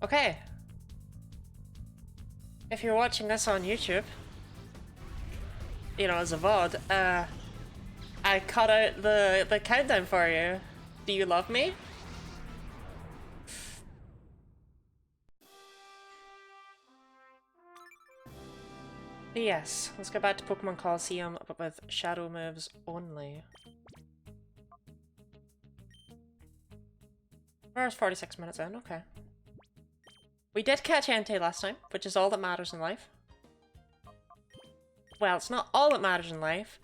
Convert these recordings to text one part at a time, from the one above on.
Okay. If you're watching this on YouTube, you know, as a VOD, I cut out the countdown for you. Do you love me? Yes, let's go back to Pokemon Colosseum, but with shadow moves only. Where's 46 minutes in? Okay. We did catch Entei last time, which is all that matters in life. Well, it's not all that matters in life,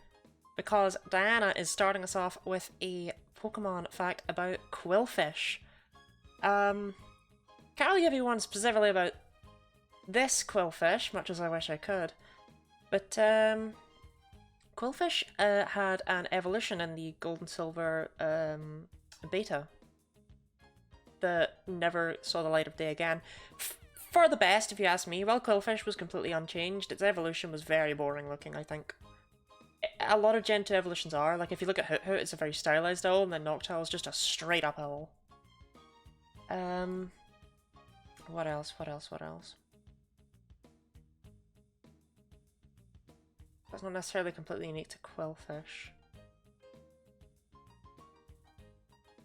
because Diana is starting us off with a Pokemon fact about Quillfish. Can't really give you one specifically about this Quillfish, much as I wish I could. But, Quillfish had an evolution in the Gold and Silver beta that never saw the light of day again. For the best, if you ask me. While Quillfish was completely unchanged, its evolution was very boring looking, I think. A lot of Gen 2 evolutions are. Like, if you look at Hoot, it's a very stylized owl, and then Noctowl is just a straight up owl. What else? That's not necessarily completely unique to Quillfish.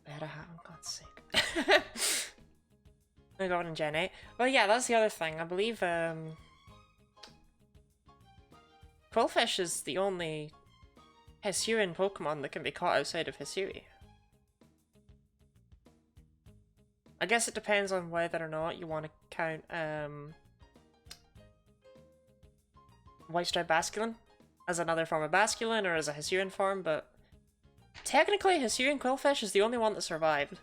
Better hat, for God's sake. I got one in Gen 8. Well, yeah, that's the other thing. I believe, Quillfish is the only Hisuian Pokemon that can be caught outside of Hisui. I guess it depends on whether or not you want to count, White Stripe Basculin as another form of Basculin or as a Hisuian form, but technically Hisuian Quillfish is the only one that survived.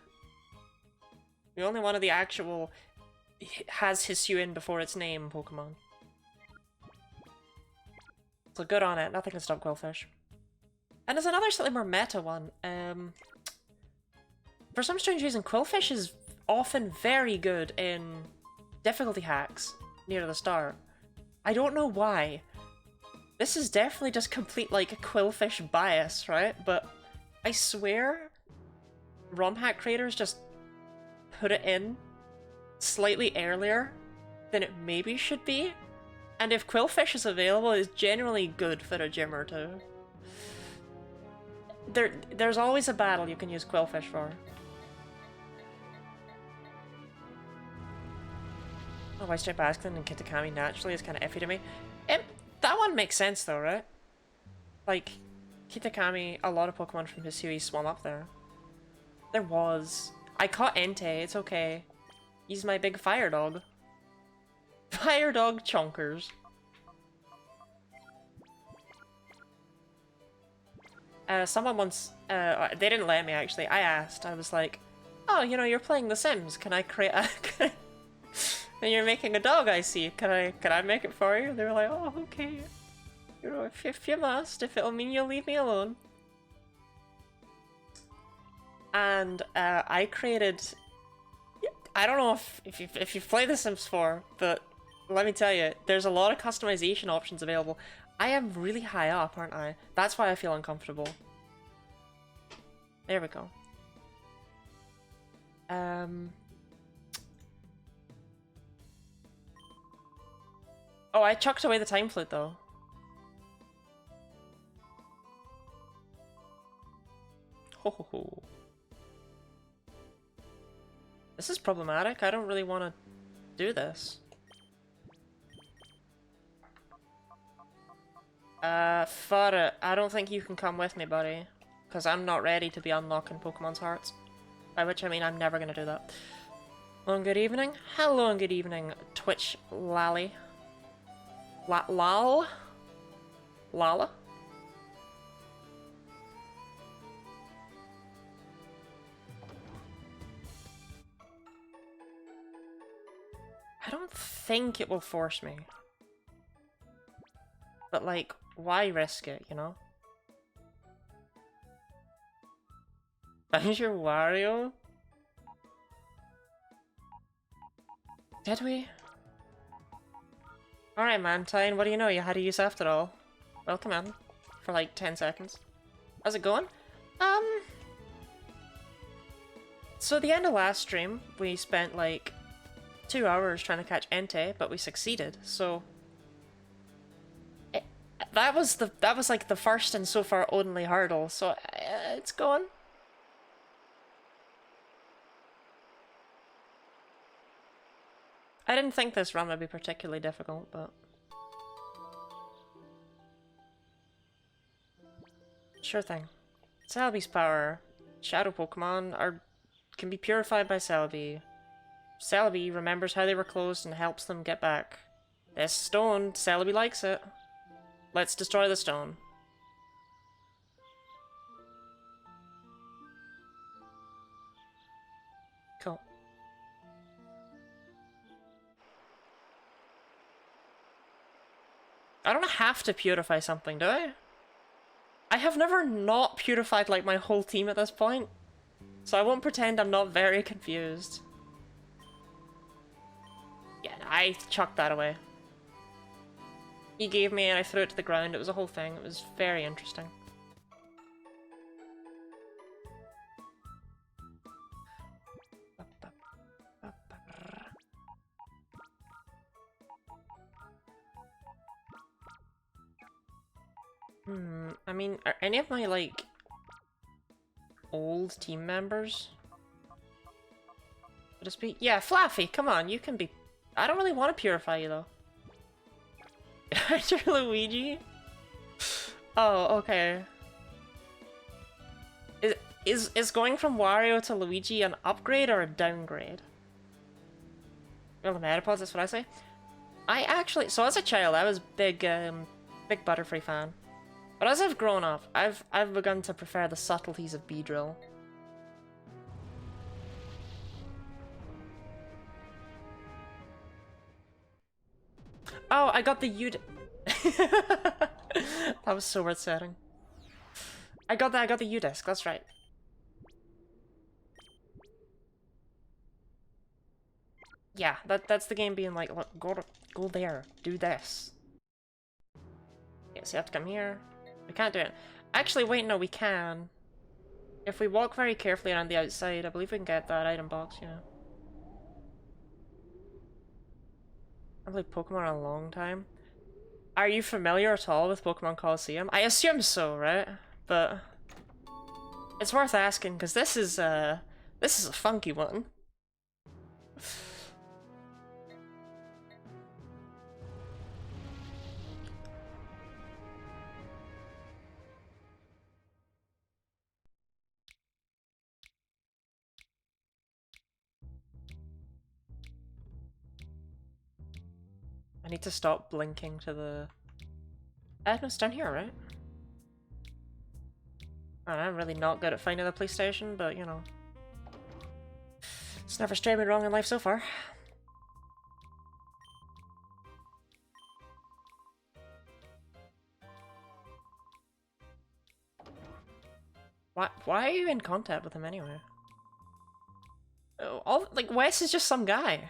The only one of the actual has Hisuian before its name Pokemon. So good on it, nothing can stop Quillfish. And there's another slightly more meta one. For some strange reason, Quillfish is often very good in difficulty hacks near the start. I don't know why. This is definitely just complete, like, Quillfish bias, right? But I swear ROM hack creators just put it in slightly earlier than it maybe should be. And if Quillfish is available, it's generally good for a gym or two. There's always a battle you can use Quillfish for. Oh, White Stripe Basculin and Kitakami naturally is kind of iffy to me. That one makes sense though, right? Like, Kitakami, a lot of Pokemon from Hisui swam up there. There was. I caught Entei, it's okay. He's my big fire dog. Fire dog chonkers. Someone once, they didn't let me actually, I asked, I was like, oh, you know, you're playing The Sims, can I create a... and you're making a dog, I see, can I make it for you? They were like, oh, okay. You know, if you must, if it'll mean you'll leave me alone. And, I created... I don't know if you've played The Sims 4, but let me tell you, there's a lot of customization options available. I am really high up, aren't I? That's why I feel uncomfortable. There we go. Oh, I chucked away the time flute, though. Ho ho ho. This is problematic. I don't really want to do this. Fudda, I don't think you can come with me, buddy. Because I'm not ready to be unlocking Pokemon's hearts. By which I mean I'm never going to do that. Hello and good evening. Hello and good evening, Twitch Lally. Lala? I don't think it will force me. But like, why risk it, you know? Found your Wario? Did we? Alright, Mantine, what do you know? You had a use after all. Welcome in. For like 10 seconds. How's it going? So at the end of last stream, we spent like 2 hours trying to catch Entei, but we succeeded, so... that was like the first and so far only hurdle, so it's going. I didn't think this run would be particularly difficult, but... sure thing. Celebi's power. Shadow Pokemon can be purified by Celebi. Celebi remembers how they were closed and helps them get back. This stone, Celebi likes it. Let's destroy the stone. Cool. I don't have to purify something, do I? I have never not purified like my whole team at this point, so I won't pretend I'm not very confused. Yeah, I chucked that away. He gave me and I threw it to the ground. It was a whole thing. It was very interesting. I mean, are any of my, like, old team members? Would it be? Yeah, Flaffy, come on, you can be... I don't really want to purify you, though. Aren't you Luigi? Oh, okay. Is going from Wario to Luigi an upgrade or a downgrade? Well, the Metapods, that's what I say. I actually... So as a child, I was big Butterfree fan. But as I've grown up, I've begun to prefer the subtleties of Beedrill. Oh, I got the That was so worth setting. I got the U-Disc, that's right. Yeah, that's the game being like, look, go there, do this. Yeah, so you have to come here. We can't do it. Actually, wait, no, we can. If we walk very carefully around the outside, I believe we can get that item box, yeah. I've played Pokemon a long time. Are you familiar at all with Pokemon Colosseum? I assume so, right? But it's worth asking, because this is a funky one. I need to stop blinking to the... no, it's down here, right? I'm really not good at finding the police station, but, you know. It's never strayed me wrong in life so far. Why are you in contact with him anyway? Oh, like, Wes is just some guy.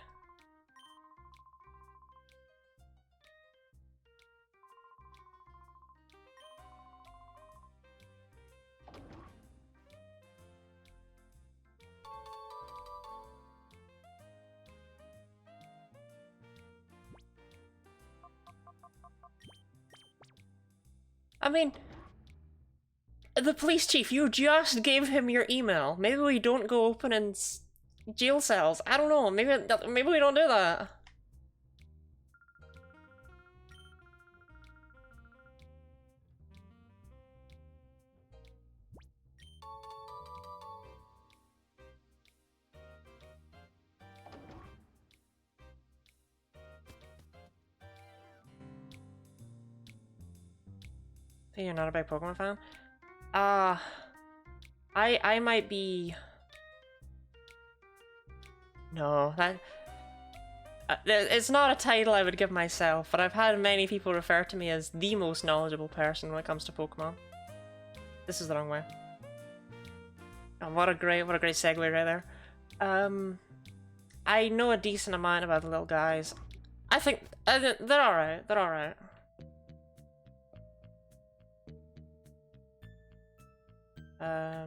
I mean, the police chief, you just gave him your email. Maybe we don't go open in jail cells. I don't know. Maybe we don't do that. Hey, you're not a big Pokemon fan? I might be... No, it's not a title I would give myself, but I've had many people refer to me as the most knowledgeable person when it comes to Pokemon. This is the wrong way. Oh, what a great segue right there. I know a decent amount about the little guys. I think they're alright. They're alright. Yeah.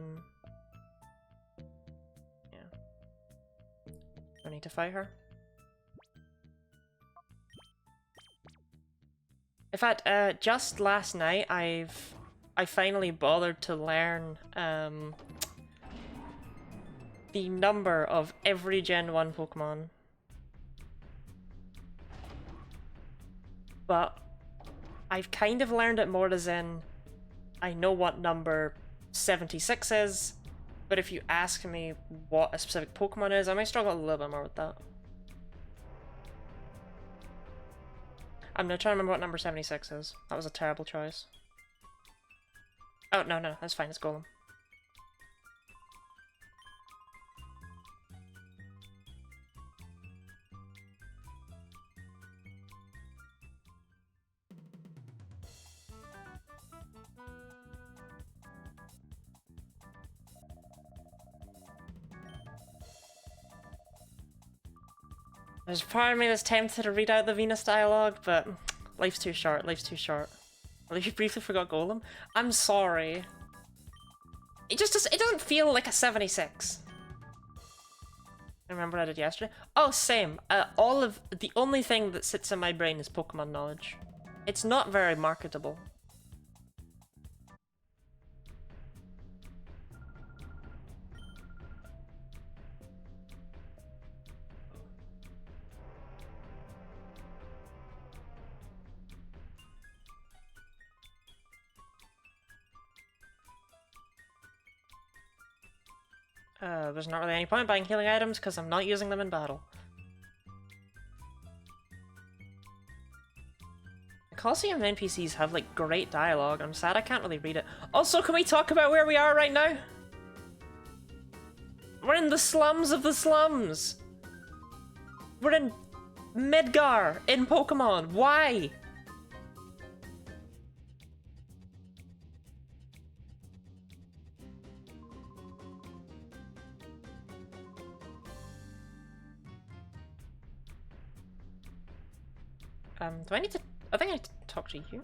Do I need to fight her? In fact, just last night I finally bothered to learn the number of every Gen 1 Pokemon. But I've kind of learned it more as in I know what number 76 is, but if you ask me what a specific Pokemon is, I might struggle a little bit more with that. I'm now trying to remember what number 76 is. That was a terrible choice. Oh, no, that's fine, it's Golem. There's part of me that's tempted to read out the Venus dialogue, but life's too short, life's too short. Well, you briefly forgot Golem? I'm sorry. It doesn't feel like a 76. I remember what I did yesterday. Oh, same. The only thing that sits in my brain is Pokemon knowledge. It's not very marketable. There's not really any point buying healing items because I'm not using them in battle. The Colosseum NPCs have like great dialogue. I'm sad I can't really read it. Also, can we talk about where we are right now? We're in the slums of the slums. We're in Midgar in Pokemon. Why? Do I need to... I think I need to talk to you.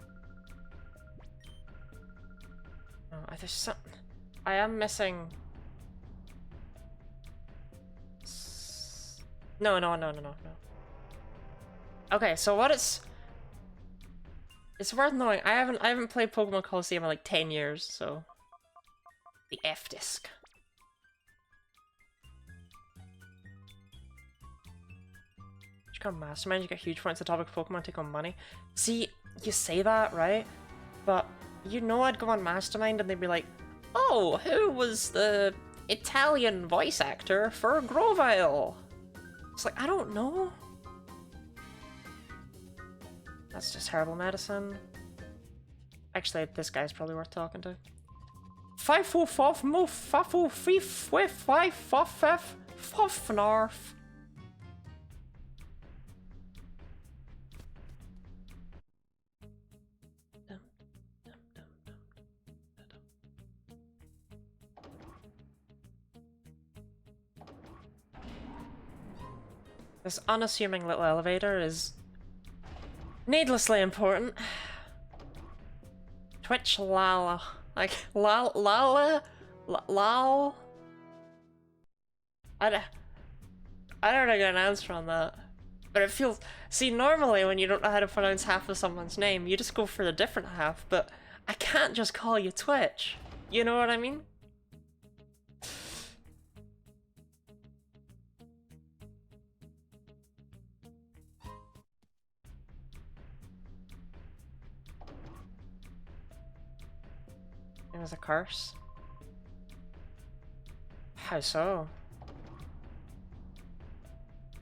Oh, there's some... I am missing... No. Okay, so what it's worth knowing. I haven't played Pokemon Colosseum in like 10 years, so... The F-Disc. Become Mastermind, you get huge points. The topic of Pokemon take on money. See, you say that, right? But you know I'd go on Mastermind and they'd be like, oh, who was the Italian voice actor for Grovyle? It's like, I don't know. That's just herbal medicine. Actually, this guy's probably worth talking to. 5-4-5 move 5-4-5-5-5 Fofnarf. This unassuming little elevator is needlessly important. Twitch Lala. Like, Lala? Lal? I don't know get an answer on that. But it feels... See, normally when you don't know how to pronounce half of someone's name, you just go for the different half, but I can't just call you Twitch. You know what I mean? It was a curse. How so?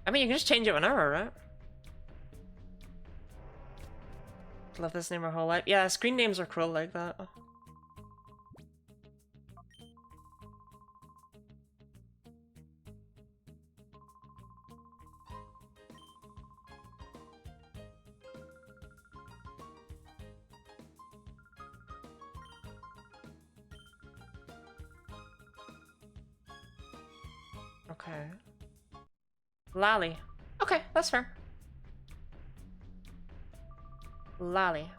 I mean, you can just change it whenever, right? Love this name our whole life. Yeah, screen names are cruel like that. Okay. Lally. Okay, that's fair. Lally.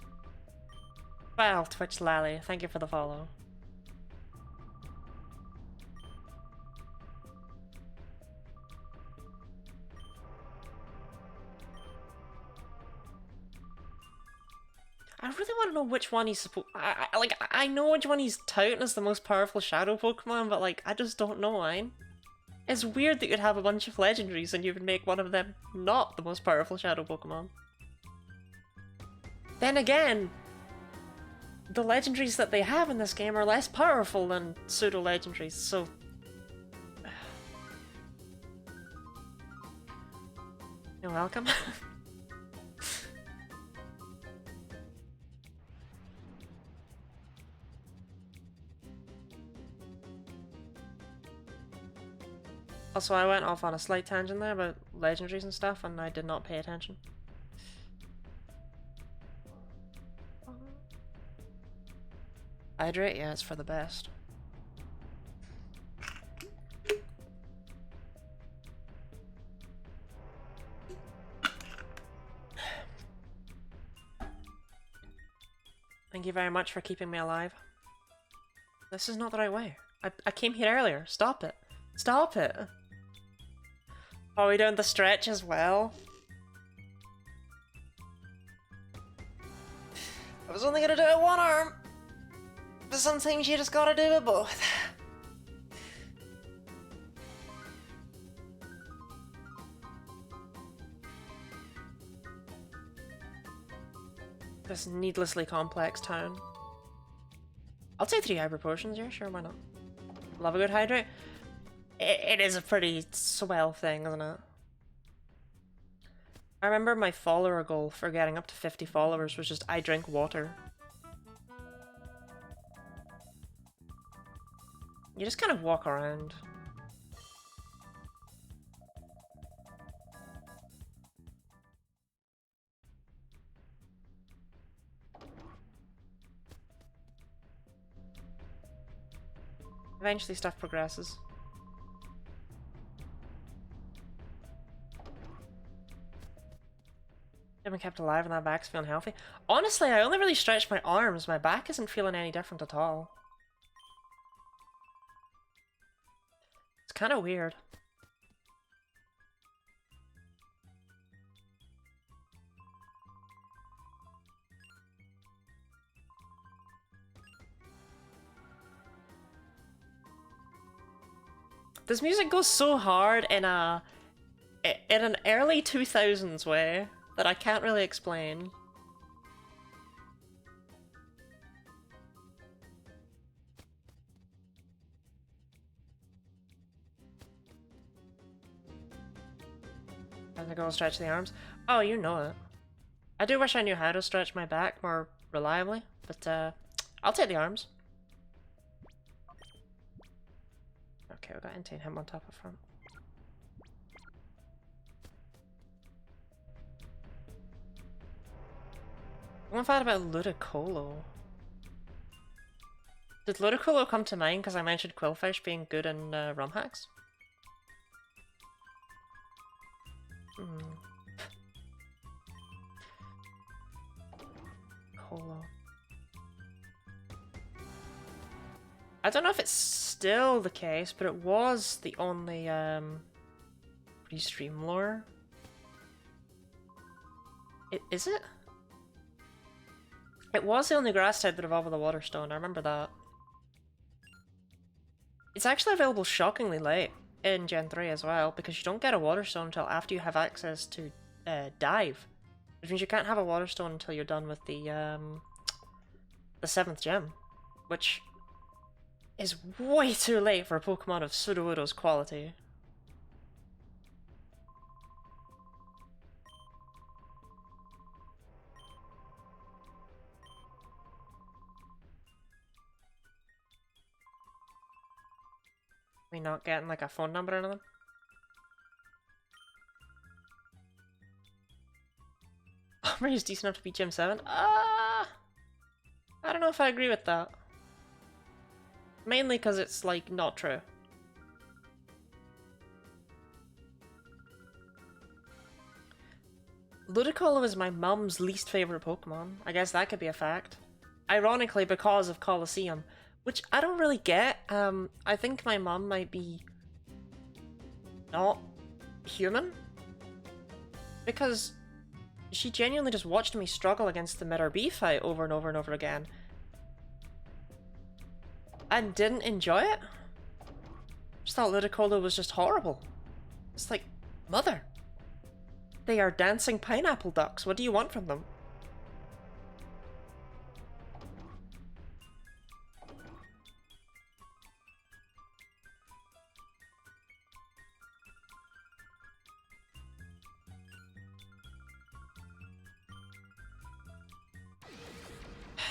Well, Twitch Lally, thank you for the follow. I really want to know which one he's supposed. I know which one he's touting as the most powerful shadow Pokemon, but like I just don't know mine. It's weird that you'd have a bunch of legendaries and you would make one of them not the most powerful shadow Pokemon. Then again, the legendaries that they have in this game are less powerful than pseudo legendaries, so. You're welcome. Also, I went off on a slight tangent there about legendaries and stuff, and I did not pay attention. Hydrate? Yeah, it's for the best. Thank you very much for keeping me alive. This is not the right way. I came here earlier. Stop it. Stop it. Are we doing the stretch as well? I was only gonna do it with one arm. But sometimes you just gotta do it both. This needlessly complex town. I'll take 3 hyper potions, yeah, sure, why not? Love a good hydrate. It is a pretty swell thing, isn't it? I remember my follower goal for getting up to 50 followers was just I drink water. You just kind of walk around. Eventually stuff progresses. I've been kept alive and that back's feeling healthy. Honestly, I only really stretched my arms. My back isn't feeling any different at all. It's kind of weird. This music goes so hard in an early 2000s way that I can't really explain. I'm gonna go stretch the arms. Oh, you know it. I do wish I knew how to stretch my back more reliably, but I'll take the arms. Okay, we got Entei and him on top of front. One fact about Ludicolo. Did Ludicolo come to mind because I mentioned Quillfish being good in ROM hacks? Colo. I don't know if it's still the case, but it was the only pre-stream lore. Is it? It was the only grass type that evolved with a water stone, I remember that. It's actually available shockingly late in Gen 3 as well, because you don't get a water stone until after you have access to dive. Which means you can't have a water stone until you're done with the 7th gem. Which is way too late for a Pokemon of Sudowoodo's quality. We not getting like a phone number or anything? Armory's decent enough to beat Gym 7? I don't know if I agree with that. Mainly because it's like not true. Ludicolo is my mum's least favorite Pokemon. I guess that could be a fact. Ironically, because of Colosseum. Which I don't really get. I think my mom might be not human. Because She genuinely just watched me struggle against the Mirror B fight over and over and over again. And didn't enjoy it? Just thought Ludicolo was just horrible. It's like, mother. They are dancing pineapple ducks. What do you want from them?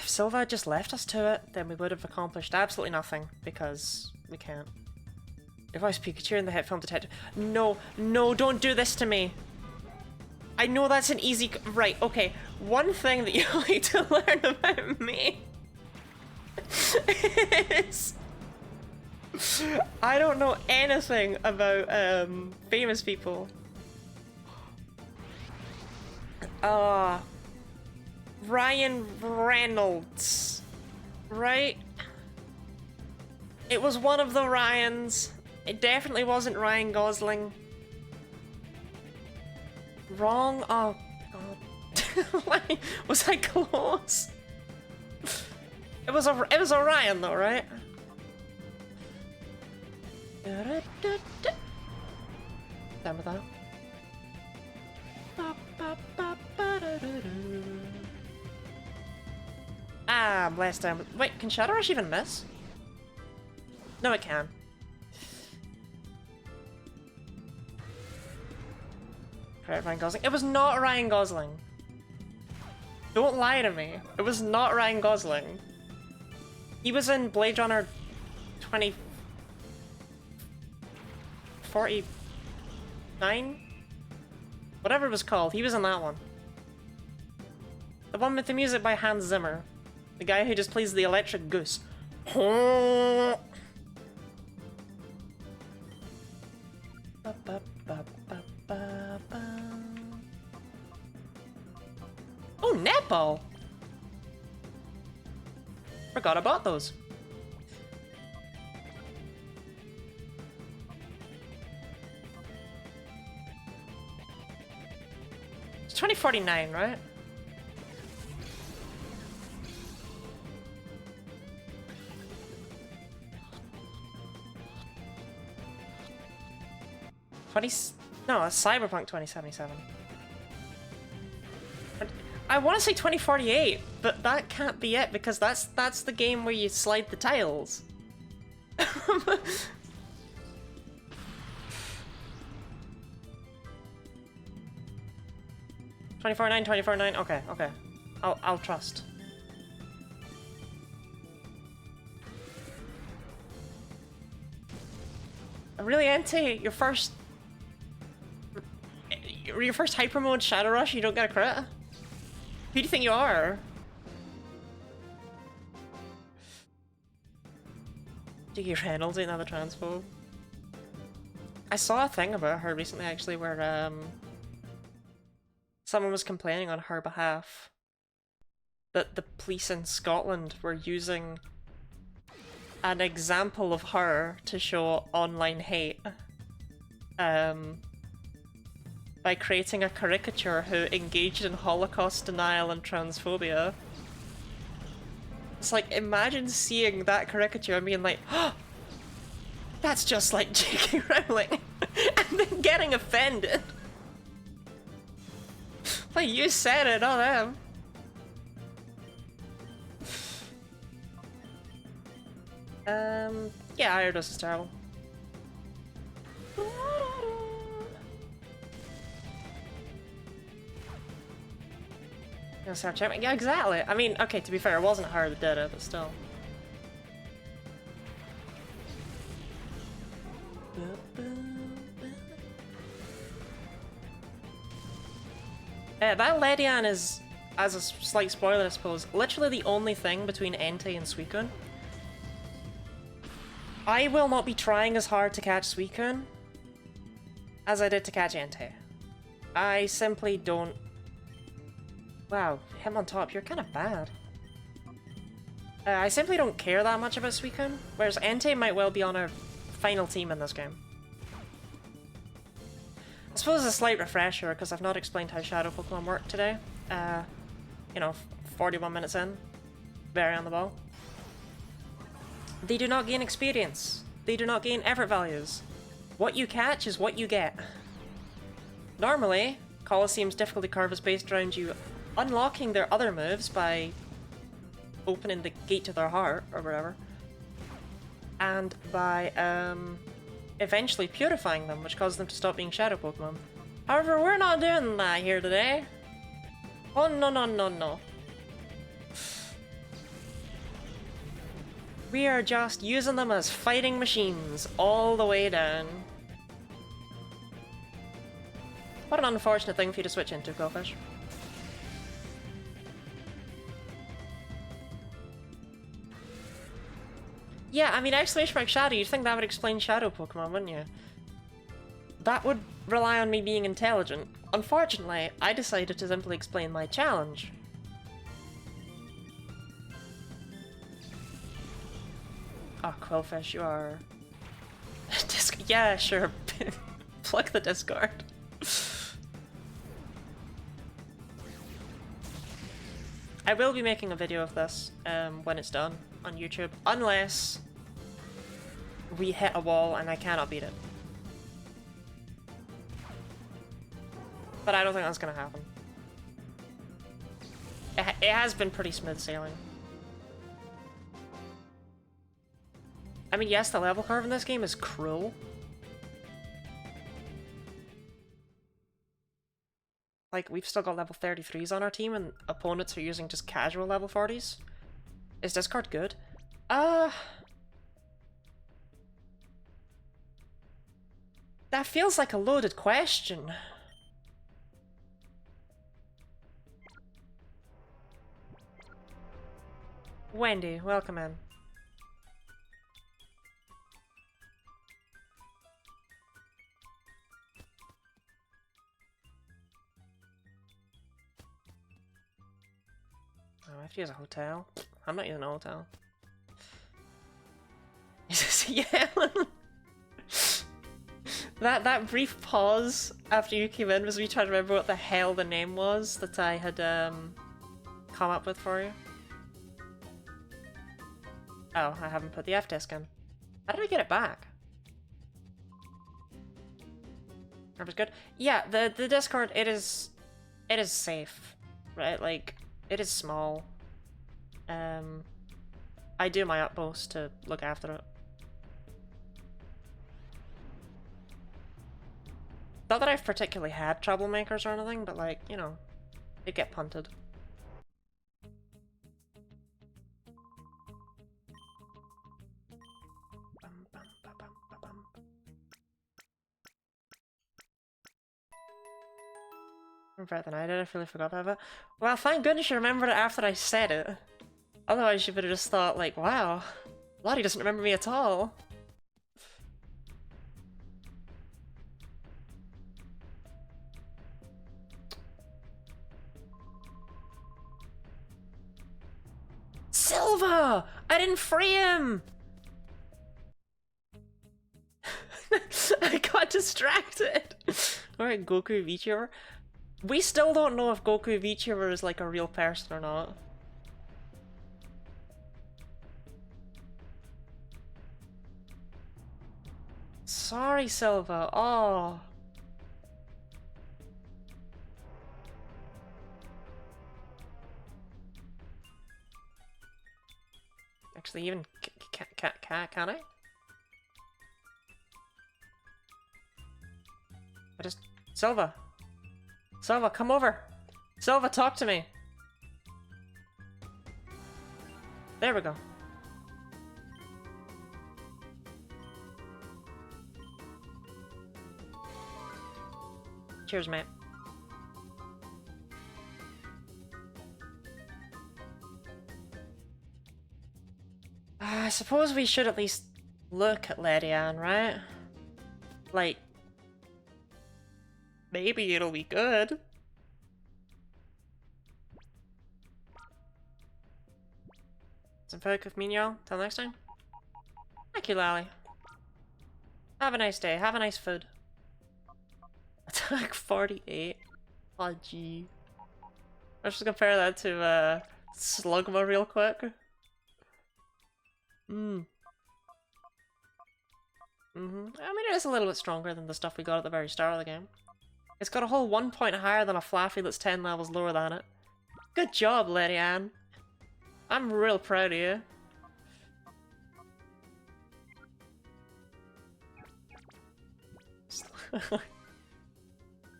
If Silva had just left us to it, then we would have accomplished absolutely nothing, because we can't. If I was Pikachu in the hit film detective— No, no, don't do this to me! I know that's an easy— Right, okay. One thing that you need to learn about me is I don't know anything about famous people. Ryan Reynolds, right? It was one of the Ryans. It definitely wasn't Ryan Gosling. Wrong? Oh god. Was I close? It was a Ryan though, right? Done with that. Ah, blast down. Wait, can Shadow Rush even miss? No, it can. Correct, Ryan Gosling. It was not Ryan Gosling. Don't lie to me. It was not Ryan Gosling. He was in Blade Runner 2049? Whatever it was called, he was in that one. The one with the music by Hans Zimmer. The guy who just plays the electric goose. Oh, netball! Forgot about those. It's 2049, right? No, it's Cyberpunk 2077. I want to say 2048, but that can't be it because that's the game where you slide the tiles. 2049, 2049. Okay, okay. I'll trust. Really, Ente, your first hyper mode Shadow Rush, you don't get a crit? Who do you think you are? Diggy Reynolds ain't another transphobe. I saw a thing about her recently actually where someone was complaining on her behalf that the police in Scotland were using an example of her to show online hate by creating a caricature who engaged in Holocaust denial and transphobia. It's like, imagine seeing that caricature and being like, oh, that's just like J.K. Rowling, and then getting offended. Like, you said it, not them. Yeah, Gyarados is terrible. Yeah, exactly. I mean, okay, to be fair, it wasn't her that did it, but still. That Ledian is, as a slight spoiler I suppose, literally the only thing between Entei and Suicune. I will not be trying as hard to catch Suicune as I did to catch Entei. I simply don't... Wow, him on top, you're kind of bad. I simply don't care that much about Suicune, whereas Entei might well be on our final team in this game. I suppose a slight refresher, because I've not explained how Shadow Pokemon work today. You know, 41 minutes in. Very on the ball. They do not gain experience. They do not gain effort values. What you catch is what you get. Normally, Colosseum's difficulty curve is based around you unlocking their other moves by opening the gate to their heart, or whatever. And by, eventually purifying them, which causes them to stop being Shadow Pokemon. However, we're not doing that here today. Oh, no, no, no, no. We are just using them as fighting machines all the way down. What an unfortunate thing for you to switch into, Quillfish. Yeah, I mean, exclamation mark Shadow, you'd think that would explain Shadow Pokemon, wouldn't you? That would rely on me being intelligent. Unfortunately, I decided to simply explain my challenge. Oh, Quillfish, you are... yeah, sure. Plug the Discord. I will be making a video of this when it's done on YouTube, unless we hit a wall and I cannot beat it. But I don't think that's gonna happen. It has been pretty smooth sailing. I mean, yes, the level curve in this game is cruel. Like, we've still got level 33s on our team, and opponents are using just casual level 40s. Is Discord good? That feels like a loaded question. Wendy, welcome in. Oh, I have to use a hotel. I'm not using a hotel. Yeah. That brief pause after you came in was me trying to remember what the hell the name was that I had come up with for you. Oh, I haven't put the F disc in. How did I get it back? That was good. Yeah, the Discord, it is safe, right? Like, it is small. I do my utmost to look after it. Not that I've particularly had troublemakers or anything, but like, you know, they get punted. I'm better than I did, I really forgot about it. Well, thank goodness you remembered it after I said it. Otherwise you would have just thought, like, wow, Lottie doesn't remember me at all. Silva! I didn't free him! I got distracted! Alright, Goku VTuber. We still don't know if Goku VTuber is like a real person or not. Sorry, Silva. Oh. Actually, even can I? I just... Silva! Silva, come over! Silva, talk to me! There we go. Cheers, mate. I suppose we should at least look at Ledian, right? Like, maybe it'll be good. Some folk with me, y'all. Till next time. Thank you, Lally. Have a nice day. Have a nice food. Like 48. Oh gee. Let's just compare that to Slugma real quick. I mean, it is a little bit stronger than the stuff we got at the very start of the game. It's got a whole 1 point higher than a Flaffy that's 10 levels lower than it. Good job, Lady Anne. I'm real proud of you.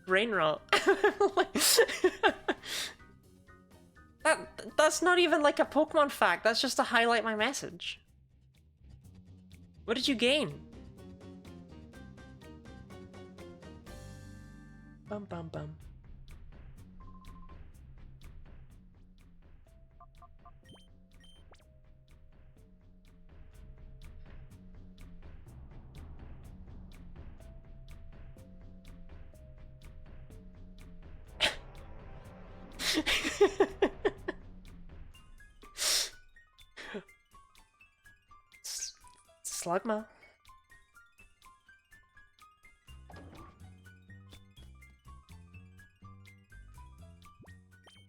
Brain rot. That's not even like a Pokemon fact, that's just to highlight my message. What did you gain? Bum bum bum. Slugma.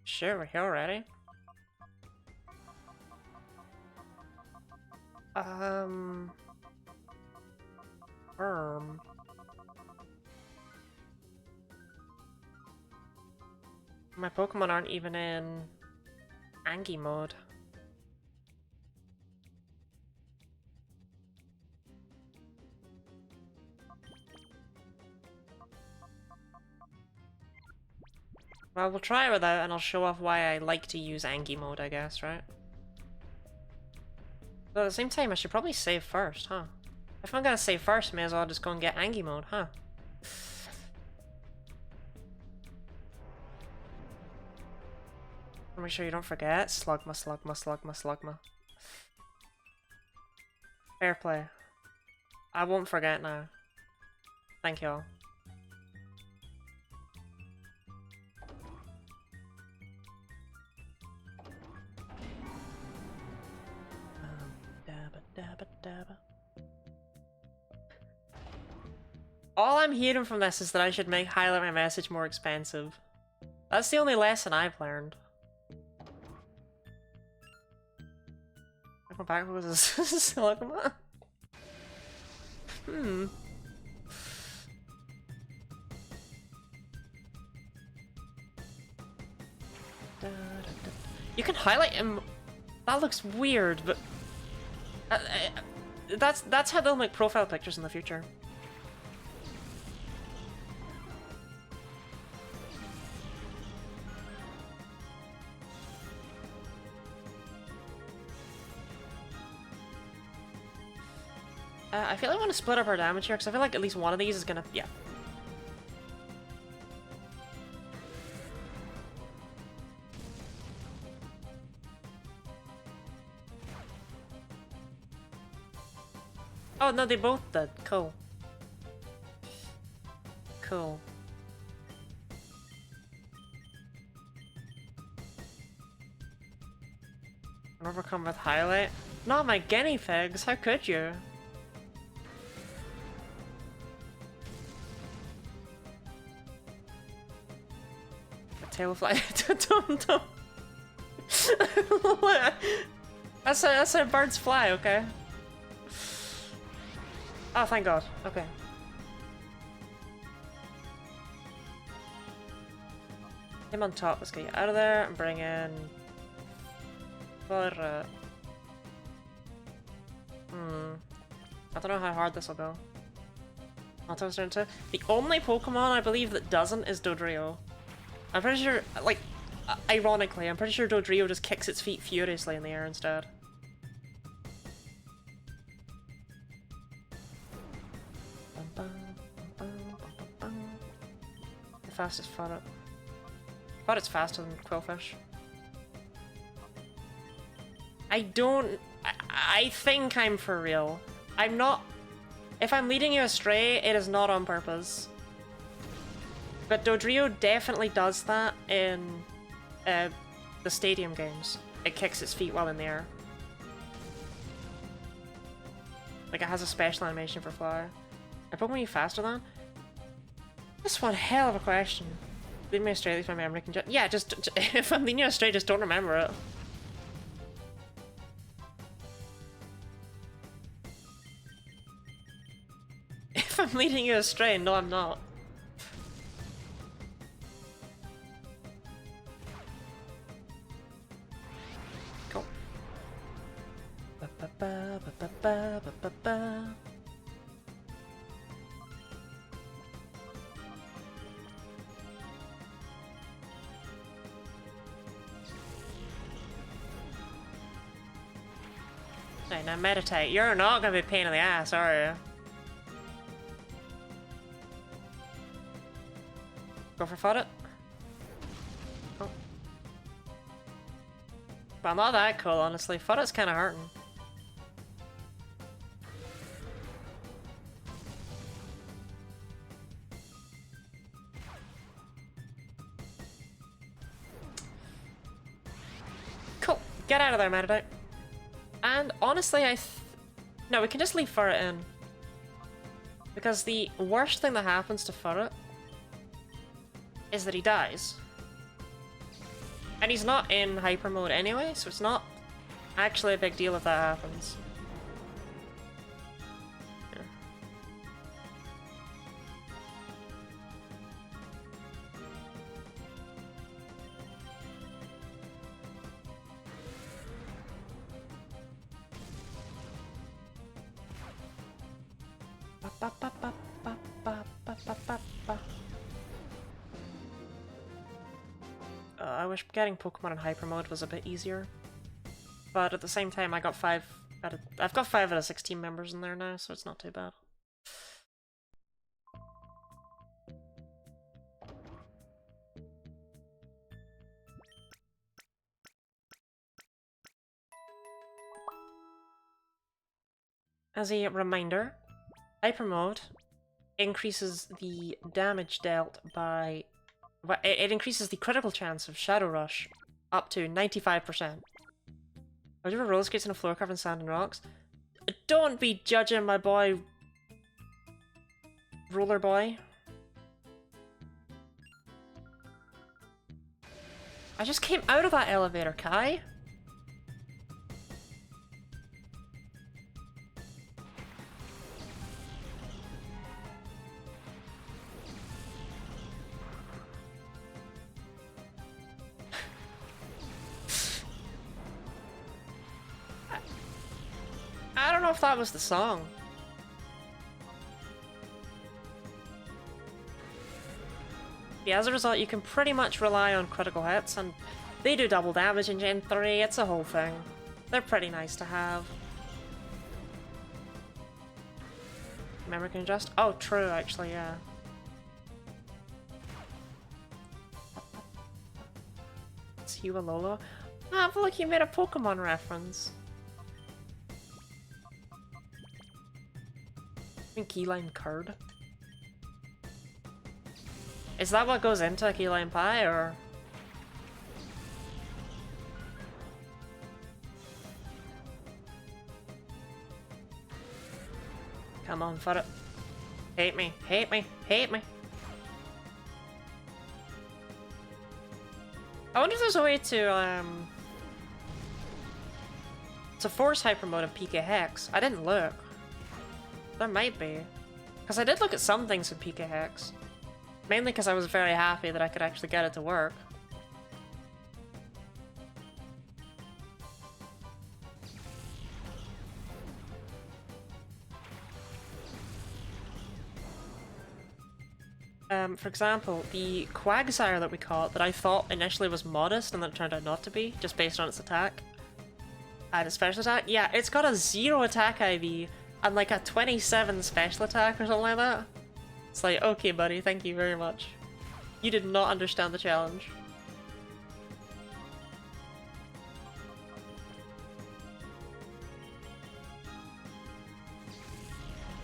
Sure, we're here already. My Pokemon aren't even in Angie mode. Well, we'll try it without, and I'll show off why I like to use Angie mode, I guess, right? But at the same time, I should probably save first, huh? If I'm gonna save first, may as well just go and get Angie mode, huh? Make sure you don't forget. Slugma, Slugma, Slugma, Slugma. Fair play. I won't forget now. Thank you all. All I'm hearing from this is that I should make highlight my message more expensive. That's the only lesson I've learned. I go back with this Slugma. You can highlight him. That looks weird, but that's how they'll make profile pictures in the future. I feel like I want to split up our damage here, because I feel like at least one of these is gonna... yeah. Oh, no, they both did. Cool. Cool. Overcome with highlight? Not my guinea pigs, how could you? Tailfly. Don't. That's how birds fly, okay? Oh, thank God. Okay. Him on top. Let's get you out of there and bring in... I don't know how hard this will go. Auto's turn 2. The only Pokemon I believe that doesn't is Dodrio. I'm pretty sure, like, ironically, I'm pretty sure Dodrio just kicks its feet furiously in the air instead. The fastest fought it's faster than Quillfish. I think I'm for real. I'm not... If I'm leading you astray, it is not on purpose. But Dodrio definitely does that in the stadium games. It kicks its feet while in the air. Like, it has a special animation for Flower. Are Pokemon you faster than? That's one hell of a question. Lead me astray, at least my memory can just— yeah, just if I'm leading you astray, just don't remember it. If I'm leading you astray, no I'm not. Go. Ba ba ba ba ba ba ba ba. Right, now meditate. You're not gonna be a pain in the ass, are you? Go for fought it. Oh. Well, not that cool, honestly. Fought it's kinda hurting. Cool. Get out of there, meditate. And honestly, no, we can just leave Furret in. Because the worst thing that happens to Furret is that he dies. And he's not in hyper mode anyway, so it's not actually a big deal if that happens. Yeah. Ba, ba, ba, ba, ba, ba, ba, ba, ba. I wish getting Pokemon in hyper mode was a bit easier, but at the same time, I've got 5 out of 16 members in there now, so it's not too bad. As a reminder, hyper mode increases the damage dealt by— it increases the critical chance of Shadow Rush up to 95%. Are there roller skates on a floor covered in sand and rocks? Don't be judging my boy, Roller Boy. I just came out of that elevator, Kai. I don't know if that was the song. Yeah, as a result, you can pretty much rely on critical hits, and they do double damage in Gen 3, it's a whole thing. They're pretty nice to have. Memory can adjust? Oh, true, actually, yeah. It's you, Alola. Ah, but look, you made a Pokemon reference. Key lime curd. Is that what goes into a key lime pie, or? Come on, for it. Hate me, hate me, hate me. I wonder if there's a way to force hyper mode of PK Hex. I didn't look. There might be. Because I did look at some things in PK Hex. Mainly because I was very happy that I could actually get it to work. For example, the Quagsire that we caught that I thought initially was modest and then it turned out not to be, just based on its attack. And its special attack? Yeah, it's got a 0 attack IV and like a 27 special attack or something like that. It's like, okay buddy, thank you very much. You did not understand the challenge.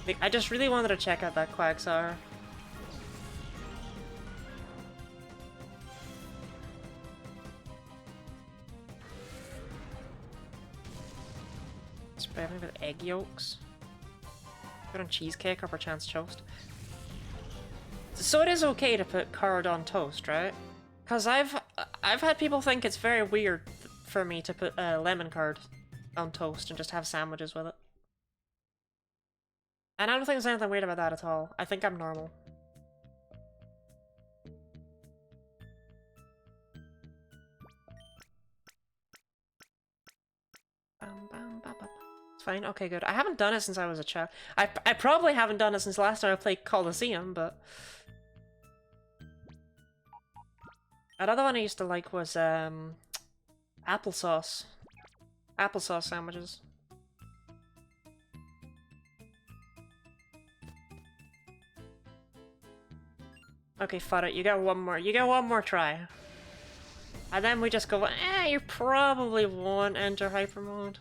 Like, I just really wanted to check out that Quagsire. Spray me with egg yolks. Good on cheesecake or perchance toast. So it is okay to put curd on toast, right? Because I've had people think it's very weird for me to put lemon curd on toast and just have sandwiches with it. And I don't think there's anything weird about that at all. I think I'm normal. It's fine. Okay, good. I haven't done it since I was a child. I probably haven't done it since last time I played Colosseum, but... Another one I used to like was, applesauce. Applesauce sandwiches. Okay, fuck it. You get one more. You get one more try. And then we just go, you probably won't enter hyper mode.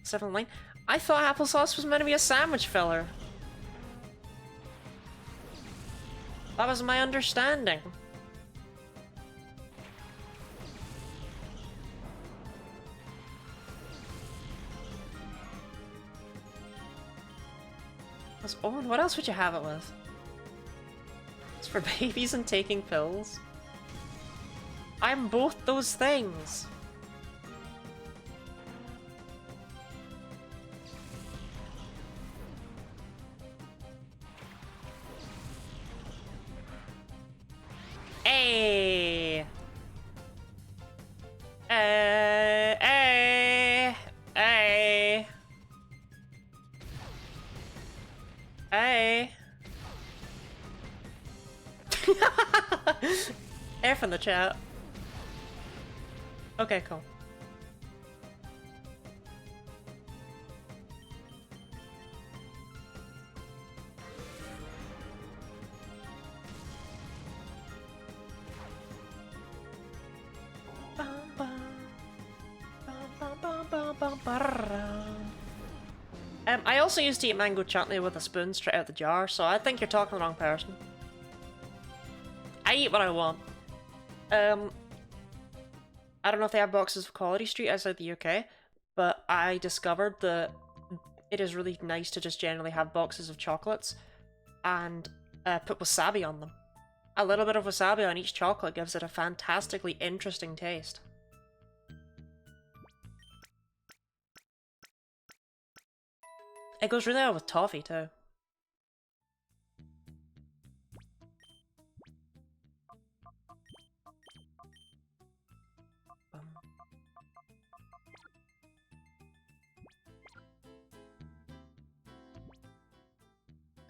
7 lane. I thought applesauce was meant to be a sandwich filler. That was my understanding. Owen, what else would you have it with? It's for babies and taking pills. I'm both those things. Hey. Hey. Hey. Hey. F in the chat. Okay, cool. I also used to eat mango chutney with a spoon straight out the jar, so I think you're talking to the wrong person. I eat what I want. I don't know if they have boxes of Quality Street outside the UK, but I discovered that it is really nice to just generally have boxes of chocolates and put wasabi on them. A little bit of wasabi on each chocolate gives it a fantastically interesting taste. It goes really well with toffee too.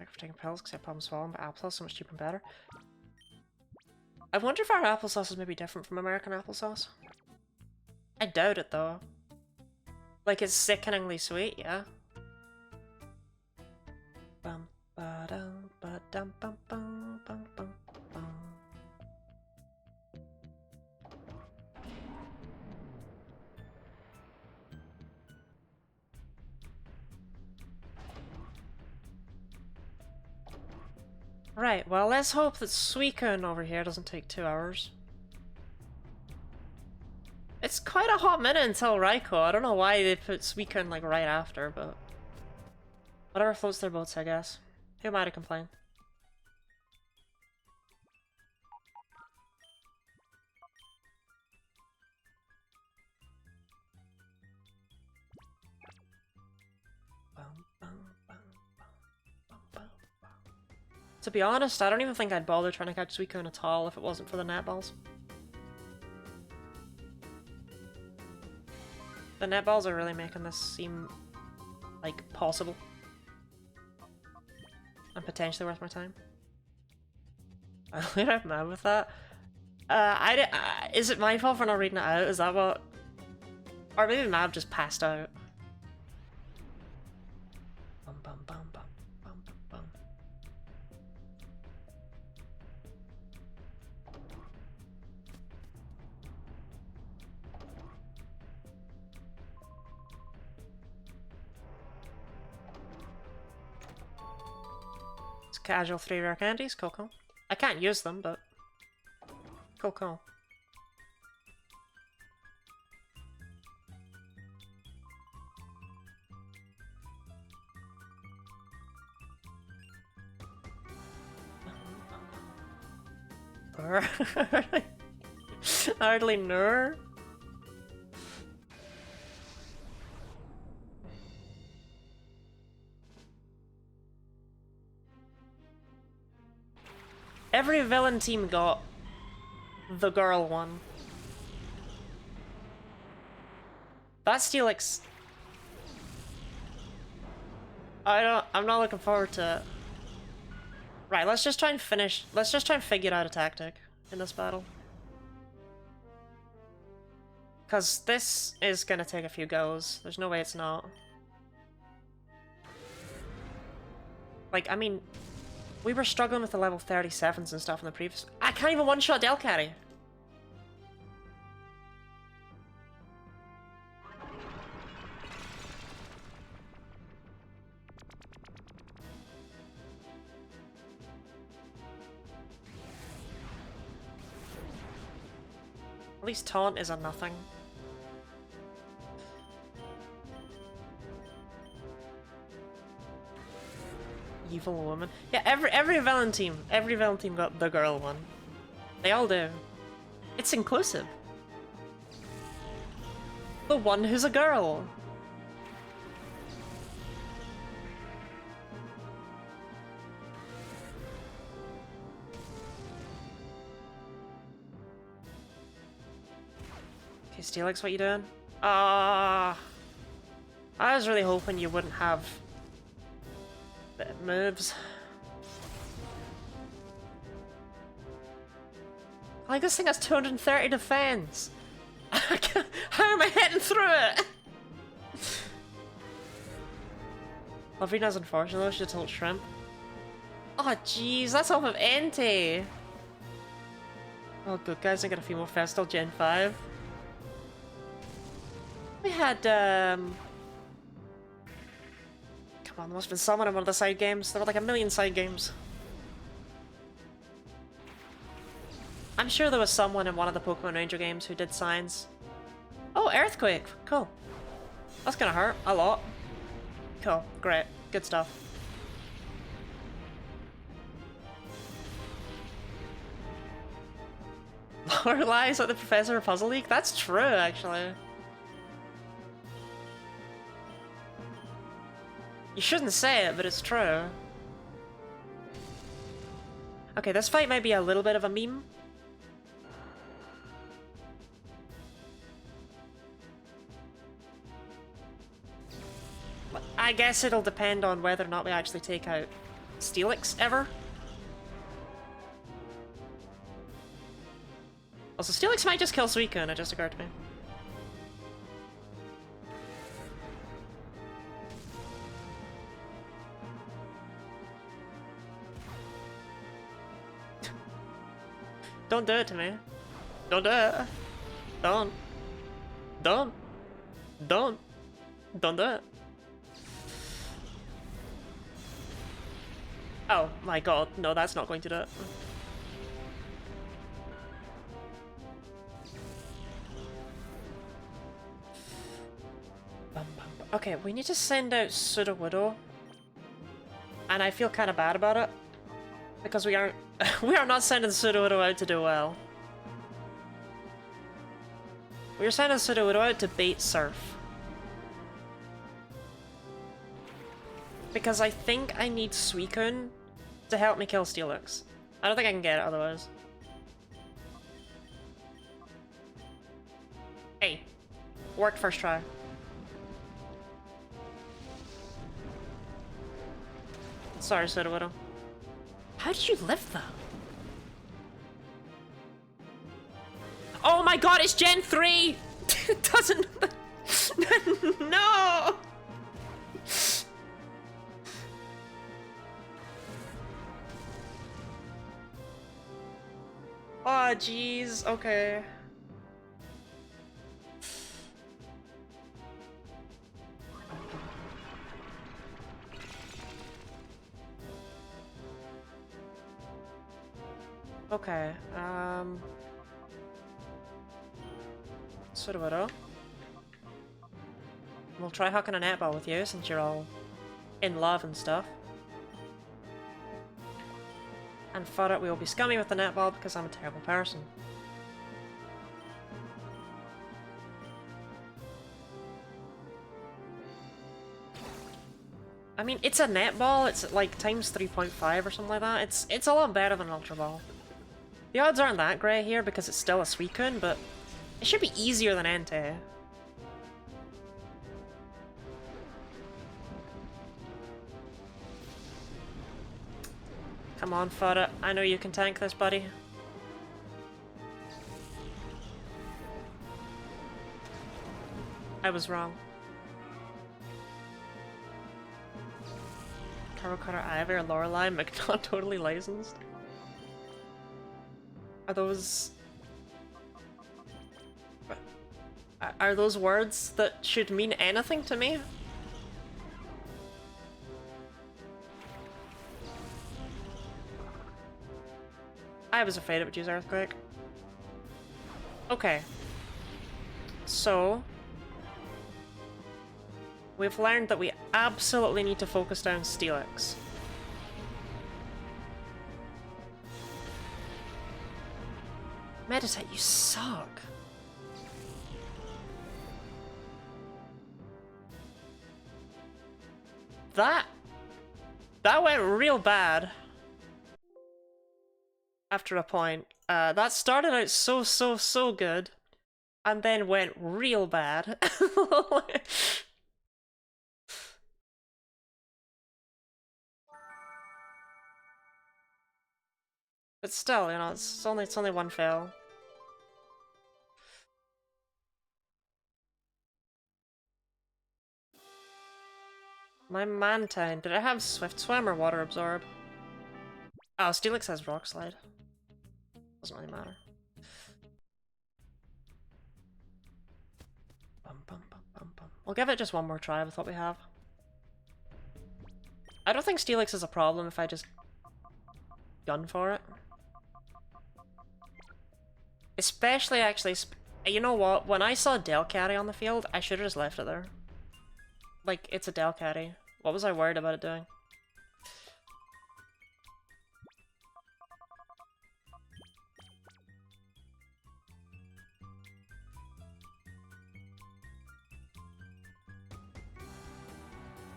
For taking pills because I have problems swallowing, but applesauce is so much cheaper and better. I wonder if our applesauce is maybe different from American applesauce. I doubt it though. Like, it's sickeningly sweet, yeah. Bum ba dum ba dum bum bum bum bum bum. Right, well, let's hope that Suicune over here doesn't take 2 hours. It's quite a hot minute until Raikou. I don't know why they put Suicune, like, right after, but... whatever floats their boats, I guess. Who am I to complain? To be honest, I don't even think I'd bother trying to catch Suicune at all if it wasn't for the netballs. The netballs are really making this seem, like, possible. And potentially worth my time. I'm mad with that. Is it my fault for not reading it out? Is that what... or maybe Mav just passed out. Bum bum bum bum bum bum bum. It's casual 3 rare candies, cool. I can't use them, but cool. Hardly know. Every villain team got the girl one. That Steelix. I'm not looking forward to it. Right, let's just try and figure out a tactic in this battle. Because this is gonna take a few goes. There's no way it's not. Like, I mean, we were struggling with the level 37s and stuff in the previous... I can't even one-shot Delcarry! At least taunt is a nothing. Evil woman. Yeah, every villain team got the girl one. They all do. It's inclusive. The one who's a girl. Okay, Steelix, what you doing? I was really hoping you wouldn't have moves. Like, this thing has 230 defense. How am I hitting through it? Lavrina's unfortunate though, she told Shrimp. Oh jeez, that's off of Entei. Oh good guys, I got a few more Festal Gen 5. We had come on, there must have been someone in one of the side games. There were like a million side games. I'm sure there was someone in one of the Pokemon Ranger games who did signs. Oh, Earthquake! Cool. That's gonna hurt a lot. Cool, great, good stuff. Lorelai's like the professor of Puzzle League? That's true, actually. You shouldn't say it, but it's true. Okay, this fight might be a little bit of a meme. I guess it'll depend on whether or not we actually take out Steelix ever. Also, Steelix might just kill Suicune, it just occurred to me. Don't do it to me. Don't do it. Don't. Don't. Don't. Don't do it. Oh my god, no, that's not going to do it. Okay, we need to send out Sudowoodo. And I feel kind of bad about it. Because we are not sending Sudowoodo out to do well. We're sending Sudowoodo out to bait Surf. Because I think I need Suicune to help me kill Steelix. I don't think I can get it otherwise. Hey, worked first try. Sorry, Sudowoodo. How did you live that? Oh my god, it's Gen 3! It doesn't... No! Oh, jeez. Okay. Okay, Sudowoodo. We'll try hooking a netball with you since you're all in love and stuff. And for it, we will be scummy with the netball because I'm a terrible person. I mean, it's a netball, it's like times 3.5 or something like that. It's a lot better than an Ultra Ball. The odds aren't that great here because it's still a Suicune, but it should be easier than Entei. Come on, Fodder. I know you can tank this, buddy. I was wrong. Carol Cutter Ivy or Lorelei, not totally licensed. Are those... Are those words that should mean anything to me? I was afraid it would use Earthquake. Okay. So... we've learned that we absolutely need to focus down Steelix. Meditate, you suck. That went real bad. After a point. That started out so good. And then went real bad. But still, you know, it's only one fail. My Mantine. Did it have Swift Swim or Water Absorb? Oh, Steelix has Rock Slide. Doesn't really matter. We'll give it just one more try with what we have. I don't think Steelix is a problem if I just gun for it. Especially, actually, you know what? When I saw Delcatty on the field, I should have just left it there. Like, it's a Delcatty. What was I worried about it doing?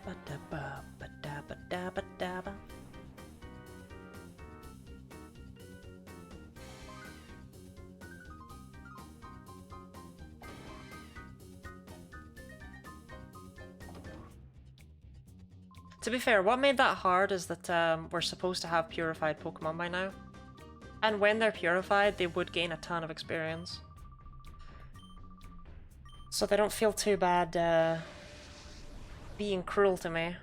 Ba-da-ba-ba-da-ba-da-ba-da-ba. To be fair, what made that hard is that we're supposed to have purified Pokemon by now. And when they're purified, they would gain a ton of experience. So they don't feel too bad being cruel to me.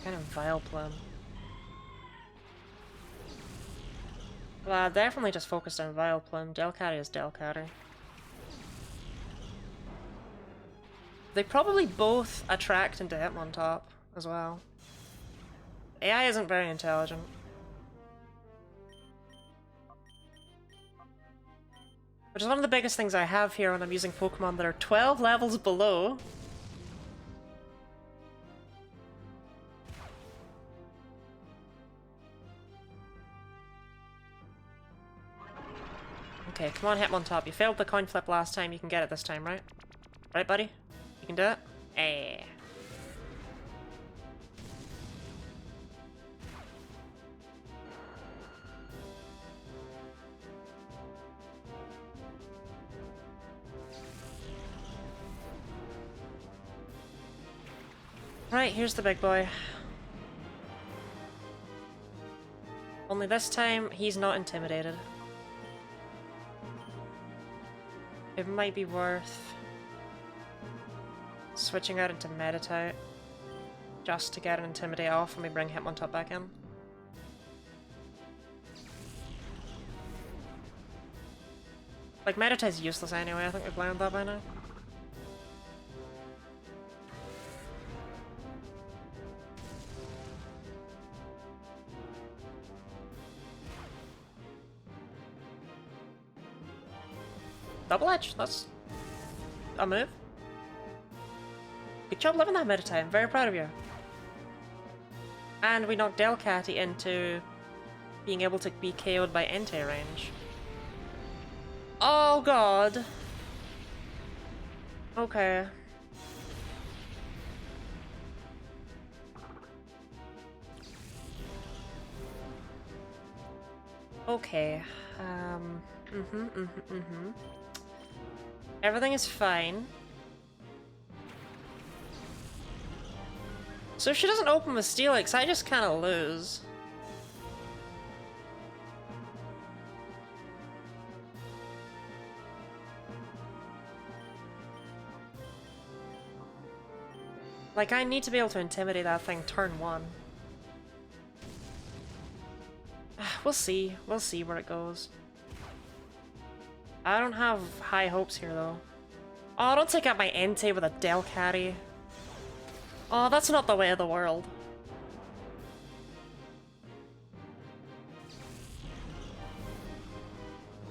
Kind of Vileplume. Well, definitely just focused on Vileplume. Delcatty is Delcatty. They probably both attract into Hitmontop as well. AI isn't very intelligent. Which is one of the biggest things I have here when I'm using Pokemon that are 12 levels below. Okay, come on Hitmontop. You failed the coin flip last time, you can get it this time, right? Right, buddy? You can do it? Eh. Right, here's the big boy. Only this time, he's not intimidated. It might be worth switching out into Meditate just to get an Intimidate off when we bring Hitmontop back in. Like, Meditate's useless anyway, I think we've learned that by now. Double Edge, that's a move. Good job living that meta time. Very proud of you. And we knocked Delcatty into being able to be KO'd by Entei range. Oh god. Okay. Okay. Everything is fine. So if she doesn't open with Steelix, I just kind of lose. Like, I need to be able to intimidate that thing turn 1. We'll see. We'll see where it goes. I don't have high hopes here, though. Oh, don't take out my Entei with a Delcatty. Oh, that's not the way of the world.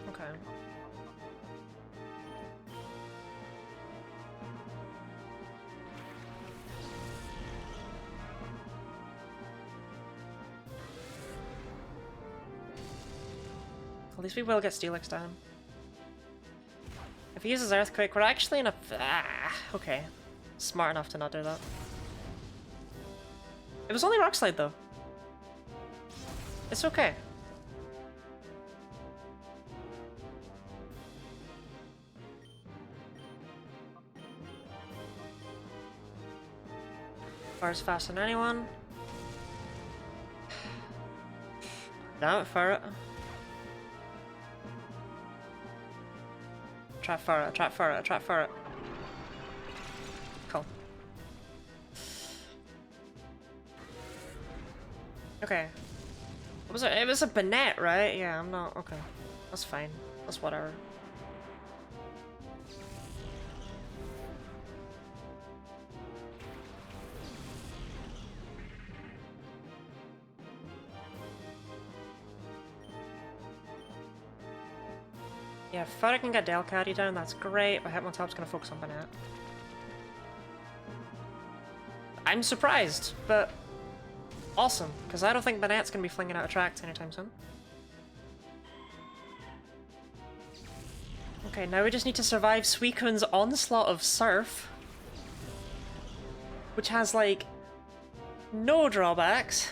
Okay. At least we will get Steelix down. If he uses Earthquake, we're actually in a... okay. Smart enough to not do that. It was only Rock Slide, though. It's okay. Fire's faster than anyone. Damn it, fire it. Trap fire it, trap fire it, trap fire it. Cool. Okay. What was it? It was a Banette, right? Yeah, I'm not... okay. That's fine. That's whatever. Yeah, if I can get Delcatty down, that's great, but Hitmontop's gonna focus on Banette. I'm surprised, but awesome, because I don't think Banette's gonna be flinging out attracts anytime soon. Okay, now we just need to survive Suicune's onslaught of Surf, which has, like, no drawbacks.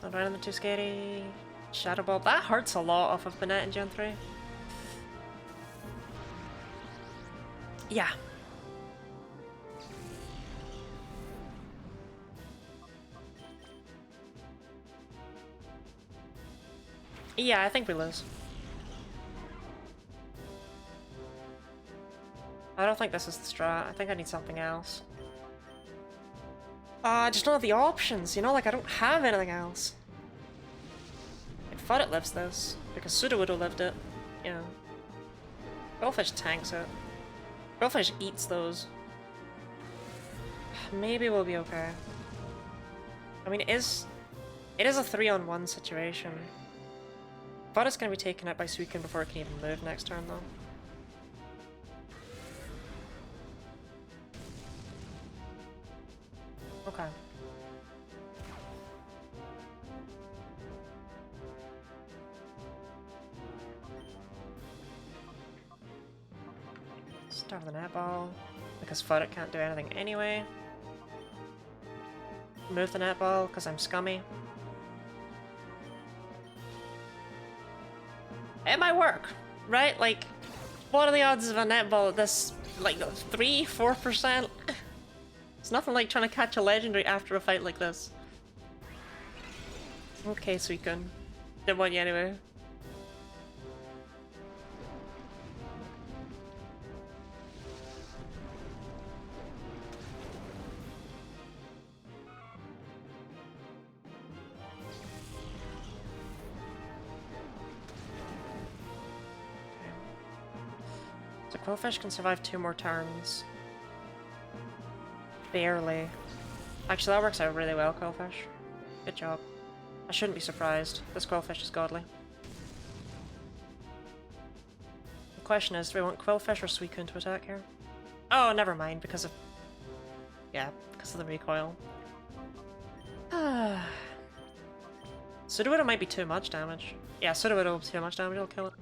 Not running them too scary. Shadow Ball. That hurts a lot off of Banette in Gen 3. Yeah. Yeah, I think we lose. I don't think this is the strat. I think I need something else. I just don't have the options, you know? Like, I don't have anything else. I thought it lives this, because Sudowoodo lived it. Yeah. Goldfish tanks it. Goldfish eats those. Maybe we'll be okay. I mean, it is a 3-on-1 situation. Thought it's gonna be taken out by Suicune before it can even move next turn, though. Okay. Start with the netball, because Fudit can't do anything anyway. Move the netball, because I'm scummy. It might work, right? Like, what are the odds of a netball at this, like, 3-4%? It's nothing like trying to catch a legendary after a fight like this. Okay, Suicune. Didn't want you anyway. So Quillfish can survive 2 more turns. Barely. Actually, that works out really well, Quillfish. Good job. I shouldn't be surprised. This Quillfish is godly. The question is, do we want Quillfish or Suicune to attack here? Oh, never mind, because of... yeah, because of the recoil. Sudowoodo might be too much damage. Yeah, Sudowoodo will be too much damage, I'll kill it.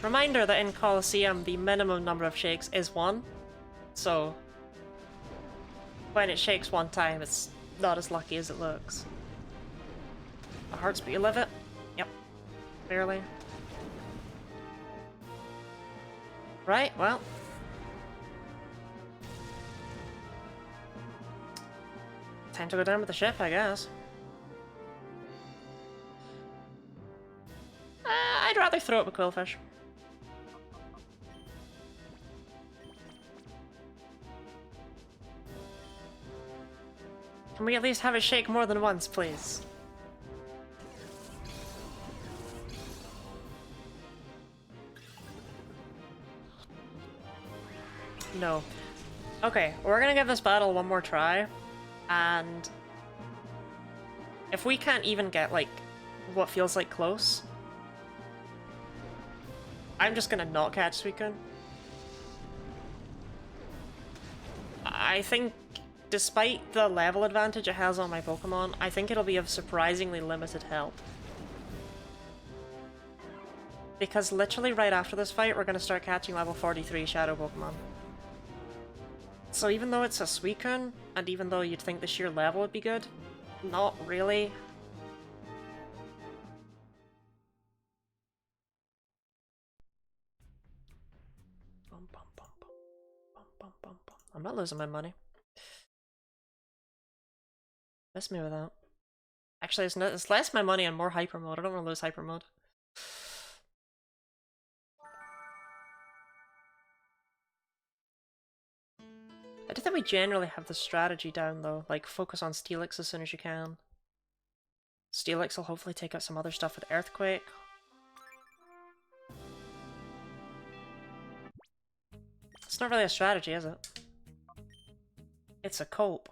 Reminder that in Colosseum the minimum number of shakes is 1, so when it shakes 1 time it's not as lucky as it looks. A hearts, but you live it? Yep. Barely. Right, well. Time to go down with the ship, I guess. I'd rather throw it with Quillfish. Can we at least have it shake more than once, please? No. Okay, we're gonna give this battle one more try, and if we can't even get, like, what feels like close, I'm just gonna not catch Suicune. I think, despite the level advantage it has on my Pokemon, I think it'll be of surprisingly limited help. Because literally right after this fight, we're gonna start catching level 43 Shadow Pokemon. So even though it's a Suicune, and even though you'd think the sheer level would be good, not really. I'm not losing my money. Miss me with that. Actually, it's less my money and more hyper mode. I don't want to lose hyper mode. I do think we generally have the strategy down though, like focus on Steelix as soon as you can. Steelix will hopefully take out some other stuff with Earthquake. It's not really a strategy, is it? It's a cope.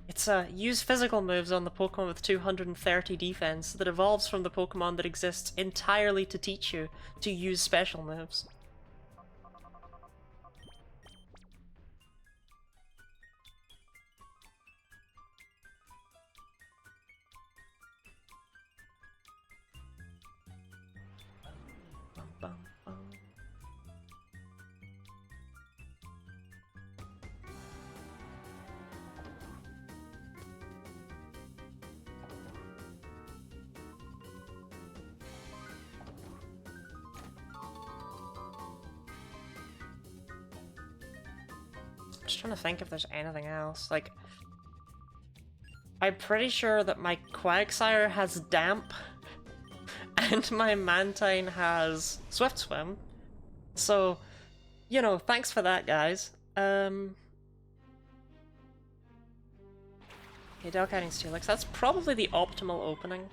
It's a use physical moves on the Pokemon with 230 defense that evolves from the Pokemon that exists entirely to teach you to use special moves. I'm just trying to think if there's anything else. Like, I'm pretty sure that my Quagsire has Damp, and my Mantine has Swift Swim. So, you know, thanks for that, guys. Okay, Delcating Steelix. That's probably the optimal opening.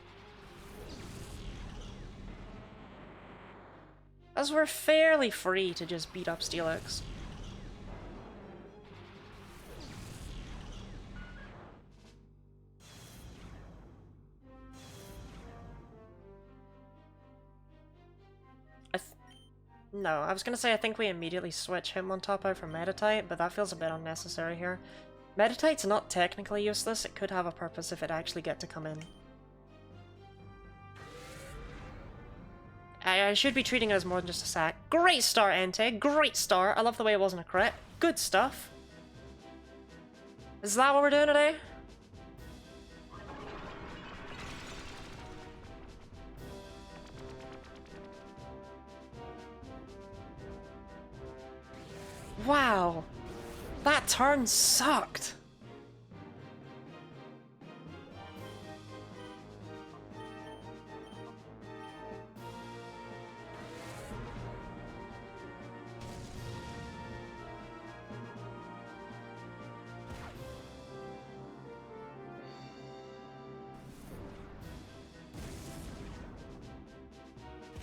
As we're fairly free to just beat up Steelix. No, I was gonna say I think we immediately switch Hitmontop out for Meditite, but that feels a bit unnecessary here. Meditite's not technically useless, it could have a purpose if it actually get to come in. I should be treating it as more than just a sack. Great start, Entei! Great start! I love the way it wasn't a crit. Good stuff! Is that what we're doing today? Wow! That turn sucked!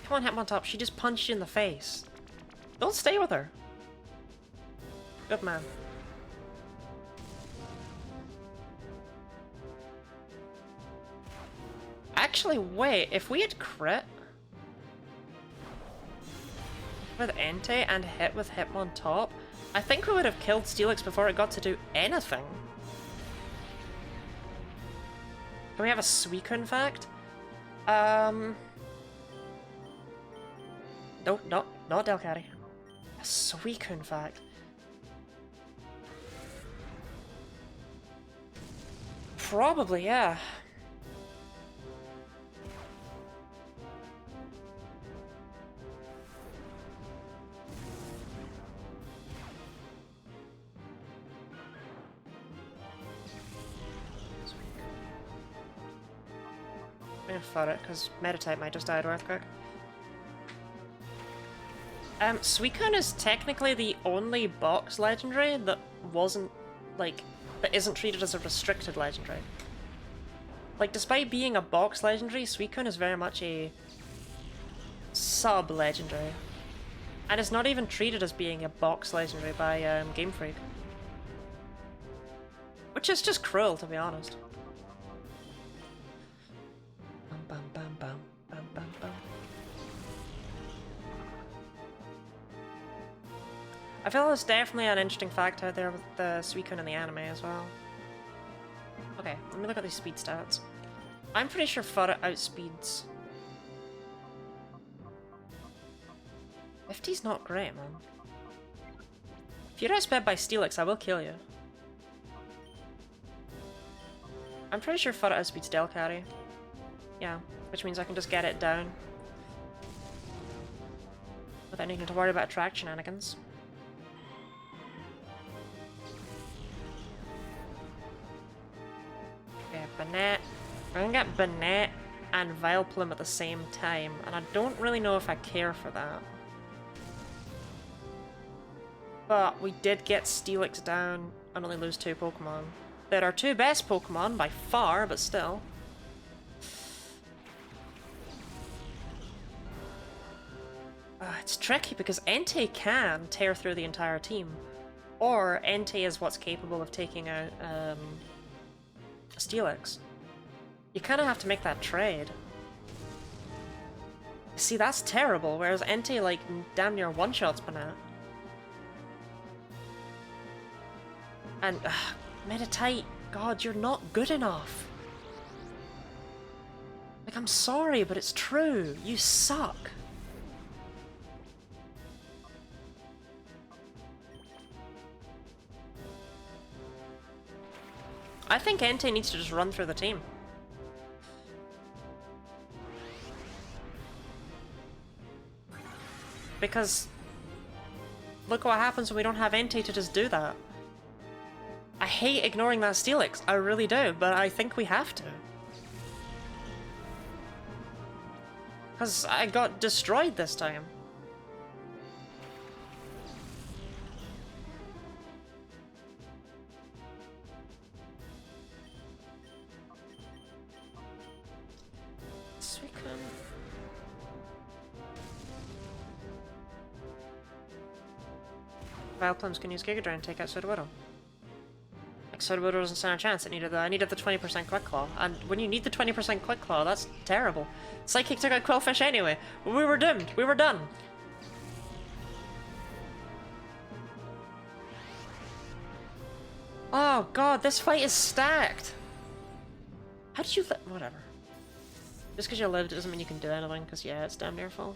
Come on, Hitmontop, she just punched you in the face. Don't stay with her. Good man. Actually, wait, if we had crit with Entei and hit with Hitmontop, I think we would have killed Steelix before it got to do anything. Can we have a Suicune fact? Nope, not Delcatty. A Suicune fact. Probably, yeah. I'm gonna flood it, because Meditate might just die to Earthquake. Suicune is technically the only box legendary that wasn't, like, that isn't treated as a restricted legendary. Like, despite being a box legendary, Suicune is very much a sub-legendary. And it's not even treated as being a box legendary by Game Freak. Which is just cruel, to be honest. Bum bum bum bum bum bum bum. I feel there's definitely an interesting fact out there with the Suicune in the anime as well. Okay, let me look at these speed stats. I'm pretty sure Fudda outspeeds... 50's not great, man. If you're outsped by Steelix, I will kill you. I'm pretty sure Fudda outspeeds Delcatty. Yeah, which means I can just get it down without needing to worry about attract shenanigans. Okay, Banette. We're gonna get Banette and Vileplume at the same time, and I don't really know if I care for that. But we did get Steelix down and only lose 2 Pokemon. They're our 2 best Pokemon by far, but still. It's tricky because Entei can tear through the entire team. Or Entei is what's capable of taking out Steelix. You kind of have to make that trade. See, that's terrible, whereas Entei, like, damn near one-shots Banette. And, Meditate, God, you're not good enough. Like, I'm sorry, but it's true. You suck. I think Entei needs to just run through the team. Because look what happens when we don't have Entei to just do that. I hate ignoring that Steelix, I really do, but I think we have to. Because I got destroyed this time. Vileplume's can use Giga Drain and take out Sudowoodo. Like, Sudowoodo doesn't stand a chance. I needed the 20% Quick Claw. And when you need the 20% Quick Claw, that's terrible. Psychic took out Quillfish anyway. We were doomed. We were done. Oh god, this fight is stacked. How did you let... Whatever. Just because you lived doesn't mean you can do anything, because yeah, it's damn near full.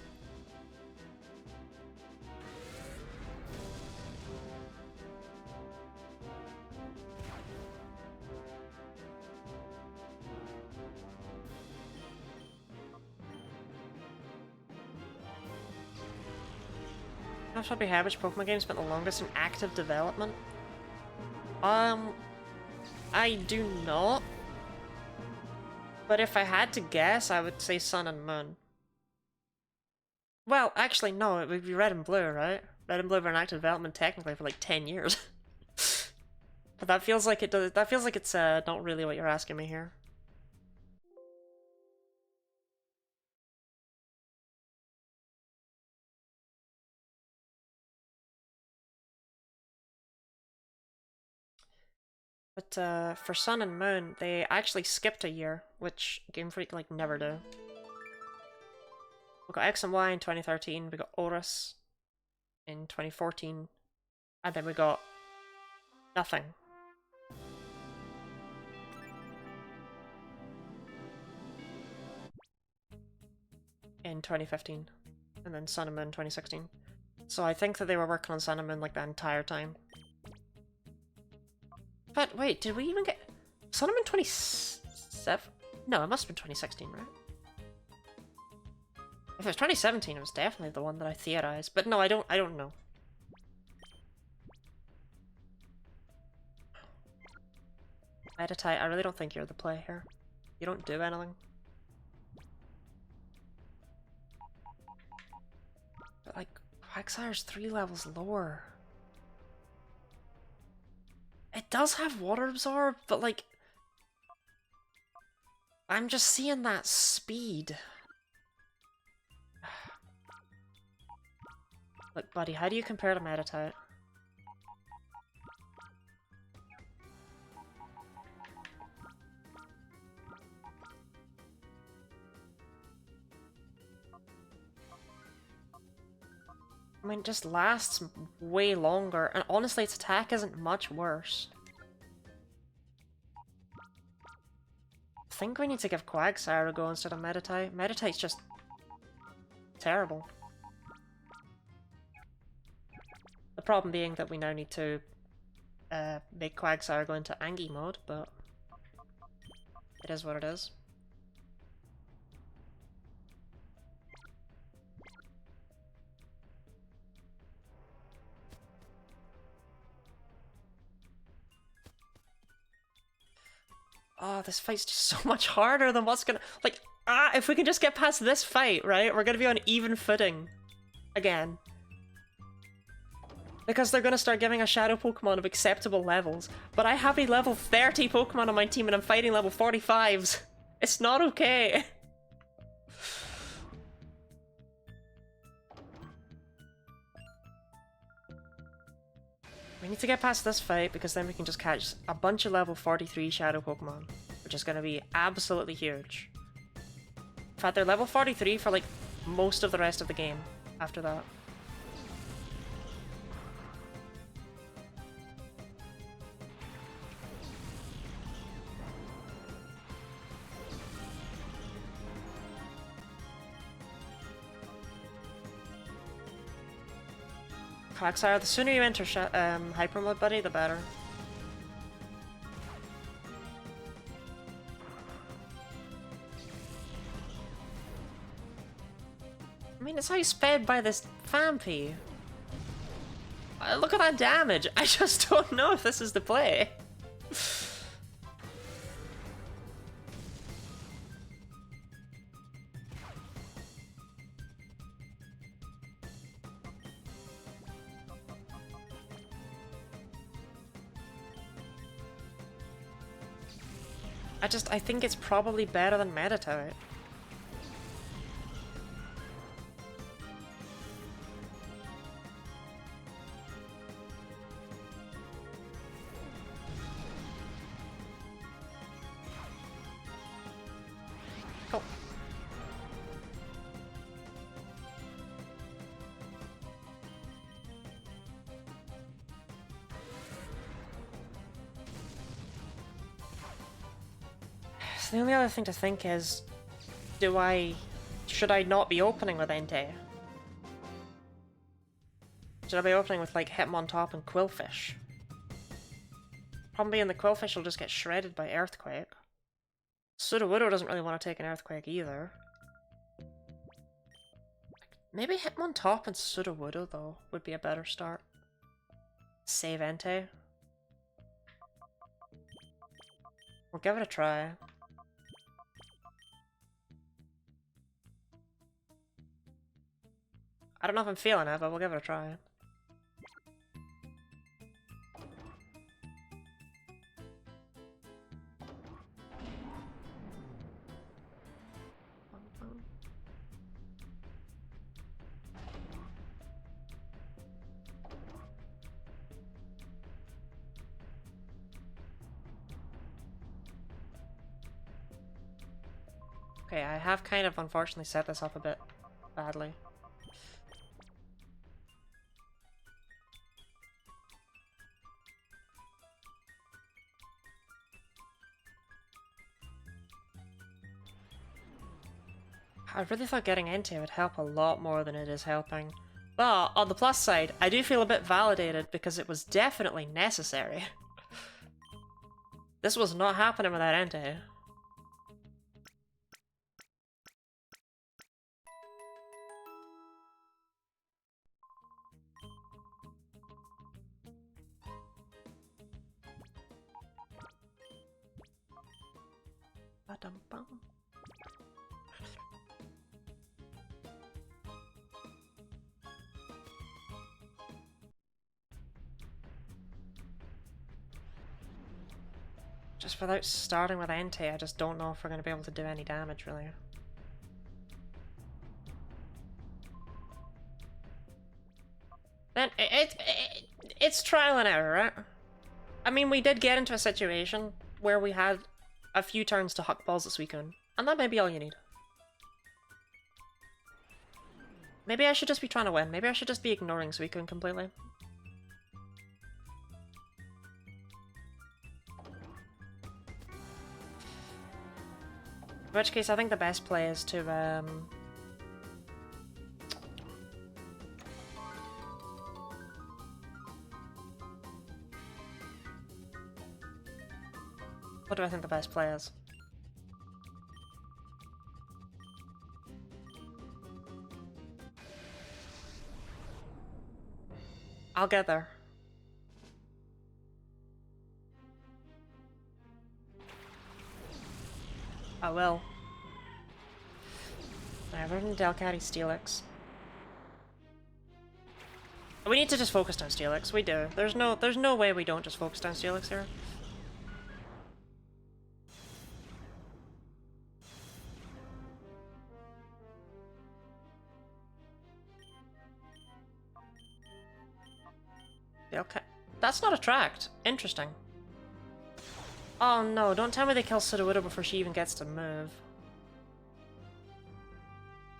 Off the top of your head, which Pokemon game spent the longest in active development? I do not. But if I had to guess, I would say Sun and Moon. Well, actually, no, it would be Red and Blue, right? Red and Blue were in active development technically for like 10 years. But that feels like it does. That feels like it's not really what you're asking me here. But for Sun and Moon, they actually skipped a year, which Game Freak like never do. We got X and Y in 2013, we got Oris in 2014, and then we got nothing. In 2015, and then Sun and Moon 2016. So I think that they were working on Sun and Moon like the entire time. But wait, did we even get Sun and Moon 27? No, it must have been 2016, right? If it was 2017, it was definitely the one that I theorized. But no, I don't know. Meditite, I really don't think you're the play here. You don't do anything. But like, Quagsire's 3 levels lower. It does have Water Absorb, but like... I'm just seeing that speed. Look, buddy, how do you compare to Meditite? I mean, it just lasts way longer, and honestly, its attack isn't much worse. I think we need to give Quagsire a go instead of Meditite. Meditite's just... terrible. The problem being that we now need to make Quagsire go into Angie mode, but it is what it is. Oh, this fight's just so much harder than what's gonna... Like, if we can just get past this fight, right? We're gonna be on even footing. Again. Because they're gonna start giving us shadow Pokemon of acceptable levels. But I have a level 30 Pokemon on my team and I'm fighting level 45s. It's not okay. We need to get past this fight because then we can just catch a bunch of level 43 shadow Pokemon, which is going to be absolutely huge. In fact, they're level 43 for like most of the rest of the game after that. Quagsire, the sooner you enter Hyper Mode, buddy, the better. I mean, it's how he's fed by this Vampy. Look at that damage! I just don't know if this is the play. I think it's probably better than Meditite. Cool. The only other thing to think is, should I not be opening with Entei? Should I be opening with like Hitmontop and Quillfish? Problem being the Quillfish will just get shredded by Earthquake. Sudowoodo doesn't really want to take an Earthquake either. Maybe Hitmontop and Sudowoodo though would be a better start. Save Entei. We'll give it a try. I don't know if I'm feeling it, but we'll give it a try. Okay, I have kind of unfortunately set this up a bit badly. I really thought getting into would help a lot more than it is helping. But, on the plus side, I do feel a bit validated because it was definitely necessary. This was not happening without Entei. Ba-dum-bum. Just without starting with Entei, I just don't know if we're going to be able to do any damage, really. Then, it's trial and error, right? I mean, we did get into a situation where we had a few turns to huck balls at Suicune, and that may be all you need. Maybe I should just be trying to win. Maybe I should just be ignoring Suicune completely. In which case, I think the best play is to, what do I think the best play is? I'll get there. I will. Alright, we're in Delcatty Steelix. We need to just focus on Steelix. We do. There's no way we don't just focus on Steelix here. Okay. That's not attract. Interesting. Oh no, don't tell me they kill Sudowoodo before she even gets to move.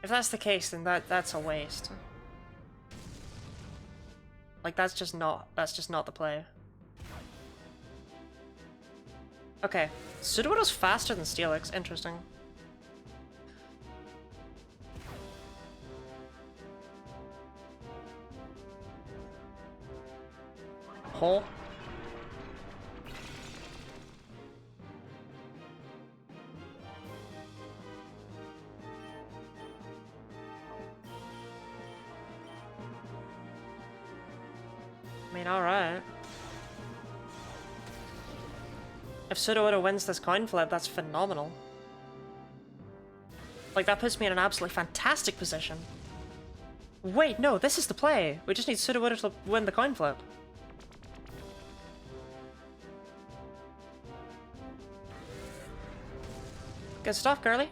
If that's the case, then that's a waste. Like, that's just not the play. Okay. Sudowoodo's faster than Steelix. Interesting. Hole. I mean, alright. If Sudowoodo wins this coin flip, that's phenomenal. Like, that puts me in an absolutely fantastic position. Wait, no, this is the play. We just need Sudowoodo to win the coin flip. Good stuff, girly.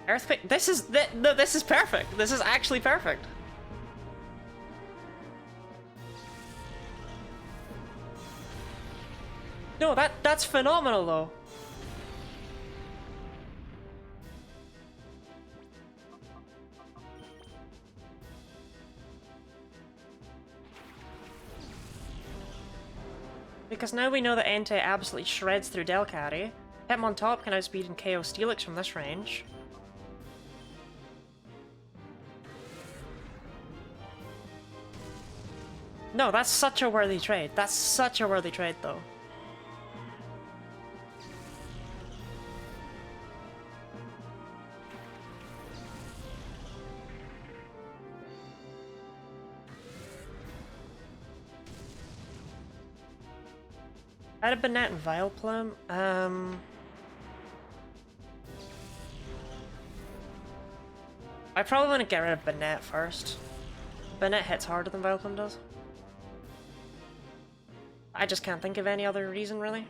Earthquake. This is no. This is perfect. This is actually perfect. No, that's phenomenal though. Because now we know that Entei absolutely shreds through Delcatty. Hitmontop can outspeed and KO Steelix from this range. No, that's such a worthy trade. That's such a worthy trade, though. I had a Banette and Vileplume. I probably want to get rid of Banette first. Banette hits harder than Vileplume does. I just can't think of any other reason, really.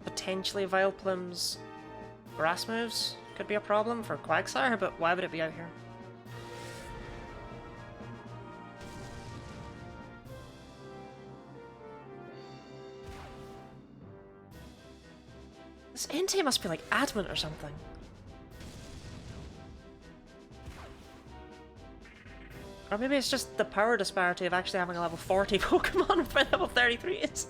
Potentially Vileplume's grass moves could be a problem for Quagsire, but why would it be out here? This Entei must be like adamant or something. Or maybe it's just the power disparity of actually having a level 40 Pokemon with my level 33 is.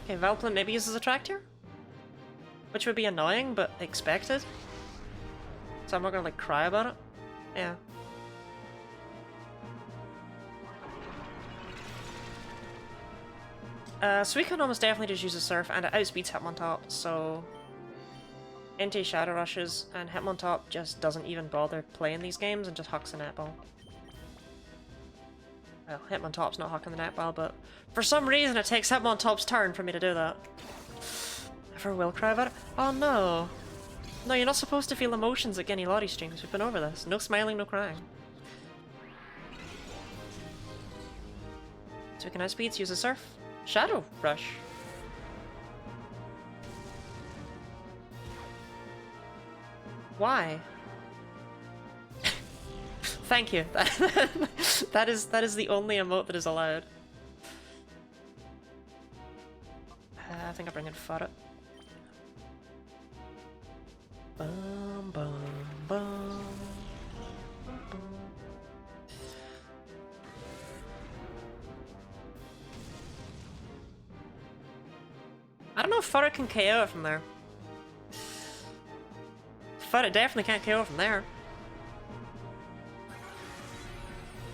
Okay, Vileplume maybe uses Attract here? Which would be annoying, but expected. So I'm not gonna like cry about it. Yeah. Suicune almost definitely just uses Surf and it outspeeds Hitmontop, so Entei Shadow Rushes and Hitmontop just doesn't even bother playing these games and just hucks a netball. Well, Hitmontop's not hucking the netball, but for some reason it takes Hitmontop's turn for me to do that. Never will cry about it. Oh no! No, you're not supposed to feel emotions at Guinea Lottie streams. We've been over this. No smiling, no crying. So we can outspeeds, use a Surf. Shadow Rush. Why? Thank you. that is the only emote that is allowed. I think I'll bring in Fudit. Bum bum bum. I don't know if Fudit can KO it from there. Fudit definitely can't KO it from there.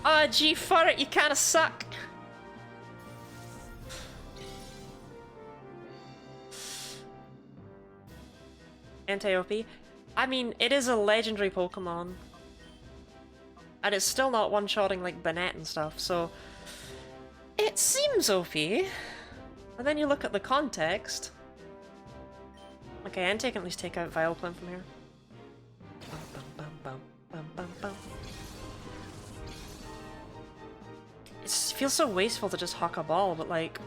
Ah, gee, Fudit, you kinda suck! Entei-OP. I mean, it is a legendary Pokemon. And it's still not one-shotting like Banette and stuff, so... It seems OP. And then you look at the context. Okay, Entei can at least take out Vileplume from here. It feels so wasteful to just huck a ball, but like...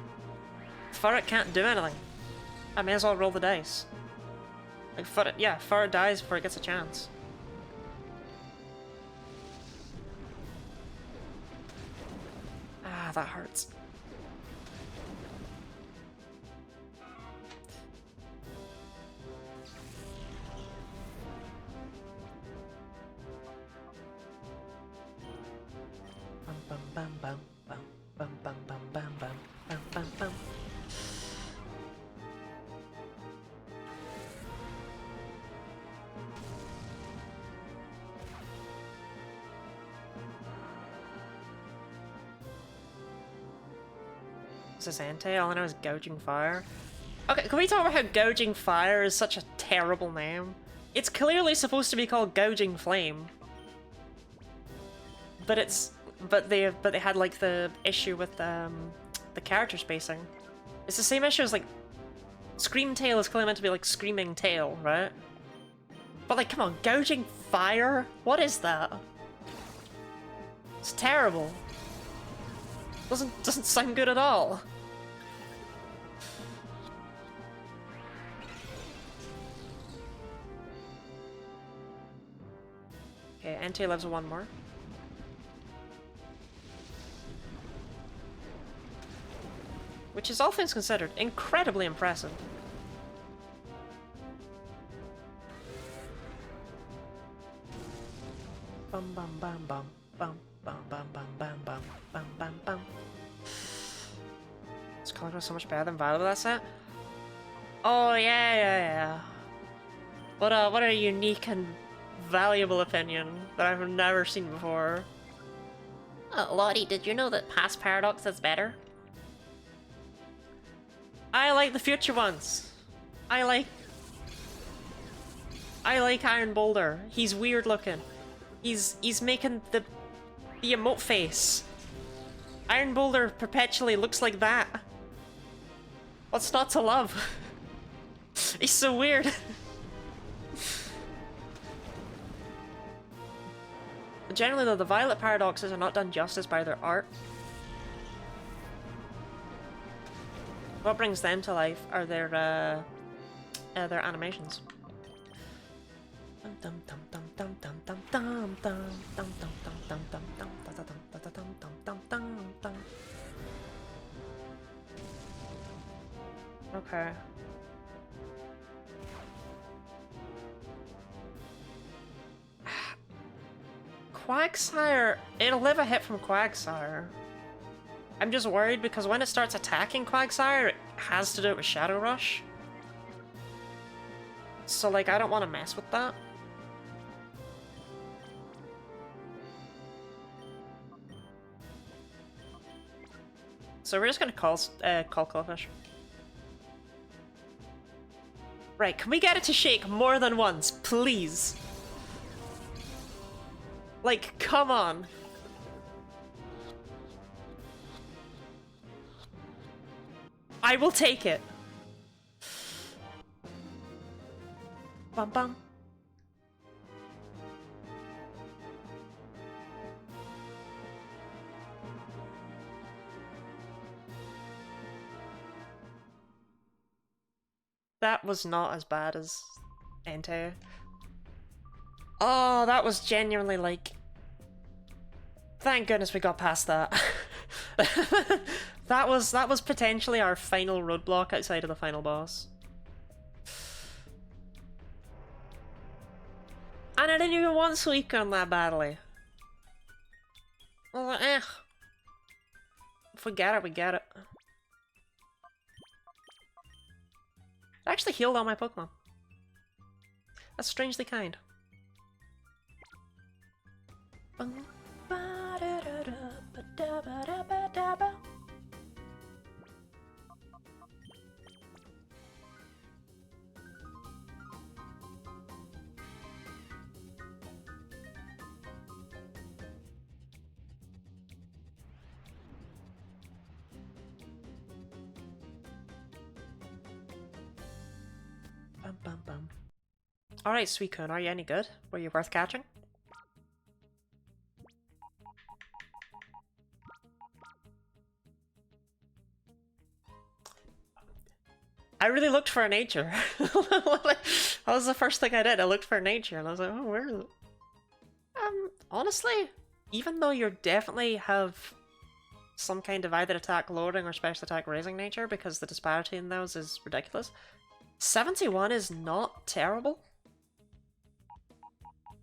Furret can't do anything. I may as well roll the dice. Like, Furret dies before it gets a chance. Ah, that hurts. Bum bum bum bum bum bum bum bum bum bum bum bum. Is this Entei? All I know is Gouging Fire. Okay, can we talk about how Gouging Fire is such a terrible name? It's clearly supposed to be called Gouging Flame. But they had like the issue with the character spacing. It's the same issue as like Scream Tail is clearly meant to be like Screaming Tail, right? But like, come on, Gouging Fire? What is that? It's terrible. Doesn't sound good at all. Okay, Entei lives one more. Which is, all things considered, incredibly impressive. Bum bum bum bum bum bum bum bum bum bum bum bum bum. This color was so much better than Violet with that set. Oh yeah. What a unique and valuable opinion that I've never seen before. Lottie, did you know that past Paradox is better? I like the future ones. I like Iron Boulder. He's weird looking. He's making the emote face. Iron Boulder perpetually looks like that. What's not to love? He's so weird. Generally though, the Violet Paradoxes are not done justice by their art. What brings them to life are their animations. Okay. Quagsire, it'll live a hit from Quagsire. I'm just worried because when it starts attacking Quagsire, it has to do it with Shadow Rush. So, like, I don't want to mess with that. So we're just gonna call Qwilfish. Right, can we get it to shake more than once, please? Like, come on. I will take it. Bum bum. That was not as bad as Entei. Oh, that was genuinely like... Thank goodness we got past that. That was potentially our final roadblock outside of the final boss. And I didn't even want Suicune that badly. I was like, eh. If we get it, we get it. It actually healed all my Pokemon. That's strangely kind. Bum, bum, bum. Alright, Suicune, are you any good? Were you worth catching? I really looked for a nature. That was the first thing I did. I looked for a nature and I was like, oh, where is it? Honestly, even though you definitely have some kind of either attack lowering or special attack raising nature, because the disparity in those is ridiculous, 71 is not terrible.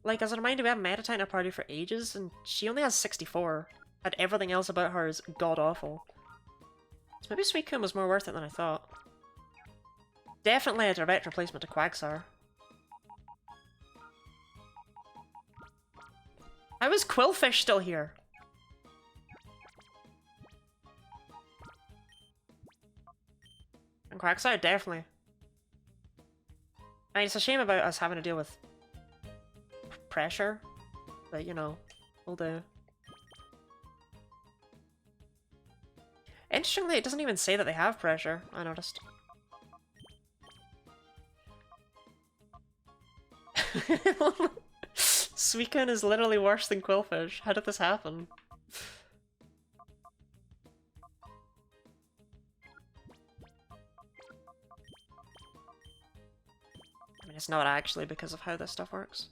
Like, as a reminder, we had Meditite in our party for ages, and she only has 64, and everything else about her is god-awful. So maybe Suicune was more worth it than I thought. Definitely a direct replacement to Quagsire. How is Qwilfish still here? And Quagsire, definitely. I mean, it's a shame about us having to deal with pressure, but you know, we'll do. Interestingly, it doesn't even say that they have pressure, I noticed. Suicune is literally worse than Qwilfish. How did this happen? I mean, it's not actually because of how this stuff works.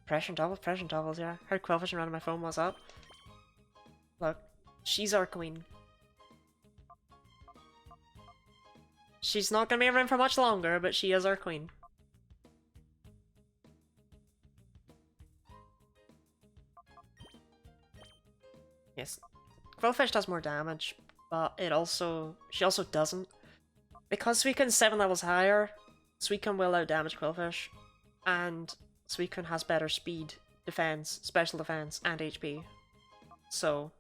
Pressure doubles, yeah. Heard Qwilfish around my phone, what's up? Look, she's our queen. She's not gonna be around for much longer, but she is our queen. Yes, Qwilfish does more damage, but she also doesn't. Because Suicune's 7 levels higher, Suicune will outdamage Qwilfish, and Suicune has better speed, defense, special defense, and HP. So...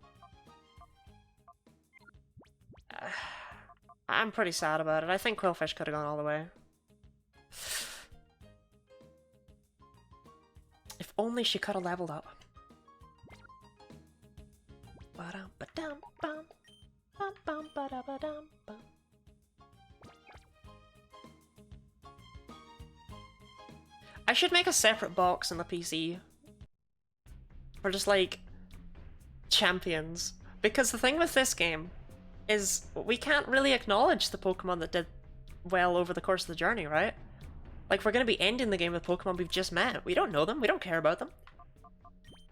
I'm pretty sad about it. I think Qwilfish could have gone all the way. If only she could have leveled up. I should make a separate box in the PC for just like champions, because the thing with this game is we can't really acknowledge the Pokemon that did well over the course of the journey, right? Like, we're going to be ending the game with Pokemon we've just met. We don't know them, we don't care about them.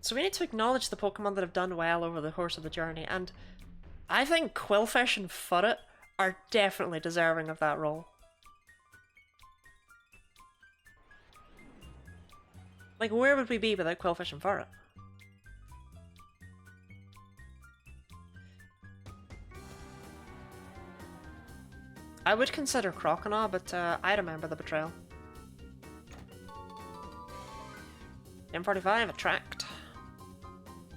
So we need to acknowledge the Pokemon that have done well over the course of the journey, and I think Qwilfish and Fudit are definitely deserving of that role. Like, where would we be without Quillfish and Furret? I would consider Croconaw, but I remember the betrayal. M45, attract.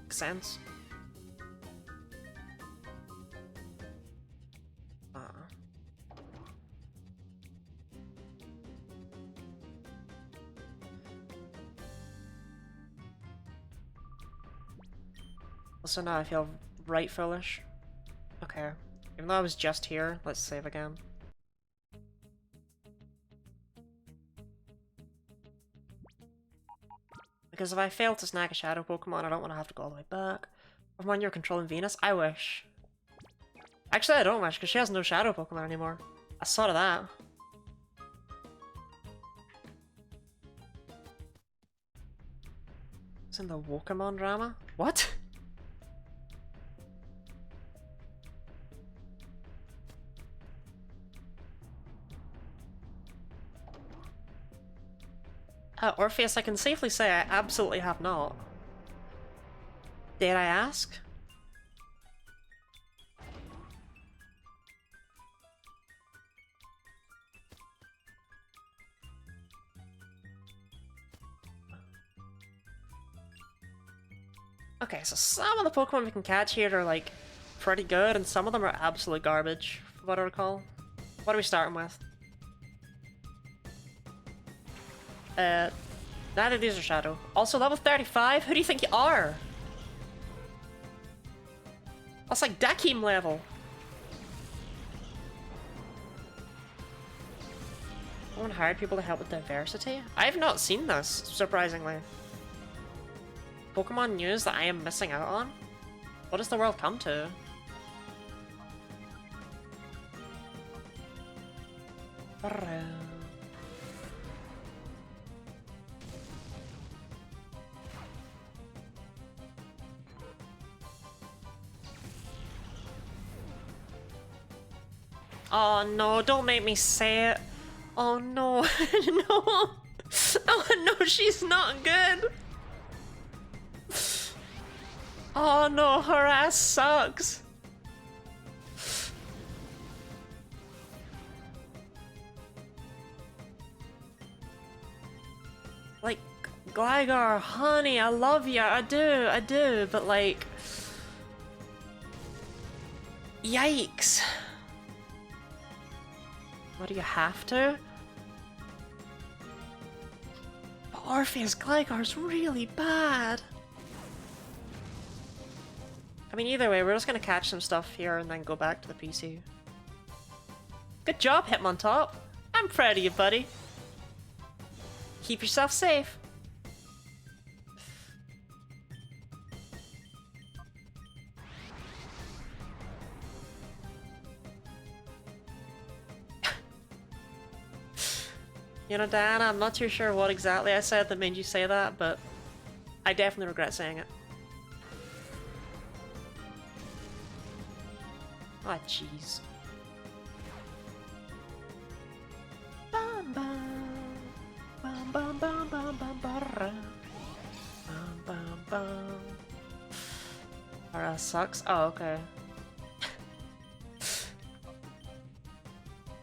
Makes sense. So now I feel right foolish. Okay. Even though I was just here, let's save again. Because if I fail to snag a shadow Pokemon, I don't want to have to go all the way back. Pokemon you're controlling Venus? I wish. Actually, I don't wish, because she has no shadow Pokemon anymore. I saw to that. It's in the Pokemon drama? What? Orpheus, I can safely say I absolutely have not. Dare I ask? Okay, so some of the Pokemon we can catch here are like pretty good, and some of them are absolute garbage, from what I recall. What are we starting with? Neither of these are Shadow. Also, level 35? Who do you think you are? That's like Dakim level. No one hired people to help with diversity? I have not seen this, surprisingly. Pokemon news that I am missing out on? What does the world come to? Oh no, don't make me say it. Oh no, no. Oh no, she's not good. Oh no, her ass sucks. Like, Gligar, honey, I love you, I do, but like... Yikes. What, do you have to? But Orpheus Gligar's really bad. I mean, either way, we're just gonna catch some stuff here and then go back to the PC. Good job, Hitmontop. I'm proud of you, buddy. Keep yourself safe. You know, Diana, I'm not too sure what exactly I said that made you say that, but I definitely regret saying it. Ah, jeez. Bum bum bum bum bum bum bum bum bum bum. Sucks. Oh, okay.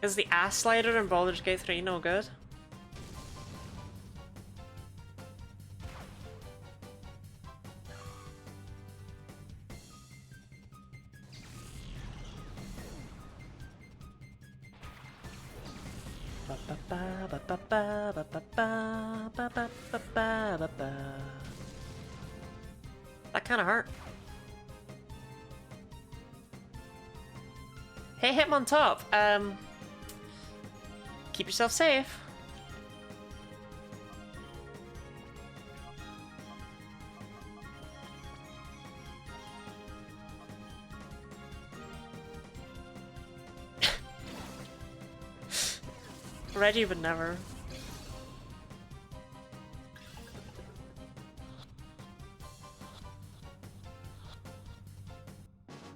Is the ass slider in Baldur's Gate 3 no good? That kind of hurt. Hey, Hitmontop, keep yourself safe. Reggie would never.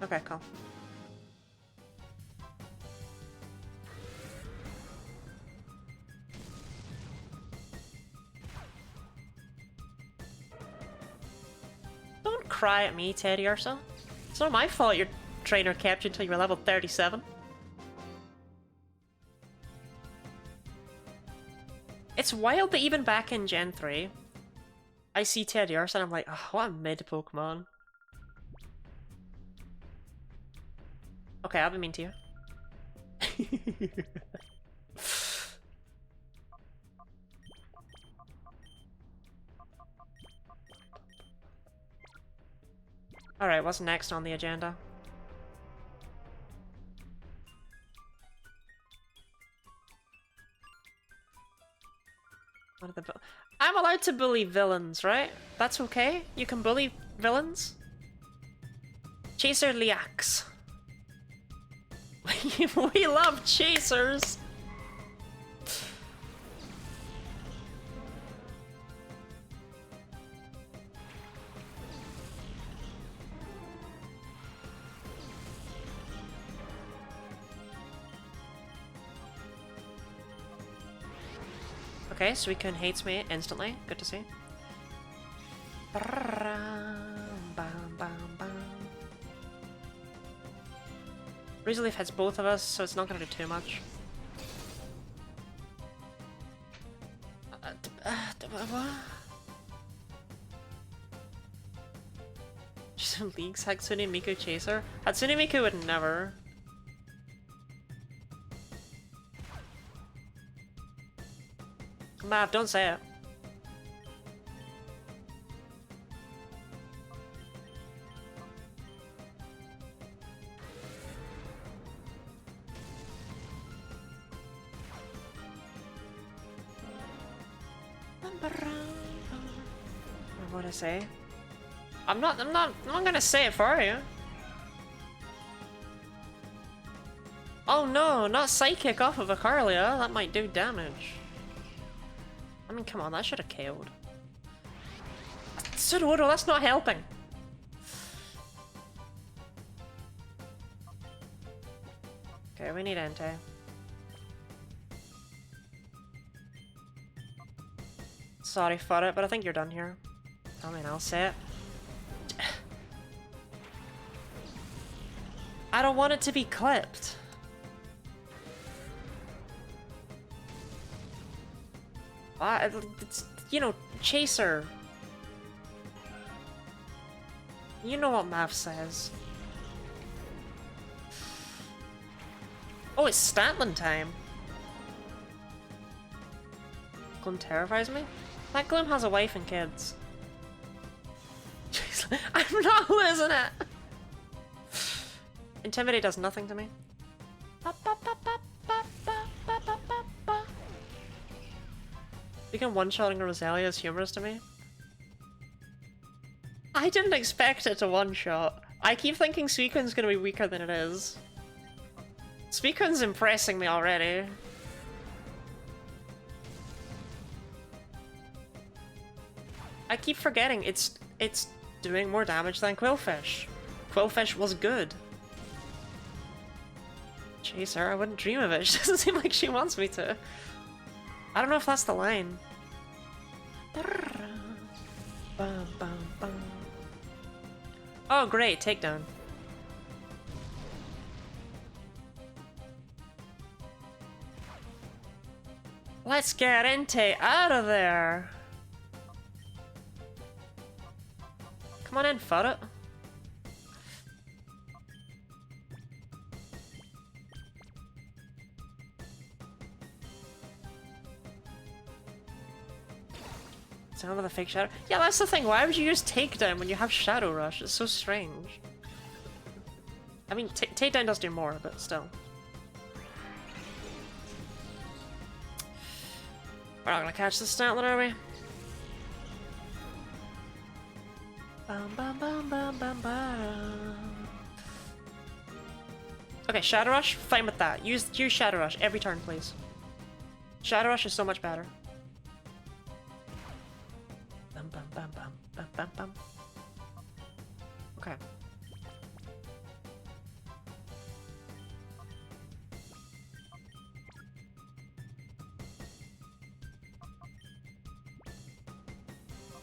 Okay, cool. cry at me, Teddy Ursa. It's not my fault your trainer kept you until you were level 37. It's wild that even back in Gen 3, I see Teddy Ursa and I'm like, oh, what a mid Pokemon. Okay, I'll be mean to you. Alright, what's next on the agenda? What are the I'm allowed to bully villains, right? That's okay? You can bully villains? Chaser Liax. We love chasers! Okay, so we can hate me instantly. Good to see. Razorleaf hits both of us, so it's not gonna do too much. Just leagues Hatsune Miku Chaser? Hatsune Miku would never. Mav, don't say it. What'd I say? I'm not gonna say it for you. Oh no, not Psychic off of Acarlia. That might do damage. I mean, come on, that should have KO'd. Sudowoodo, that's not helping. Okay, we need Entei. Sorry for it, but I think you're done here. I mean, I'll say it. I don't want it to be clipped. It's, you know, Chaser. You know what Mav says. Oh, it's Statland time. Gloom terrifies me? That Gloom has a wife and kids. Jeez, I'm not losing it! Intimidate does nothing to me. Speaking one-shotting Roselia is humorous to me. I didn't expect it to one-shot. I keep thinking Suicune's gonna be weaker than it is. Suicune's impressing me already. I keep forgetting it's doing more damage than Quillfish. Quillfish was good. Chaser, I wouldn't dream of it. She doesn't seem like she wants me to. I don't know if that's the line. Oh great, takedown. Let's get Entei out of there! Come on in, Fudit. Sound of the fake shadow? Yeah, that's the thing. Why would you use takedown when you have Shadow Rush? It's so strange. I mean, takedown does do more, but still. We're not gonna catch this Statler, are we? Okay, Shadow Rush, fine with that. Use Shadow Rush every turn, please. Shadow Rush is so much better. Okay.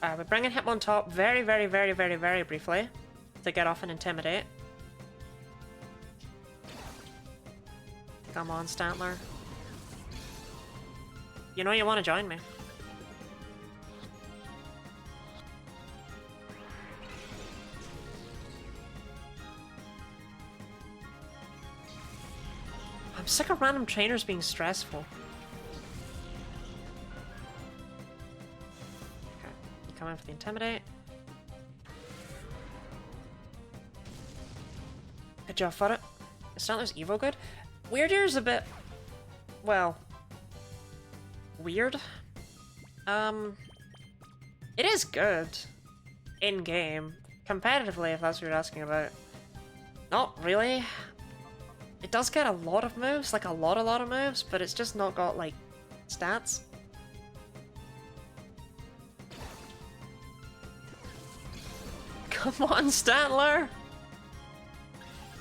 We're bringing him on top very, very, very, very, very briefly to get off and intimidate. Come on, Stantler. You know you want to join me. I'm sick of random trainers being stressful. Okay, you come in for the intimidate. Good job for it. Stantler's Evo good. Weirder's a bit... well... weird. It is good. In-game. Competitively, if that's what you're asking about. Not really. It does get a lot of moves, like a lot of moves, but it's just not got, like, stats. Come on, Stantler!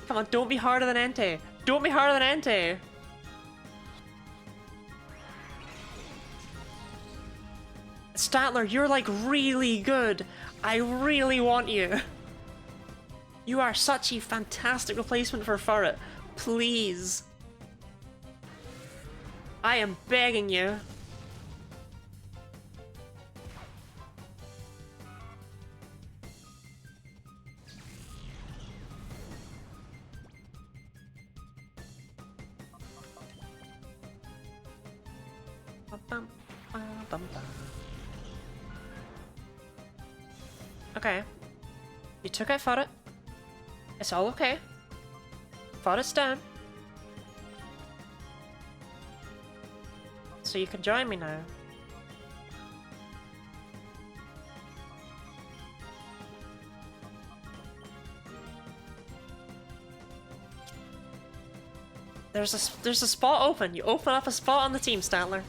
Come on, don't be harder than Entei! Don't be harder than Entei! Stantler, you're like really good. I really want you. You are such a fantastic replacement for Furret. Please. I am begging you. Okay. You took out Furret. It's all okay. Furret's down. So you can join me now. There's a spot open. You open up a spot on the team, Stantler.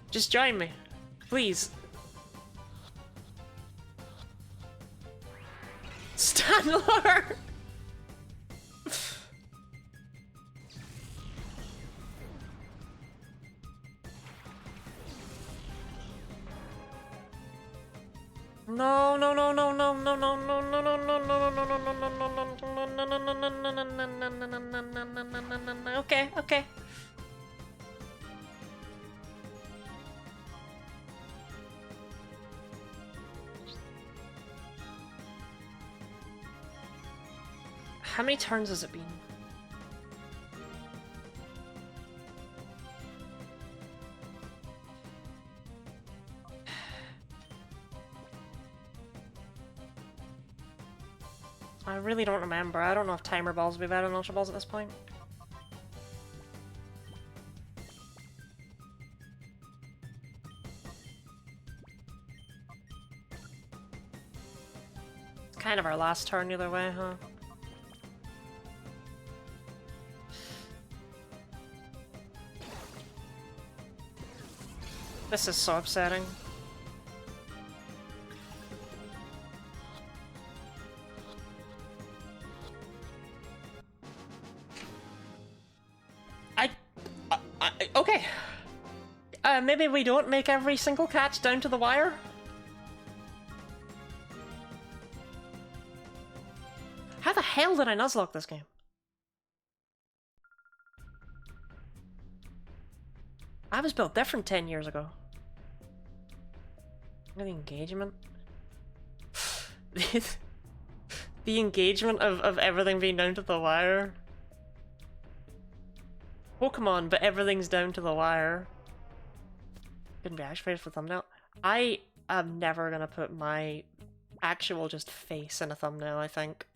Just join me. Please. Stantler! No, no, no, no, no, no, no, no, no, no, no, no, no, no, no, no, no, no. Okay, okay. How many turns has it been? I really don't remember. I don't know if timer balls would be better than ultra balls at this point. It's kind of our last turn either way, huh? This is so upsetting. Okay. Maybe we don't make every single catch down to the wire? How the hell did I nuzlocke this game? I was built different 10 years ago. Look at the engagement. The engagement of everything being down to the wire. Pokémon, but everything's down to the wire. Couldn't be activated for thumbnail. I am never gonna put my actual just face in a thumbnail, I think.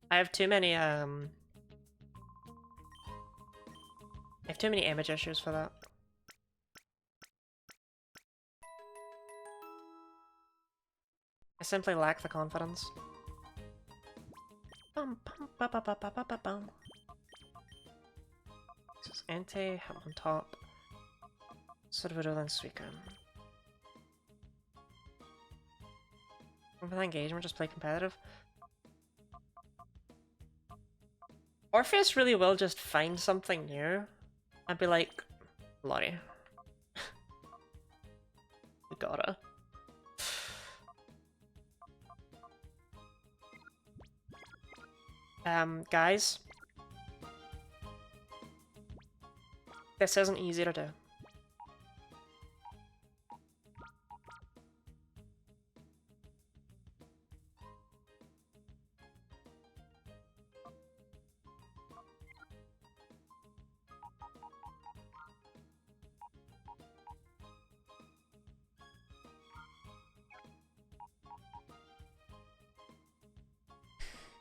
I have too many image issues for that. I simply lack the confidence. Bum, bum, ba, ba, ba, ba, ba, ba, bum. This is Entei, him on top. Servidor then Suicune. Remember that engagement, just play competitive? Orpheus really will just find something new and be like, bloody. gotta. Guys. This isn't easy to do.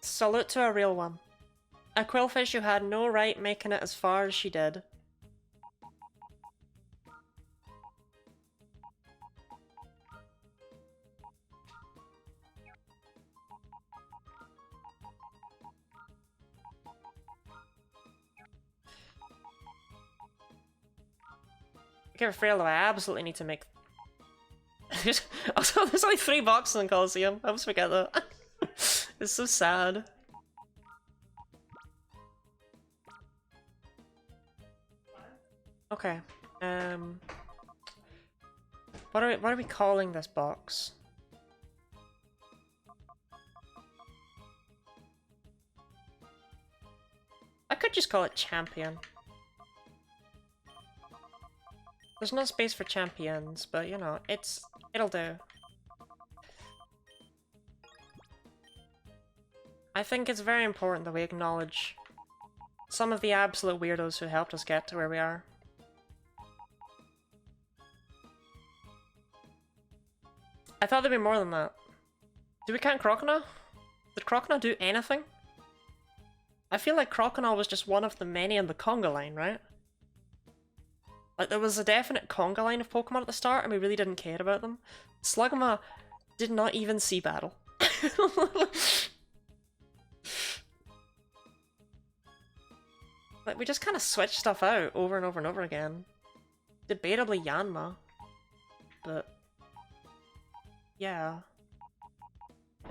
Salute to a real one. A quillfish who had no right making it as far as she did. Give Frail though, I absolutely need to make... Also, there's only 3 boxes in Colosseum. I always forget that. It's so sad. Okay. What are we calling this box? I could just call it Champion. There's no space for champions, but you know, it'll do. I think it's very important that we acknowledge some of the absolute weirdos who helped us get to where we are. I thought there'd be more than that. Do we count Crocodile? Did Crocodile do anything? I feel like Crocodile was just one of the many in the conga line, right? Like, there was a definite conga line of Pokemon at the start, and we really didn't care about them. Slugma did not even see battle. Like, we just kind of switched stuff out over and over and over again. Debatably Yanma. But... yeah. I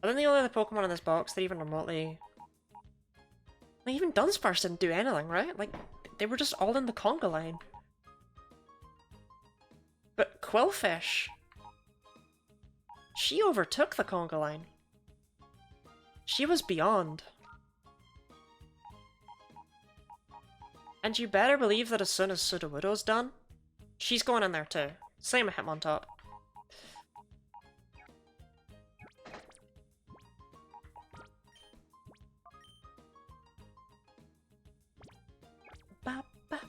think the only other Pokemon in this box that even remotely... like, even Dunsparce didn't do anything, right? Like, they were just all in the conga line. But Quillfish... she overtook the conga line. She was beyond. And you better believe that as soon as Sudowoodo's done, she's going in there too. Same with Hitmontop. Ba, ba.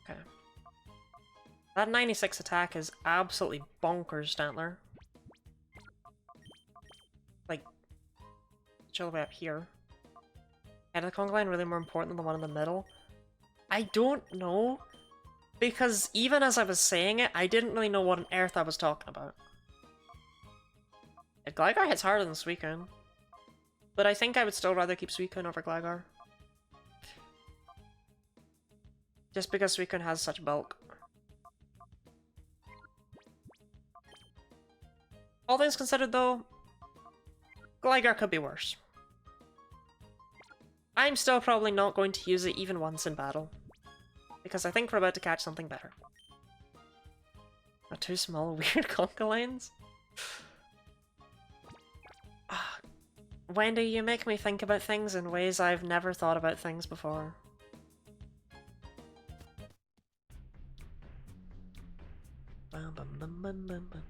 Okay. That 96 attack is absolutely bonkers, Stantler. Like, all the way up here. And the conga line really more important than the one in the middle? I don't know. Because even as I was saying it, I didn't really know what on earth I was talking about. Gligar hits harder than Suicune. But I think I would still rather keep Suicune over Gligar. Just because Suicune has such bulk. All things considered though, Gligar could be worse. I'm still probably not going to use it even once in battle. Because I think we're about to catch something better. Are 2 small weird conga lines? Wendy, you make me think about things in ways I've never thought about things before. Bum, bum, bum, bum, bum, bum.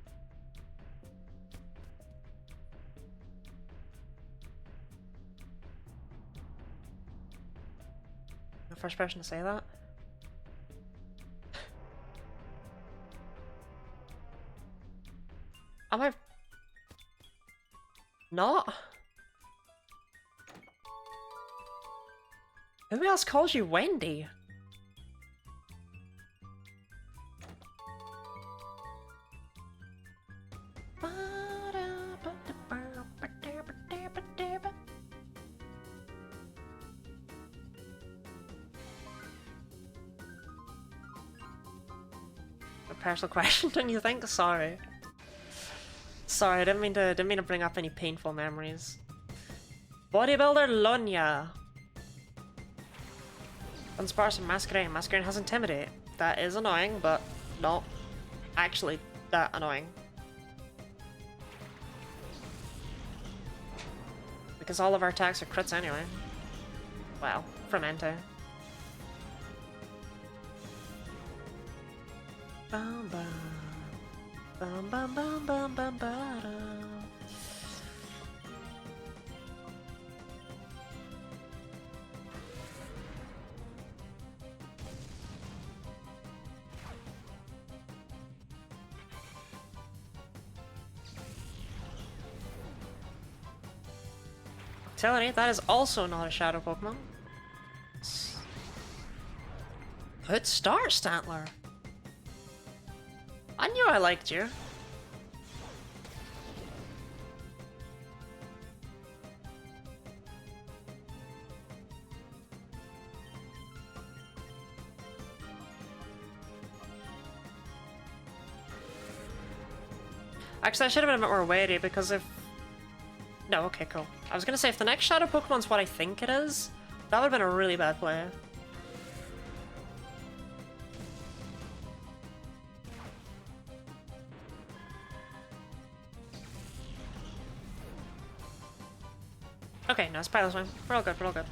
The first person to say that? Am I... not? Who else calls you Wendy? A personal question, don't you think? Sorry. Sorry, I didn't mean to bring up any painful memories. Bodybuilder Lonya. Unsparse and Masquerain. Masquerain has Intimidate. That is annoying, but not actually that annoying. Because all of our attacks are crits anyway. Well, from Ente. Bum bum. Bum bum bum bum bum ba-dum. Accelerate, that is also not a shadow Pokemon. Good start, Stantler. I knew I liked you. Actually, I should have been a bit more wary because if... No, okay, cool. I was gonna say, if the next shadow Pokemon's what I think it is, that would have been a really bad play. Okay, no, it's Piloswine. We're all good, we're all good.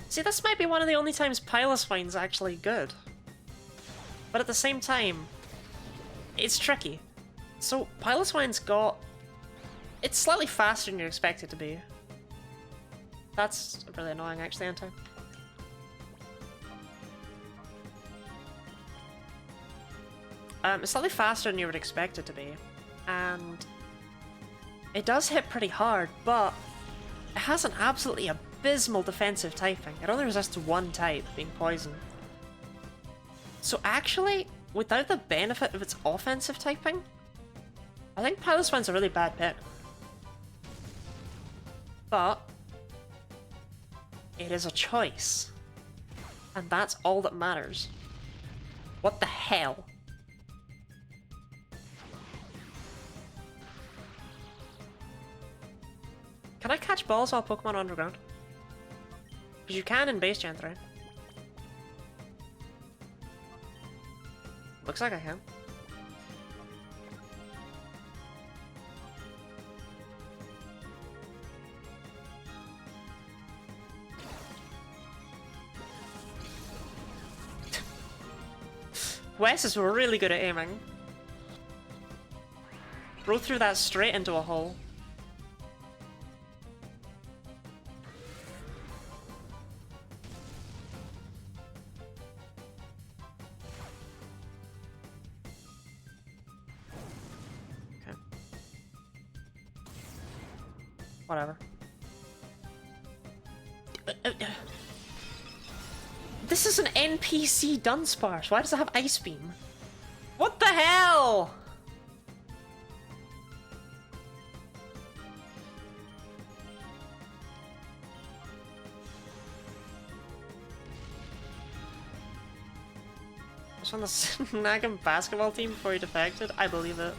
See, this might be one of the only times Piloswine's actually good. But at the same time, it's tricky. So, Piloswine's got... It's slightly faster than you expect it to be. That's really annoying, actually, isn't it? It's slightly faster than you would expect it to be, and it does hit pretty hard, but it has an absolutely abysmal defensive typing. It only resists one type, being poison. So actually, without the benefit of its offensive typing, I think Piloswine's a really bad pick. But it is a choice, and that's all that matters. What the hell? Can I catch balls while Pokemon are underground? Because you can in Base Gen 3. Looks like I can. Wes is really good at aiming. Throw through that straight into a hole. Whatever. This is an NPC Dunsparce. Why does it have Ice Beam? What the hell? Just on the Snag'em basketball team before he defected? I believe it.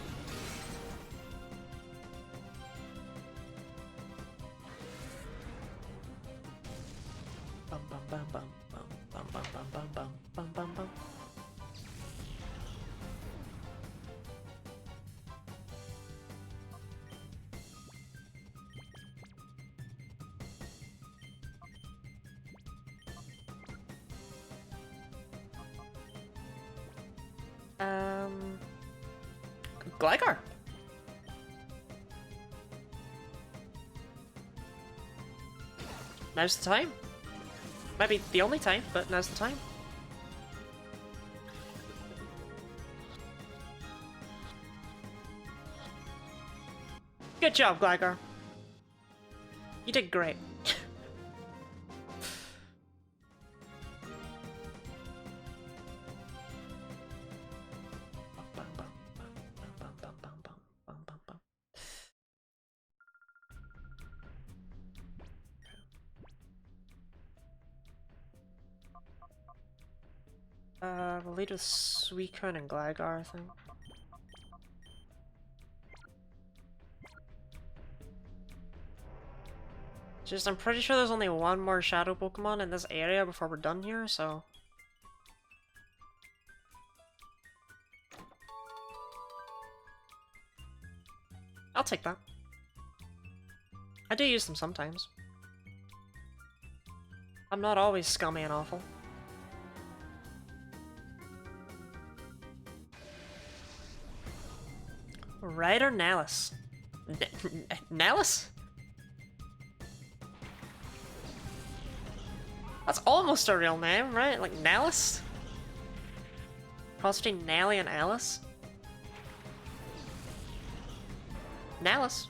Gligar. Now's the time. Might be the only time, but now's the time. Good job, Gligar. You did great. We'll lead with Suicune and Gligar, I think. Just, I'm pretty sure there's only one more shadow Pokemon in this area before we're done here, so... I'll take that. I do use them sometimes. I'm not always scummy and awful. Ryder Nellis. Nellis? That's almost a real name, right? Like Nellis? Cross between Nelly and Alice? Nellis.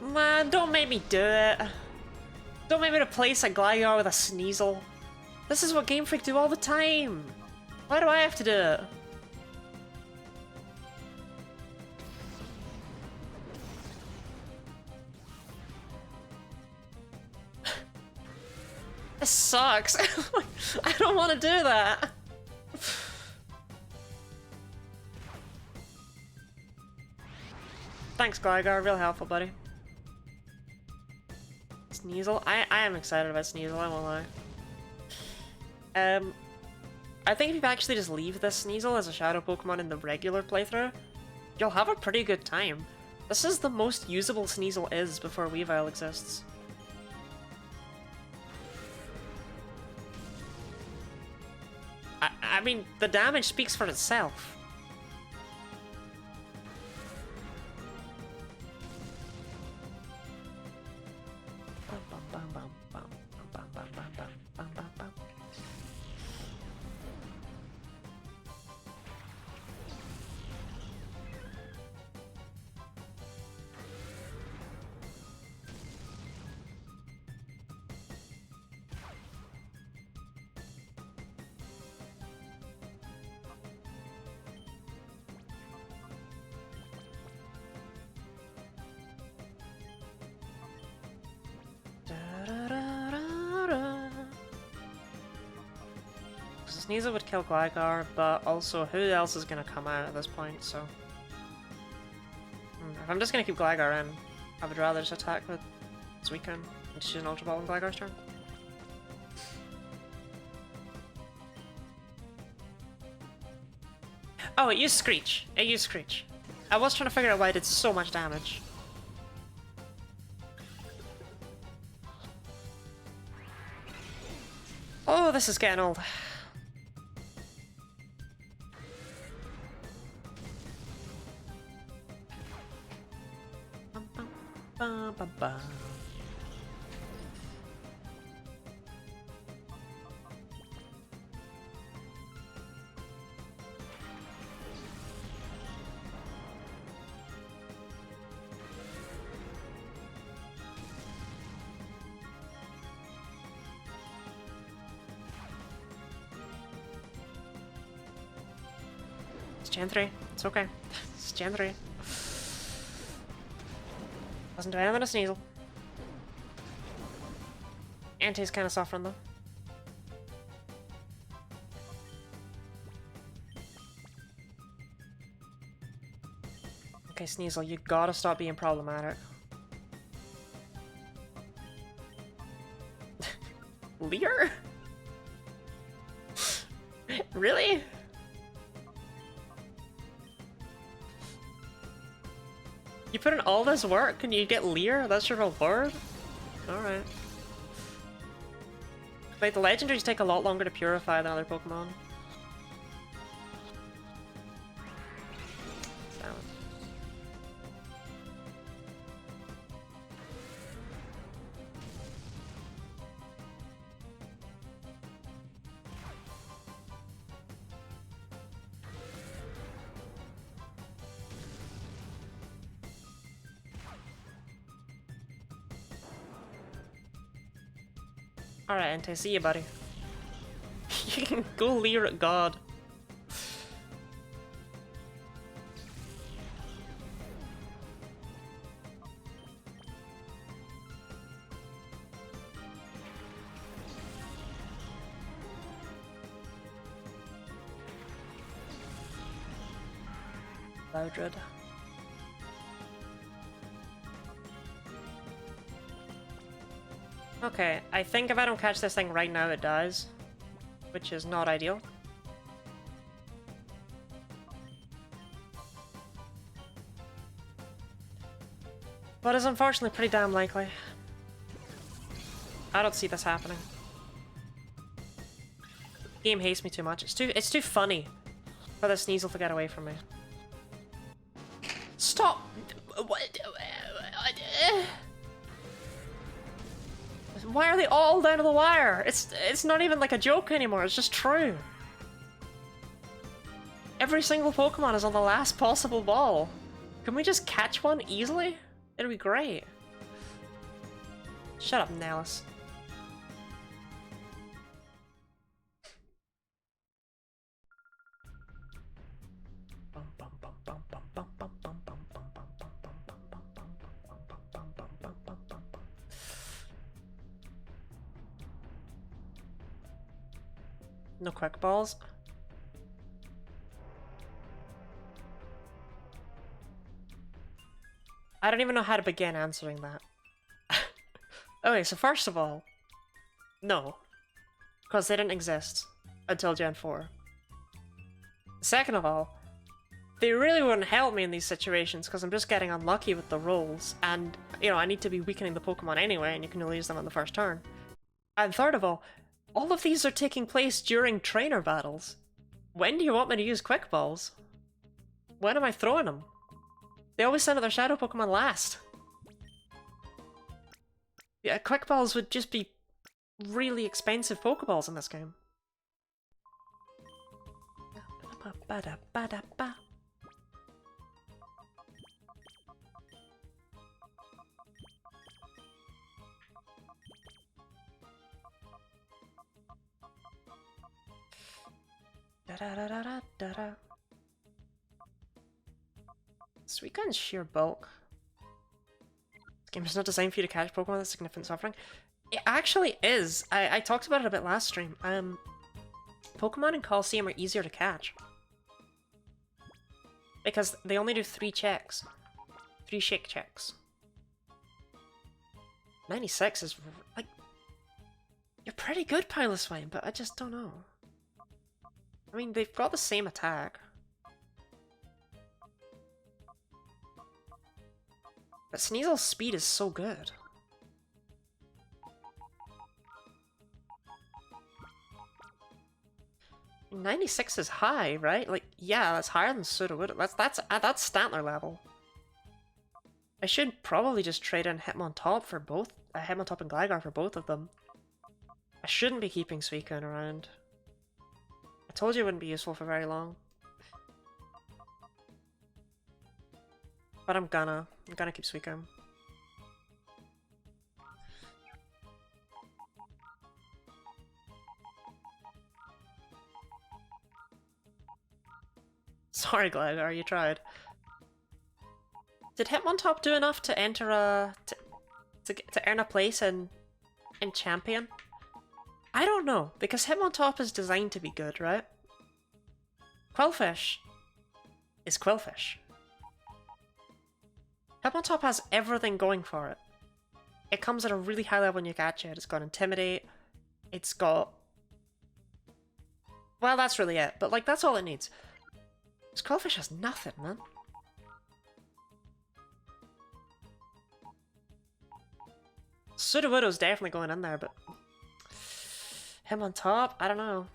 Man, don't make me do it. Don't make me replace a Gligar with a Sneasel. This is what Game Freak do all the time. Why do I have to do it? This sucks. I don't want to do that. Thanks, Gligar. Real helpful, buddy. Sneasel? I am excited about Sneasel, I won't lie. I think if you actually just leave this Sneasel as a shadow Pokemon in the regular playthrough, you'll have a pretty good time. This is the most usable Sneasel is before Weavile exists. I mean, the damage speaks for itself. Sneasel would kill Gligar, but also who else is gonna come out at this point, so... If I'm just gonna keep Gligar in, I would rather just attack with Suicune and just use an Ultra Ball on Gligar's turn. Oh, it used Screech. It used Screech. I was trying to figure out why it did so much damage. Oh, this is getting old. It's Gen 3. It's okay. It's Gen 3. Doesn't do anything to Sneasel. Anti's kind of suffering though. Okay, Sneasel, you gotta stop being problematic. Leer? Really? You put in all this work and you get Leer? That's your reward? Alright. Like, the legendaries take a lot longer to purify than other Pokemon. Damn it. Alright, Entei, see you, buddy. You can go Leer at God. Loudred. Okay, I think if I don't catch this thing right now, it dies. Which is not ideal. But is unfortunately pretty damn likely. I don't see this happening. The game hates me too much. It's too funny for the Sneasel to get away from me. Stop! Why are they all down to the wire? It's not even like a joke anymore, it's just true. Every single Pokemon is on the last possible ball. Can we just catch one easily? It'd be great. Shut up, Nellis. No quick balls. I don't even know how to begin answering that. Okay, so first of all, no. Because they didn't exist until Gen 4. Second of all, they really wouldn't help me in these situations because I'm just getting unlucky with the rolls, and, you know, I need to be weakening the Pokemon anyway, and you can only use them on the first turn. And third of all of these are taking place during trainer battles. When do you want me to use Quick Balls? When am I throwing them? They always send out their Shadow Pokemon last. Yeah, Quick Balls would just be really expensive Pokeballs in this game. Suicune's sheer bulk. This game is not designed for you to catch Pokemon with significant suffering. It actually is. I talked about it a bit last stream. Pokemon in Colosseum are easier to catch. Because they only do 3 checks. 3 shake checks. 96 is, like... You're pretty good, Piloswine, but I just don't know. I mean, they've got the same attack. But Sneasel's speed is so good. And 96 is high, right? Like, yeah, that's higher than Sudowoodo. That's Stantler level. I should probably just trade in Hitmontop for both. Hitmontop and Gligar for both of them. I shouldn't be keeping Suicune around. I told you it wouldn't be useful for very long. But I'm gonna keep Suicune. Sorry, Gligar, you tried. Did Hitmontop do enough to enter a... to earn a place in Champion? I don't know, because Hitmontop is designed to be good, right? Quillfish is Quillfish. Hitmontop has everything going for it. It comes at a really high level when you catch it. It's got Intimidate. It's got... Well, that's really it, but like, that's all it needs. This Quillfish has nothing, man. Sudowoodo's definitely going in there, but... Hitmontop? I don't know.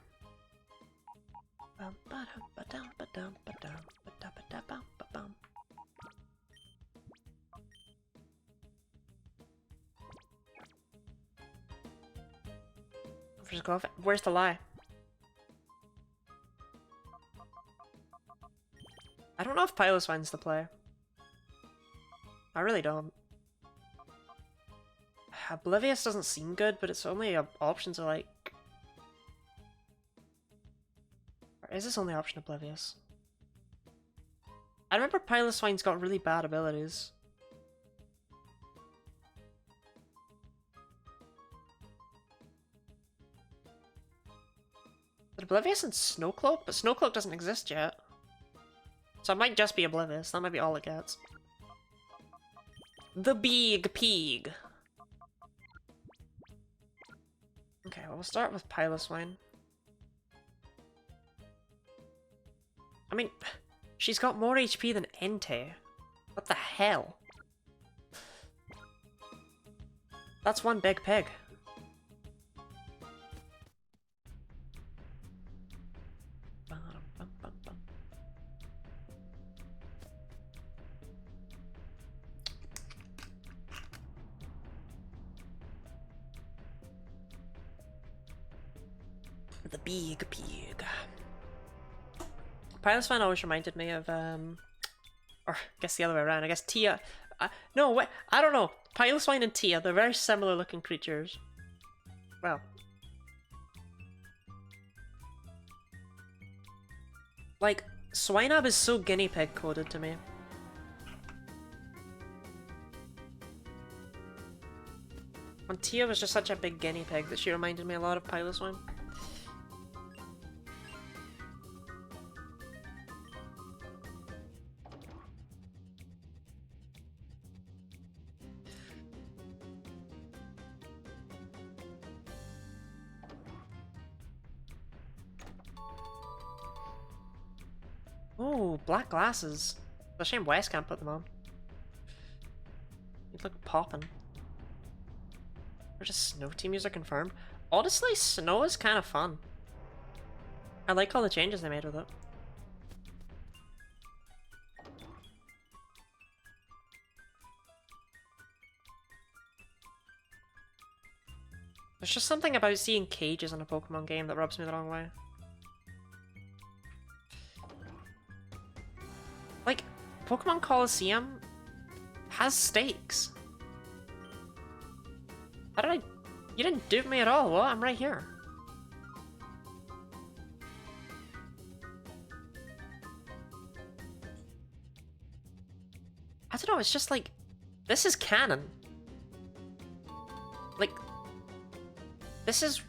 Where's the lie? I don't know if Piloswine's the play. I really don't. Oblivious doesn't seem good, but its only options are like... Or is this only option Oblivious? I remember Piloswine's got really bad abilities. But Oblivious and Snowcloak? But Snowcloak doesn't exist yet. So it might just be Oblivious. That might be all it gets. The Big Pig. Okay, well, we'll start with Piloswine. I mean, she's got more HP than Entei. What the hell? That's one big pig. The big pig. Piloswine always reminded me of, or I guess the other way around. I guess Tia. No, wait, I don't know. Piloswine and Tia, they're very similar looking creatures. Well. Like, Swinub is so guinea pig coded to me. And Tia was just such a big guinea pig that she reminded me a lot of Piloswine. Oh, black glasses. It's a shame Wes can't put them on. You'd look poppin'. Or just Snow Team user confirmed. Honestly, Snow is kind of fun. I like all the changes they made with it. There's just something about seeing cages in a Pokemon game that rubs me the wrong way. Like, Pokemon Colosseum has stakes. How did I... You didn't dupe me at all. What? I'm right here. I don't know, it's just like... This is canon. Like... This is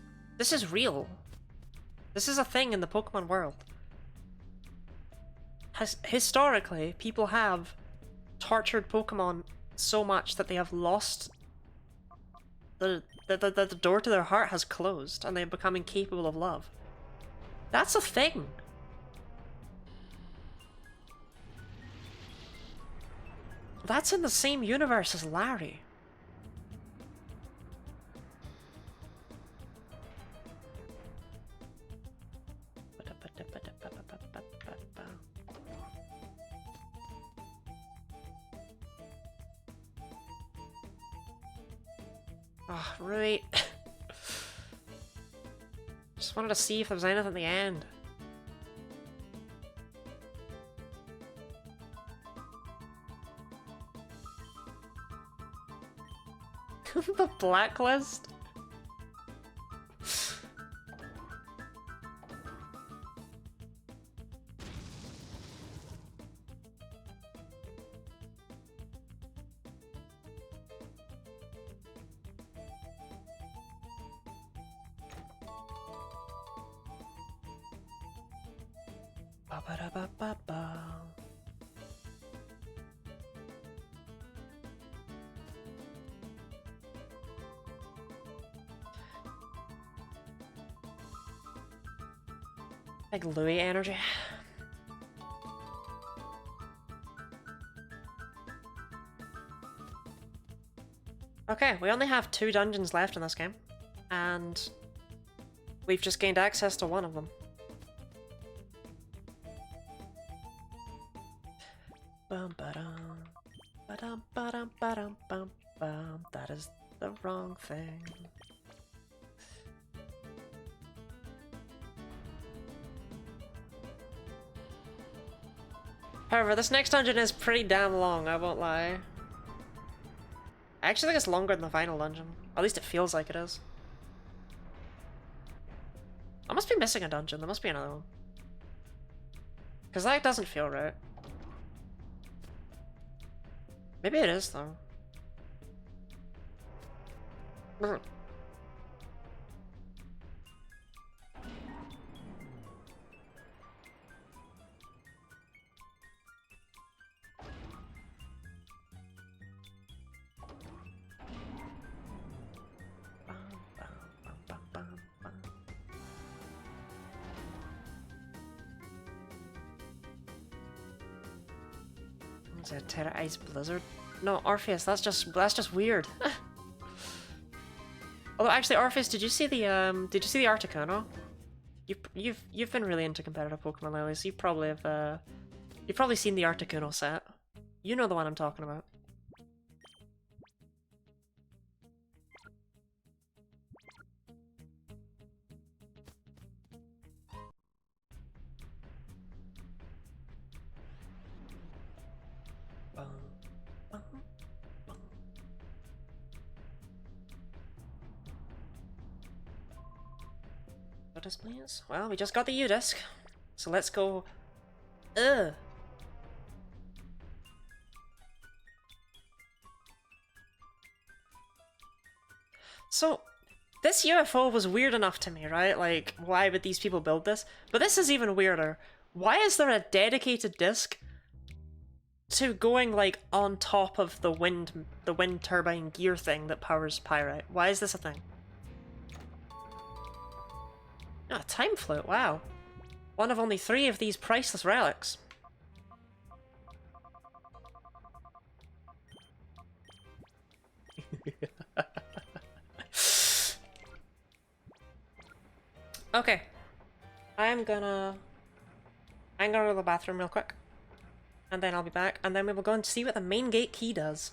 real. This is a thing in the Pokemon world. Historically, people have tortured Pokemon so much that they have lost... The door to their heart has closed, and they have become incapable of love. That's a thing! That's in the same universe as Larry. Oh, right. Just wanted to see if there was anything at the end. The blacklist? Ba-ba-da-ba-ba-ba. Like Louis energy. Okay, we only have 2 dungeons left in this game, and we've just gained access to one of them. Bum ba-dum, ba-dum ba-dum ba-dum bum bum. That is the wrong thing. However, this next dungeon is pretty damn long, I won't lie. I actually think it's longer than the final dungeon. At least it feels like it is. I must be missing a dungeon, there must be another one. Because that doesn't feel right. Maybe it is, though. Brr. Terra Ice Blizzard? No, Orpheus, that's just weird. Although actually, Orpheus, did you see the Articuno? You've been really into competitive Pokemon lately, so you've probably seen the Articuno set. You know the one I'm talking about. Please. Well, we just got the U-disc, so let's go. So, this UFO was weird enough to me, right? Like, why would these people build this? But this is even weirder. Why is there a dedicated disc to going, like, on top of the wind turbine gear thing that powers Pyrite? Why is this a thing? Ah, time float, wow. One of only 3 of these priceless relics. Okay. I'm gonna go to the bathroom real quick. And then I'll be back, and then we will go and see what the main gate key does.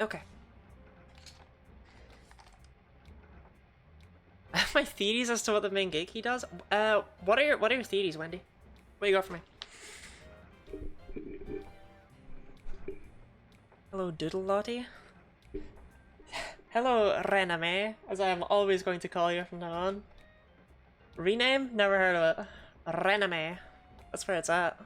Okay. My theories as to what the main gate key does? What are your theories, Wendy? What do you got for me? Hello, Doodle Lottie. Hello, Rename, as I am always going to call you from now on. Rename? Never heard of it. Rename. That's where it's at.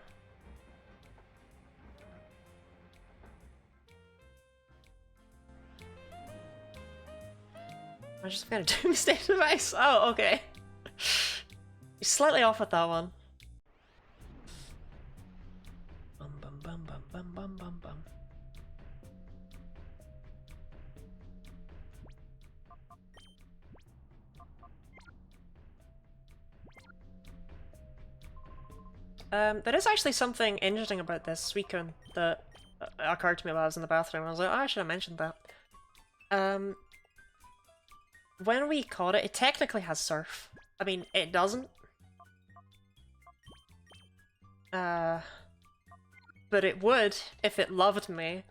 I just got a doomsday device. Oh, okay. You're slightly off with that one. Bum bum bum bum bum bum bum bum. There is actually something interesting about this weekend that occurred to me while I was in the bathroom. I was like, oh, I should have mentioned that. When we caught it, it technically has surf. I mean, it doesn't. But it would if it loved me,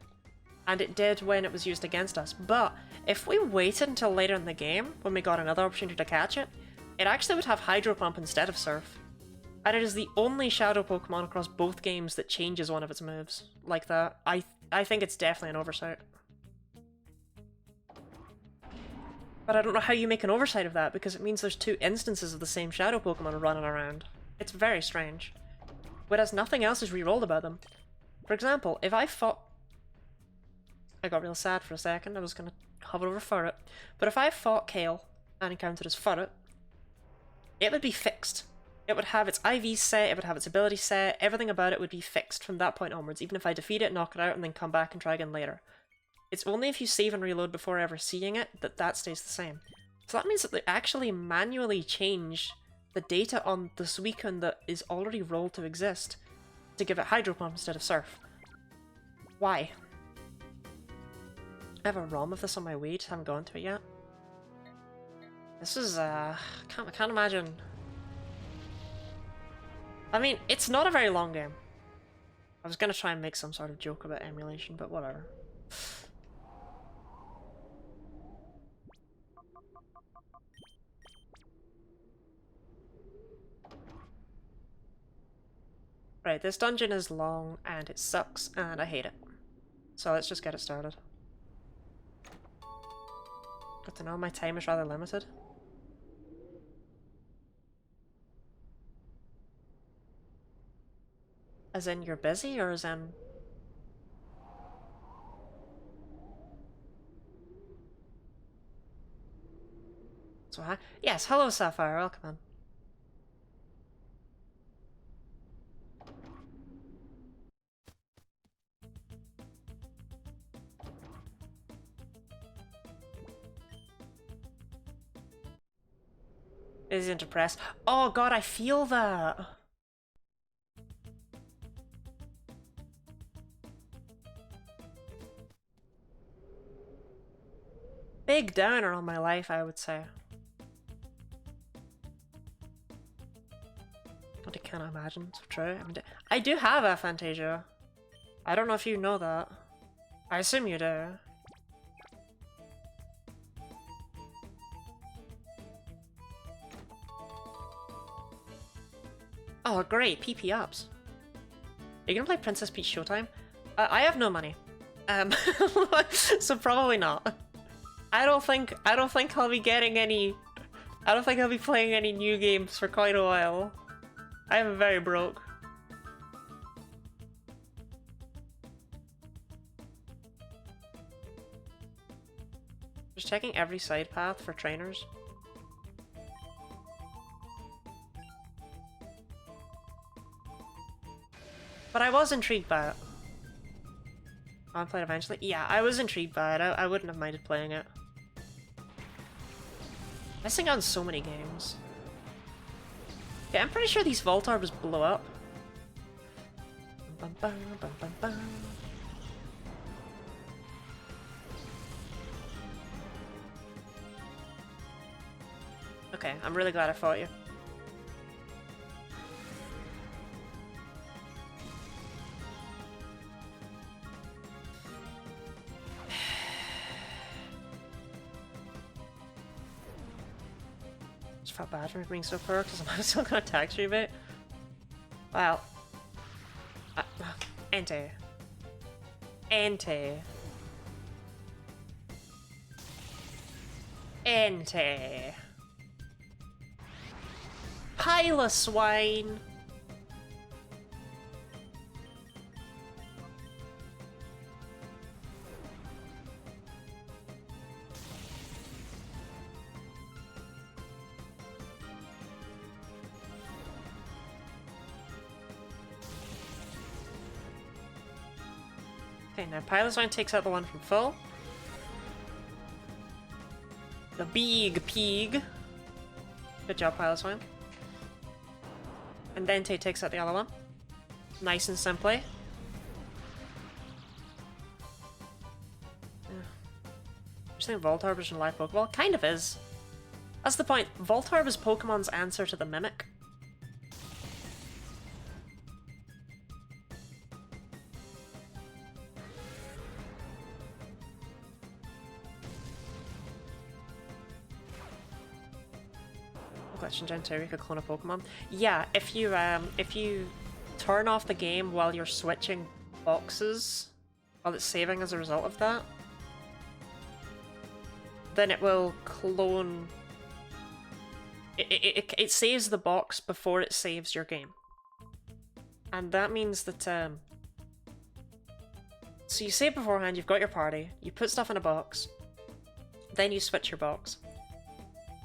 and it did when it was used against us. But if we waited until later in the game, when we got another opportunity to catch it, it actually would have Hydro Pump instead of Surf. And it is the only Shadow Pokemon across both games that changes one of its moves like that. I think it's definitely an oversight. But I don't know how you make an oversight of that, because it means there's two instances of the same Shadow Pokemon running around. It's very strange. Whereas nothing else is rerolled about them. For example, if I fought... I got real sad for a second, I was gonna hover over Furret. But if I fought Kale and encountered his Furret, it would be fixed. It would have its IV set, it would have its ability set, everything about it would be fixed from that point onwards, even if I defeat it, knock it out, and then come back and try again later. It's only if you save and reload before ever seeing it that that stays the same. So that means that they actually manually change the data on the Suicune that is already rolled to exist to give it Hydro Pump instead of Surf. Why? I have a ROM of this on my Wii, just haven't gone to it yet. This is, I can't imagine. I mean, it's not a very long game. I was gonna try and make some sort of joke about emulation, but whatever. Right, this dungeon is long, and it sucks, and I hate it. So let's just get it started. Good to know, my time is rather limited. As in, you're busy, or as in... So, hi. Yes, hello, Sapphire, welcome in. Isn't depressed. Oh god, I feel that! Big downer on my life, I would say. But I can't imagine, it's true. I mean, I do have Aphantasia. I don't know if you know that. I assume you do. Oh great, PP ups. Are you gonna play Princess Peach Showtime? I have no money. So probably not. I don't think I'll be getting any... I don't think I'll be playing any new games for quite a while. I'm very broke. Just checking every side path for trainers. But I was intrigued by it. I'll play it eventually. Yeah, I was intrigued by it. I wouldn't have minded playing it. Missing out on so many games. Yeah, I'm pretty sure these Vault Orbs blow up. Bum, bum, bum, bum, bum. Okay, I'm really glad I fought you. Just felt bad for me being so poor because I'm still gonna tax rebate. Well, Ante. Entei. Pile of swine. Okay, now Pile of Swine takes out the one from full. The big pig. Good job, Pile of Swine. And Dente takes out the other one. Nice and simply. Yeah. You think Voltorb is in live Pokeball? Kind of is. That's the point. Voltorb is Pokemon's answer to the Mimic. Question Gen 2, you could clone a Pokemon. Yeah, if you turn off the game while you're switching boxes, while it's saving as a result of that, then it will clone. It saves the box before it saves your game, and that means that so you save beforehand. You've got your party. You put stuff in a box, then you switch your box,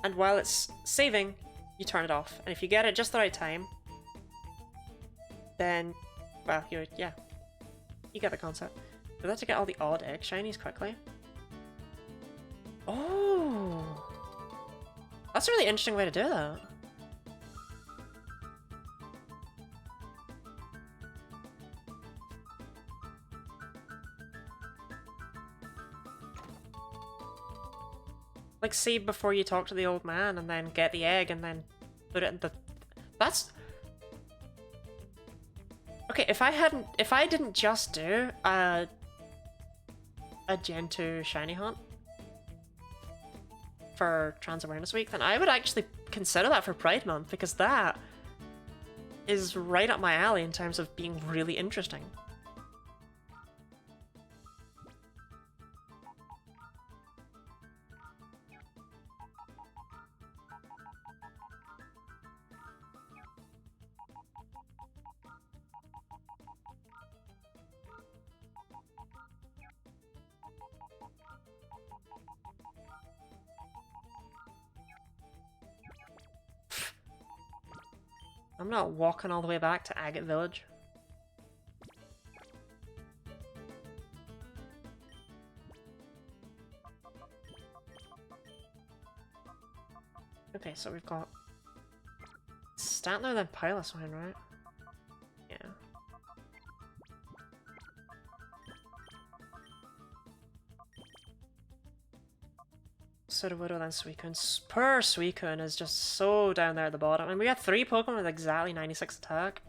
and while it's saving, you turn it off, and if you get it just the right time, then, well, you get the concept. Do that to get all the odd egg shinies quickly. Oh, that's a really interesting way to do that. Like, save before you talk to the old man, and then get the egg, and then put it in the... That's... Okay, if I didn't just do a Gen 2 shiny hunt for Trans Awareness Week, then I would actually consider that for Pride Month, because that is right up my alley in terms of being really interesting. I'm not walking all the way back to Agate Village. Okay, so we've got Stantler, then Piloswine, right? Yeah. Sudowoodo, then Suicune. Poor Suicune is just so down there at the bottom. And we got 3 Pokemon with exactly 96 attack.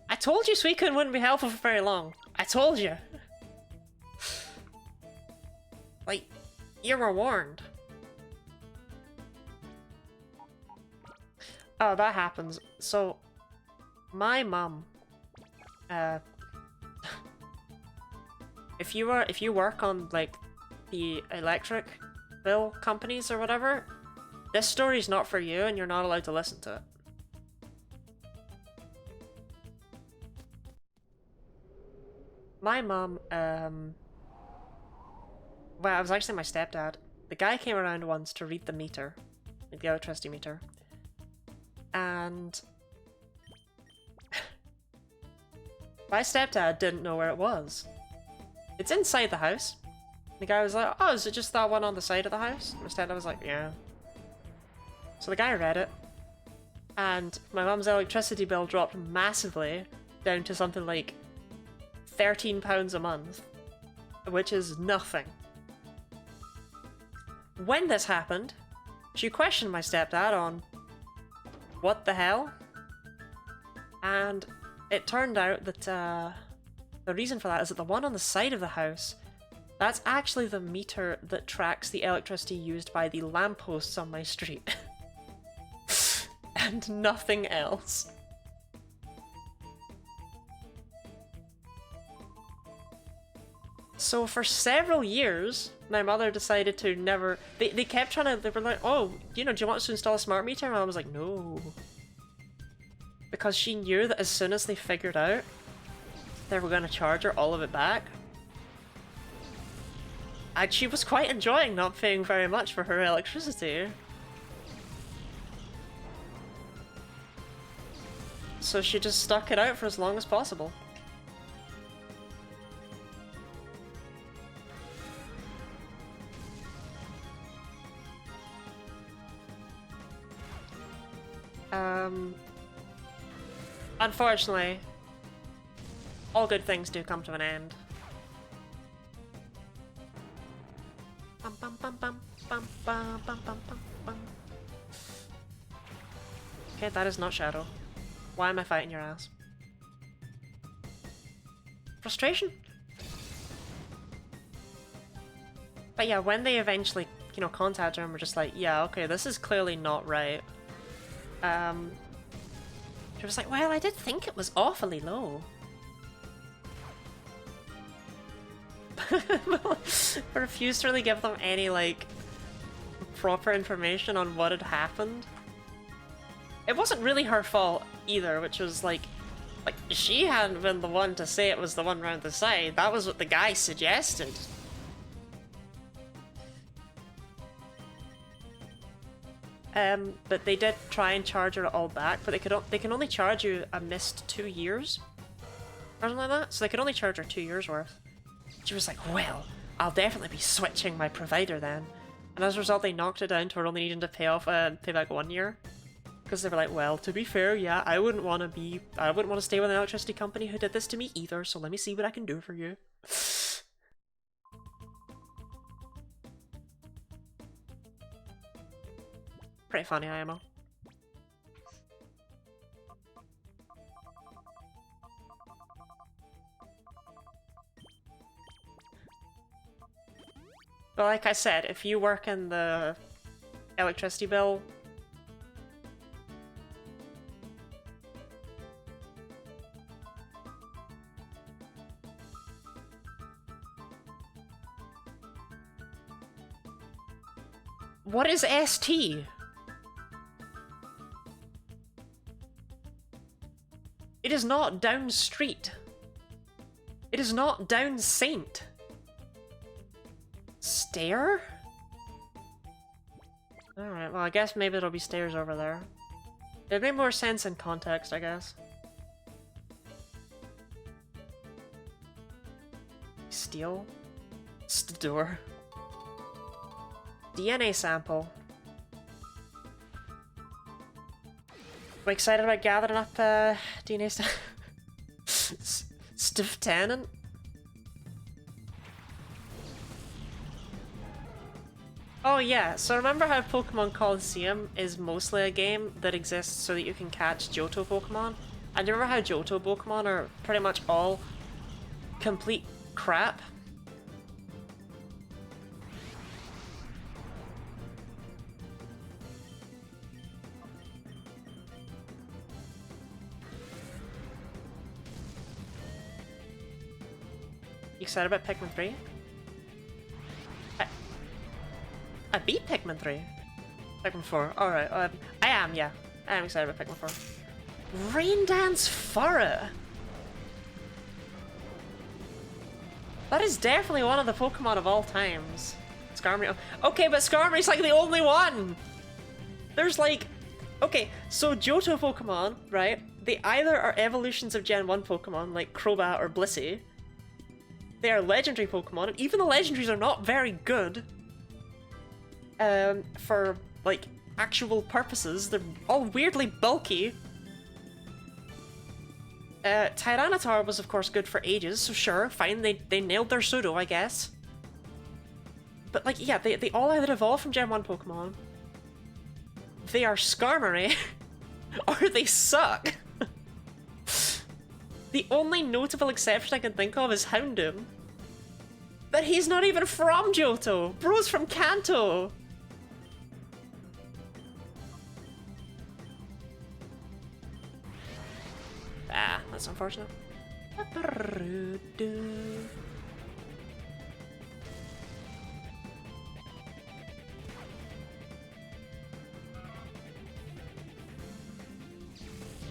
I told you Suicune wouldn't be helpful for very long. I told you. Like, you were warned. Oh, that happens. So, my mum, if you work on, like, the electric bill companies or whatever, this story's not for you and you're not allowed to listen to it. My mum, well, it was actually my stepdad. The guy came around once to read the meter, like the electricity meter, and my stepdad didn't know where it was. It's inside the house. The guy was like, oh, is it just that one on the side of the house? My stepdad was like, yeah. So the guy read it, and my mum's electricity bill dropped massively down to something like £13 a month, which is nothing. When this happened, she questioned my stepdad on what the hell, and it turned out that the reason for that is that the one on the side of the house, that's actually the meter that tracks the electricity used by the lampposts on my street. And nothing else. So for several years, my mother decided to never... They kept trying to... They were like, oh, you know, do you want us to install a smart meter? And I was like, no. Because she knew that as soon as they figured out they were going to charge her all of it back. And she was quite enjoying not paying very much for her electricity. So she just stuck it out for as long as possible. Unfortunately, all good things do come to an end. Bum, bum, bum, bum, bum, bum, bum, bum, bum, bum. Okay, that is not Shadow. Why am I fighting your ass? Frustration? But yeah, when they eventually, you know, contacted her and were just like, yeah, okay, this is clearly not right. She was like, well, I did think it was awfully low. But refused to really give them any, like, proper information on what had happened. It wasn't really her fault either, which was like she hadn't been the one to say it was the one round the side. That was what the guy suggested. But they did try and charge her all back, but they can only charge you a missed 2 years. Or something like that. So they could only charge her 2 years worth. She was like, well, I'll definitely be switching my provider then. And as a result, they knocked it down to her only needing to pay back 1 year. Because they were like, well, to be fair, yeah, I wouldn't want to stay with an electricity company who did this to me either, so let me see what I can do for you. Pretty funny, IMO. But like I said, if you work in the electricity bill, what is ST? It is not down street. It is not down Saint. Stair? Alright, well I guess maybe it'll be stairs over there. It'd make more sense in context, I guess. Steel? Door. DNA sample. I'm excited about gathering up DNA Stiff Tenant. Oh yeah, so remember how Pokemon Colosseum is mostly a game that exists so that you can catch Johto Pokemon? And do you remember how Johto Pokemon are pretty much all complete crap? You excited about Pikmin 3? I beat Pikmin 3. Pikmin 4. Alright, I am, yeah. I am excited about Pikmin 4. Rain Dance Furret! That is definitely one of the Pokemon of all times. Skarmory. Okay, but Skarmory's like the only one! There's like... Okay, so Johto Pokemon, right? They either are evolutions of Gen 1 Pokemon, like Crobat or Blissey. They are legendary Pokemon, and even the legendaries are not very good. For, like, actual purposes. They're all weirdly bulky. Tyranitar was, of course, good for ages, so sure, fine, they nailed their pseudo, I guess. But, like, yeah, they all either evolve from Gen 1 Pokemon, they are Skarmory, or they suck. The only notable exception I can think of is Houndoom. But he's not even from Johto! Bro's from Kanto! Ah, that's unfortunate.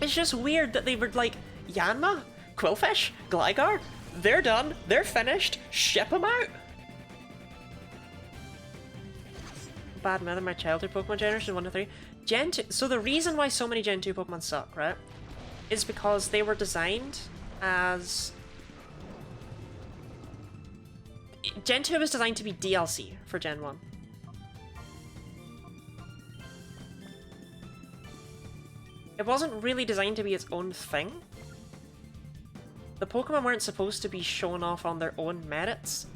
It's just weird that they were like, Yanma, Quillfish, Gligar, they're done, they're finished, ship them out! Bad mother, my childhood Pokemon generation 1 to 3. Gen 2, so the reason why so many Gen 2 Pokemon suck, right, is because they were designed as... Gen 2 was designed to be DLC for Gen 1. It wasn't really designed to be its own thing. The Pokemon weren't supposed to be shown off on their own merits.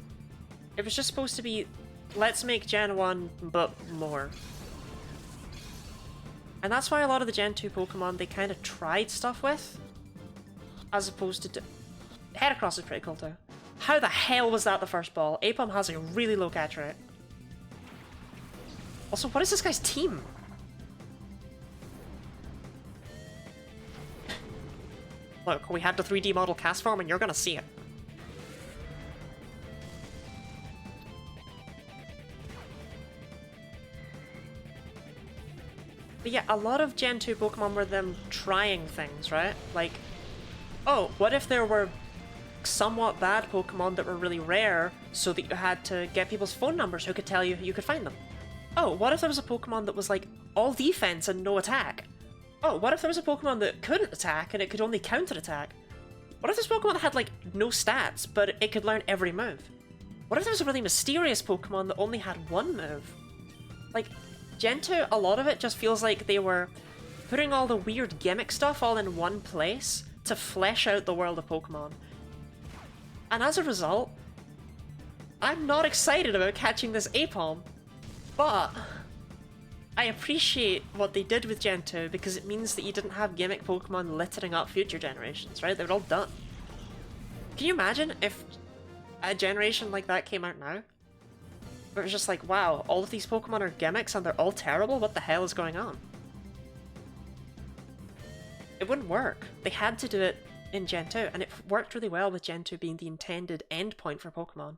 It was just supposed to be, let's make Gen 1, but more. And that's why a lot of the Gen 2 Pokemon they kind of tried stuff with, as opposed to... Heracross is pretty cool too. How the hell was that the first ball? Apom has a really low catch rate. Also, what is this guy's team? Look, we had the 3D model cast form and you're gonna see it. But yeah, a lot of Gen 2 Pokemon were them trying things, right? Like, oh, what if there were somewhat bad Pokemon that were really rare so that you had to get people's phone numbers who could tell you you could find them? Oh, what if there was a Pokemon that was like all defense and no attack? Oh, what if there was a Pokemon that couldn't attack and it could only counter-attack? What if this Pokemon that had like no stats but it could learn every move? What if there was a really mysterious Pokemon that only had one move? Like, Gen 2, a lot of it just feels like they were putting all the weird gimmick stuff all in one place to flesh out the world of Pokemon. And as a result, I'm not excited about catching this Apom, but I appreciate what they did with Gen 2 because it means that you didn't have gimmick Pokemon littering up future generations, right? They were all done. Can you imagine if a generation like that came out now? Where it's just like, wow, all of these Pokemon are gimmicks and they're all terrible? What the hell is going on? It wouldn't work. They had to do it in Gen 2, and it worked really well with Gen 2 being the intended endpoint for Pokemon.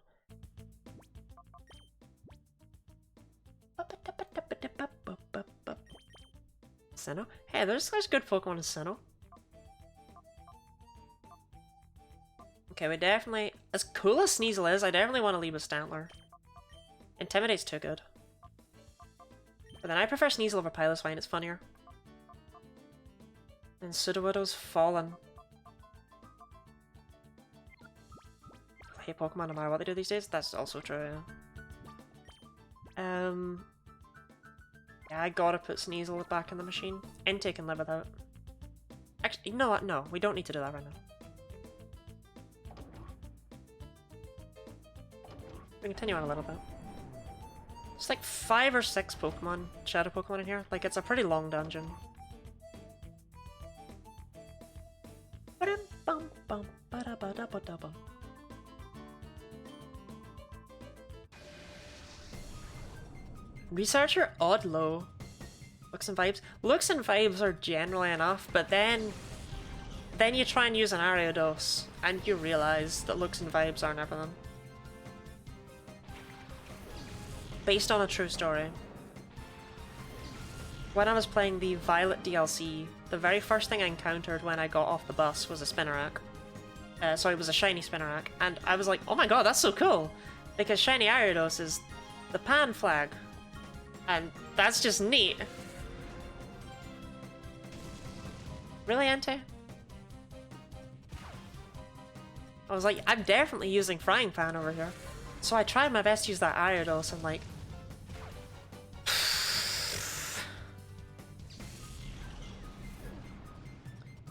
Sinnoh? Hey, there's good Pokemon in Sinnoh. Okay, we definitely... As cool as Sneasel is, I definitely want to leave with Stantler. Intimidate's too good. But then I prefer Sneasel over Piloswine, it's funnier. And Sudowoodo's Fallen. I hate Pokemon no matter what they do these days, that's also true, yeah. Yeah, I gotta put Sneasel back in the machine. Entei can live without. Actually, you know what? No, we don't need to do that right now. We continue on a little bit. It's like 5 or 6 Pokemon, Shadow Pokemon in here. Like, it's a pretty long dungeon. Researcher Oddlow. Looks and vibes. Looks and vibes are generally enough, but then you try and use an Ariados, and you realize that looks and vibes aren't everything. Based on a true story. When I was playing the Violet DLC, the very first thing I encountered when I got off the bus was a Spinarak. Sorry, it was a shiny Spinarak, and I was like, oh my god, that's so cool! Because shiny Ariados is the Pan flag. And that's just neat. Really, Entei? I was like, I'm definitely using Frying Pan over here. So I tried my best to use that Ariados and like...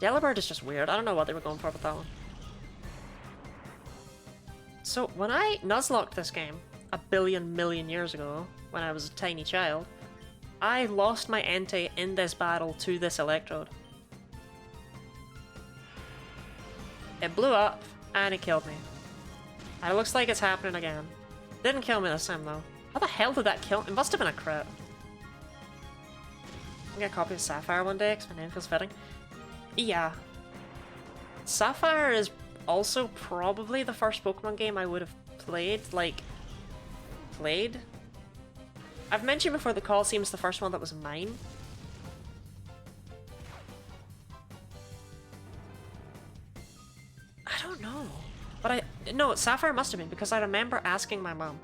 Delibird is just weird. I don't know what they were going for with that one. So when I Nuzlocked this game a billion million years ago, when I was a tiny child, I lost my Entei in this battle to this Electrode. It blew up, and it killed me. And it looks like it's happening again. Didn't kill me this time, though. How the hell did that kill me? It must have been a crit. I'll get a copy of Sapphire one day, because my name feels fitting. Yeah. Sapphire is also probably the first Pokemon game I would have played, like... Played? I've mentioned before that Colosseum is the first one that was mine. I don't know. But no, Sapphire must have been, because I remember asking my mom.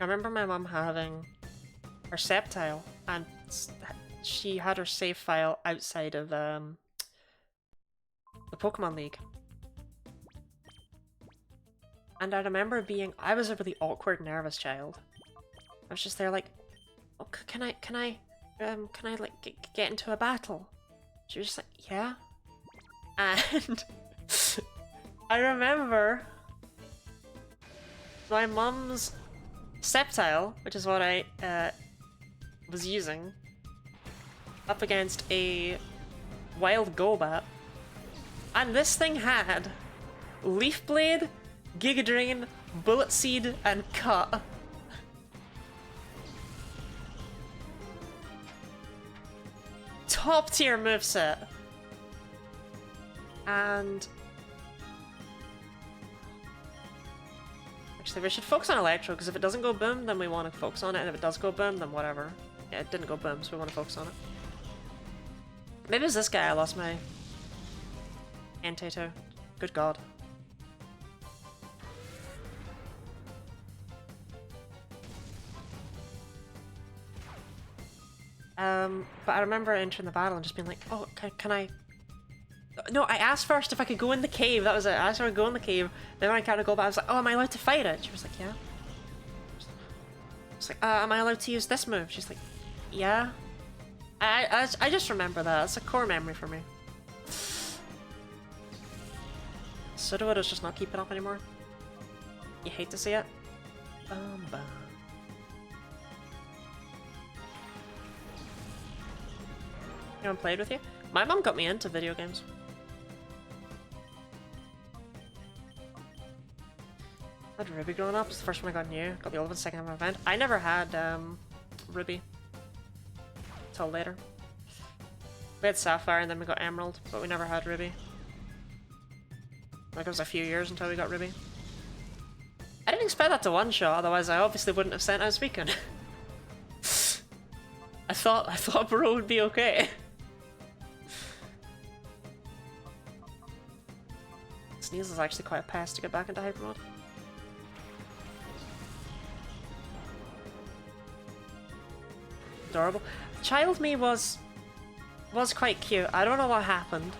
I remember my mom having her Sceptile, and she had her save file outside of the Pokemon League. And I remember I was a really awkward, nervous child. I was just there like, oh, can I like get into a battle? She was just like, yeah. And I remember my mum's Sceptile, which is what I was using, up against a wild Golbat, and this thing had Leaf Blade, Giga Drain, Bullet Seed, and Cut. Top tier moveset. And actually, we should focus on Electro, because if it doesn't go boom, then we want to focus on it, and if it does go boom, then whatever. Yeah, it didn't go boom, so we want to focus on it. Maybe it's this guy I lost my Entei to. Good god. But I remember entering the battle and just being like, oh, can I... No, I asked first if I could go in the cave, that was it. I asked her to go in the cave, then when I tried to go back, I was like, oh, am I allowed to fight it? She was like, yeah. I was like, am I allowed to use this move? She's like, yeah. I just remember that, it's a core memory for me. Sudowoodo's just not keeping up anymore. You hate to see it. Anyone played with you? My mom got me into video games. I had Ruby growing up. It's the first one I got new. Got the old one second time event. I never had Ruby till later. We had Sapphire and then we got Emerald, but we never had Ruby. Like it was a few years until we got Ruby. I didn't expect that to one shot, otherwise I obviously wouldn't have sent out Speaking. I thought Bro would be okay. Sneeze is actually quite a pass to get back into Hyper Mode. Adorable. Child me was quite cute. I don't know what happened.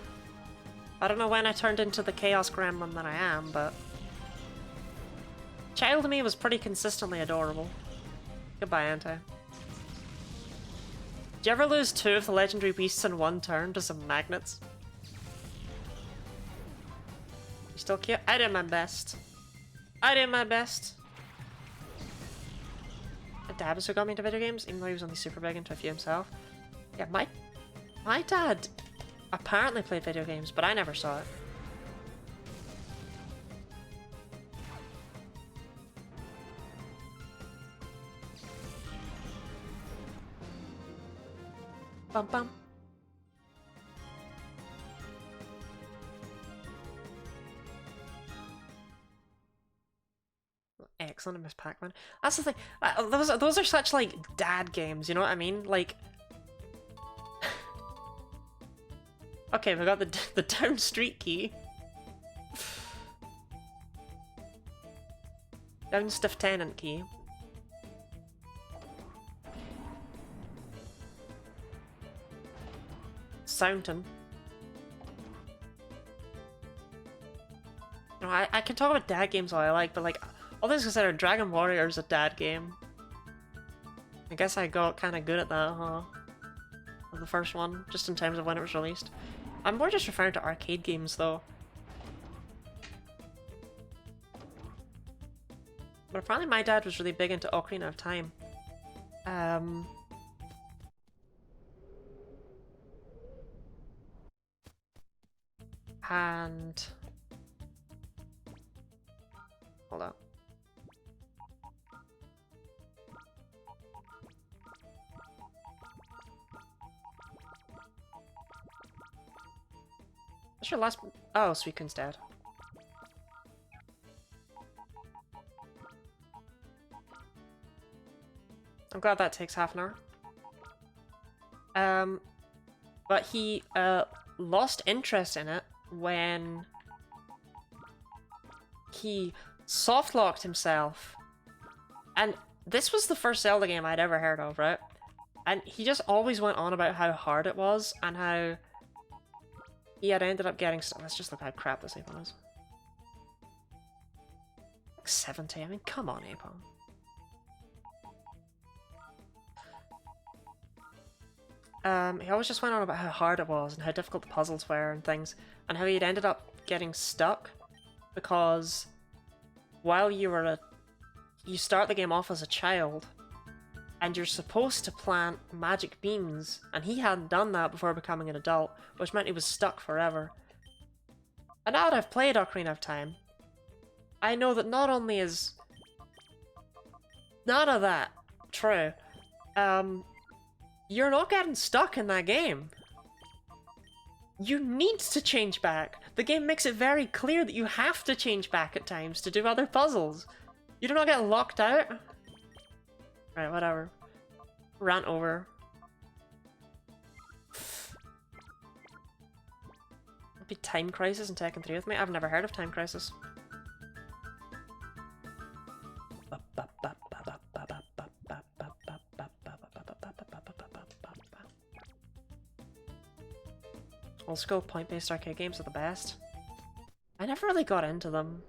I don't know when I turned into the Chaos Gremlin that I am, but Child me was pretty consistently adorable. Goodbye, Entei. Did you ever lose 2 of the legendary beasts in one turn to some magnets? You still cute? I did my best. I did my best. My dad was who got me into video games, even though he was only super big into a few himself. Yeah, my dad apparently played video games, but I never saw it. Bum bum. Excellent, Miss Pac-Man. That's the thing. Those are such like dad games. You know what I mean? Like, okay, we got the down street key. Down stiff tenant key. Soundton. You know, I can talk about dad games all I like, but like, all things considered, Dragon Warrior is a dad game. I guess I got kind of good at that, huh? Of the first one, just in terms of when it was released. I'm more just referring to arcade games, though. But apparently my dad was really big into Ocarina of Time. And... hold on. What's your last... oh, Suicune's dead. I'm glad that takes half an hour. But he lost interest in it when he soft-locked himself. And this was the first Zelda game I'd ever heard of, right? And he just always went on about how hard it was and how he had ended up getting stuck. Let's just look how crap this Apon is. Like 70, I mean, come on, Apon. He always just went on about how hard it was and how difficult the puzzles were and things, and how he'd ended up getting stuck because while you start the game off as a child, and you're supposed to plant magic beans, and he hadn't done that before becoming an adult, which meant he was stuck forever. And now that I've played Ocarina of Time, I know that not only is none of that true, you're not getting stuck in that game. You need to change back. The game makes it very clear that you have to change back at times to do other puzzles. You do not get locked out. Right, whatever. Rant over. It'd be Time Crisis and Tekken 3 with me. I've never heard of Time Crisis. Old school point-based arcade games are the best. I never really got into them.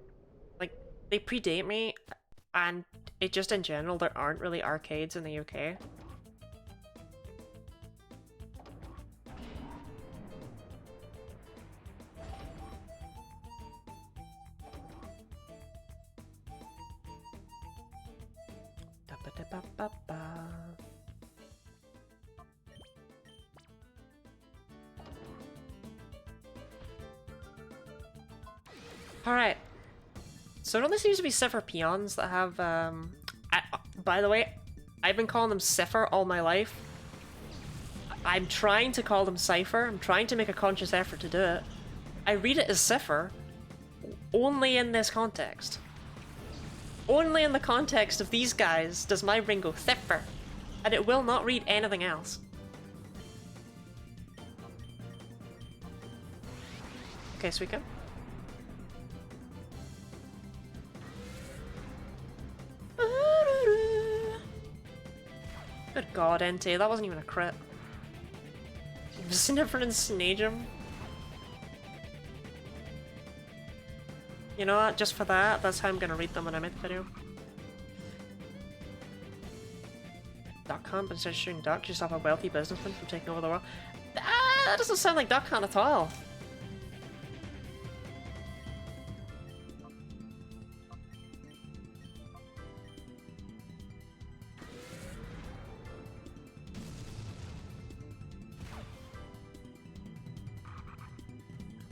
Like, they predate me, and it just in general, there aren't really arcades in the UK. Alright. So it only seems to be Cipher peons that have, by the way, I've been calling them Cipher all my life. I'm trying to call them Cipher. I'm trying to make a conscious effort to do it. I read it as Cipher, only in this context. Only in the context of these guys does my ring go Cipher, and it will not read anything else. Okay, Suika. Good god, NT, that wasn't even a crit. Just never ensnage him. You know what, just for that, that's how I'm gonna read them when I make the video. Duck Hunt, but instead of shooting ducks, you stop a wealthy businessman from taking over the world. That doesn't sound like Duck Hunt at all.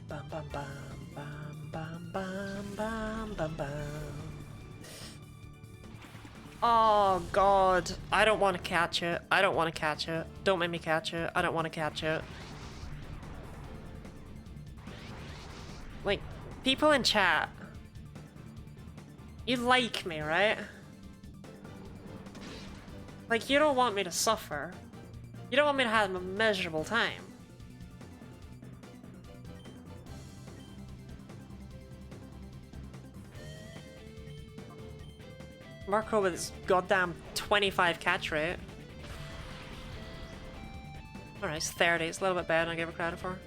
Bum bum bum bum bum bum bum bum bum. Oh god, I don't want to catch it. I don't want to catch it. Don't make me catch it. I don't want to catch it. Like, people in chat, you like me, right? Like, you don't want me to suffer. You don't want me to have a miserable time. Marco with his goddamn 25 catch rate. Alright, it's 30. It's a little bit better than I gave it credit for.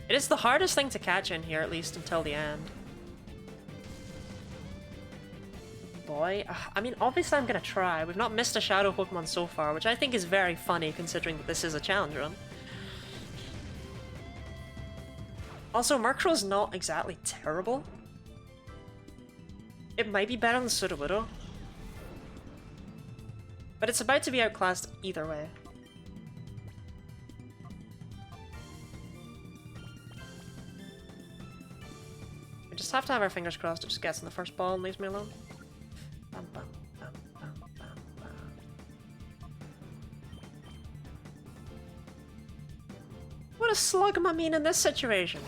It is the hardest thing to catch in here, at least until the end. Boy, I mean, obviously I'm gonna try. We've not missed a shadow Pokemon so far, which I think is very funny considering that this is a challenge run. Also, Murkrow's not exactly terrible. It might be better than Sudowoodo. But it's about to be outclassed either way. We just have to have our fingers crossed it just gets in the first ball and leaves me alone. Bum, bum, bum, bum, bum, bum. What does Slugma mean in this situation?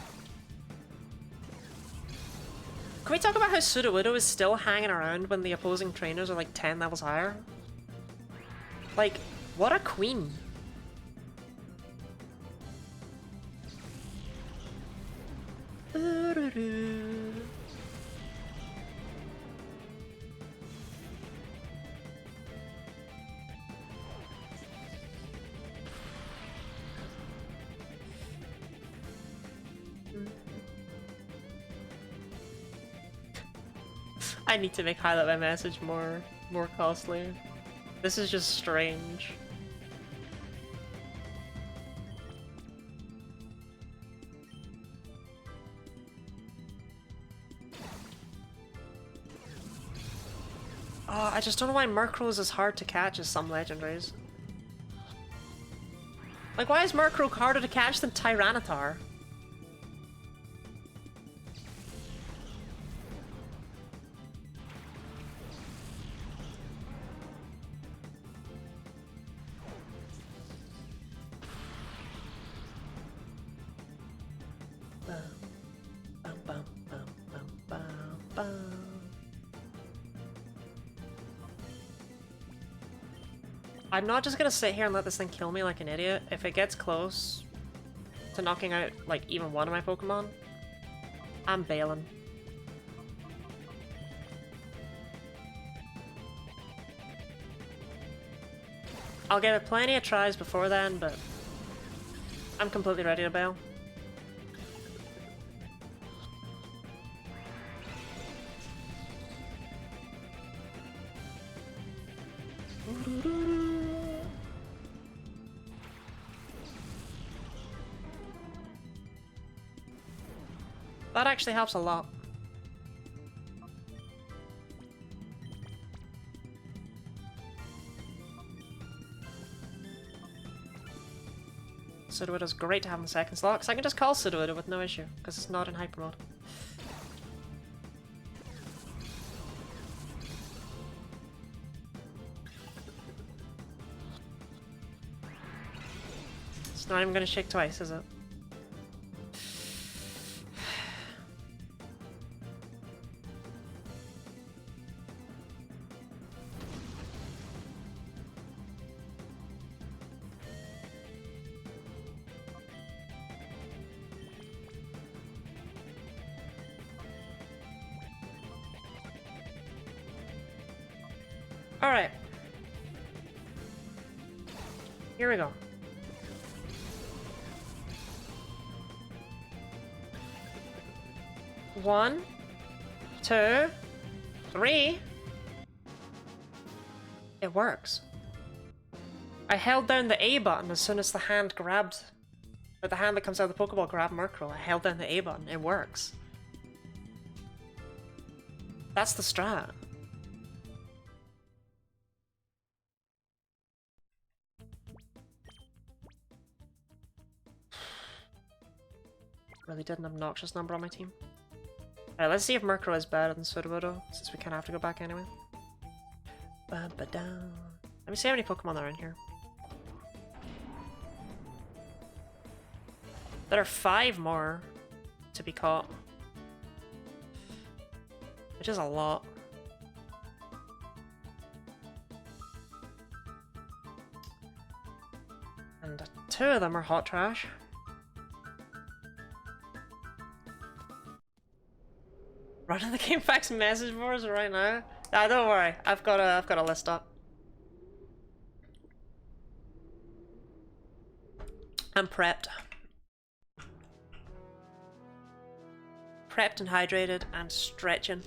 Can we talk about how Sudowoodo is still hanging around when the opposing trainers are like 10 levels higher? Like, what a queen. I need to make highlight my message more costly. This is just strange. Oh, I just don't know why Murkrow is as hard to catch as some legendaries. Like, why is Murkrow harder to catch than Tyranitar? I'm not just gonna sit here and let this thing kill me like an idiot. If it gets close to knocking out, like, even one of my Pokemon, I'm bailing. I'll give it plenty of tries before then, but I'm completely ready to bail. That actually helps a lot. Sudowoodo's great to have in the second slot, because I can just call Sudowoodo with no issue, because it's not in hyper mode. It's not even going to shake twice, is it? Alright. Here we go. One, two, three. It works. I held down the A button as soon as the hand grabbed, or the hand that comes out of the Pokeball grabbed Murkrow. I held down the A button. It works. That's the strat. Really did an obnoxious number on my team. Alright, let's see if Murkrow is better than Sudowoodo, since we kind of have to go back anyway. Let me see how many Pokemon there are in here. There are 5 more to be caught. Which is a lot. And 2 of them are hot trash. Running the game facts message boards right now. Nah, don't worry. I've got a list up. I'm prepped. Prepped and hydrated and stretching.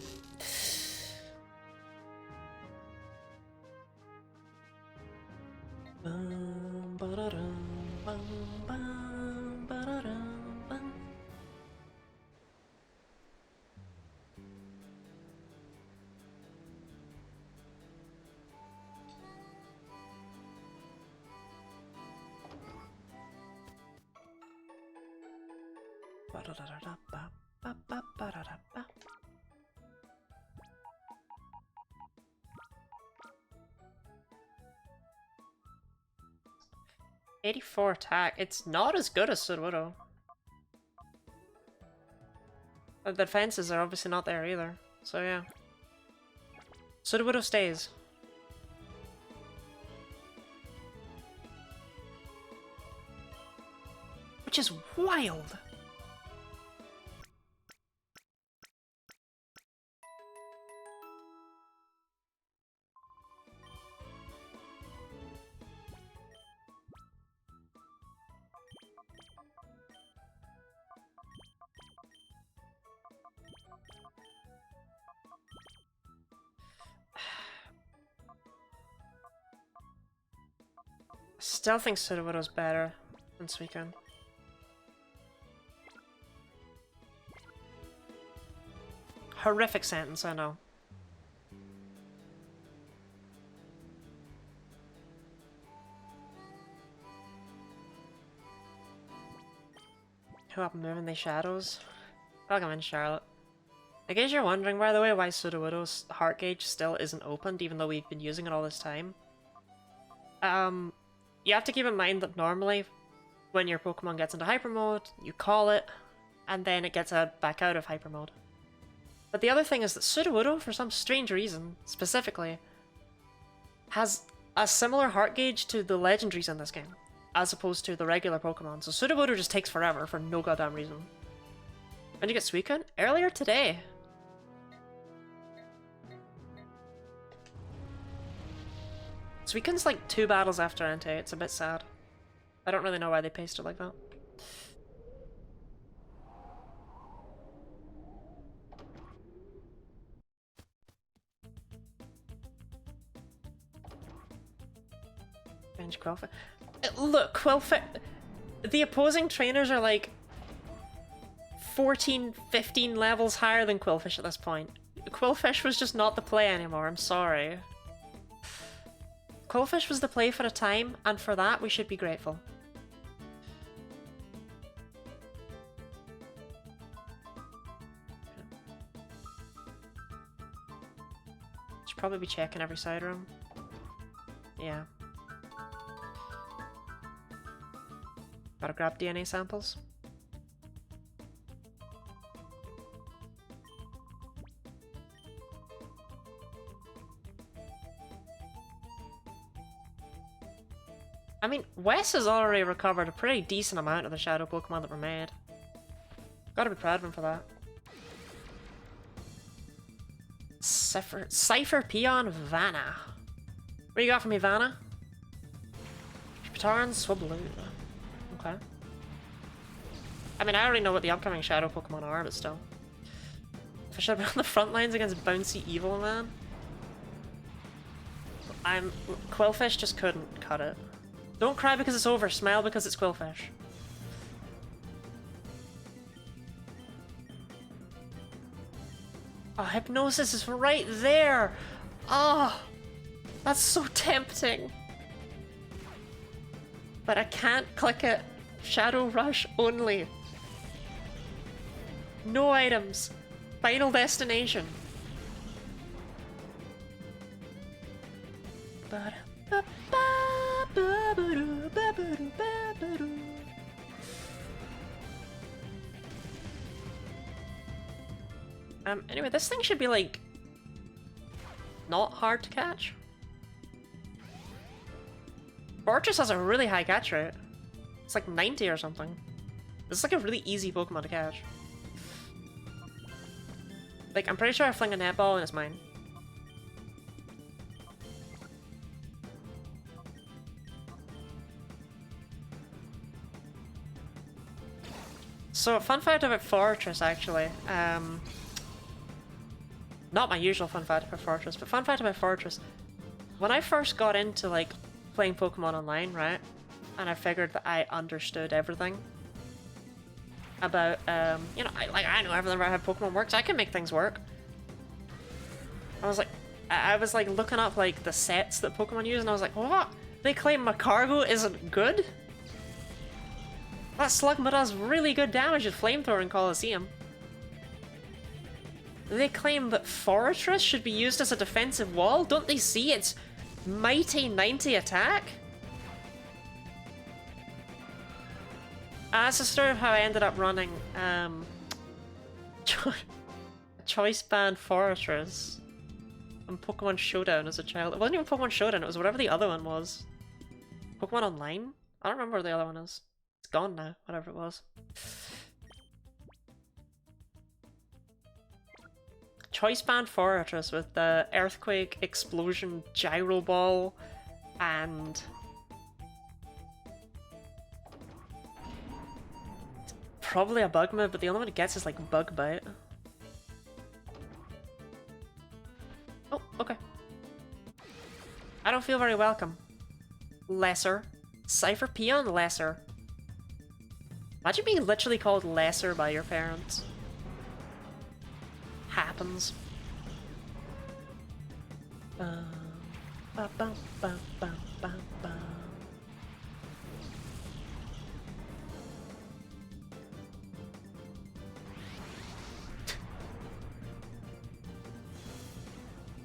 .84 attack. It's not as good as Sudowoodo. The defenses are obviously not there either. So yeah. Sudowoodo stays. Which is wild. Still think Sudowoodo's better than Suicune. Horrific sentence, I know. Who up moving the shadows? Welcome in, Charlotte. In case you're wondering, by the way, why Sudowoodo's heart gauge still isn't opened, even though we've been using it all this time. You have to keep in mind that normally, when your Pokemon gets into hyper mode, you call it, and then it gets back out of hyper mode. But the other thing is that Sudowoodo, for some strange reason, specifically, has a similar heart gauge to the legendaries in this game, as opposed to the regular Pokemon. So Sudowoodo just takes forever for no goddamn reason. When did you get Suicune? Earlier today. Suicune's like 2 battles after Entei, it's a bit sad. I don't really know why they paced it like that. Bench Quillfish. Look, Quillfish... The opposing trainers are like 14, 15 levels higher than Quillfish at this point. Quillfish was just not the play anymore, I'm sorry. Quillfish was the play for a time, and for that we should be grateful. Should probably be checking every side room. Yeah. Gotta grab DNA samples. I mean, Wes has already recovered a pretty decent amount of the Shadow Pokemon that were made. Gotta be proud of him for that. Cypher Peon Vanna. What do you got for me, Vanna? Spitaran Swablu. Okay. I mean, I already know what the upcoming Shadow Pokemon are, but still. If I should have been on the front lines against Bouncy Evil Man. Quillfish just couldn't cut it. Don't cry because it's over, smile because it's Quillfish. Oh, Hypnosis is right there! Oh, that's so tempting. But I can't click it. Shadow Rush only. No items. Final destination. Anyway, this thing should be like not hard to catch. Fortress has a really high catch rate. It's like 90 or something. This is like a really easy Pokemon to catch. Like, I'm pretty sure I fling a netball and it's mine. So, fun fact about Fortress, actually. Not my usual fun fact about Fortress, but fun fact about Fortress. When I first got into, like, playing Pokemon Online, right? And I figured that I understood everything about, you know, I know everything about how Pokemon works. I can make things work. I was like looking up, like, the sets that Pokemon use, and I was like, what? They claim Macargo isn't good? That Slugma does really good damage with Flamethrower in Colosseum. They claim that Fortress should be used as a defensive wall? Don't they see its mighty 90 attack? That's the story of how I ended up running Choice Band Fortress and Pokemon Showdown as a child. It wasn't even Pokemon Showdown, it was whatever the other one was. Pokemon Online? I don't remember what the other one is. It's gone now, whatever it was. Choice Band Fortress with the Earthquake, Explosion, Gyro Ball, and... probably a Bug move, but the only one it gets is like Bug Bite. Oh, okay. I don't feel very welcome. Lesser. Cypher Peon Lesser. Imagine being literally called Lesser by your parents. Happens. Ba, ba, ba, ba, ba, ba.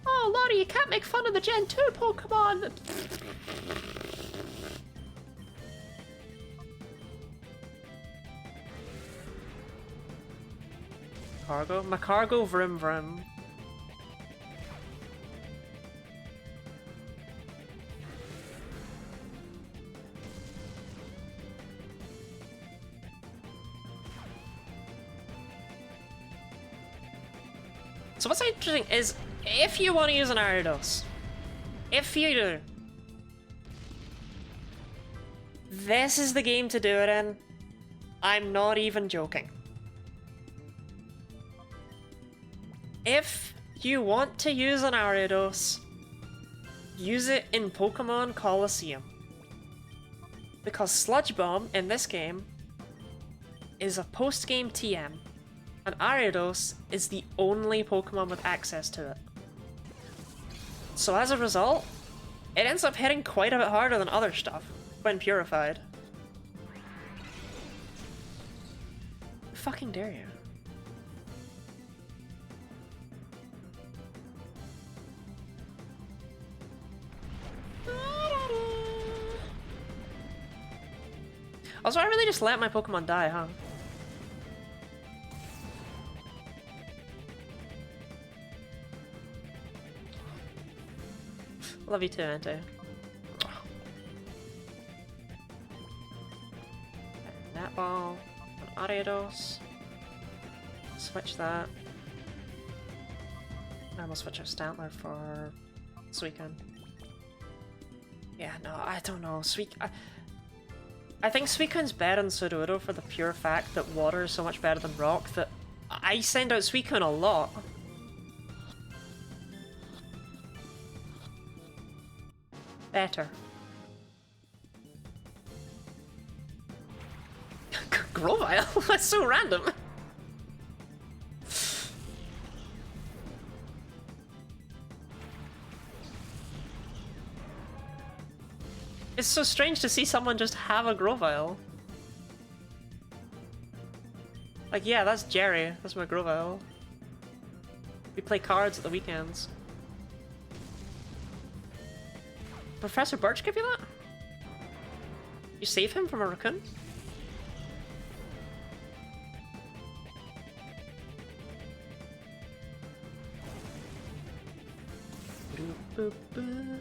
Oh, Lottie, you can't make fun of the Gen 2 Pokemon! Macargo Vrim Vrim. So what's interesting is, if you want to use an Ariados, if you do, this is the game to do it in. I'm not even joking. If you want to use an Ariados, use it in Pokemon Colosseum. Because Sludge Bomb in this game is a post-game TM, and Ariados is the only Pokemon with access to it. So as a result, it ends up hitting quite a bit harder than other stuff when purified. How fucking dare you? Also, I really just let my Pokemon die, huh? Love you too, Auntie. That ball, an Ariados. Switch that. And we'll switch our Stantler for Suicune. Yeah, no, I don't know. I think Suicune's better than Sudowoodo for the pure fact that water is so much better than rock that I send out Suicune a lot. Better. Grovyle? That's so random. It's so strange to see someone just have a Grovyle. Like, yeah, that's Jerry. That's my Grovyle. We play cards at the weekends. Professor Birch give you that? You save him from a raccoon? Boop, boop, boop.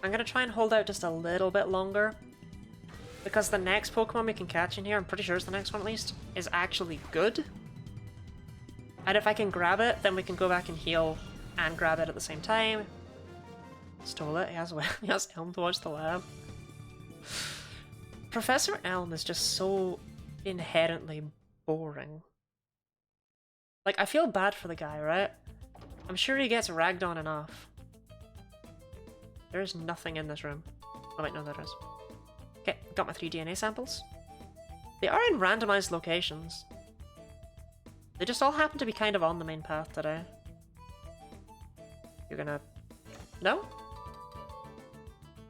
I'm gonna try and hold out just a little bit longer, because the next Pokemon we can catch in here, I'm pretty sure it's the next one at least, is actually good. And if I can grab it, then we can go back and heal and grab it at the same time. Stole it, he has Elm to watch the lab. Professor Elm is just so inherently boring. Like, I feel bad for the guy, right? I'm sure he gets ragged on enough. There is nothing in this room. Oh wait, no there is. Okay, got my 3 DNA samples. They are in randomized locations. They just all happen to be kind of on the main path today. You're gonna... No?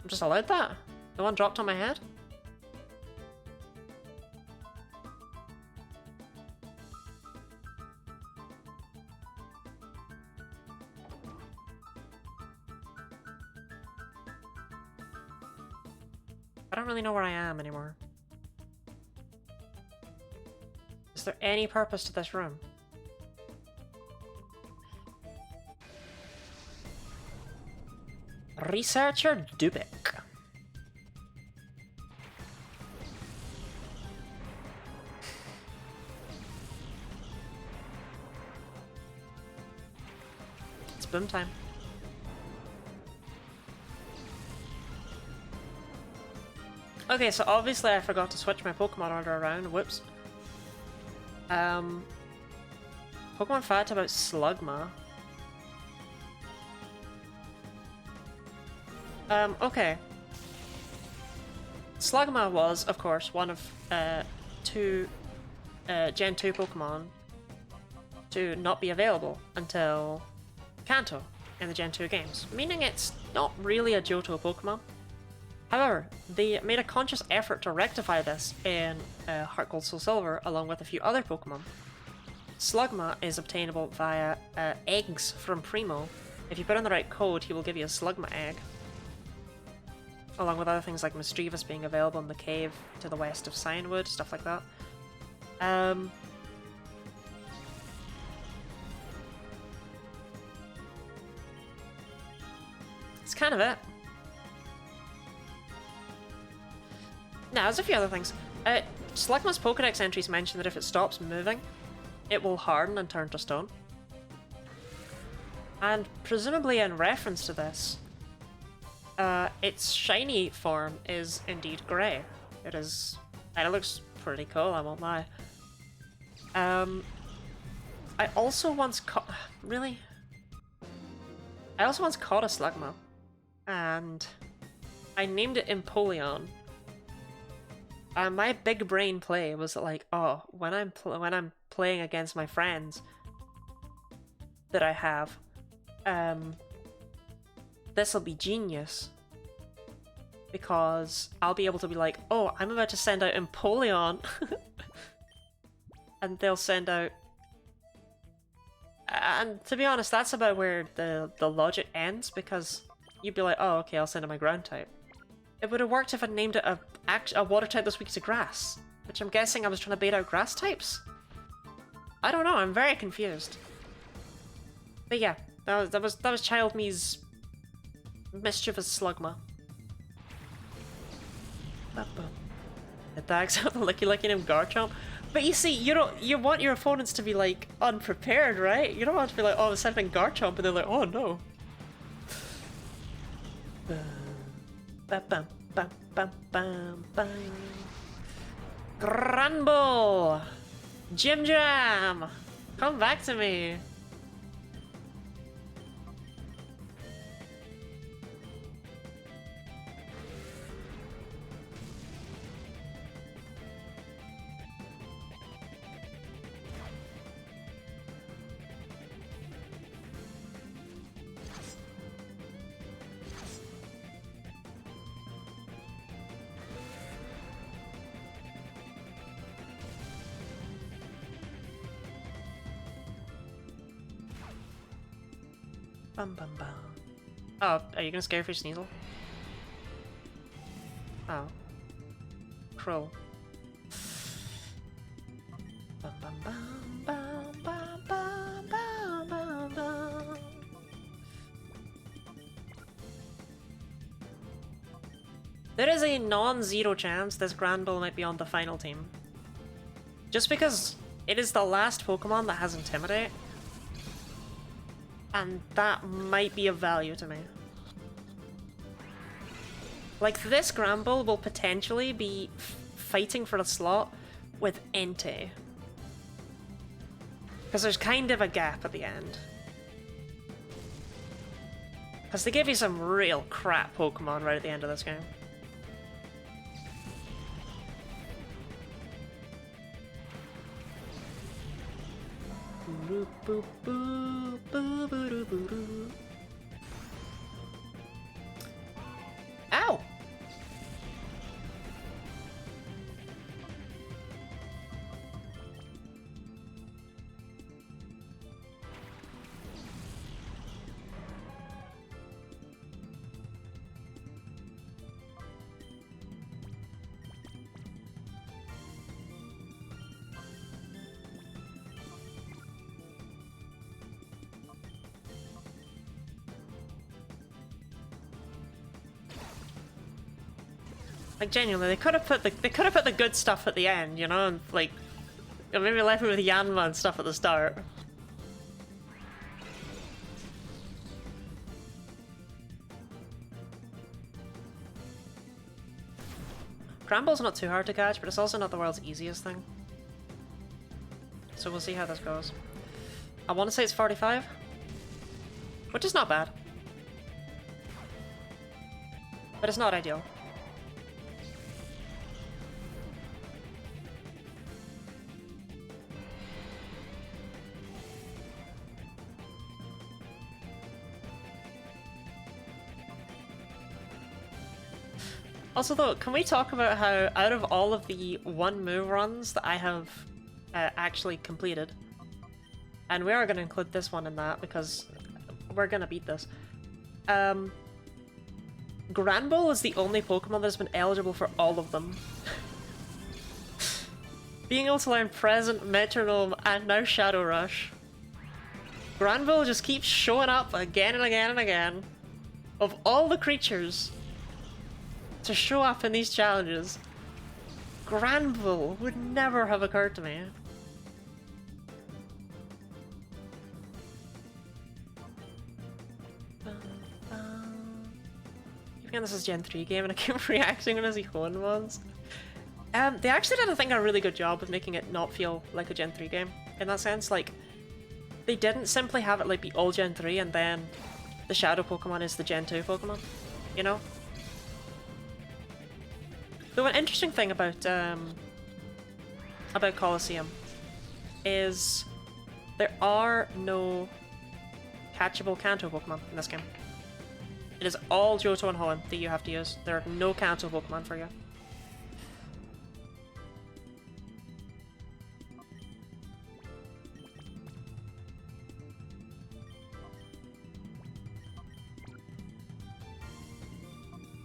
I'm just allowed that? No one dropped on my head? I don't really know where I am anymore. Is there any purpose to this room? Researcher Dubik. It's boom time. Okay, so obviously I forgot to switch my Pokemon order around. Whoops. Pokemon fact about Slugma. Okay. Slugma was, of course, one of two Gen 2 Pokemon to not be available until Kanto in the Gen 2 games, meaning it's not really a Johto Pokemon. However, they made a conscious effort to rectify this in Heart Gold Soul Silver along with a few other Pokemon. Slugma is obtainable via eggs from Primo. If you put in the right code, he will give you a Slugma egg. Along with other things like Mischievous being available in the cave to the west of Cianwood, stuff like that. It's kind of it. Now, there's a few other things. Slugma's Pokedex entries mention that if it stops moving, it will harden and turn to stone. And presumably in reference to this, its shiny form is indeed grey. It is, and it looks pretty cool, I won't lie. I also once caught, really? I also once caught a Slugma, and I named it Empoleon. And my big brain play was like, oh, when I'm playing against my friends that I have, this'll be genius. Because I'll be able to be like, oh, I'm about to send out Empoleon. And they'll send out... And to be honest, that's about where the logic ends, because you'd be like, oh, okay, I'll send out my ground type. It would have worked if I'd named it a water type that's weak to grass, which I'm guessing I was trying to bait out grass types? I don't know, I'm very confused. But yeah, that was Child Me's mischievous Slugma. Attacks out the licky named Garchomp. But you see, you want your opponents to be like unprepared, right? You don't want to be like, oh, I'm sending Garchomp, and they're like, oh no. Granbull! Jim Jam! Come back to me! Bum bum bum. Oh, are you gonna scare fish Sneasel? Oh. Crow. Bum bum bum bum bum bum bum bum bum. There is a non-zero chance this Granbull might be on the final team. Just because it is the last Pokemon that has Intimidate. And that might be of value to me. Like, this Granbull will potentially be fighting for a slot with Entei. Because there's kind of a gap at the end. Because they give you some real crap Pokemon right at the end of this game. Boop, boop, boop, boop, boop, boop, boop. Ow! Like, genuinely, they could have put the good stuff at the end, you know, and like, maybe left me with Yanma and stuff at the start. Granbull's not too hard to catch, but it's also not the world's easiest thing. So we'll see how this goes. I want to say it's 45, which is not bad. But it's not ideal. Also though, can we talk about how out of all of the one move runs that I have actually completed, and we are going to include this one in that because we're going to beat this, Granbull is the only Pokemon that's been eligible for all of them. Being able to learn Present, Metronome, and now Shadow Rush. Granbull just keeps showing up again and again and again. Of all the creatures to show up in these challenges, Granbull would never have occurred to me. Again, this is Gen 3 game and I keep reacting when I see Hoenn ones. They actually did, I think, a really good job of making it not feel like a Gen 3 game. In that sense, like, they didn't simply have it like be all Gen 3 and then the Shadow Pokemon is the Gen 2 Pokemon, you know? Though an interesting thing about Colosseum is there are no catchable Kanto Pokemon in this game. It is all Johto and Hoenn that you have to use. There are no Kanto Pokemon for you.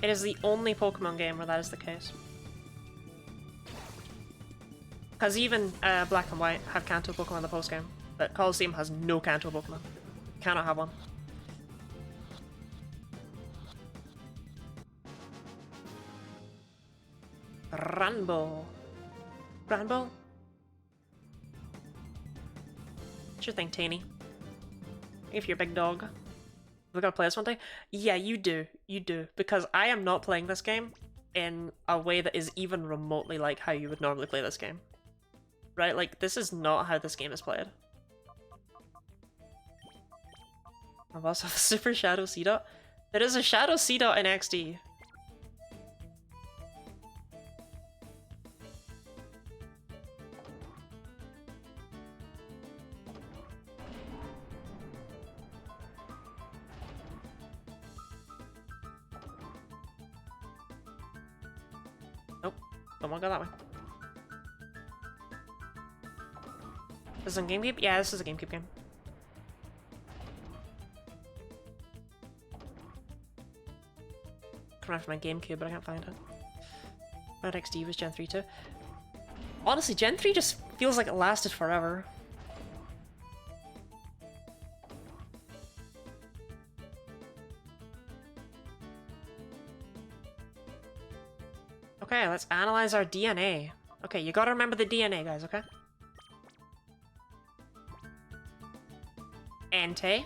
It is the only Pokemon game where that is the case. Because even Black and White have Kanto Pokemon in the post-game, but Colosseum has no Kanto Pokemon. Cannot have one. Granbull. Granbull? What you think, Taney? If you're a big dog. We gotta play this one day? Yeah, you do. You do. Because I am not playing this game in a way that is even remotely like how you would normally play this game. Right? Like, this is not how this game is played. I've also have a Super Shadow Seedot. There is a Shadow Seedot in XD. Nope, don't want to go that way. This is a GameCube? Yeah, this is a GameCube game. Coming after my GameCube, but I can't find it. Red XD was Gen 3 too. Honestly, Gen 3 just feels like it lasted forever. Okay, let's analyze our DNA. Okay, you gotta remember the DNA, guys, okay? Entei.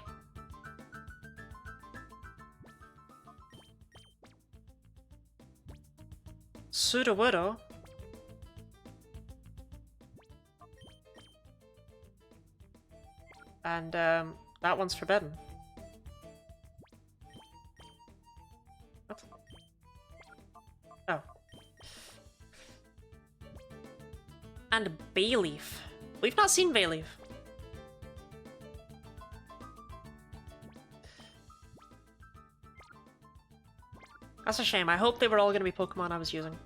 Sudowoodo. And, that one's forbidden. What? Oh. And Bayleaf. We've not seen Bayleaf. That's a shame. I hope they were all going to be Pokemon I was using.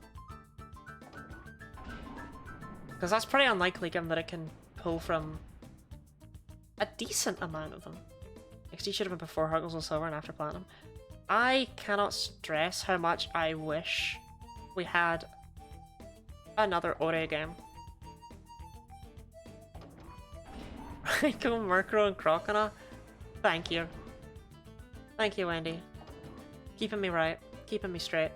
Because that's pretty unlikely given that it can pull from a decent amount of them. XD should have been before Heart Gold and Silver and after Platinum. I cannot stress how much I wish we had another Ore game. Raikou, Murkrow, and Croconaw. Thank you. Thank you, Wendy. Keeping me right. Keeping me straight.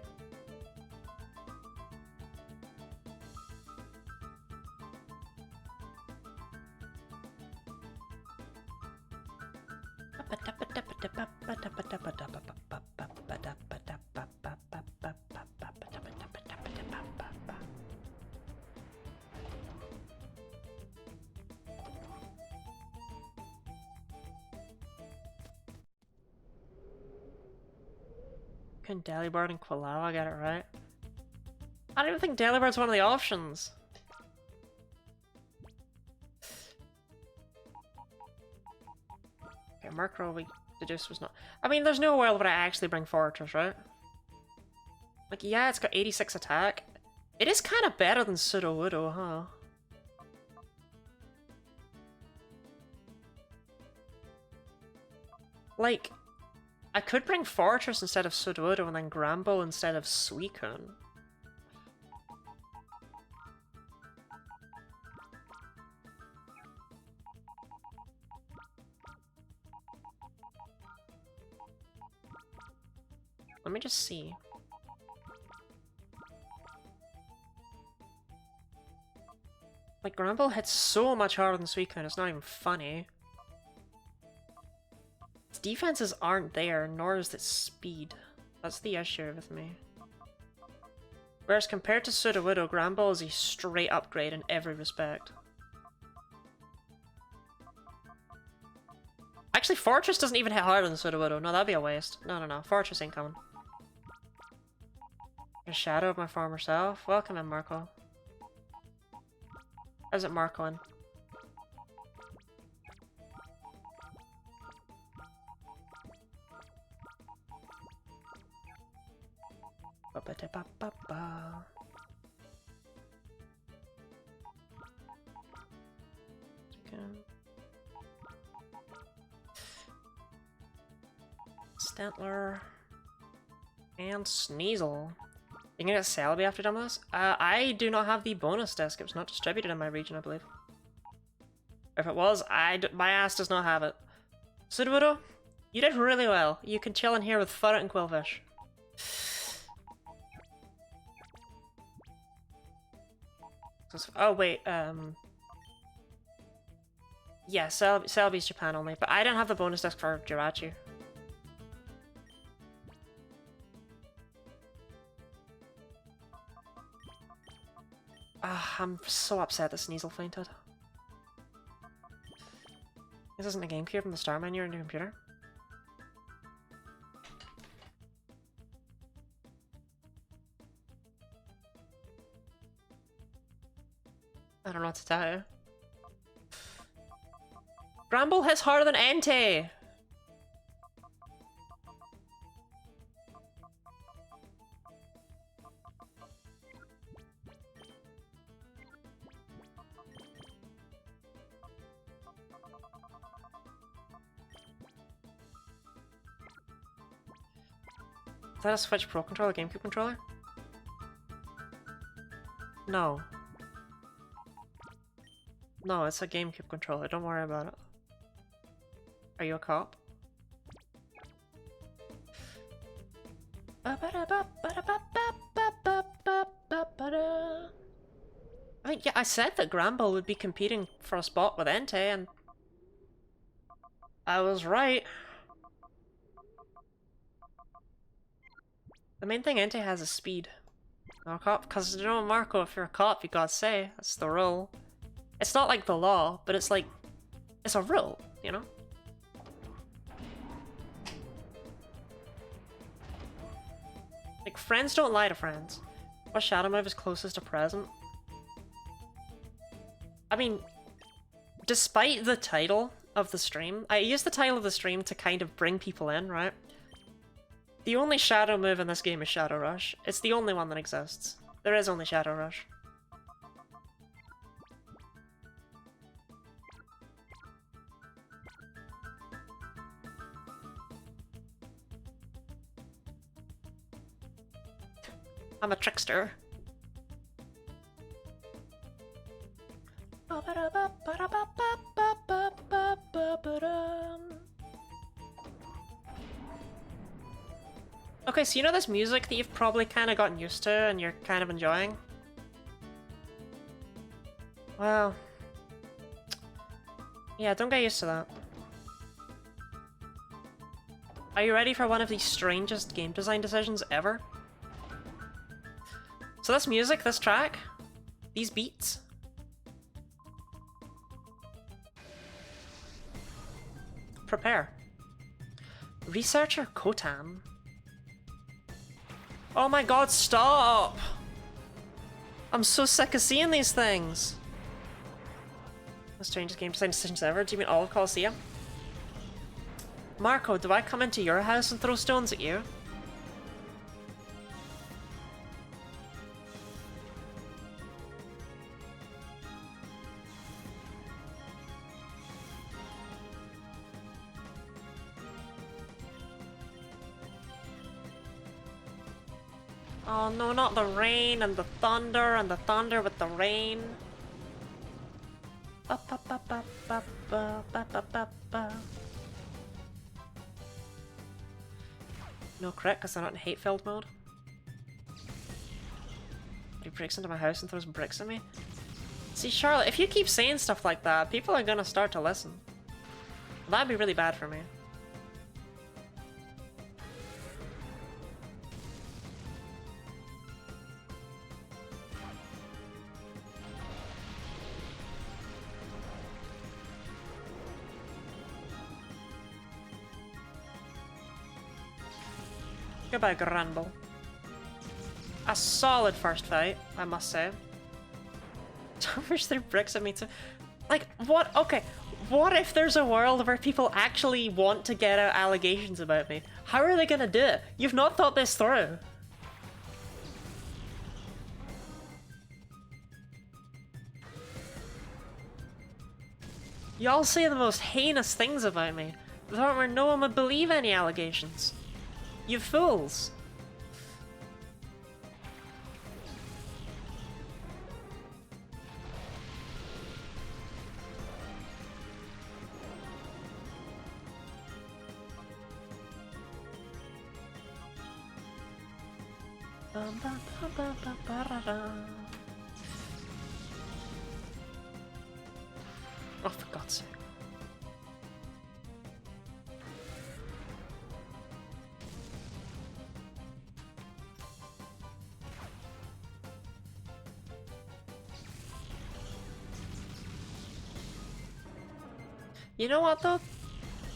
Suicune, Delibird, and Quilao, I got it right. I don't even think Delibird's one of the options. Okay, Murkrow we deduced was not... I mean, there's no world where I actually bring Fortress, right? Like, yeah, it's got 86 attack. It is kind of better than Sudowoodo, huh? Like, I could bring Fortress instead of Sudowoodo and then Gramble instead of Suicune. Let me just see. Like, Gramble hits so much harder than Suicune, it's not even funny. Its defenses aren't there, nor is its speed. That's the issue with me. Whereas compared to Sudowoodo, Gramble is a straight upgrade in every respect. Actually, Fortress doesn't even hit harder than Sudowoodo. No, that'd be a waste. No. Fortress ain't coming. A shadow of my former self. Welcome in, Marco. How's it Marcoing? Ba-ba-da-ba-ba-ba. Stantler. And Sneasel. You can get Celebi after done with this? I do not have the bonus disc. It was not distributed in my region, I believe. If it was, my ass does not have it. Sudowoodo, you did really well. You can chill in here with Furret and Quillfish. Oh, wait, yeah, Celebi's Japan only, but I don't have the bonus disc for Jirachi. I'm so upset that Sneasel fainted. This isn't a GameCube from the start menu on your computer. I don't know what to tell you. Gramble hits harder than Entei! Is that a Switch Pro controller, GameCube controller? No. No, it's a GameCube controller, don't worry about it. Are you a cop? I mean, yeah, I said that Gramble would be competing for a spot with Entei, and I was right. The main thing Entei has is speed. No cop, because you know, Marco, if you're a cop, you gotta say, that's the rule. It's not like the law, but it's like, it's a rule, you know? Like, friends don't lie to friends. What shadow move is closest to present? I mean, despite the title of the stream, I used the title of the stream to kind of bring people in, right? The only shadow move in this game is Shadow Rush. It's the only one that exists. There is only Shadow Rush. I'm a trickster. Okay, so you know this music that you've probably kind of gotten used to and you're kind of enjoying? Well... yeah, don't get used to that. Are you ready for one of the strangest game design decisions ever? So this music, this track, these beats... prepare. Researcher Kotan Oh my god, stop! I'm so sick of seeing these things. The strangest game design decisions ever. Do you mean all of Colosseum? Marco, do I come into your house and throw stones at you? Oh no, not the rain and the thunder with the rain. Ba, ba, ba, ba, ba, ba, ba, ba, ba, ba. No crit because they're not in hate-filled mode. He breaks into my house and throws bricks at me. See, Charlotte, if you keep saying stuff like that, people are gonna start to listen. That'd be really bad for me. Goodbye, Granble. A solid first fight, I must say. Thomas threw bricks at me too. Like, what? Okay, what if there's a world where people actually want to get out allegations about me? How are they gonna do it? You've not thought this through. Y'all say the most heinous things about me, where no one would believe any allegations. You fools! Oh, for God's sake. You know what though?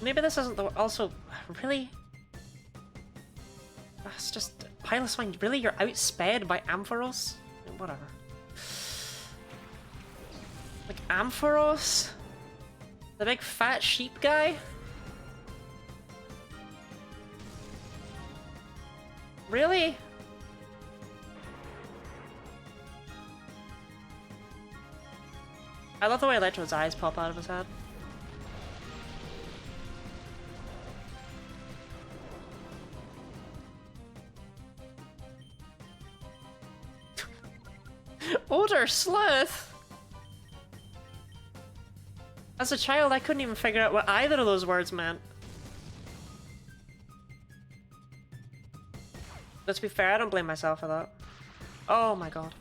Maybe this isn't the also really. That's just Piloswine. Really, you're outsped by Ampharos? Whatever. Like Ampharos, the big fat sheep guy. Really? I love the way Electro's eyes pop out of his head. Odor Sleuth! As a child, I couldn't even figure out what either of those words meant. Let's be fair, I don't blame myself for that. Oh my god.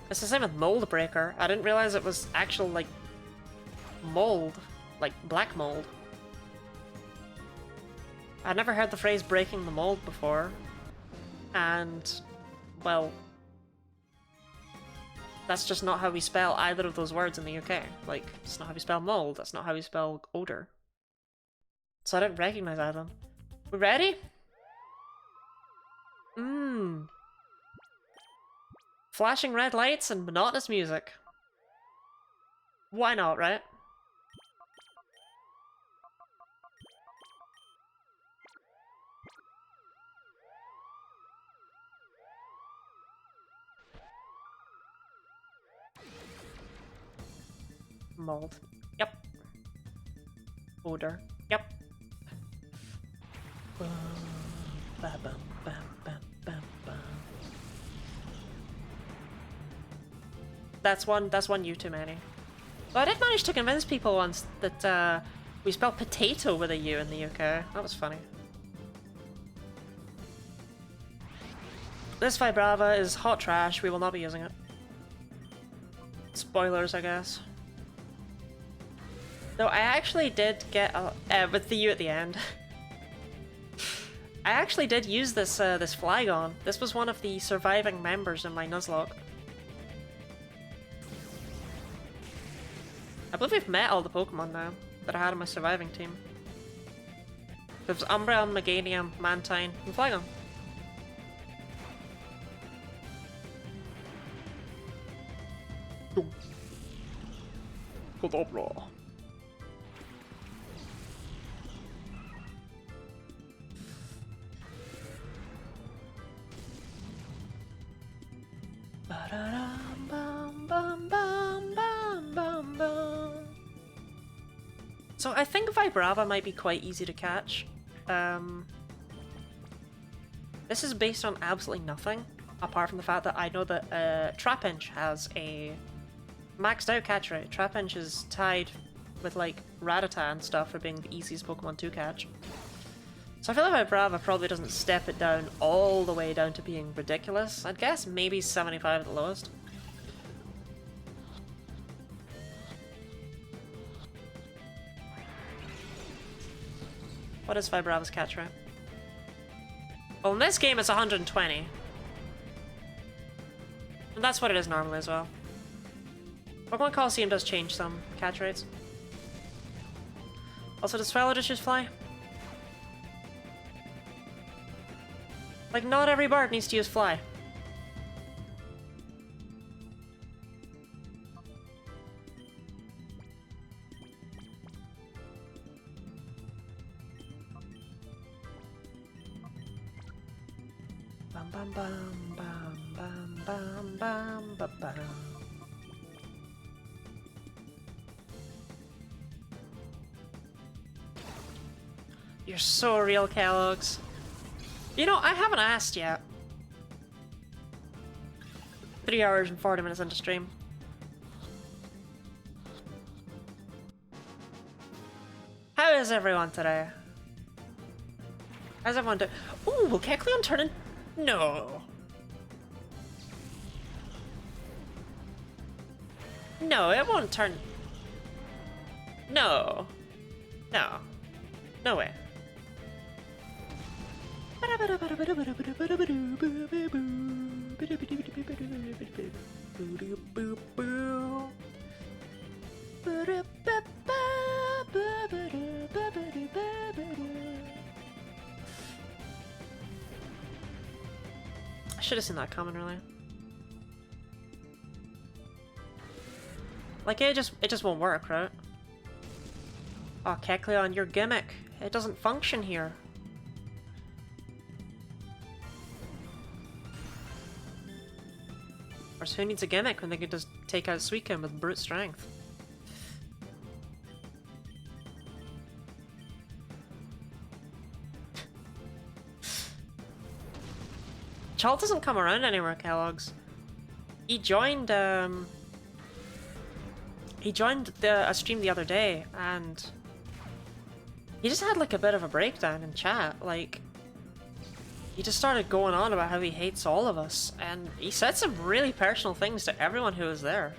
It's the same with Mold Breaker. I didn't realize it was actual, like, mold. Like, black mold. I'd never heard the phrase breaking the mold before. And, well, that's just not how we spell either of those words in the UK. Like, it's not how we spell mold, that's not how we spell odor. So I didn't recognize either of them. We ready? Flashing red lights and monotonous music. Why not, right? Mold. Yep. Odor. Yep. That's one you too many. Well, I did manage to convince people once that we spell potato with a U in the UK. That was funny. This Vibrava is hot trash. We will not be using it. Spoilers, I guess. Though I actually did get with the U at the end. I actually did use this this Flygon. This was one of the surviving members in my Nuzlocke. I believe we've met all the Pokemon now that I had on my surviving team. There's Umbreon, Meganium, Mantine, and Flygon. Kadabra. So I think Vibrava might be quite easy to catch. This is based on absolutely nothing, apart from the fact that I know that Trapinch has a maxed out catch rate. Trapinch is tied with like Rattata and stuff for being the easiest Pokemon to catch. So I feel like Vibrava probably doesn't step it down all the way down to being ridiculous. I'd guess maybe 75 at the lowest. What is Vibrava's catch rate? Well, in this game it's 120. And that's what it is normally as well. Pokemon Colosseum does change some catch rates. Also, does Swallow just fly? Like, not every bard needs to use fly. Bum bum bum bum bum bum bum bum bum. You're so real, Kellogg's. You know, I haven't asked yet. 3 hours and 40 minutes into stream. How is everyone today? How's everyone doing? Ooh, will Kecleon turn in? No. No, it won't turn. No. No. No way. I should have seen that coming earlier. Like it just won't work, right? Oh, Kecleon, your gimmick. It doesn't function here. Of course, who needs a gimmick when they can just take out Suicune with brute strength? Chalt doesn't come around anymore, Kellogg's. He joined a stream the other day, and he just had like a bit of a breakdown in chat. Like, he just started going on about how he hates all of us, and he said some really personal things to everyone who was there.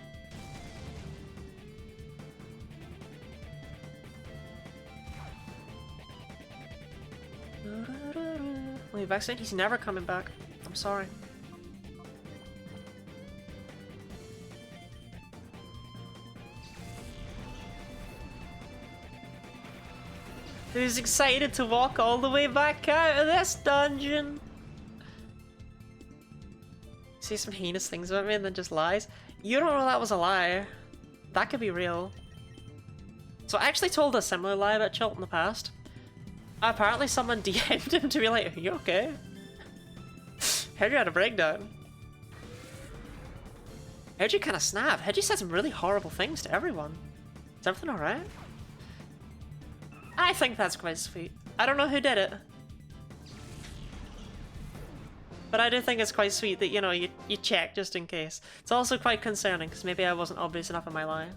Well, Vexen, he's never coming back. I'm sorry. Who's excited to walk all the way back out of this dungeon? Say some heinous things about me and then just lies? You don't know that was a lie. That could be real. So I actually told a similar lie about Chult in the past. Apparently someone DM'd him to be like, are you okay? Heard you had a breakdown. Heard you kind of snap. Heard you said some really horrible things to everyone. Is everything alright? I think that's quite sweet. I don't know who did it. But I do think it's quite sweet that, you know, you check just in case. It's also quite concerning, because maybe I wasn't obvious enough in my lie.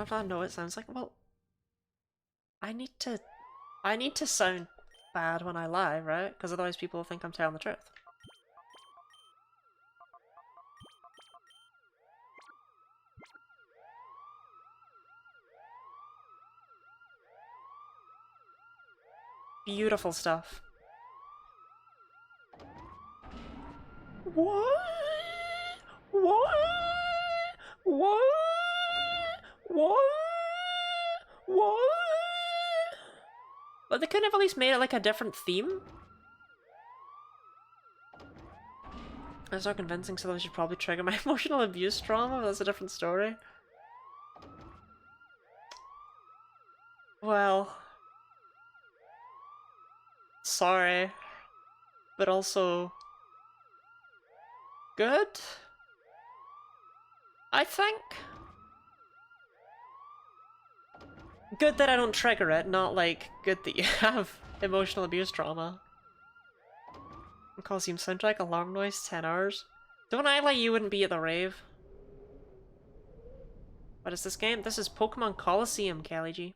I know it sounds like, well, I need to sound bad when I lie, right? Because otherwise people will think I'm telling the truth. Beautiful stuff. What? What? What? What? What? But they couldn't have at least made it like a different theme? That's not convincing, so I should probably trigger my emotional abuse trauma, but that's a different story. Well... sorry. But also... good? I think? Good that I don't trigger it, not like, good that you have emotional abuse trauma. Colosseum soundtrack, alarm noise, 10 hours. Don't act like you wouldn't be at the rave. What is this game? This is Pokemon Colosseum, Kelly G.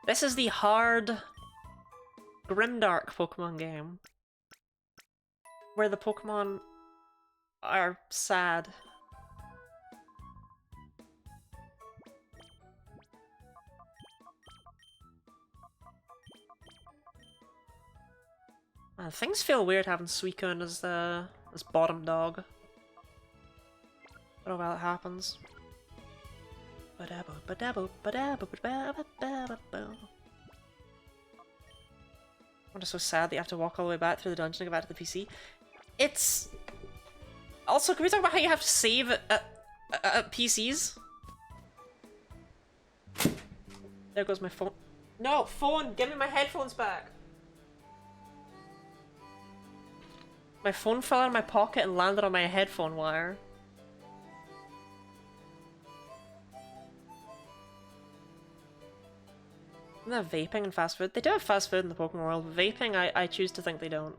This is the hard grimdark Pokemon game where the Pokemon are sad. Things feel weird having Suicune as the bottom dog. But oh well, it happens. I'm just so sad that you have to walk all the way back through the dungeon to get back to the PC. It's... also, can we talk about how you have to save at PCs? There goes my phone. No, phone! Give me my headphones back! My phone fell out of my pocket and landed on my headphone wire. Isn't that vaping and fast food? They do have fast food in the Pokemon world. Vaping, I choose to think they don't.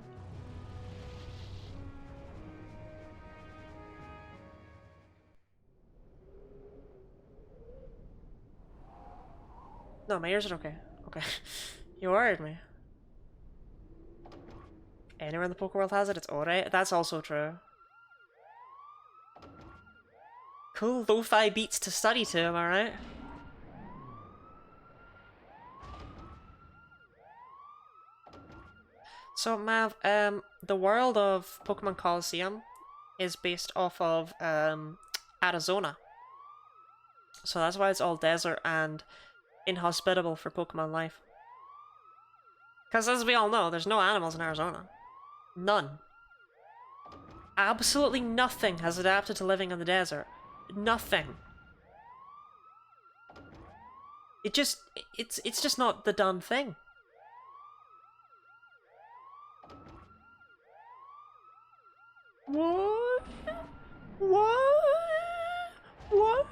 No, my ears are okay. Okay. You worried me. Anywhere in the Poké world has it, it's alright. That's also true. Cool lo-fi beats to study to, am I right? So, Mav, the world of Pokemon Colosseum is based off of Arizona. So that's why it's all desert and inhospitable for Pokemon life. Because as we all know, there's no animals in Arizona. None. Absolutely nothing has adapted to living in the desert. Nothing. It's just not the done thing. What? What? What?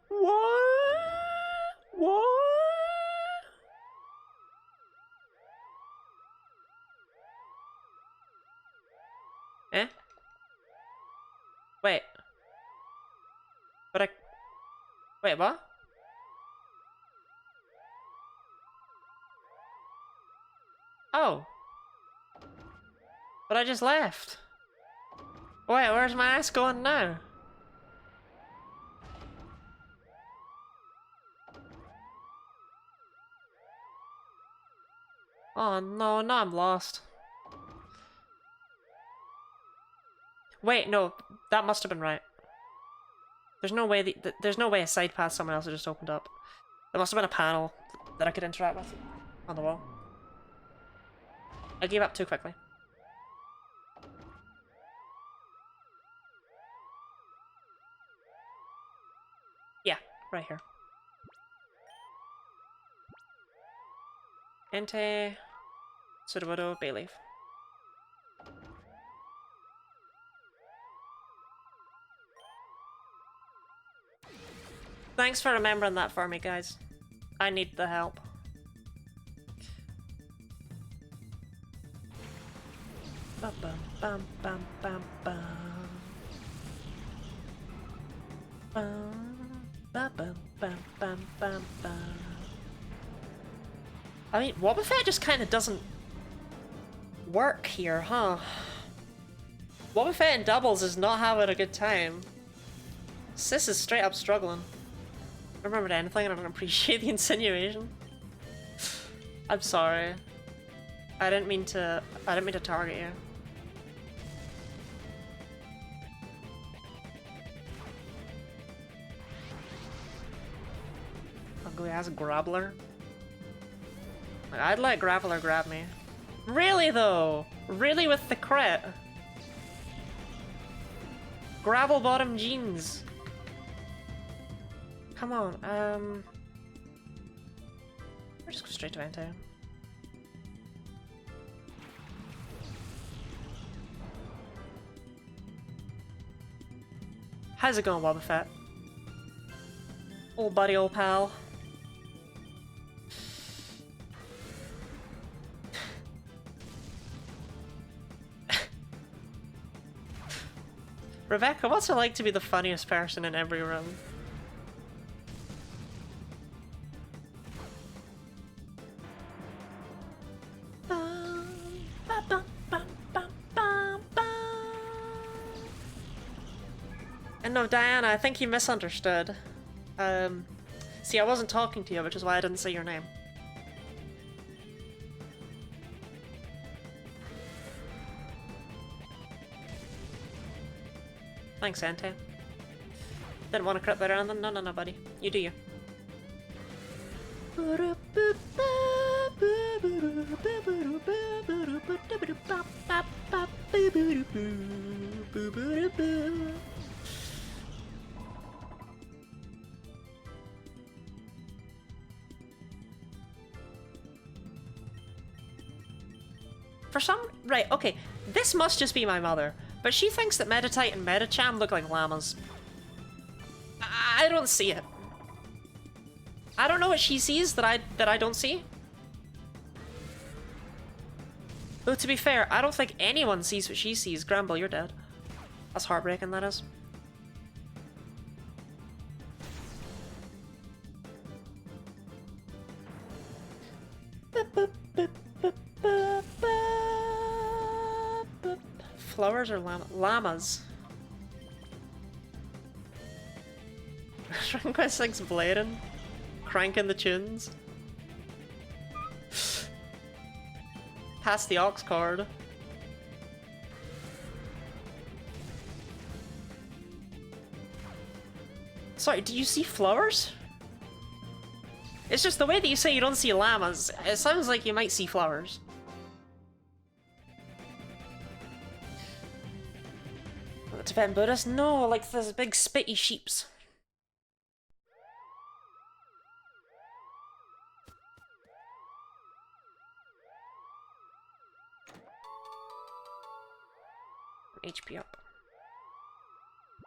What? What? Eh? Wait. But wait, what? Oh. But I just left. Wait, where's my ass going now? Oh no, now I'm lost. Wait, no, that must have been right. There's no way there's no way a side path somewhere else just opened up. There must have been a panel that I could interact with on the wall. I gave up too quickly. Yeah, right here. Entei, Sudowoodo, Bayleaf. Thanks for remembering that for me, guys. I need the help. Bum bum bum bum bum bum. Bum bum bum bum bum bum. I mean, Wobbuffet just kind of doesn't work here, huh? Boba Fett in doubles is not having a good time. Sis is straight up struggling. I don't remember anything and I don't appreciate the insinuation. I'm sorry. I didn't mean to target you. Ugly ass Grappler. Like, I'd let Grappler grab me. Really though? Really with the crit? Gravel bottom jeans. Come on, we'll just go straight to Anto. How's it going, Boba Fett? Old buddy, old pal. Rebecca, what's it like to be the funniest person in every room? And no, Diana, I think you misunderstood. See, I wasn't talking to you, which is why I didn't say your name. Thanks, Ante. Didn't want to crit better than no, buddy. You do you. For some... Right, okay. This must just be my mother. But she thinks that Meditite and Medicham look like llamas. I don't see it. I don't know what she sees that I don't see. Though to be fair, I don't think anyone sees what she sees. Gramble, you're dead. That's heartbreaking, that is. Flowers or llamas? Dragon Quest 6 blading? Cranking the tunes? Pass the aux card. Sorry, do you see flowers? It's just the way that you say you don't see llamas, it sounds like you might see flowers. Tibetan Buddhist? No, like those big spitty sheeps. HP up.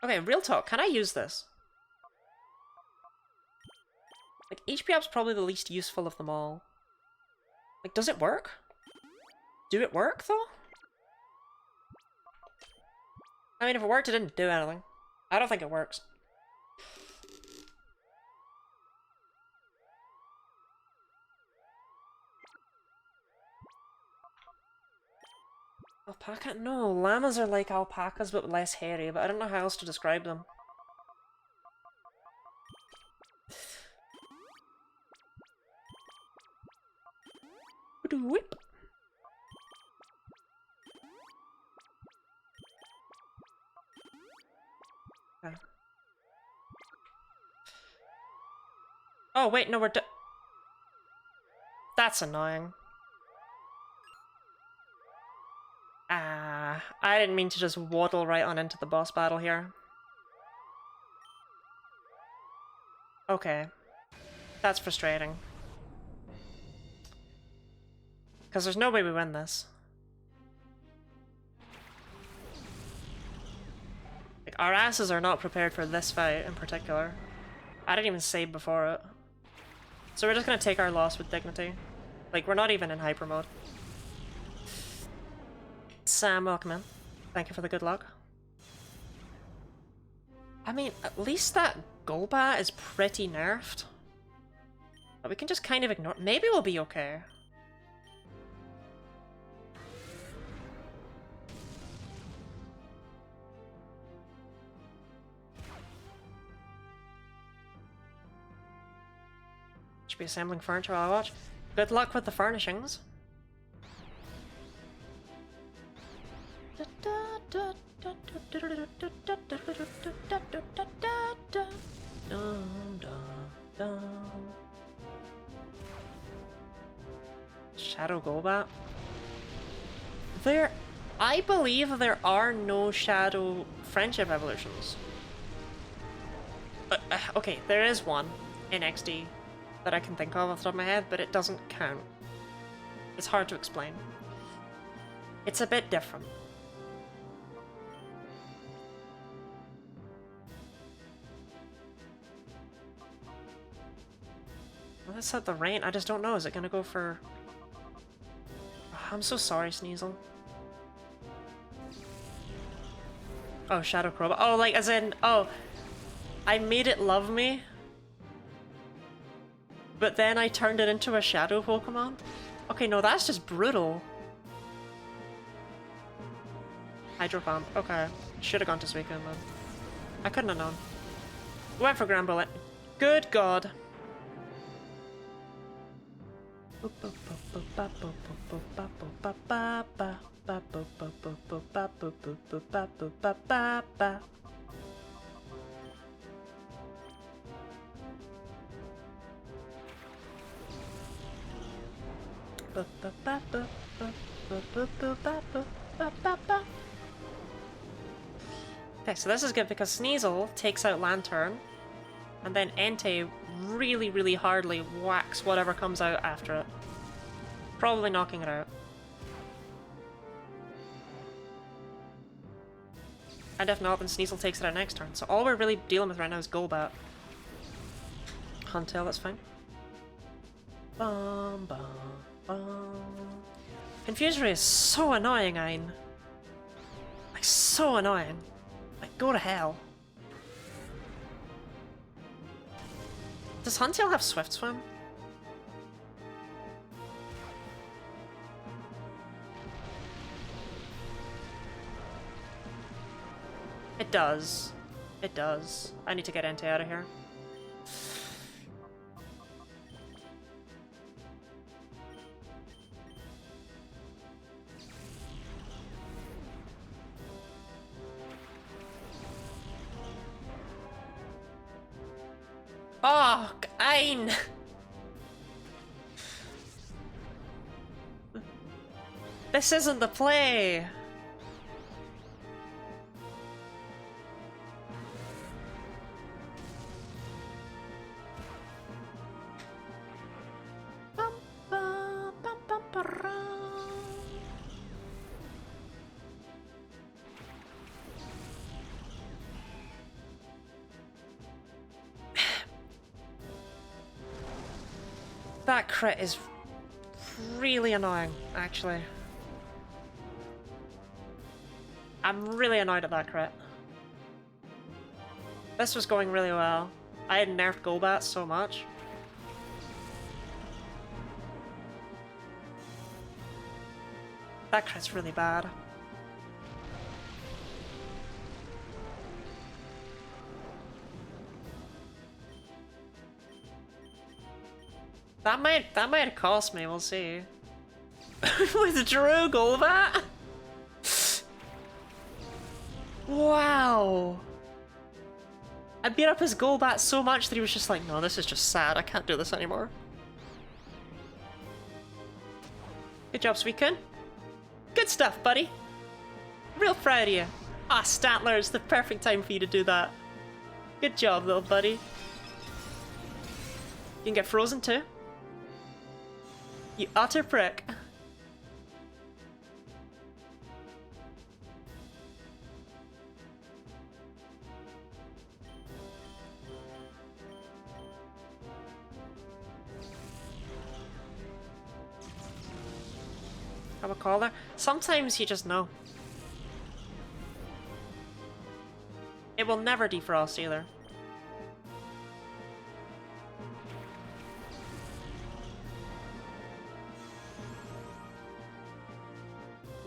Okay, real talk, can I use this? Like, HP up's probably the least useful of them all. Like, does it work? Do it work, though? I mean, if it worked, it didn't do anything. I don't think it works. Alpaca? No, llamas are like alpacas but less hairy, but I don't know how else to describe them. Whip. Okay. Oh wait, no, we're That's annoying. Ah, I didn't mean to just waddle right on into the boss battle here. Okay. That's frustrating. Because there's no way we win this. Like, our asses are not prepared for this fight in particular. I didn't even save before it. So we're just gonna take our loss with dignity. Like, we're not even in hyper mode. Sam, welcome in. Thank you for the good luck. I mean, at least that Golbat is pretty nerfed. But we can just kind of ignore- maybe we'll be okay. Should be assembling furniture while I watch. Good luck with the furnishings. Shadow Golbat. I believe there are no Shadow Friendship evolutions. Okay, there is one in XD that I can think of off the top of my head, but it doesn't count. It's hard to explain. It's a bit different. Well, let's set the rain. I just don't know. Is it gonna go for... Oh, I'm so sorry, Sneasel. Oh, Shadow Crobat. Oh, like, as in... Oh, I made it love me. But then I turned it into a Shadow Pokemon? Okay, no, that's just brutal. Hydro Pump. Okay. Should have gone to Suicune then. I couldn't have known. Went for Grand Bullet. Good God. Okay, so this is good because Sneasel takes out Lantern, and then Entei really, really hardly whacks whatever comes out after it. Probably knocking it out. And if not, then Sneasel takes it out next turn. So all we're really dealing with right now is Golbat. Huntail, that's fine. Bum, bum, bum. Confusion Ray is so annoying, Ein. Like, so annoying. Like, go to hell. Does Huntail have Swift Swim? It does. It does. I need to get Entei out of here. Oh, Ein! This isn't the play! That crit is really annoying, actually. I'm really annoyed at that crit. This was going really well. I had nerfed Golbat so much. That crit's really bad. That might have cost me, we'll see. Withdrew Golbat? Wow. I beat up his Golbat so much that he was just like, no, this is just sad, I can't do this anymore. Good job, Suicune. Good stuff, buddy. Real proud of you. Ah, Statler, it's the perfect time for you to do that. Good job, little buddy. You can get frozen too. You utter prick. Have a call there? Sometimes you just know. It will never defrost either.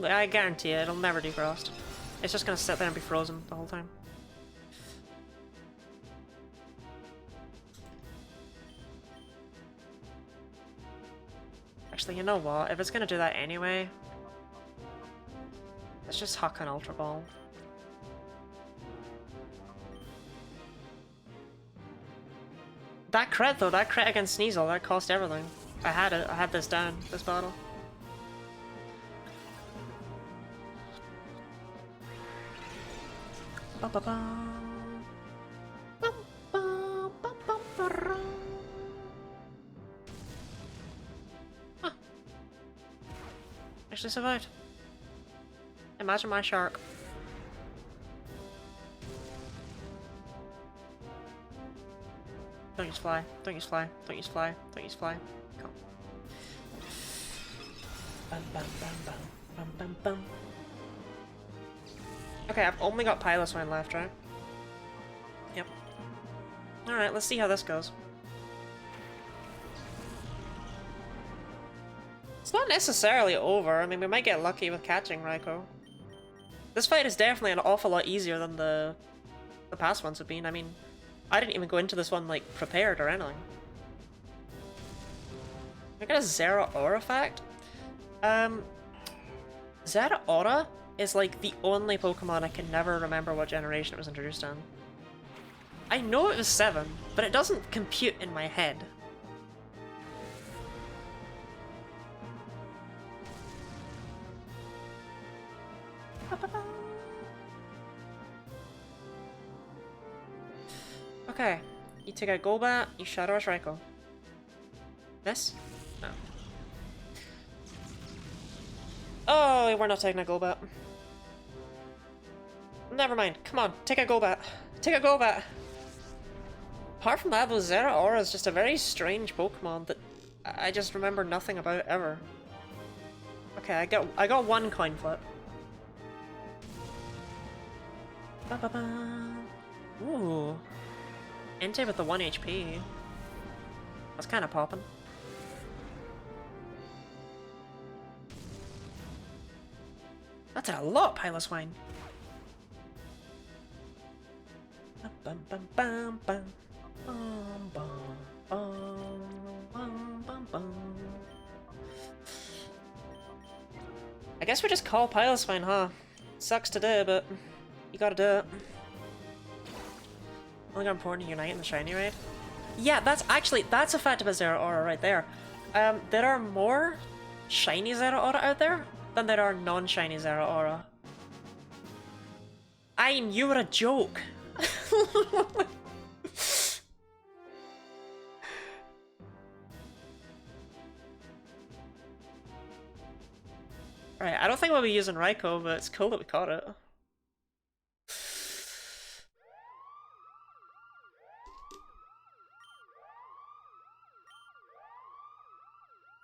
I guarantee you, it'll never defrost. It's just gonna sit there and be frozen the whole time. Actually, you know what? If it's gonna do that anyway, let's just huck an Ultra Ball. That crit though, that crit against Sneasel, that cost everything. I had it, I had this down, this battle. Huh. Actually survived. Imagine my shark. Don't use fly, don't use fly, don't use fly, don't use fly. Come. Bum, bum, bum, bum, bum, bum, bum. Okay, I've only got Piloswine left, right? Yep. Alright, let's see how this goes. It's not necessarily over. I mean, we might get lucky with catching Raikou. This fight is definitely an awful lot easier than the past ones have been. I mean, I didn't even go into this one, like, prepared or anything. I got a Zeraora fact. Zeraora is, like, the only Pokemon I can never remember what generation it was introduced in. I know it was 7, but it doesn't compute in my head. Okay, you take out Golbat, you Shadow Rush Raikou. Miss? No. Oh, we're not taking a Golbat. Never mind, come on, take a Golbat. Take a Golbat! Apart from that, though, Zeraora is just a very strange Pokemon that I just remember nothing about ever. Okay, I got one coin flip. Ba-ba-ba. Ooh. Entei with the 1 HP. That's kind of popping. That's a lot, Piloswine. Bum bum bum bum. Bum bum bum bum bum. I guess we just call Piloswine, huh? Sucks to do, but you gotta do it. Only got important to unite in the shiny raid. Yeah, that's a fact about Zeraora right there. There are more shiny Zeraora out there than there are non-shiny Zeraora. You were a joke. Right, I don't think we'll be using Raikou, but it's cool that we caught it.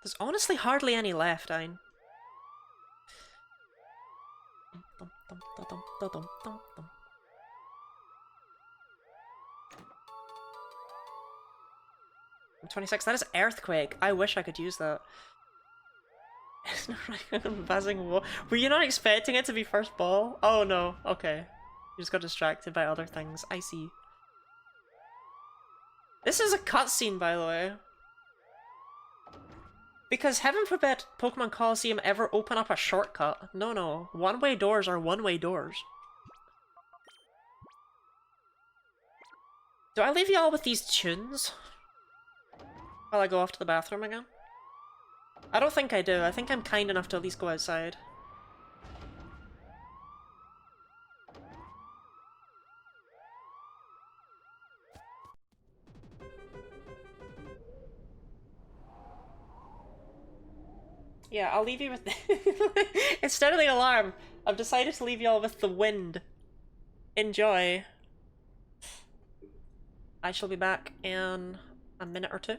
There's honestly hardly any left, Ein. I'm 26. That is Earthquake. I wish I could use that. Were you not expecting it to be first ball? Oh no. Okay. You just got distracted by other things. I see. This is a cutscene, by the way. Because heaven forbid Pokemon Colosseum ever open up a shortcut. No, no. One-way doors are one-way doors. Do I leave you all with these tunes? While I go off to the bathroom again? I don't think I do. I think I'm kind enough to at least go outside. Yeah, I'll leave you with instead of the alarm, I've decided to leave y'all with the wind. Enjoy. I shall be back in a minute or two.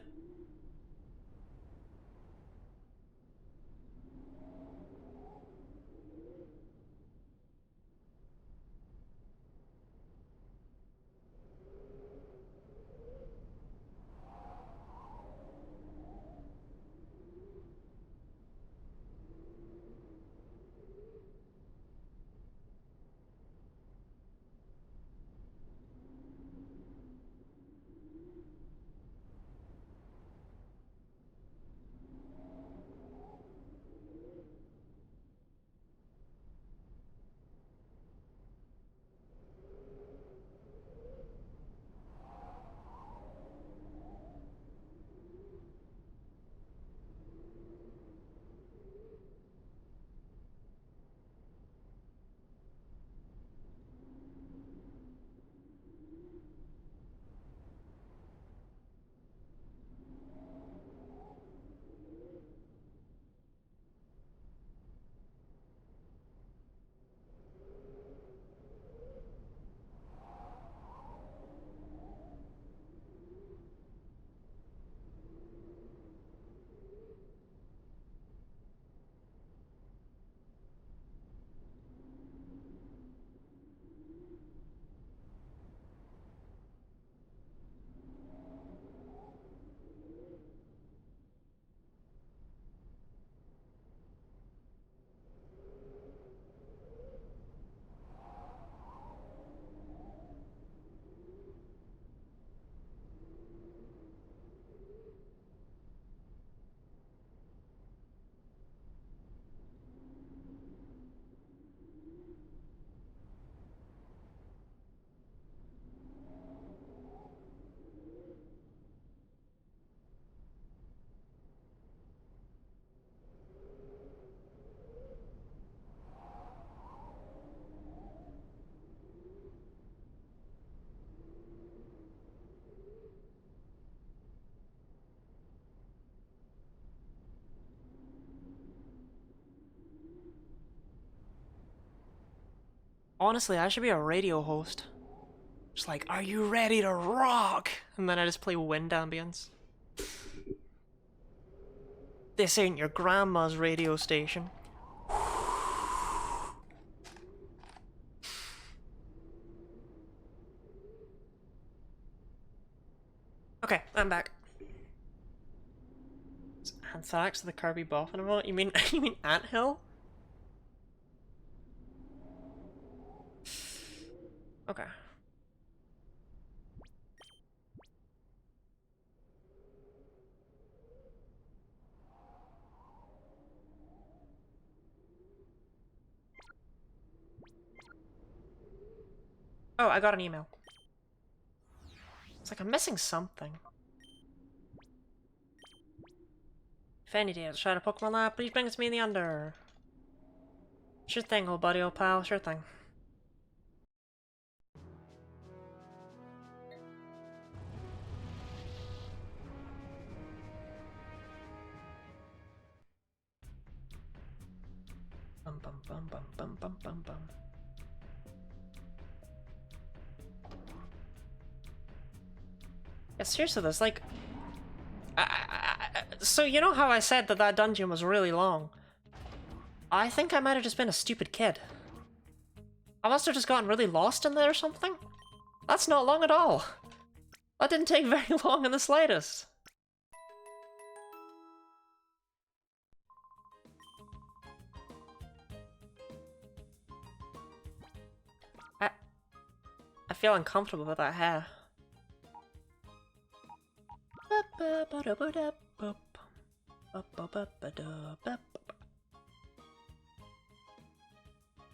Honestly, I should be a radio host. Just like, are you ready to rock? And then I just play wind ambience. This ain't your grandma's radio station. Okay, I'm back. Anthrax to the Kirby Boffin remote? You mean you mean Anthill? Okay. Oh, I got an email. It's like I'm missing something. If any day I'll try to Pokemon Lab, please bring it to me in the under. Sure thing, old buddy, old pal, sure thing. Bum bum bum bum bum bum bum bum. Yeah, seriously, there's like... so you know how I said that that dungeon was really long? I think I might have just been a stupid kid. I must have just gotten really lost in there or something? That's not long at all. That didn't take very long in the slightest. I feel uncomfortable with that hair.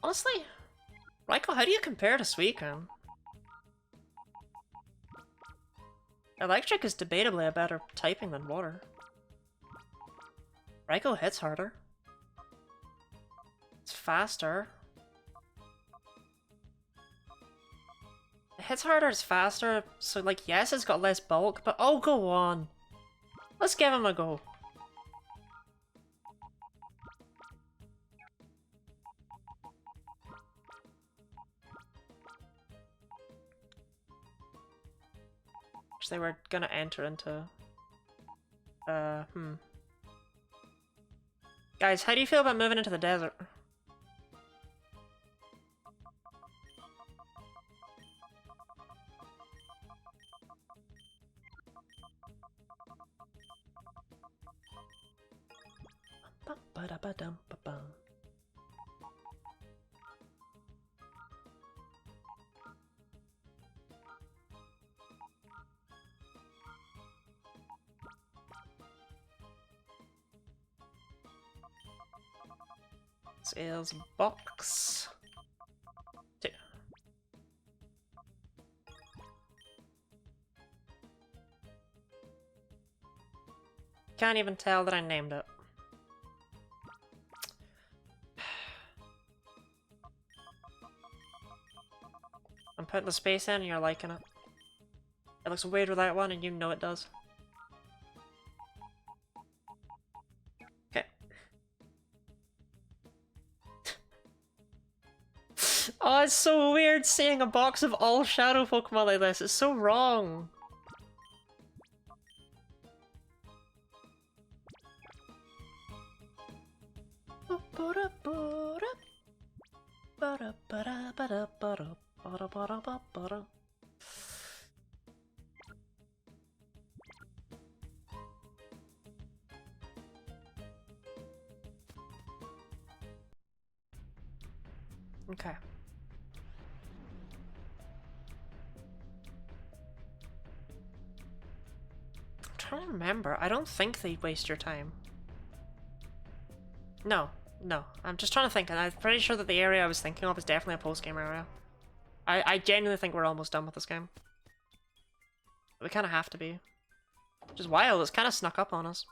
Honestly, Raiko, how do you compare to Suicune? Electric is debatably a better typing than water. Raiko hits harder. It's faster. It hits harder, it's faster, so like yes, it's got less bulk, but oh, go on. Let's give him a go. They were gonna enter into... Guys, how do you feel about moving into the desert? Sales box. 2. Can't even tell that I named it. I'm putting the space in and you're liking it. It looks weird without one and you know it does. Okay. Oh, it's so weird seeing a box of all shadow Pokemon like this. It's so wrong. Okay. I'm trying to remember. I don't think they waste your time. No, no. I'm just trying to think, and I'm pretty sure that the area I was thinking of is definitely a post-game area. I genuinely think we're almost done with this game. We kind of have to be. Which is wild. It's kind of snuck up on us.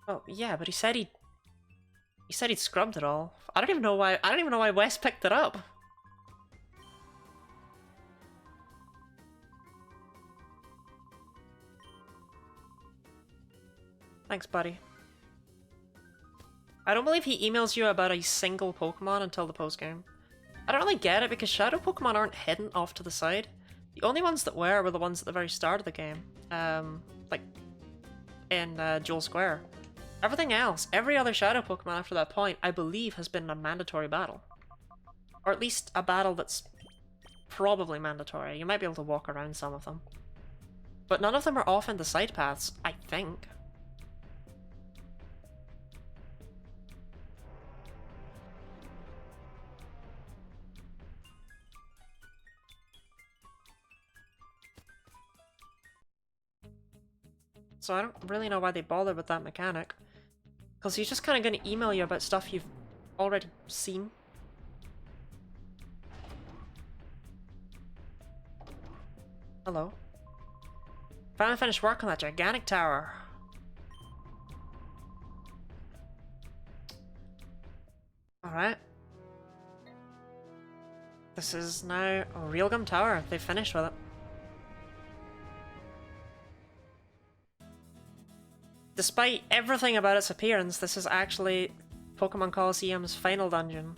Oh yeah, but he said he'd scrubbed it all. I don't even know why Wes picked it up. Thanks, buddy. I don't believe he emails you about a single Pokemon until the post-game. I don't really get it because Shadow Pokemon aren't hidden off to the side. The only ones that were the ones at the very start of the game. Like in Jewel Square. Everything else, every other Shadow Pokemon after that point, I believe has been a mandatory battle. Or at least a battle that's probably mandatory. You might be able to walk around some of them. But none of them are off in the side paths, I think. So I don't really know why they bother with that mechanic. Because he's just kind of going to email you about stuff you've already seen. Hello. Finally finished work on that gigantic tower. Alright. This is now a real gum tower. They've finished with it. Despite everything about its appearance, this is actually Pokemon Colosseum's final dungeon.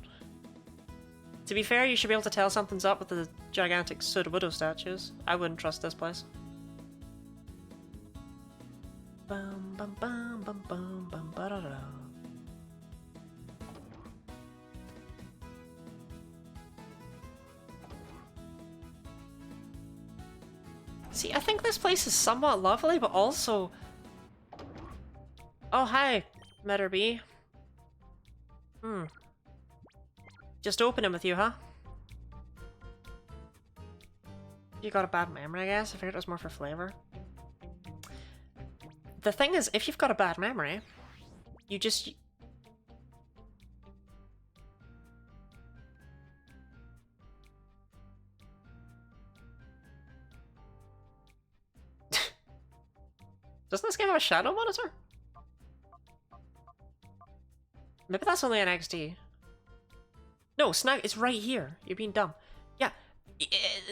To be fair, you should be able to tell something's up with the gigantic Sudowoodo statues. I wouldn't trust this place. Bum bum bum bum bum bum ba da da. See, I think this place is somewhat lovely, but also... Oh, hi, Metterbee. Just opening with you, huh? You got a bad memory, I guess. I figured it was more for flavor. The thing is, if you've got a bad memory, you just... Doesn't this game have a shadow monitor? Maybe that's only an XD. No, Snag, it's right here. You're being dumb. Yeah,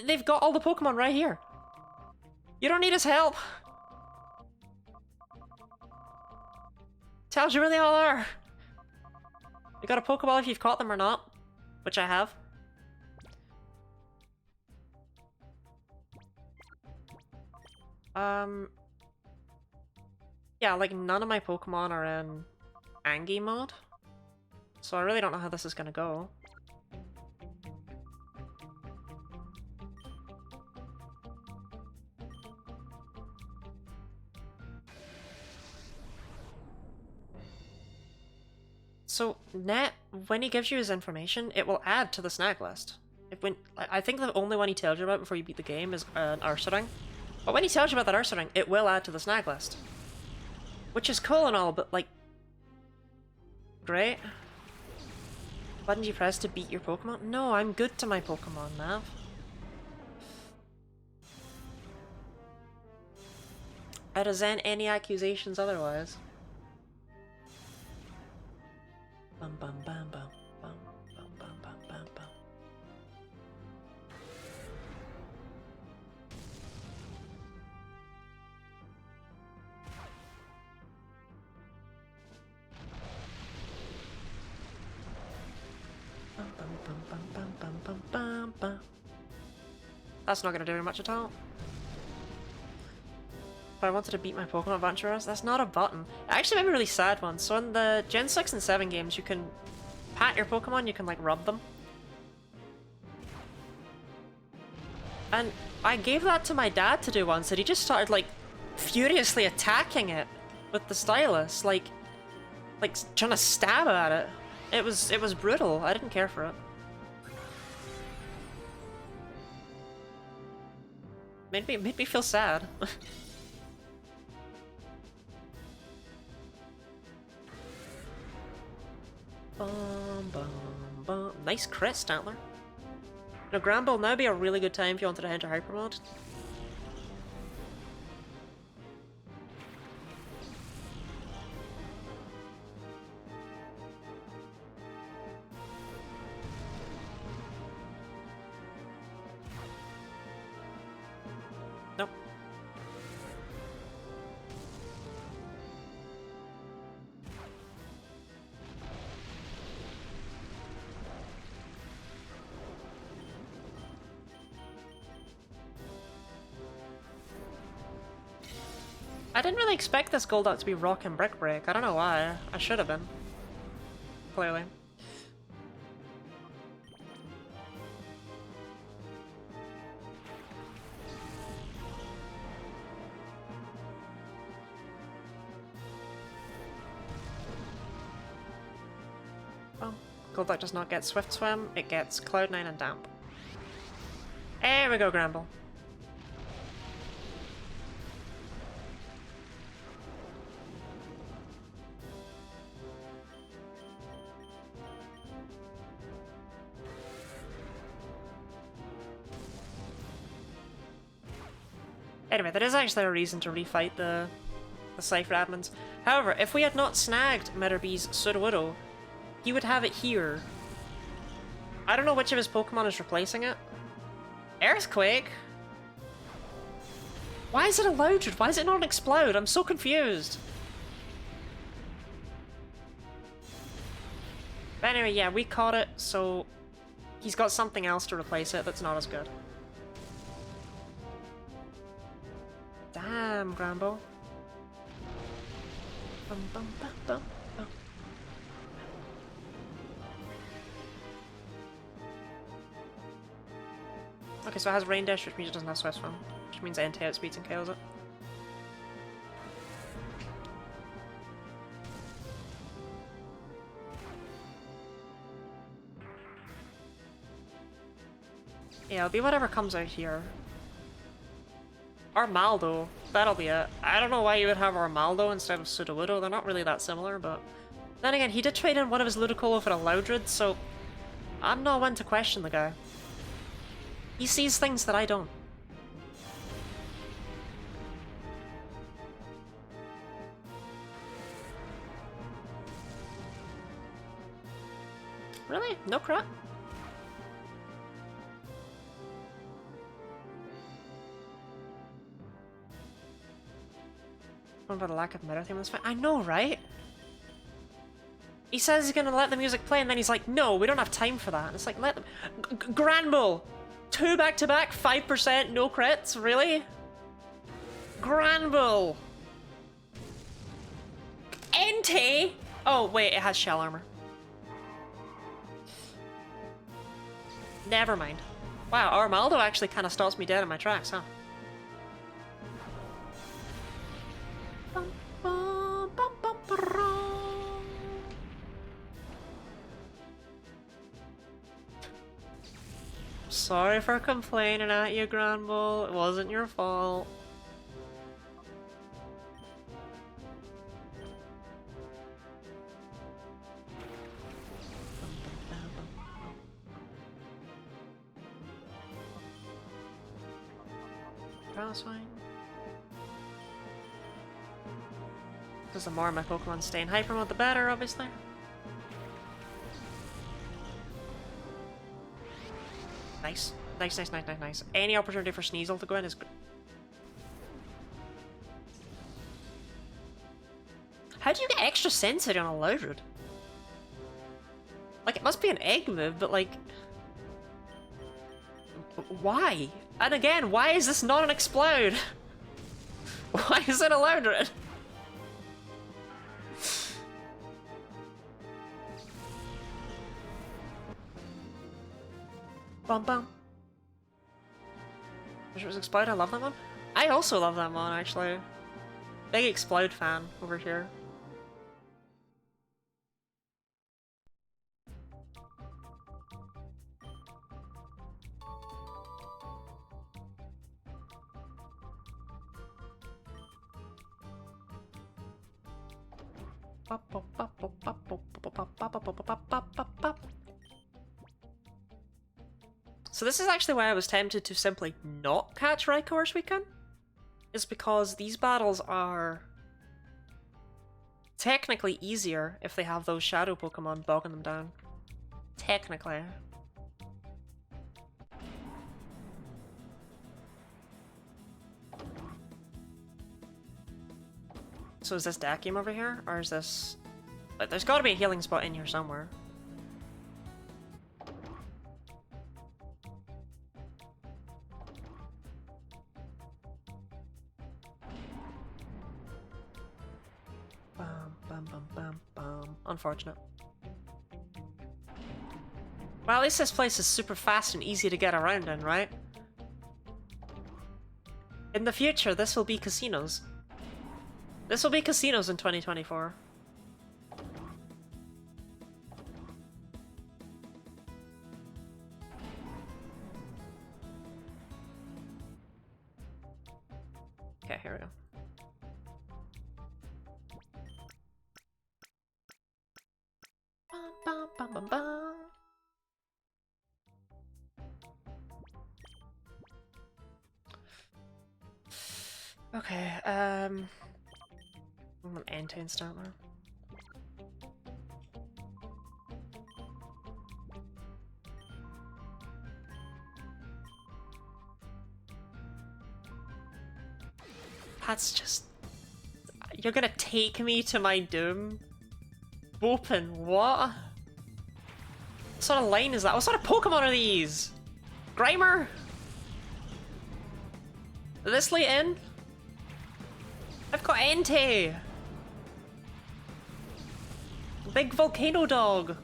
they've got all the Pokemon right here. You don't need his help. Tells you where they all are. You got a Pokeball if you've caught them or not, which I have. Yeah, like none of my Pokemon are in Angie mode. So I really don't know how this is gonna go. So, Net, when he gives you his information, it will add to the snag list. I think the only one he tells you about before you beat the game is an Ursaring. But when he tells you about that Ursaring, it will add to the snag list. Which is cool and all, but like... Great. Button you press to beat your Pokemon? No, I'm good to my Pokemon, Nav. I resent any accusations otherwise. Bum bum bum bum bum bum bum bum bum bum. Bum bum bum bum bum bum bum bum bum. That's not gonna do much at all. If I wanted to beat my Pokemon Adventurers, that's not a button. It actually made me really sad once. So in the Gen 6 and 7 games, you can pat your Pokemon, you can like rub them. And I gave that to my dad to do once, and he just started like furiously attacking it with the stylus, like trying to stab at it. It was brutal. I didn't care for it. Made me feel sad. Bum, bum, bum. Nice crit, Stantler. Now, Granbull, now would be a really good time if you wanted to enter Hyper Mode. Nope. I didn't really expect this Golduck to be Rock and Brick Break. I don't know why. I should have been. Clearly. Well, Golduck does not get Swift Swim, it gets Cloud9 and Damp. There we go, Gramble. Anyway, there is actually a reason to refight the Cypher admins. However, if we had not snagged Mitterbee's Sudowoodo, he would have it here. I don't know which of his Pokemon is replacing it. Earthquake? Why is it a Loudred? Why is it not an Explode? I'm so confused. But anyway, yeah, we caught it, so he's got something else to replace it that's not as good. Damn, Grambo. Bum, bum, bum, bum, bum. Okay, so it has Rain Dash, which means it doesn't have Swift Swim, which means NT outspeeds and KOs it. Yeah, it'll be whatever comes out here. Armaldo, that'll be it. I don't know why you would have Armaldo instead of Sudowoodo, they're not really that similar, but... Then again, he did trade in one of his Ludicolo for a Loudred, so... I'm not one to question the guy. He sees things that I don't. Really? No crap? About the lack of meta theme in this fight. I know, right? He says he's gonna let the music play, and then he's like, no, we don't have time for that. And it's like, let them... Granbull! 2 back-to-back, 5%, no crits? Really? Granbull! Entei! Oh, wait, it has shell armor. Never mind. Wow, Armaldo actually kind of stops me dead in my tracks, huh? Sorry for complaining at you, Granbull. It wasn't your fault. That's fine. Because the more my Pokemon stay in Hyper Mode, the better, obviously. Nice. Nice, nice, nice, nice, nice. Any opportunity for Sneasel to go in is good. How do you get extra sensory on a Loudred? Like, it must be an egg move, but like... Why? And again, why is this not an Explode? Why is it a Loudred? Bum bum. Wish it was Explode, I love that one. I also love that one, actually. Big Explode fan over here. So this is actually why I was tempted to simply not catch Raikou weekend. Is because these battles are technically easier if they have those shadow Pokemon bogging them down. Technically. So is this Dakium over here? Or is this... Like, there's gotta be a healing spot in here somewhere. bum, bum, bum, bum. Unfortunate. Well, at least this place is super fast and easy to get around in, right? In the future, this will be casinos. This will be casinos in 2024. Okay, here we go. Bum, bum, bum, bum. Okay, I'm an end-to-end start now. That's just... You're gonna take me to my doom? Open, what? What sort of line is that? What sort of Pokemon are these? Grimer? This late in? I've got Entei! Big volcano dog!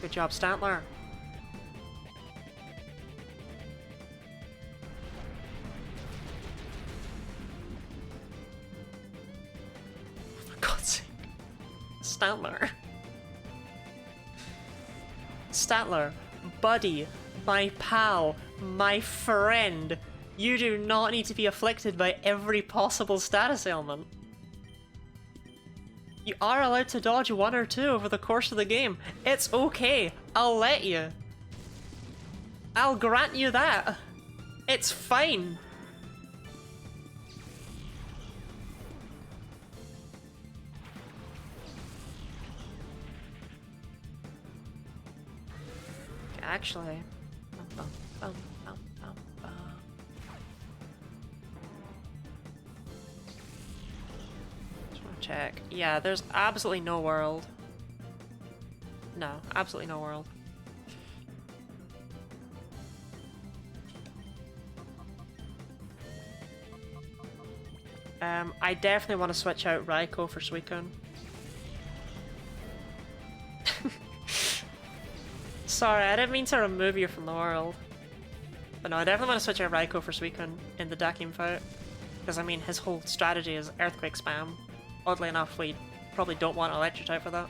Good job, Stantler. For God's sake. Stantler. Stantler, buddy, my pal, my friend. You do not need to be afflicted by every possible status ailment. You are allowed to dodge one or two over the course of the game. It's okay. I'll let you. I'll grant you that. It's fine. Actually... Check. Yeah, there's absolutely no world. No, absolutely no world. I definitely want to switch out Raikou for Suicune. Sorry, I didn't mean to remove you from the world. But no, I definitely want to switch out Raikou for Suicune in the Dakim fight. Because, I mean, his whole strategy is Earthquake spam. Oddly enough, we probably don't want Electrotite for that.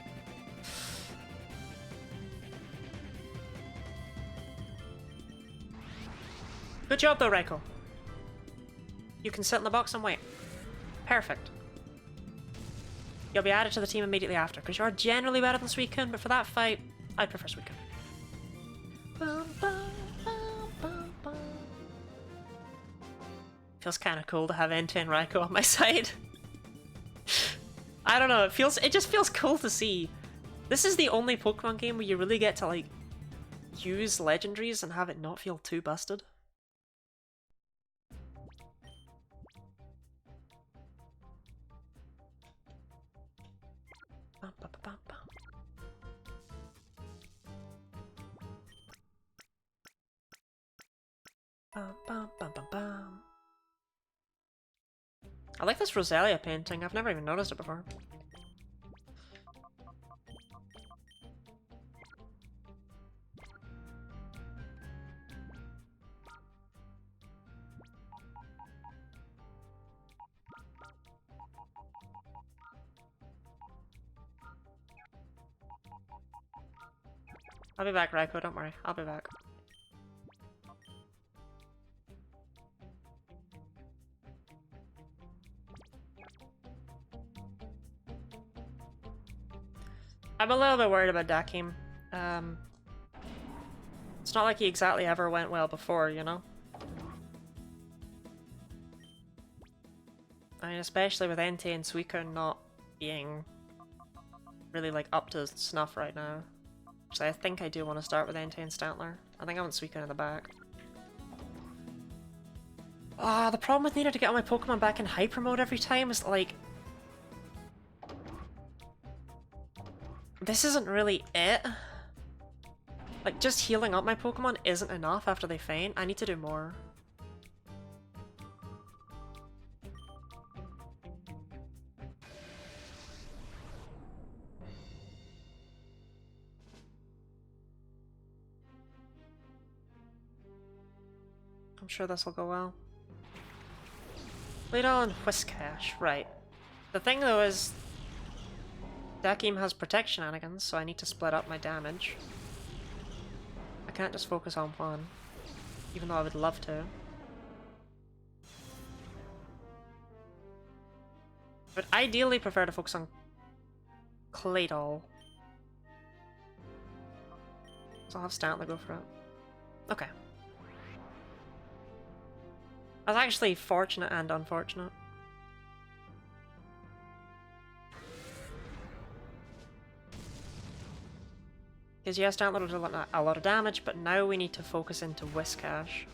Good job though, Raikou. You can sit in the box and wait. Perfect. You'll be added to the team immediately after, because you're generally better than Suicune, but for that fight, I prefer Suicune. Feels kind of cool to have Entei and Raikou on my side. I don't know, it just feels cool to see. This is the only Pokemon game where you really get to, like, use legendaries and have it not feel too busted. Bum, bum, bum, bum. Bum, bum, bum, bum, bum. I like this Roselia painting, I've never even noticed it before. I'll be back, Raikou, don't worry, I'll be back. I'm a little bit worried about Dakim. It's not like he exactly ever went well before, you know? I mean, especially with Entei and Suicune not being really, like, up to snuff right now. So I think I do want to start with Entei and Stantler. I think I want Suicune in the back. Ah, the problem with needing to get all my Pokemon back in hyper mode every time is like... This isn't really it. Like, just healing up my Pokemon isn't enough after they faint. I need to do more. I'm sure this will go well. Weedle and Whiscash, right. The thing though is... Dakim has protect shenanigans, so I need to split up my damage. I can't just focus on one, even though I would love to. But ideally prefer to focus on Claydol. So I'll have Stantler go for it. Okay. I was actually fortunate and unfortunate. Because yes, Stantler will do a lot of damage, but now we need to focus into Whiscash.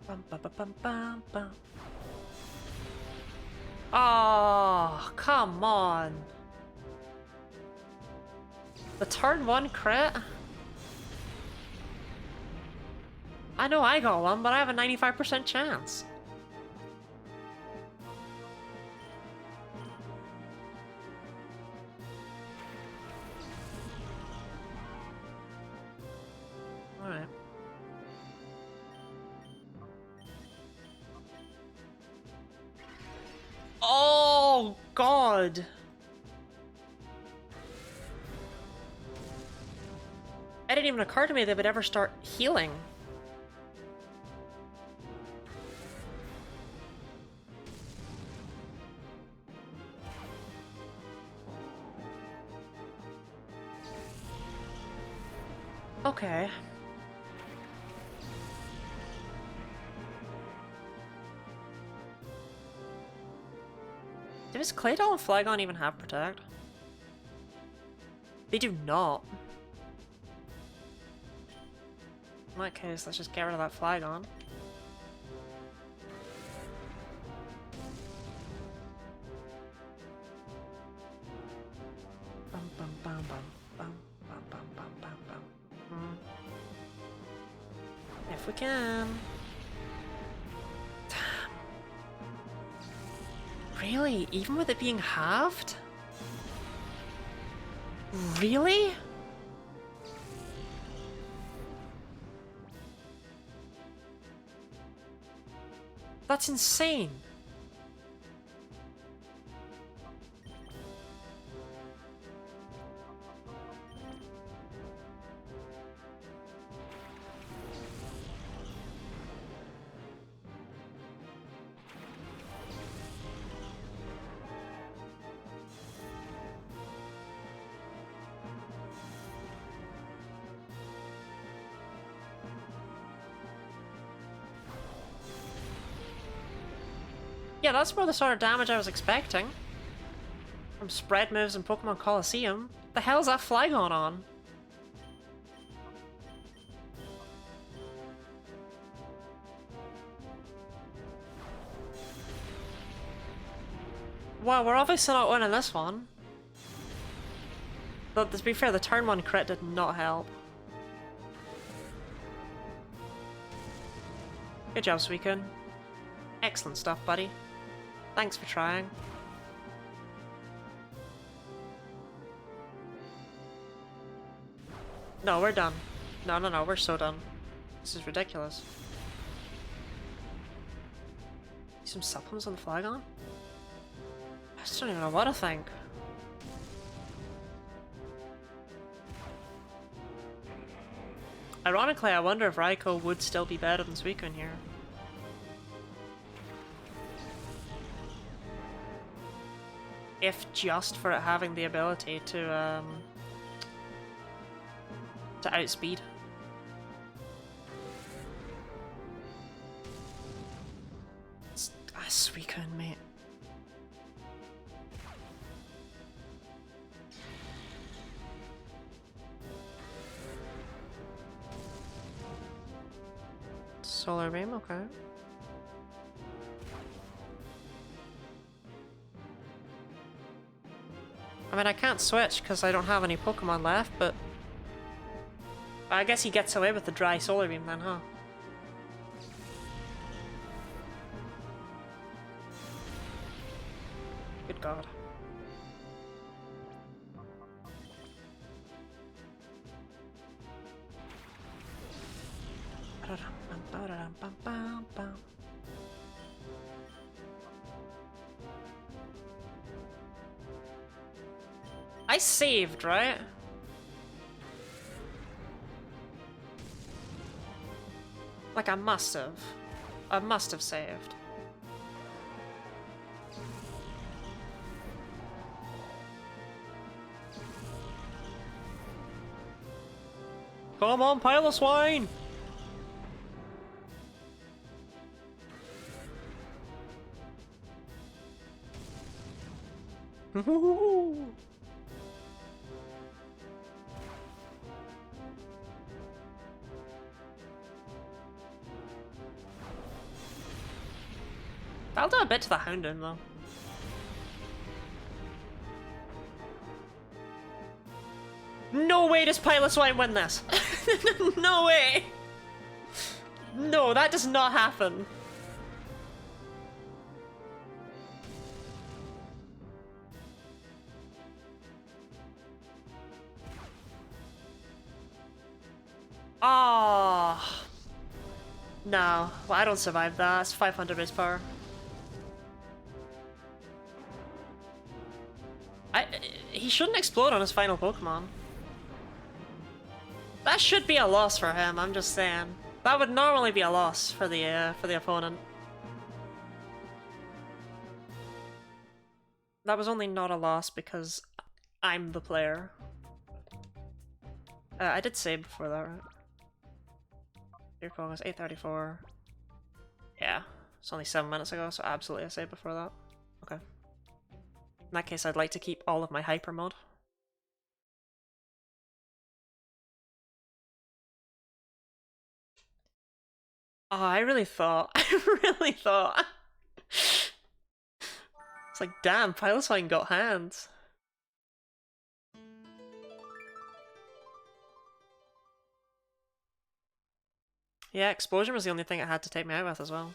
Bum, bum, bum, bum, bum, bum. Oh, come on. The turn 1 crit? I know I got one, but I have a 95% chance. Alright. Oh, God! It didn't even occur to me they would ever start healing. Okay. Does Claydol and Flygon even have Protect? They do not. In that case, let's just get rid of that Flygon. Bum bum bum bum bum bum bum bum bum bum. If we can. Damn. Really? Even with it being halved? Really? That's insane. Yeah, that's more the sort of damage I was expecting. From spread moves in Pokemon Colosseum. The hell's that Flygon on? Well, we're obviously not winning this one. But to be fair, the turn 1 crit did not help. Good job, Suicune. Excellent stuff, buddy. Thanks for trying. No, we're done. No, no, no, we're so done. This is ridiculous. Some supplements on the Flygon? I just don't even know what to think. Ironically, I wonder if Raikou would still be better than Suicune here. If just for it having the ability to outspeed. It's Suicune, mate. Solar Beam, okay. I mean, I can't switch because I don't have any Pokemon left, but I guess he gets away with the dry Solar Beam then, huh? Good God. I saved, right? Like, I must have. I must have saved. Come on, pile of swine! That'll do a bit to the Houndoom, though. No way does Piloswine win this! No way! No, that does not happen. Ah, no. Well, I don't survive that. It's 500 base power. He shouldn't explode on his final Pokemon. That should be a loss for him, I'm just saying. That would normally be a loss for the opponent. That was only not a loss because I'm the player. I did save before that, right? Your call was 8:34. Yeah, it's only 7 minutes ago, so absolutely I saved before that. Okay. In that case, I'd like to keep all of my hyper mode. Oh, I really thought. It's like, damn, Piloswine got hands. Yeah, Explosion was the only thing it had to take me out with as well.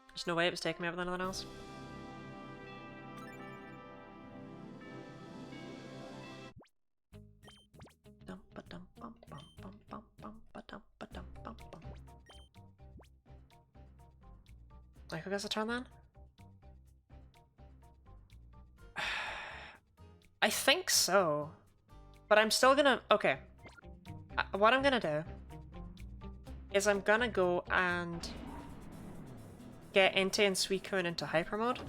There's no way it was taking me out with anything else. Like, who gets a turn then? I think so. But I'm still gonna... Okay. What I'm gonna do is I'm gonna go and get Entei and Suicune into Hyper Mode.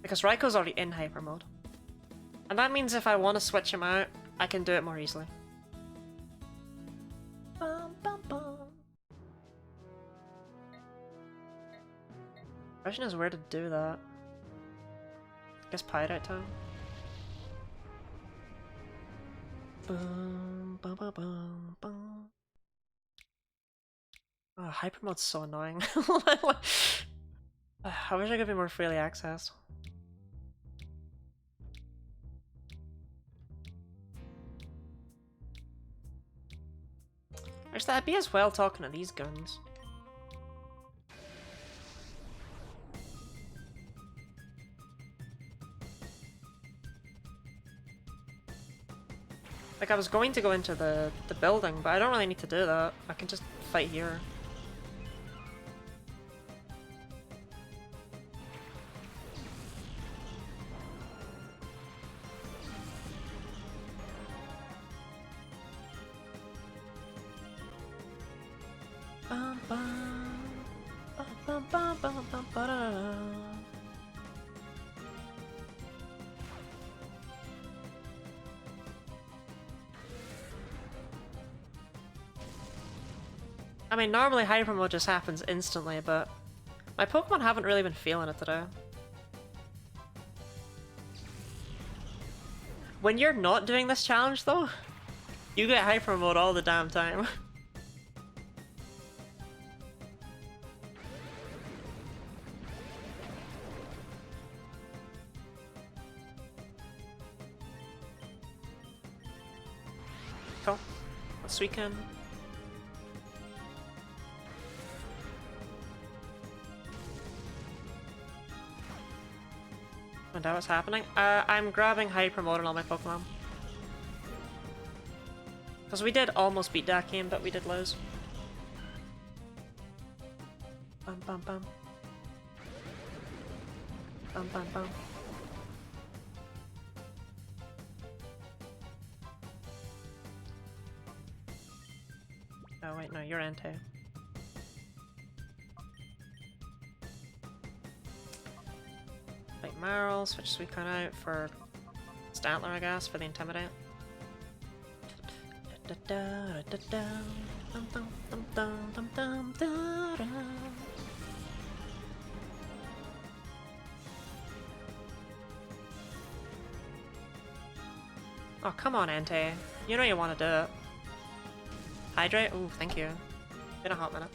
Because Raikou's already in Hyper Mode. And that means if I want to switch him out, I can do it more easily. Bum, bum, bum. Question is where to do that. I guess Pyrite time. Boom, bum, bum, bum, bum. Oh, Hyper Mode's so annoying. I wish I could be more freely accessed. Actually, I'd be as well talking to these guns. Like, I was going to go into the building, but I don't really need to do that. I can just fight here. I mean, normally Hyper Mode just happens instantly, but my Pokemon haven't really been feeling it today. When you're not doing this challenge, though, you get Hyper Mode all the damn time. Suicune. And now what's happening? I'm grabbing Hyper Mode on all my Pokemon. Because we did almost beat that game, but we did lose. Bum bum bum. Bum bum bum. Oh wait, no, you're Entei. Like Marl, switch Suicune out for Stantler, I guess, for the Intimidate. Oh, come on, Entei. You know you want to do it. Hydrate? Ooh, thank you. Been a hot minute.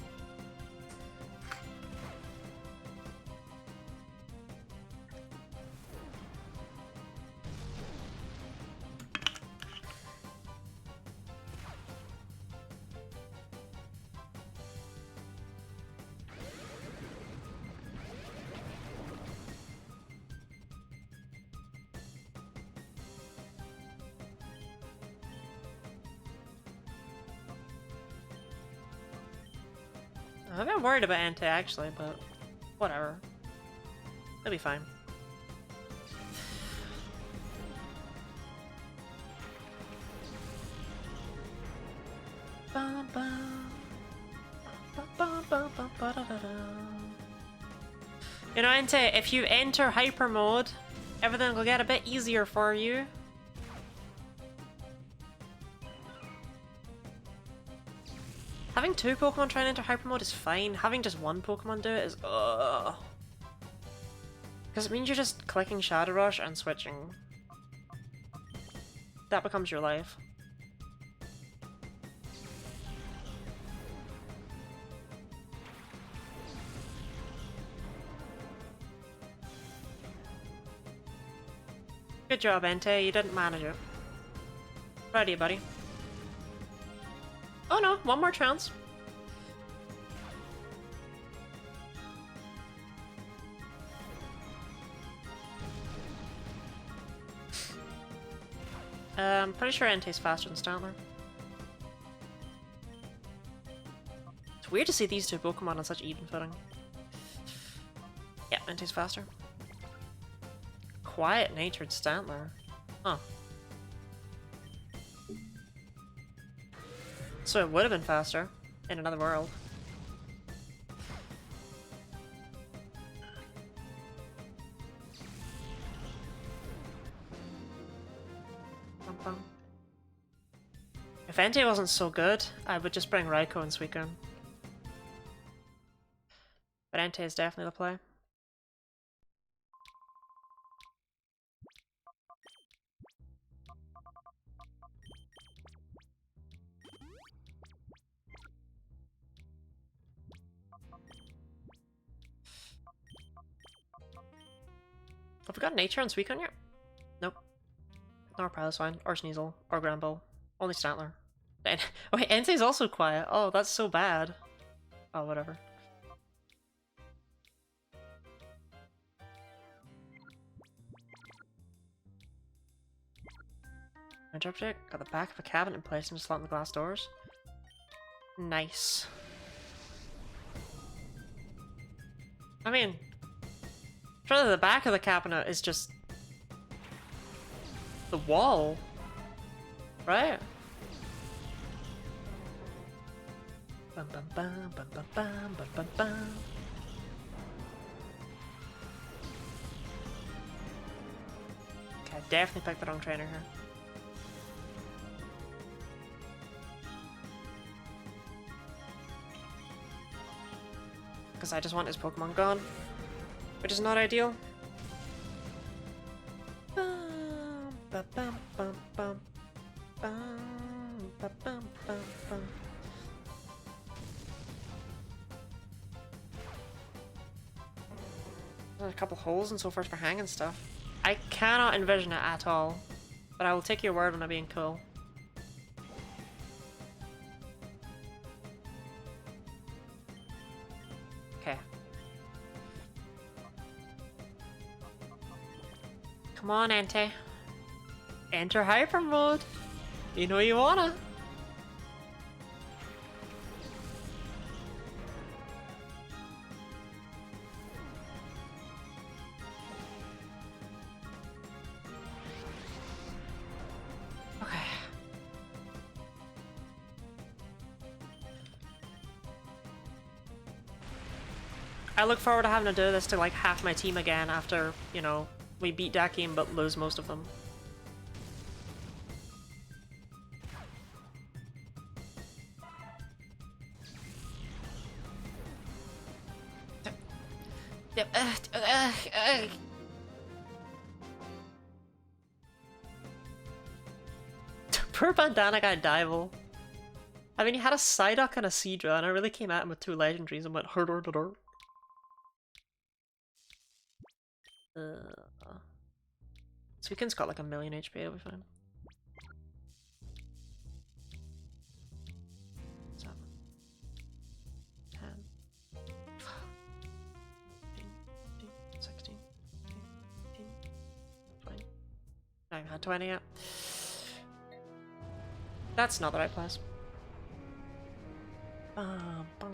I'm a bit worried about Entei actually, but whatever. It'll be fine. You know, Entei, if you enter Hyper Mode, everything will get a bit easier for you. Having two Pokemon try and enter Hyper Mode is fine. Having just one Pokemon do it is ugh. Because it means you're just clicking Shadow Rush and switching. That becomes your life. Good job, Entei. You didn't manage it. Proud of you, buddy. Oh no, one more chance. I'm pretty sure Entei's faster than Stantler. It's weird to see these two Pokemon on such even footing. Yeah, Entei's faster. Quiet-natured Stantler. Huh. So it would have been faster in another world. Bum, bum. If Entei wasn't so good, I would just bring Raikou and Suicune. But Entei is definitely the play. Have we got Nature on Suicune yet? Nope. Nor Piloswine, or Sneasel, or Granbull. Only Stantler. Oh wait, Entei's also quiet. Oh, that's so bad. Oh, whatever. Interpret, got the back of a cabinet in place and just slot in the glass doors. Nice. I mean, surely the back of the cabinet is just the wall, right? Bum bum bum bum bum bum bum bum bum. Okay, definitely picked the wrong trainer here. Because I just want his Pokemon gone, which is not ideal. There's a couple holes and so forth for hanging stuff. I cannot envision it at all, but I will take your word on it being cool. Okay. Come on, Ante. Enter hyper mode. You know you wanna. Okay. I look forward to having to do this to like half my team again after, you know, we beat Dakim but lose most of them. Poor bandana guy Dival. I mean, he had a Psyduck and a Seadra, and I really came at him with 2 legendaries and went hurr. Suikin's got like 1,000,000 HP, it'll be fine. 7, 10, 15, 16, 18, 20. I haven't had 20 yet. That's not the right place. Bum, bum,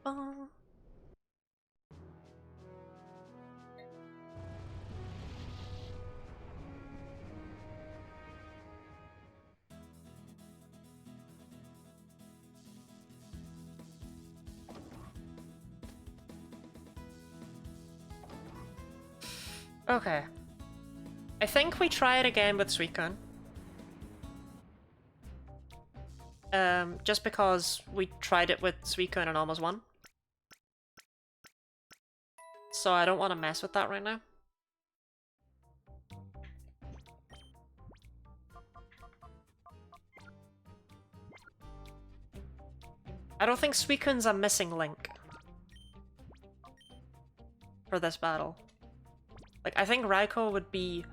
bum. Okay. I think we try it again with Suicune. Just because we tried it with Suicune and almost won. So I don't want to mess with that right now. I don't think Suicune's a missing link for this battle. Like, I think Raikou would be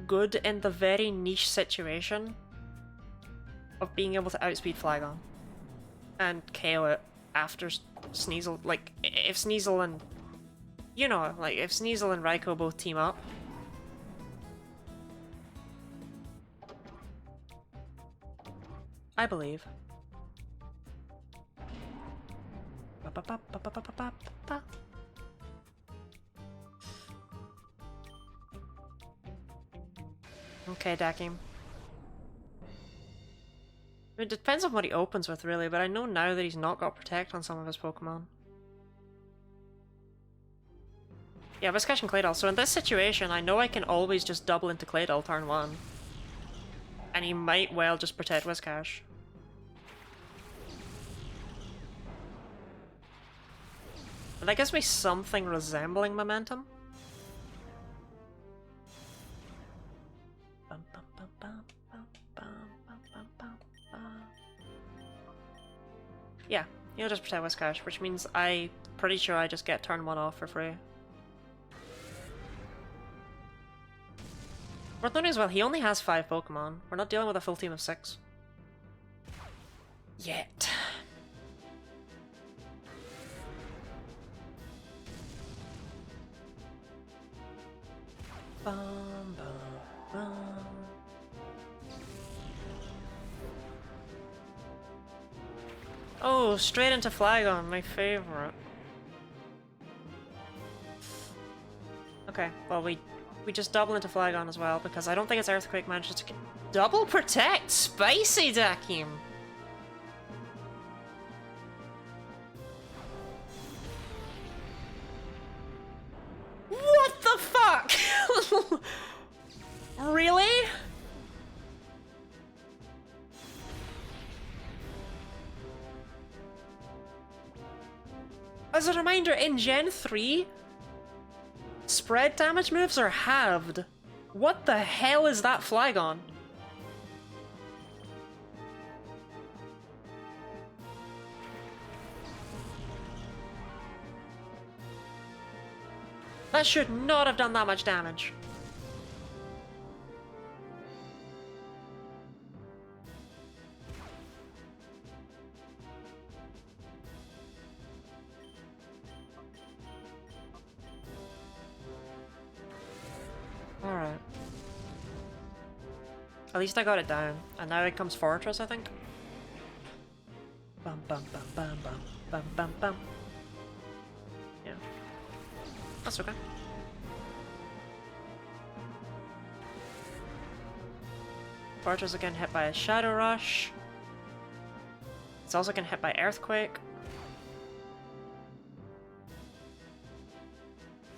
good in the very niche situation of being able to outspeed Flygon and KO it after Sneasel. Like, if Sneasel and... You know, like, if Sneasel and Raikou both team up. I believe. Okay, Dakim. It depends on what he opens with, really, but I know now that he's not got Protect on some of his Pokemon. Yeah, Whiscash and Claydol. So in this situation, I know I can always just double into Claydol turn 1. And he might well just Protect Whiscash. And that gives me something resembling momentum. Yeah, he'll just Protect Whiscash, which means I'm pretty sure I just get turn 1 off for free. Worth noting as well, he only has 5 Pokemon. We're not dealing with a full team of 6. Yet. Bum, bum, bum. Oh, straight into Flygon, my favorite. Okay, well we just double into Flygon as well, because I don't think its Earthquake manages to double protect! Spicy Dakim! What the fuck?! Really?! As a reminder, in Gen 3, spread damage moves are halved. What the hell is that Flygon? That should not have done that much damage. Alright. At least I got it down. And now it comes Fortress, I think. Bum bum bum bum bum bum bum bum. Yeah. That's okay. Fortress again hit by a Shadow Rush. It's also getting hit by Earthquake.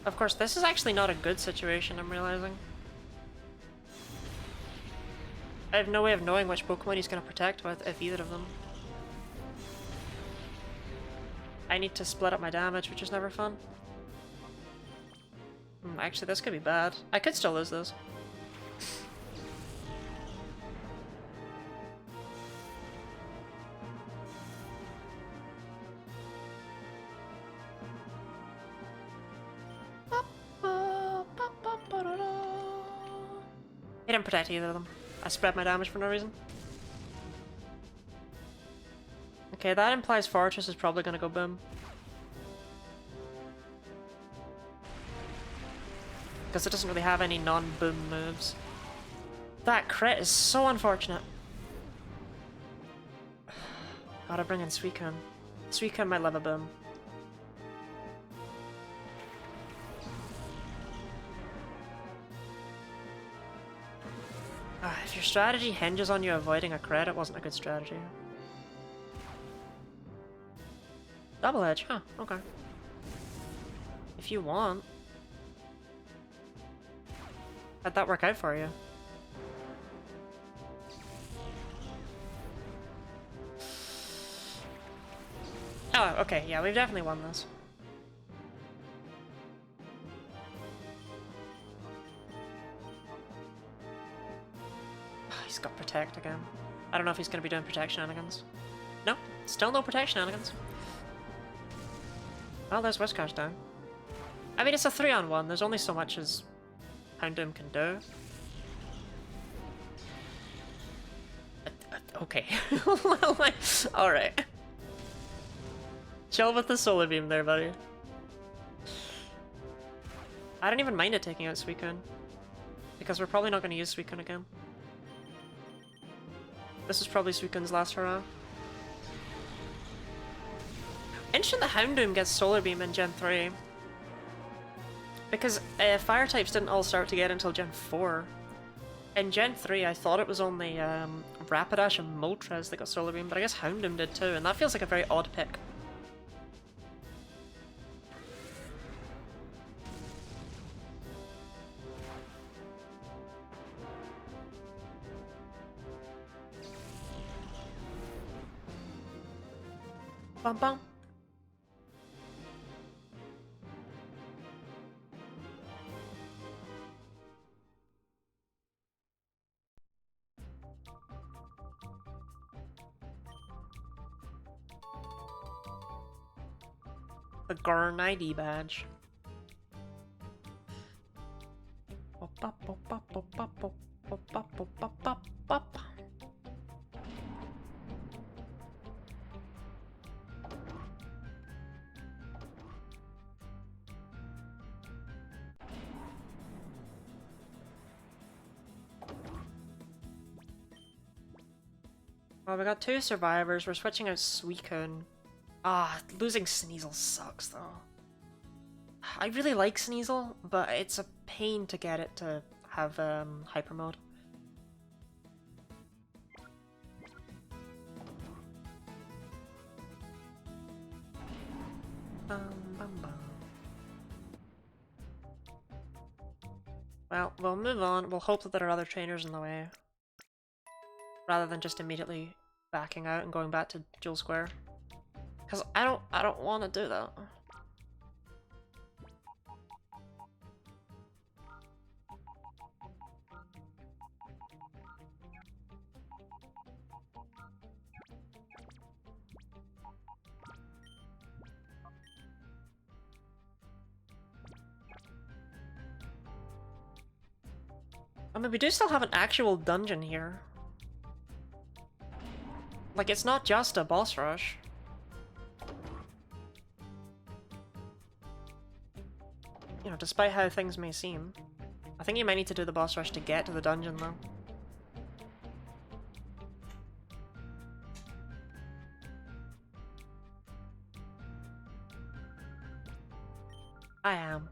Of course, this is actually not a good situation, I'm realizing. I have no way of knowing which Pokemon he's going to protect with, if either of them. I need to split up my damage, which is never fun. Actually, this could be bad. I could still lose this. He didn't protect either of them. I spread my damage for no reason. Okay, that implies Fortress is probably gonna go boom. Because it doesn't really have any non-boom moves. That crit is so unfortunate. Gotta bring in Suicune. Suicune might love a boom. If your strategy hinges on you avoiding a crit, it wasn't a good strategy. Double edge, huh, okay. If you want. How'd that work out for you? Oh, okay, yeah, we've definitely won this. He's got Protect again. I don't know if he's going to be doing Protect shenanigans. No, still no Protect shenanigans. Well, there's Whiscash down. I mean, it's a 3-on-1. There's only so much as Houndoom can do. Okay. Alright. Chill with the Solar Beam there, buddy. I don't even mind it taking out Suicune. Because we're probably not going to use Suicune again. This is probably Suicune's last hurrah. Interesting the Houndoom gets Solar Beam in Gen 3. Because Fire types didn't all start to get until Gen 4. In Gen 3 I thought it was only Rapidash and Moltres that got Solar Beam, but I guess Houndoom did too, and that feels like a very odd pick. Bum bum. The Garn ID badge. Well, we got 2 survivors. We're switching out Suicune. Ah, losing Sneasel sucks though. I really like Sneasel, but it's a pain to get it to have hyper mode. Well, we'll move on. We'll hope that there are other trainers in the way. Rather than just immediately backing out and going back to Jewel Square. Because I don't want to do that. I mean, we do still have an actual dungeon here. Like, it's not just a boss rush. You know, despite how things may seem. I think you might need to do the boss rush to get to the dungeon, though. I am.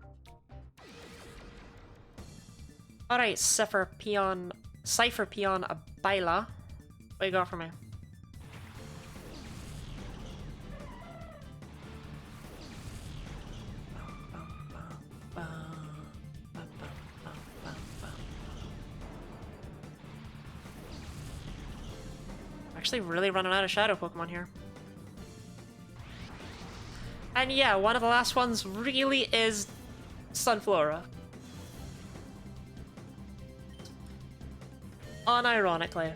Alright, Cypher Peon Abaila. What you got for me? Actually really running out of shadow Pokemon here. And yeah, one of the last ones really is Sunflora. Unironically.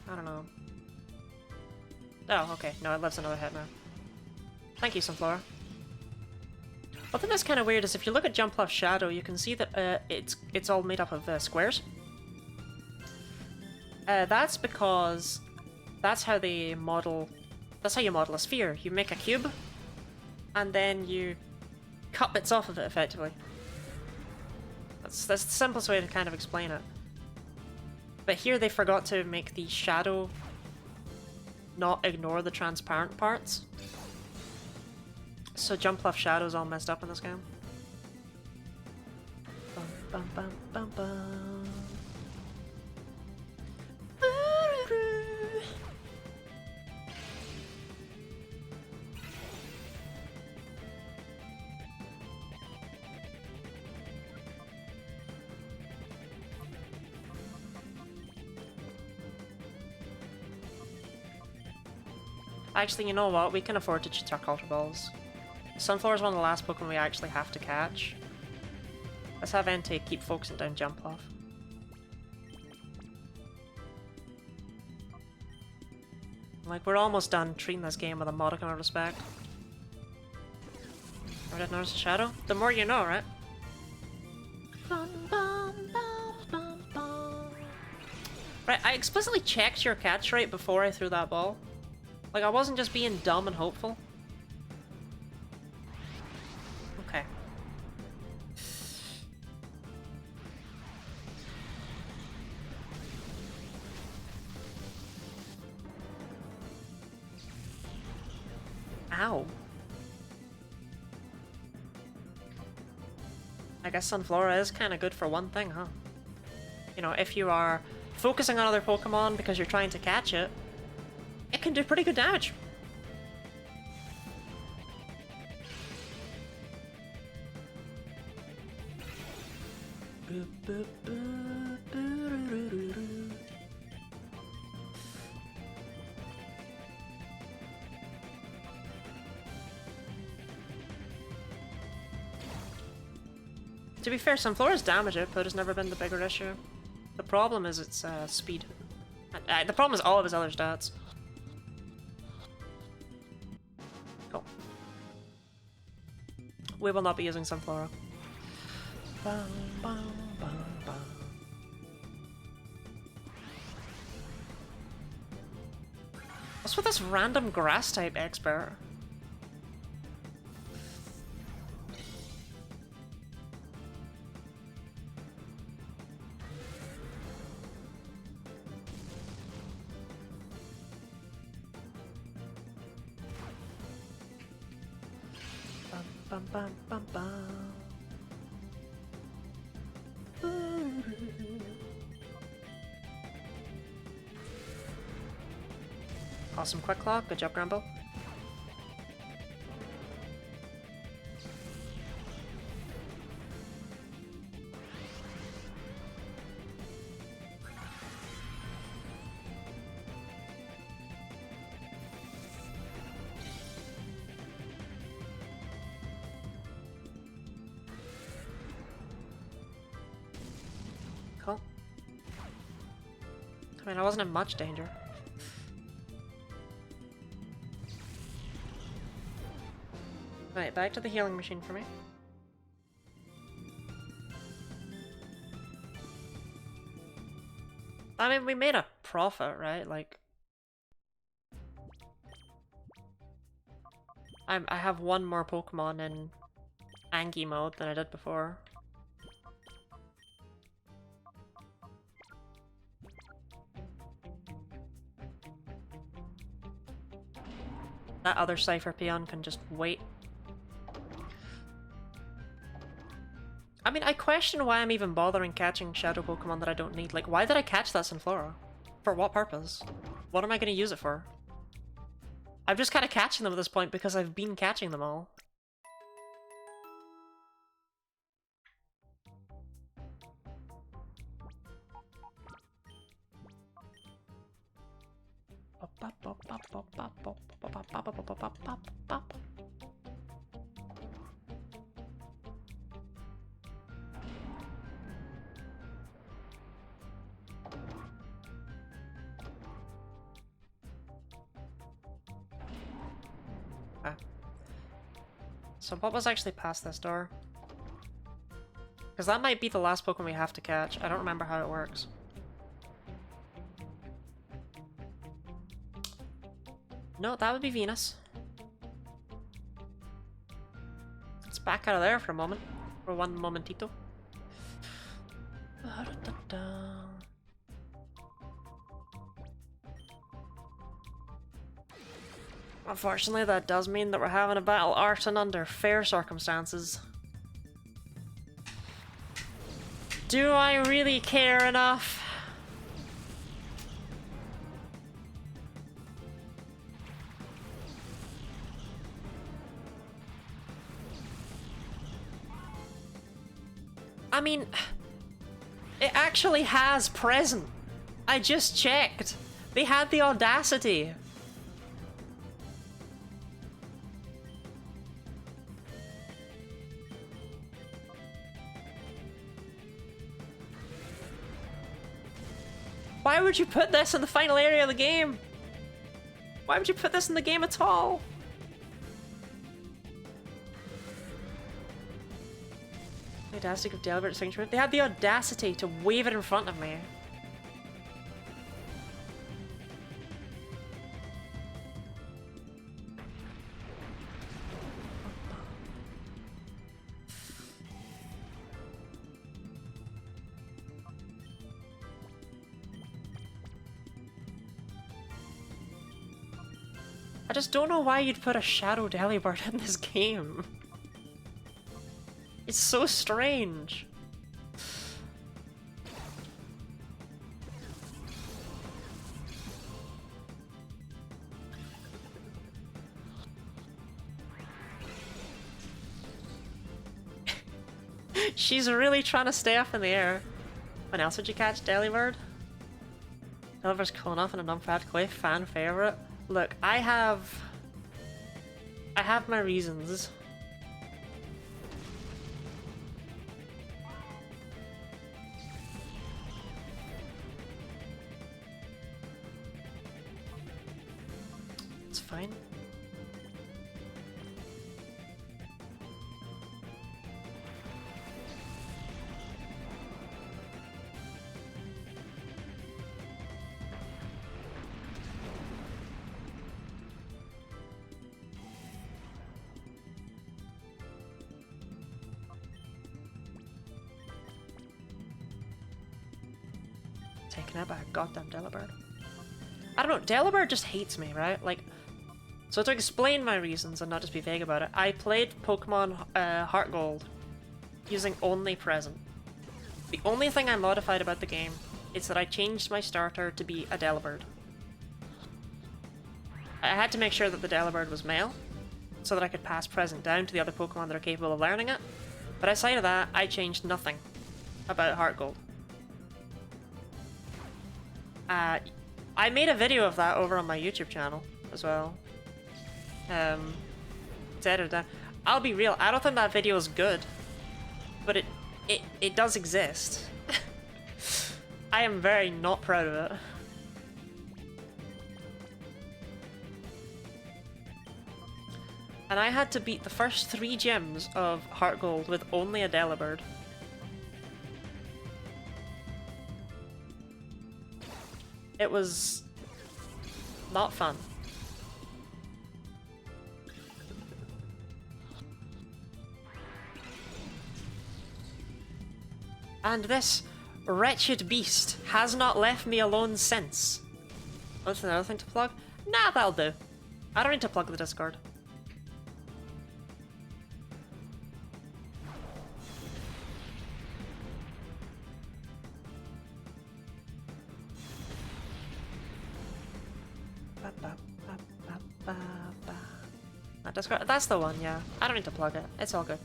I don't know. Oh, okay. No, it lives another hit now. Thank you, Sunflora. One thing that's kind of weird is if you look at Jumpluff's shadow, you can see that it's all made up of squares. That's because that's how they model. That's how you model a sphere. You make a cube, and then you cut bits off of it effectively. That's the simplest way to kind of explain it. But here they forgot to make the shadow not ignore the transparent parts. So Jumpluff Shadow's all messed up in this game. Bum, bum, bum, bum, bum. Actually, you know what? We can afford to cheat our Culture Balls. Sunflora is one of the last Pokemon we actually have to catch. Let's have Entei keep focusing down Jumpluff. Like, we're almost done treating this game with a modicum of respect. I didn't notice a shadow? The more you know, right? Right, I explicitly checked your catch rate before I threw that ball. Like, I wasn't just being dumb and hopeful. Okay. Ow. I guess Sunflora is kind of good for one thing, huh? You know, if you are focusing on other Pokemon because you're trying to catch it, it can do pretty good damage. To be fair, Sunflora's damage output has never been the bigger issue. The problem is its speed. The problem is all of his other stats. Cool. We will not be using Sunflora. Bum, bum, bum, bum. What's with this random grass type expert? Bum, bum, bum, bum. Awesome quick claw. Good job, Gramble. Cool. I mean, I wasn't in much danger. Right, back to the healing machine for me. I mean, we made a profit, right? Like... I have one more Pokemon in Angie mode than I did before. That other Cypher peon can just wait. I mean, I question why I'm even bothering catching Shadow Pokemon that I don't need. Like, why did I catch that Sunflora? For what purpose? What am I going to use it for? I'm just kind of catching them at this point because I've been catching them all. So what was actually past this door? Because that might be the last Pokemon we have to catch. I don't remember how it works. No, that would be Venus. Let's back out of there for a moment. For one momentito. Unfortunately, that does mean that we're having a battle Arton under fair circumstances. Do I really care enough? I mean, it actually has present. I just checked. They had the audacity. Why would you put this in the final area of the game? Why would you put this in the game at all? The audacity of Delibird Sanctuary. They had the audacity to wave it in front of me. I just don't know why you'd put a Shadow Delibird in this game. It's so strange. She's really trying to stay up in the air. When else would you catch Delibird? Delibird's cool enough and a non-practically fan favorite. Look, I have my reasons. It's fine. Taken out by a goddamn Delibird. I don't know, Delibird just hates me, right? Like, so to explain my reasons and not just be vague about it, I played Pokemon Heart Gold using only Present. The only thing I modified about the game is that I changed my starter to be a Delibird. I had to make sure that the Delibird was male, so that I could pass Present down to the other Pokemon that are capable of learning it. But outside of that, I changed nothing about Heart Gold. I made a video of that over on my YouTube channel as well. It's edited down. I'll be real, I don't think that video is good, but it does exist. I am very not proud of it. And I had to beat the first 3 gyms of Heart Gold with only a Delibird. It was not fun. And this wretched beast has not left me alone since. What's another thing to plug? Nah, that'll do. I don't need to plug the Discord. That Discord, that's the one, yeah. I don't need to plug it. It's all good.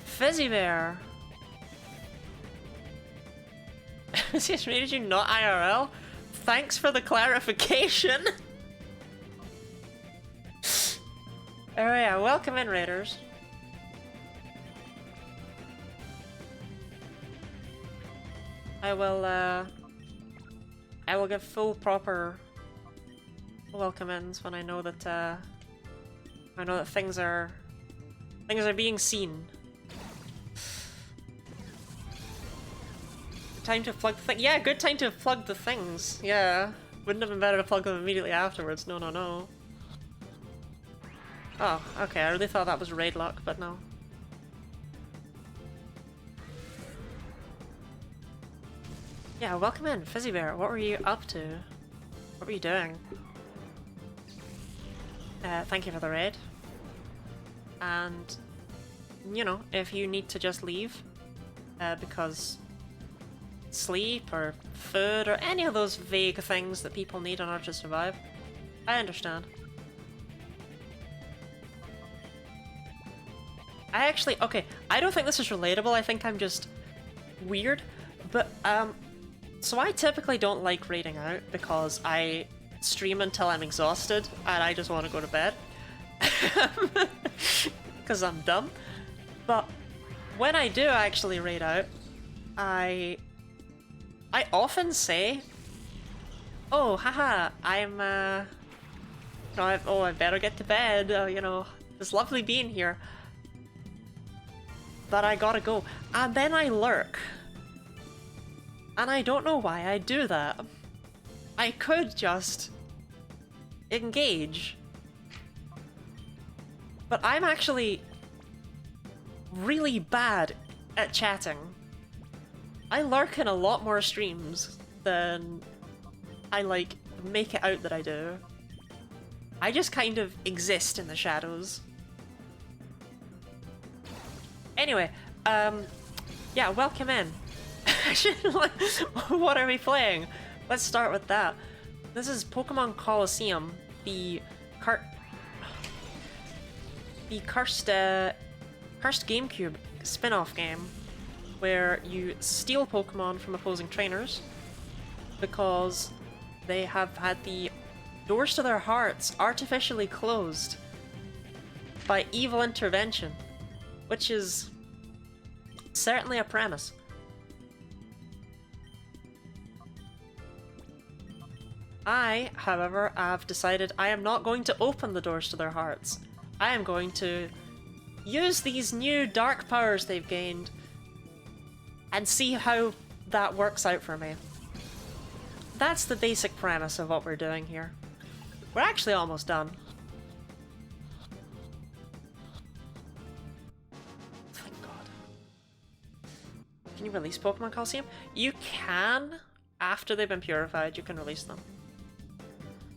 Fizzy Bear! Did you not IRL? Thanks for the clarification! Alright, yeah, welcome in, Raiders. I will give full proper welcome-ins when I know that things are being seen. Time to plug the thing. Yeah, good time to plug the things. Yeah, wouldn't have been better to plug them immediately afterwards. No, no, no. Oh, okay. I really thought that was raid luck, but no. Yeah, welcome in, Fizzy Bear. What were you up to? What were you doing? Thank you for the raid. And, you know, if you need to just leave, because sleep or food or any of those vague things that people need in order to survive, I understand. I actually, okay, I don't think this is relatable, I think I'm just weird, but, so I typically don't like raiding out because I stream until I'm exhausted and I just want to go to bed. Because I'm dumb. But when I do actually raid out, I often say, oh, haha, I'm, I better get to bed, you know, it's lovely being here. But I gotta go. And then I lurk. And I don't know why I do that. I could just engage. But I'm actually really bad at chatting. I lurk in a lot more streams than I, like, make it out that I do. I just kind of exist in the shadows. Anyway, yeah, welcome in. What are we playing? Let's start with that. This is Pokemon Colosseum, the cursed GameCube spin-off game, where you steal Pokemon from opposing trainers because they have had the doors to their hearts artificially closed by evil intervention, which is certainly a premise. I, however, have decided I am not going to open the doors to their hearts. I am going to use these new dark powers they've gained and see how that works out for me. That's the basic premise of what we're doing here. We're actually almost done. Thank God. Can you release Pokemon Colosseum? You can. After they've been purified, you can release them.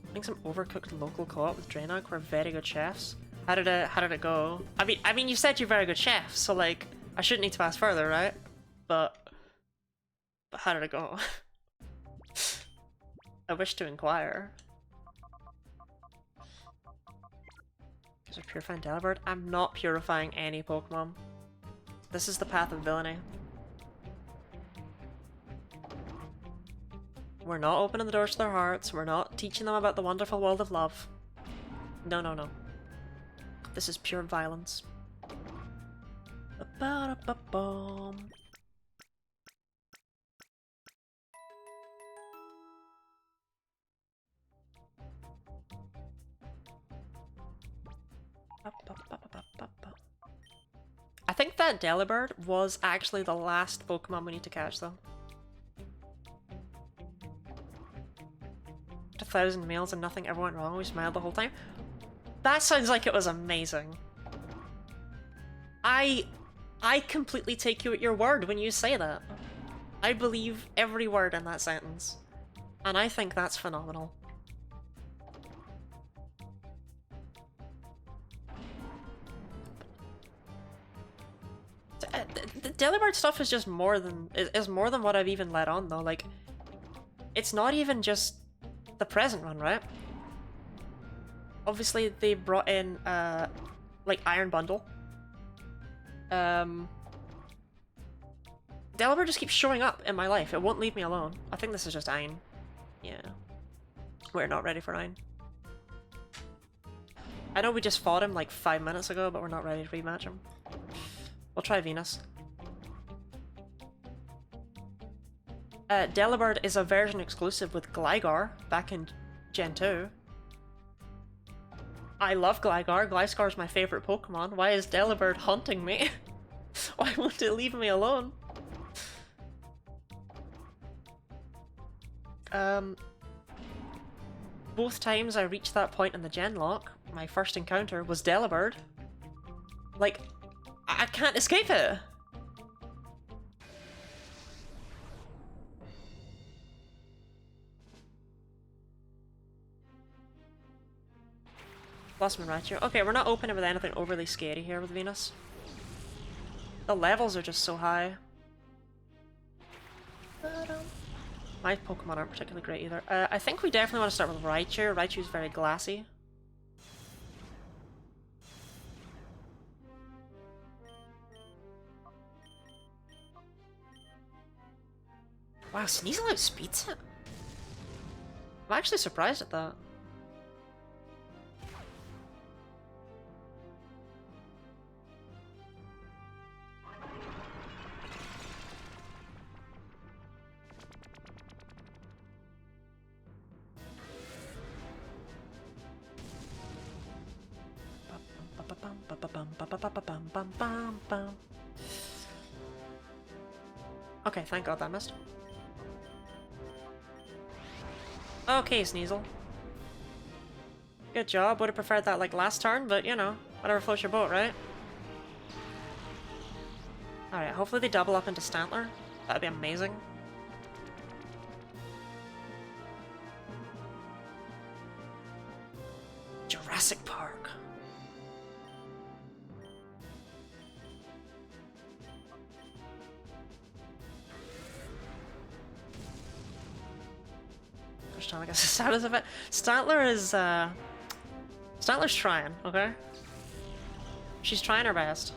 I think some overcooked local co-op with Draenor were very good chefs. How did it go? I mean, you said you're very good chef, so like, I shouldn't need to ask further, right? But how did it go? I wish to inquire. Is it purifying Delibird? I'm not purifying any Pokemon. This is the path of villainy. We're not opening the doors to their hearts. We're not teaching them about the wonderful world of love. No, no, no. This is pure violence. Ba-da-ba-bum. I think that Delibird was actually the last Pokemon we need to catch, though. 1,000 meals and nothing ever went wrong. We smiled the whole time. That sounds like it was amazing. I completely take you at your word when you say that. I believe every word in that sentence. And I think that's phenomenal. The Delibird stuff is just more than what I've even let on, though. Like, it's not even just the present run, right? Obviously, they brought in like Iron Bundle. Delibird just keeps showing up in my life. It won't leave me alone. I think this is just Ein. Yeah, we're not ready for Ein. I know we just fought him like 5 minutes ago, but we're not ready to rematch him. We'll try Venus. Delibird is a version exclusive with Gligar back in Gen 2. I love Gligar. Gliscor's my favorite Pokemon. Why is Delibird haunting me? Why won't it leave me alone? Both times I reached that point in the Genlock, my first encounter was Delibird. Like, I can't escape it! Blossom and Raichu. Okay, we're not opening with anything overly scary here with Venus. The levels are just so high. My Pokemon aren't particularly great either. I think we definitely want to start with Raichu. Raichu's very glassy. Wow, Sneasel outspeeds it? I'm actually surprised at that. Okay, thank God that missed. Okay, Sneasel. Good job. Would have preferred that like last turn, but you know, whatever floats your boat, right? Alright, hopefully they double up into Stantler. That'd be amazing. Jurassic Park. First time I guess the status of it. Stantler is Stantler's trying, okay? She's trying her best.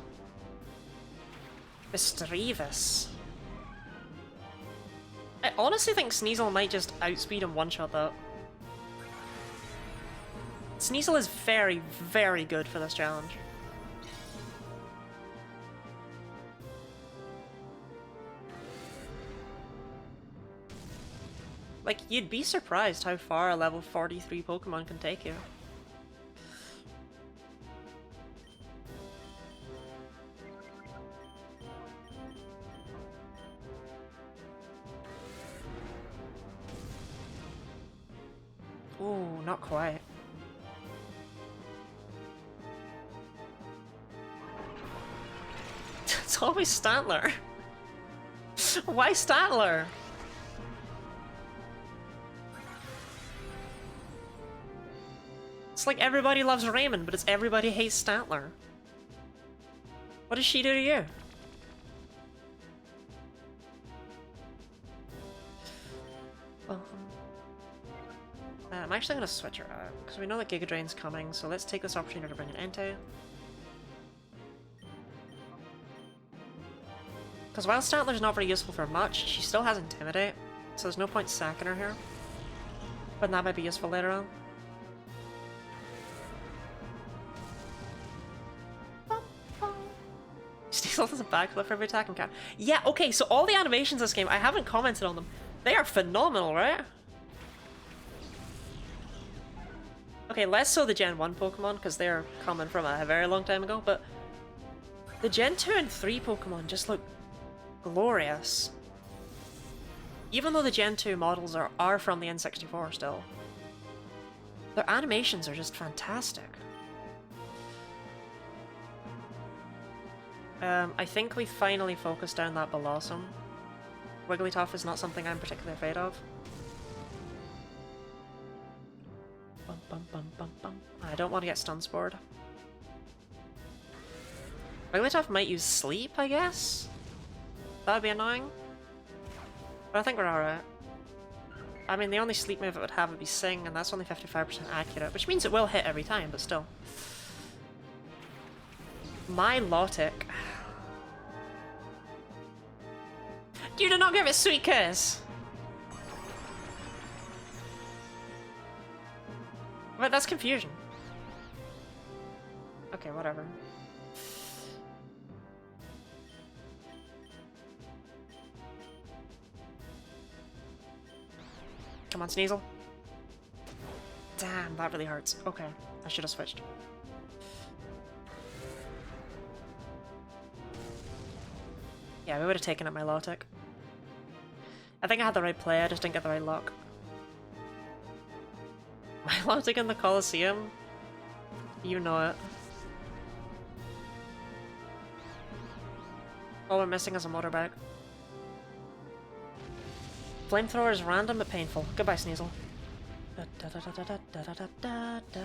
Mischievous. I honestly think Sneasel might just outspeed and one-shot that. Sneasel is very, very good for this challenge. Like, you'd be surprised how far a level 43 Pokemon can take you. Ooh, not quite. It's always Stantler. Why Stantler? It's like everybody loves Raymond, but it's everybody hates Stantler. What does she do to you? I'm actually going to switch her out, because we know that Giga Drain's coming, so let's take this opportunity to bring an Entei. Because while Stantler's not very useful for much, she still has Intimidate, so there's no point sacking her here. But that might be useful later on. Sneasel does a backflip for every attack and count. Yeah, okay, so all the animations in this game, I haven't commented on them. They are phenomenal, right? Okay, less so the Gen 1 Pokemon, because they're coming from a very long time ago, but the Gen 2 and 3 Pokemon just look glorious. Even though the Gen 2 models are from the N64 still. Their animations are just fantastic. I think we finally focused down that Colosseum. Wigglytuff is not something I'm particularly afraid of. Bum, bum, bum, bum, bum. I don't want to get stun spored. Wigglytuff might use sleep, I guess? That would be annoying. But I think we're alright. I mean, the only sleep move it would have would be Sing, and that's only 55% accurate, which means it will hit every time, but still. My Lotic. You did not give it Sweet Kiss! But that's confusion. Okay, whatever. Come on, Sneasel. Damn, that really hurts. Okay, I should have switched. Yeah, we would have taken out my Lotic. I think I had the right play, I just didn't get the right luck. My Lotic in the Colosseum? You know it. All we're missing is a motorbike. Flamethrower is random but painful. Goodbye, Sneasel. Da, da, da, da, da, da, da, da, da.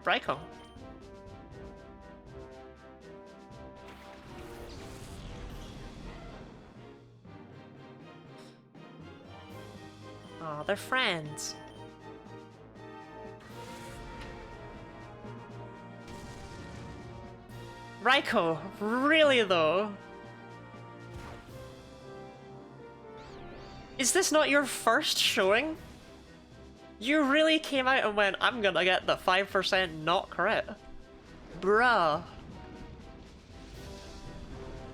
Raikou. Aw, they're friends. Raikou, really though? Is this not your first showing? You really came out and went, I'm gonna get the 5% not crit. Bruh.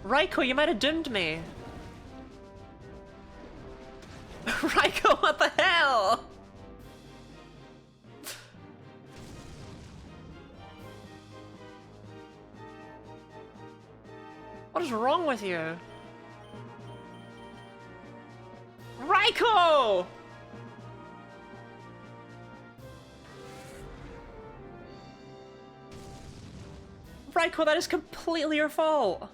Raikou, you might have doomed me. Raikou, what the hell? What is wrong with you? Raikou! Raikou, that is completely your fault.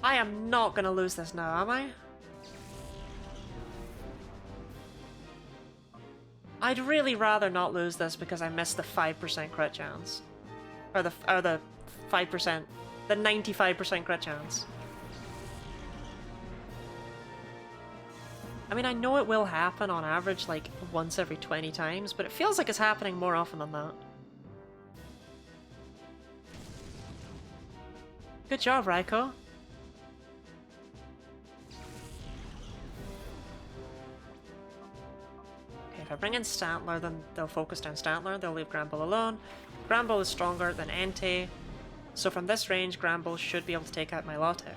I am not gonna lose this now, am I? I'd really rather not lose this because I missed the 5% crit chance. Or the 5%, the 95% crit chance. I mean, I know it will happen on average like once every 20 times, but it feels like it's happening more often than that. Good job, Raikou. If I bring in Stantler, then they'll focus down Stantler, they'll leave Granbull alone. Granbull is stronger than Entei, so from this range, Granbull should be able to take out my Lotic.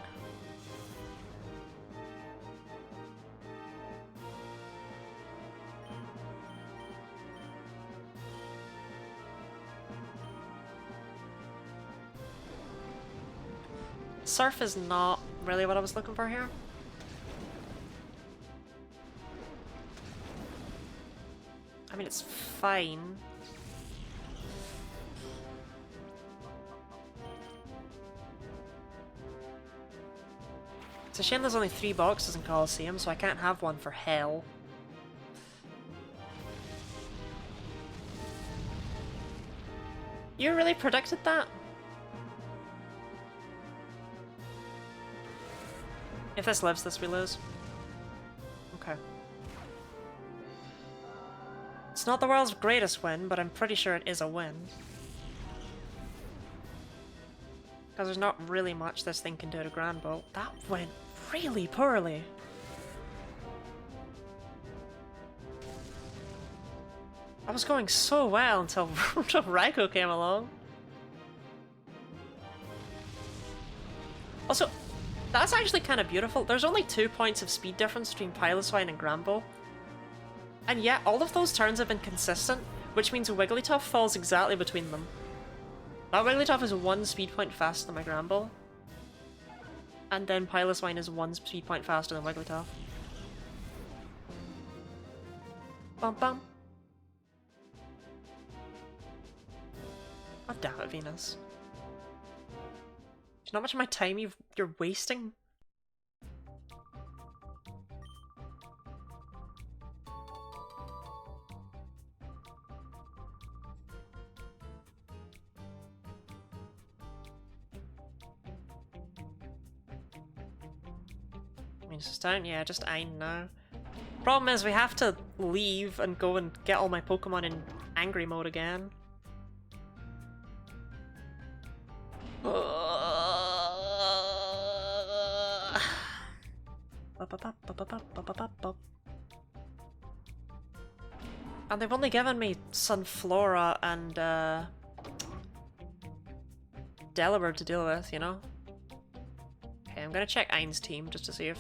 Surf is not really what I was looking for here. I mean, it's fine. It's a shame there's only 3 boxes in Colosseum, so I can't have one for Hell. You really predicted that? If this lives, this we lose. Okay. It's not the world's greatest win, but I'm pretty sure it is a win. Because there's not really much this thing can do to Grand Bolt. That went really poorly. I was going so well until Raikou came along. Also, that's actually kind of beautiful. There's only 2 points of speed difference between Piloswine and Granbull. And yet, all of those turns have been consistent, which means Wigglytuff falls exactly between them. That Wigglytuff is 1 speed point faster than my Granbull. And then Piloswine is 1 speed point faster than Wigglytuff. Bum bum. God damn it, Venus. Do you know how much of my time you're wasting? I mean, just down, yeah, just I know. Problem is, we have to leave and go and get all my Pokemon in angry mode again. And they've only given me Sunflora and Delibird to deal with, you know? Okay, I'm gonna check Ein's team just to see if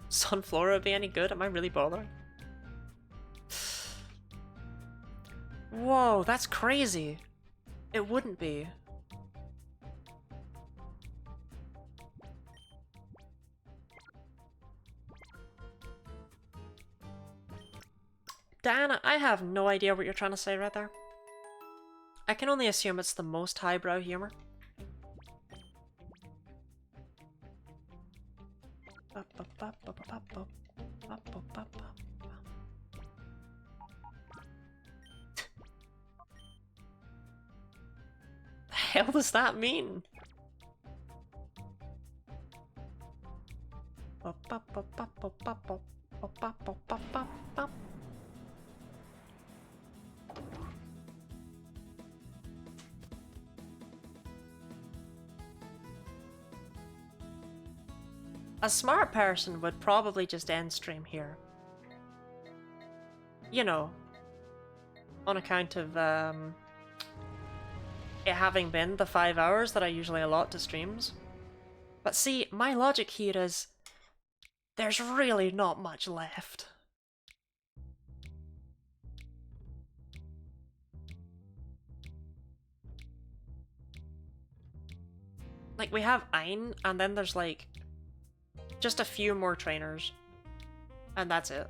Sunflora would be any good. Am I really bothering? Whoa, that's crazy. It wouldn't be. Diana, I have no idea what you're trying to say right there. I can only assume it's the most highbrow humor. The hell does that mean? A smart person would probably just end stream here. You know, on account of it having been the 5 hours that I usually allot to streams. But see, my logic here is there's really not much left. Like, we have Ein, and then there's like just a few more trainers, and that's it.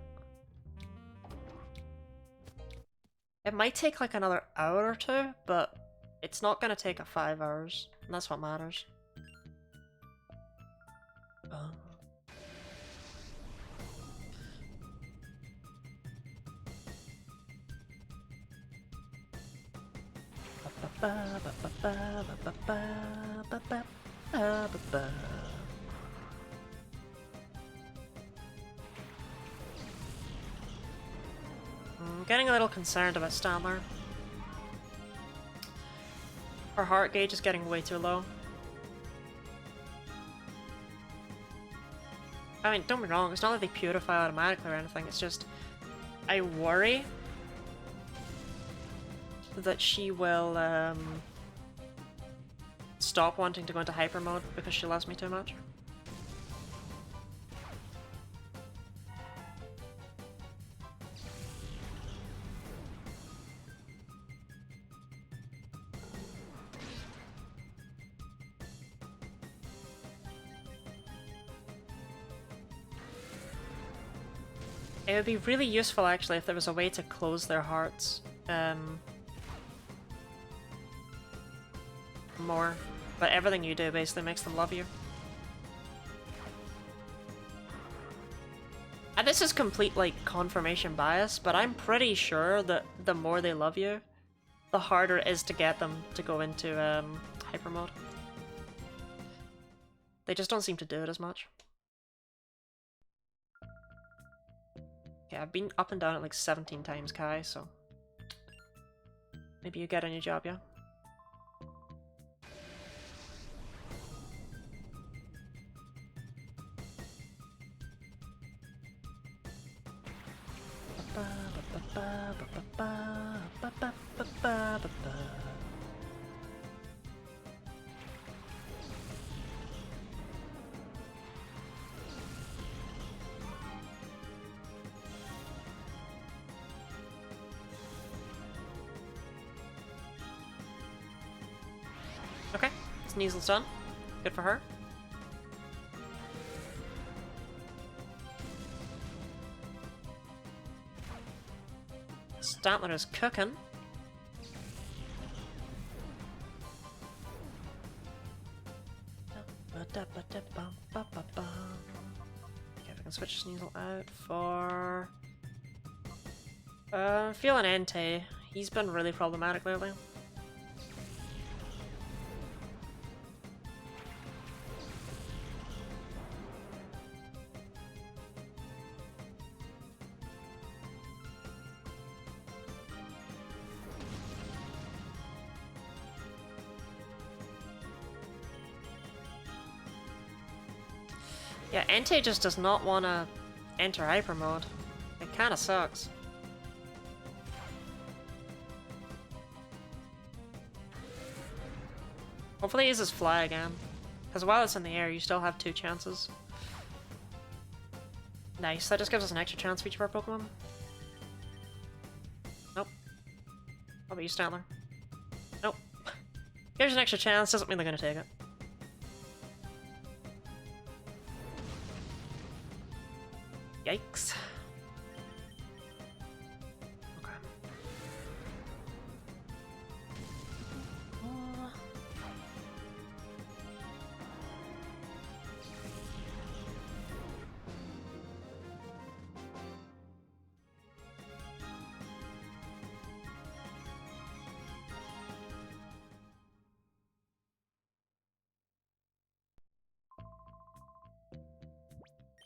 It might take like another hour or two, but it's not gonna take 5 hours, and that's what matters. I'm getting a little concerned about Stanler. Her heart gauge is getting way too low. I mean, don't be wrong, it's not like they purify automatically or anything, it's just I worry that she will stop wanting to go into hyper mode because she loves me too much. It would be really useful actually if there was a way to close their hearts more, but everything you do basically makes them love you. And this is complete like confirmation bias, but I'm pretty sure that the more they love you, the harder it is to get them to go into hyper mode. They just don't seem to do it as much. Yeah, I've been up and down it like 17 times, Kai, so maybe you get a new job, yeah? Okay, Sneasel's done. Good for her. Stantler is cooking. Okay, we can switch Sneasel out for... feeling Entei. He's been really problematic lately. Yeah, Entei just does not want to enter hyper mode. It kind of sucks. Hopefully he uses Fly again. Because while it's in the air, you still have 2 chances. Nice, that just gives us an extra chance for each of our Pokemon. Nope. How about you, Stantler? Nope. Here's an extra chance, doesn't mean they're gonna take it. Yikes. Okay.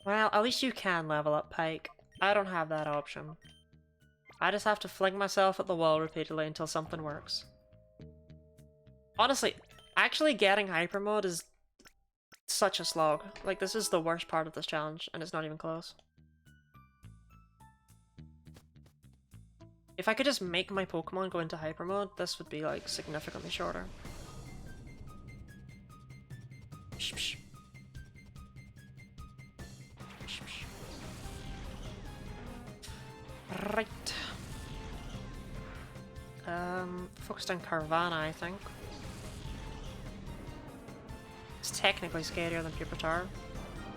Well, at least you can level up Pike. I don't have that option. I just have to fling myself at the wall repeatedly until something works. Honestly, actually getting hyper mode is such a slog. Like, this is the worst part of this challenge, and it's not even close. If I could just make my Pokemon go into hyper mode, this would be, like, significantly shorter. Psh, psh. Right. Focused on Carvana, I think. It's technically scarier than Pupitar.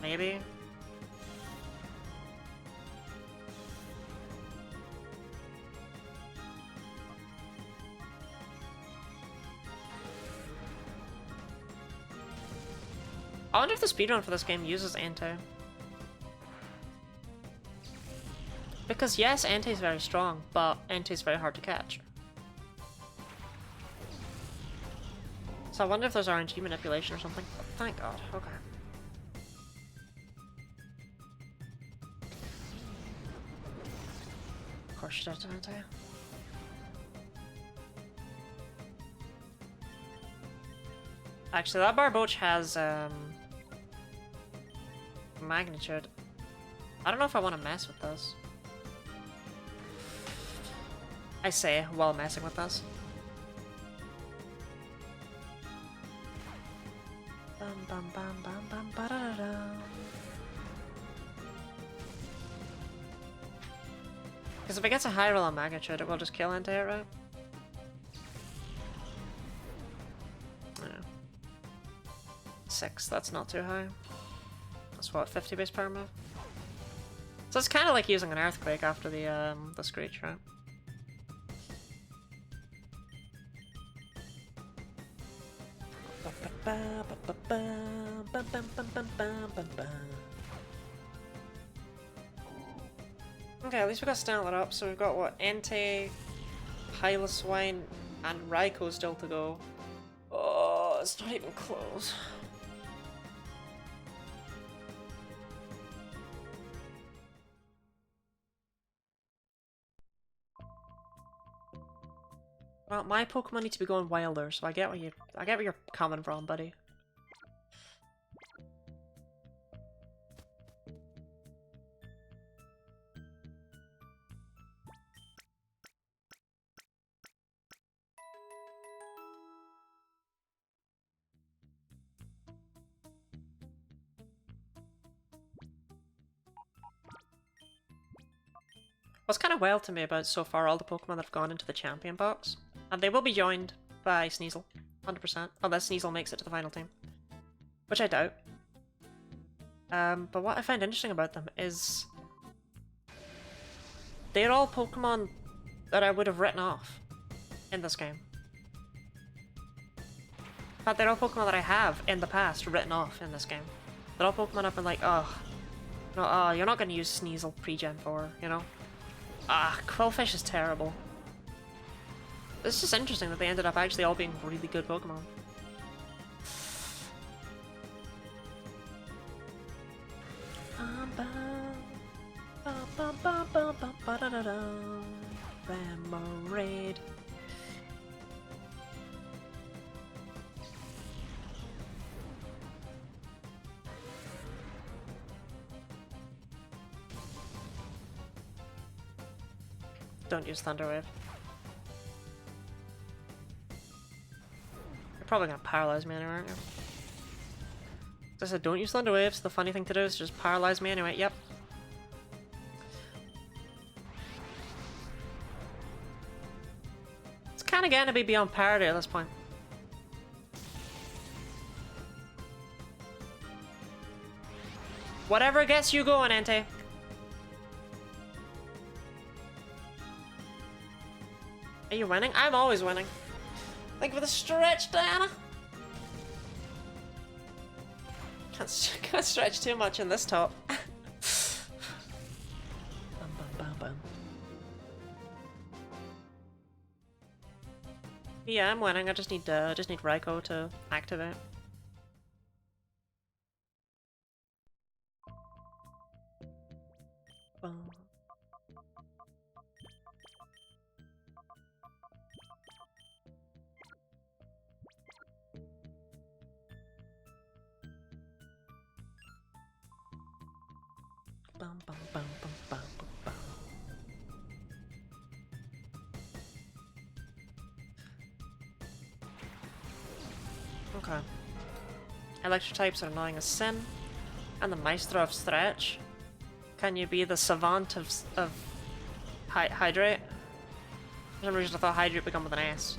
Maybe. I wonder if the speedrun for this game uses Entei. Because yes, Entei's very strong, but Entei's very hard to catch. So I wonder if there's RNG manipulation or something. Oh, thank God, okay. Of course she does, Entei. Actually, that Barboach has, magnitude. I don't know if I want to mess with this. I say while messing with this. Bum bum bum bum bum ba da da da. Because if it gets a high roll on magnitude, it will just kill Entei, right? Yeah. 6, that's not too high. That's what, 50 base power move? So it's kind of like using an Earthquake after the Screech, right? Okay, at least we got Stantler up, so we've got what? Entei, Piloswine, and Raikou still to go. Oh, it's not even close. Well, my Pokemon need to be going wilder, so I get where you're coming from, buddy. What's kind of wild to me about so far all the Pokemon that have gone into the champion box, and they will be joined by Sneasel, 100%, unless Sneasel makes it to the final team, which I doubt. But what I find interesting about them is they're all Pokemon that I would have written off in this game. In fact, they're all Pokemon that I have in the past written off in this game. They're all Pokemon I've been like, oh, no, you're not going to use Sneasel pre-Gen 4, you know? Ah, Quillfish is terrible. It's just interesting that they ended up actually all being really good Pokemon. Remoraid. Don't use Thunderwave. You're probably gonna paralyze me anyway, aren't you? As I said, don't use Thunderwave, so the funny thing to do is just paralyze me anyway. Yep. It's kinda getting to be beyond parity at this point. Whatever gets you going, Entei. Are you winning? I'm always winning. Think for the stretch, Diana. Can't stretch too much in this top. Bum, bum, bum, bum. Yeah, I'm winning. I just need Raikou to activate. Bum. Bum, bum, bum, bum, bum, bum, bum. Okay. Electric types are annoying as sin, and the Maestro of Stretch. Can you be the Savant of Hydrate? For some reason I thought Hydrate began with an S.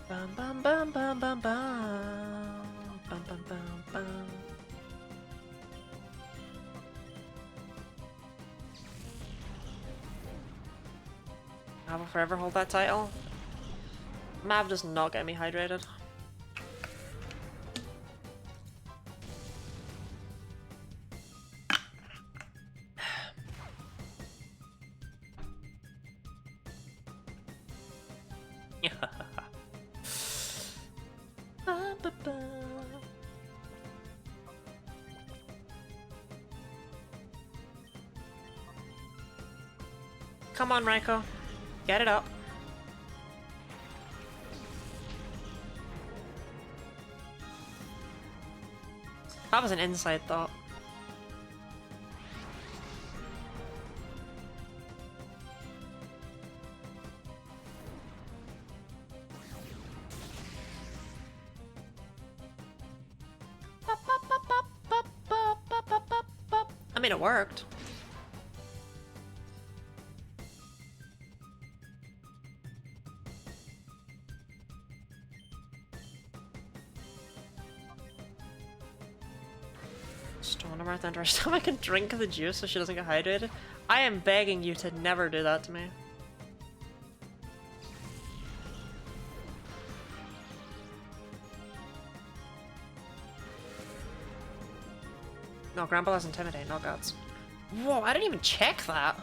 Bum bum bum bum bum bum bum bum bum bum. I will forever hold that title. Mav does not get me hydrated. Come on, Raikou. Get it up. That was an inside thought. I mean, it worked. Stormheart under her stomach and drink the juice so she doesn't get hydrated. I am begging you to never do that to me. No, Gramble has Intimidate, no Guts. Whoa, I didn't even check that!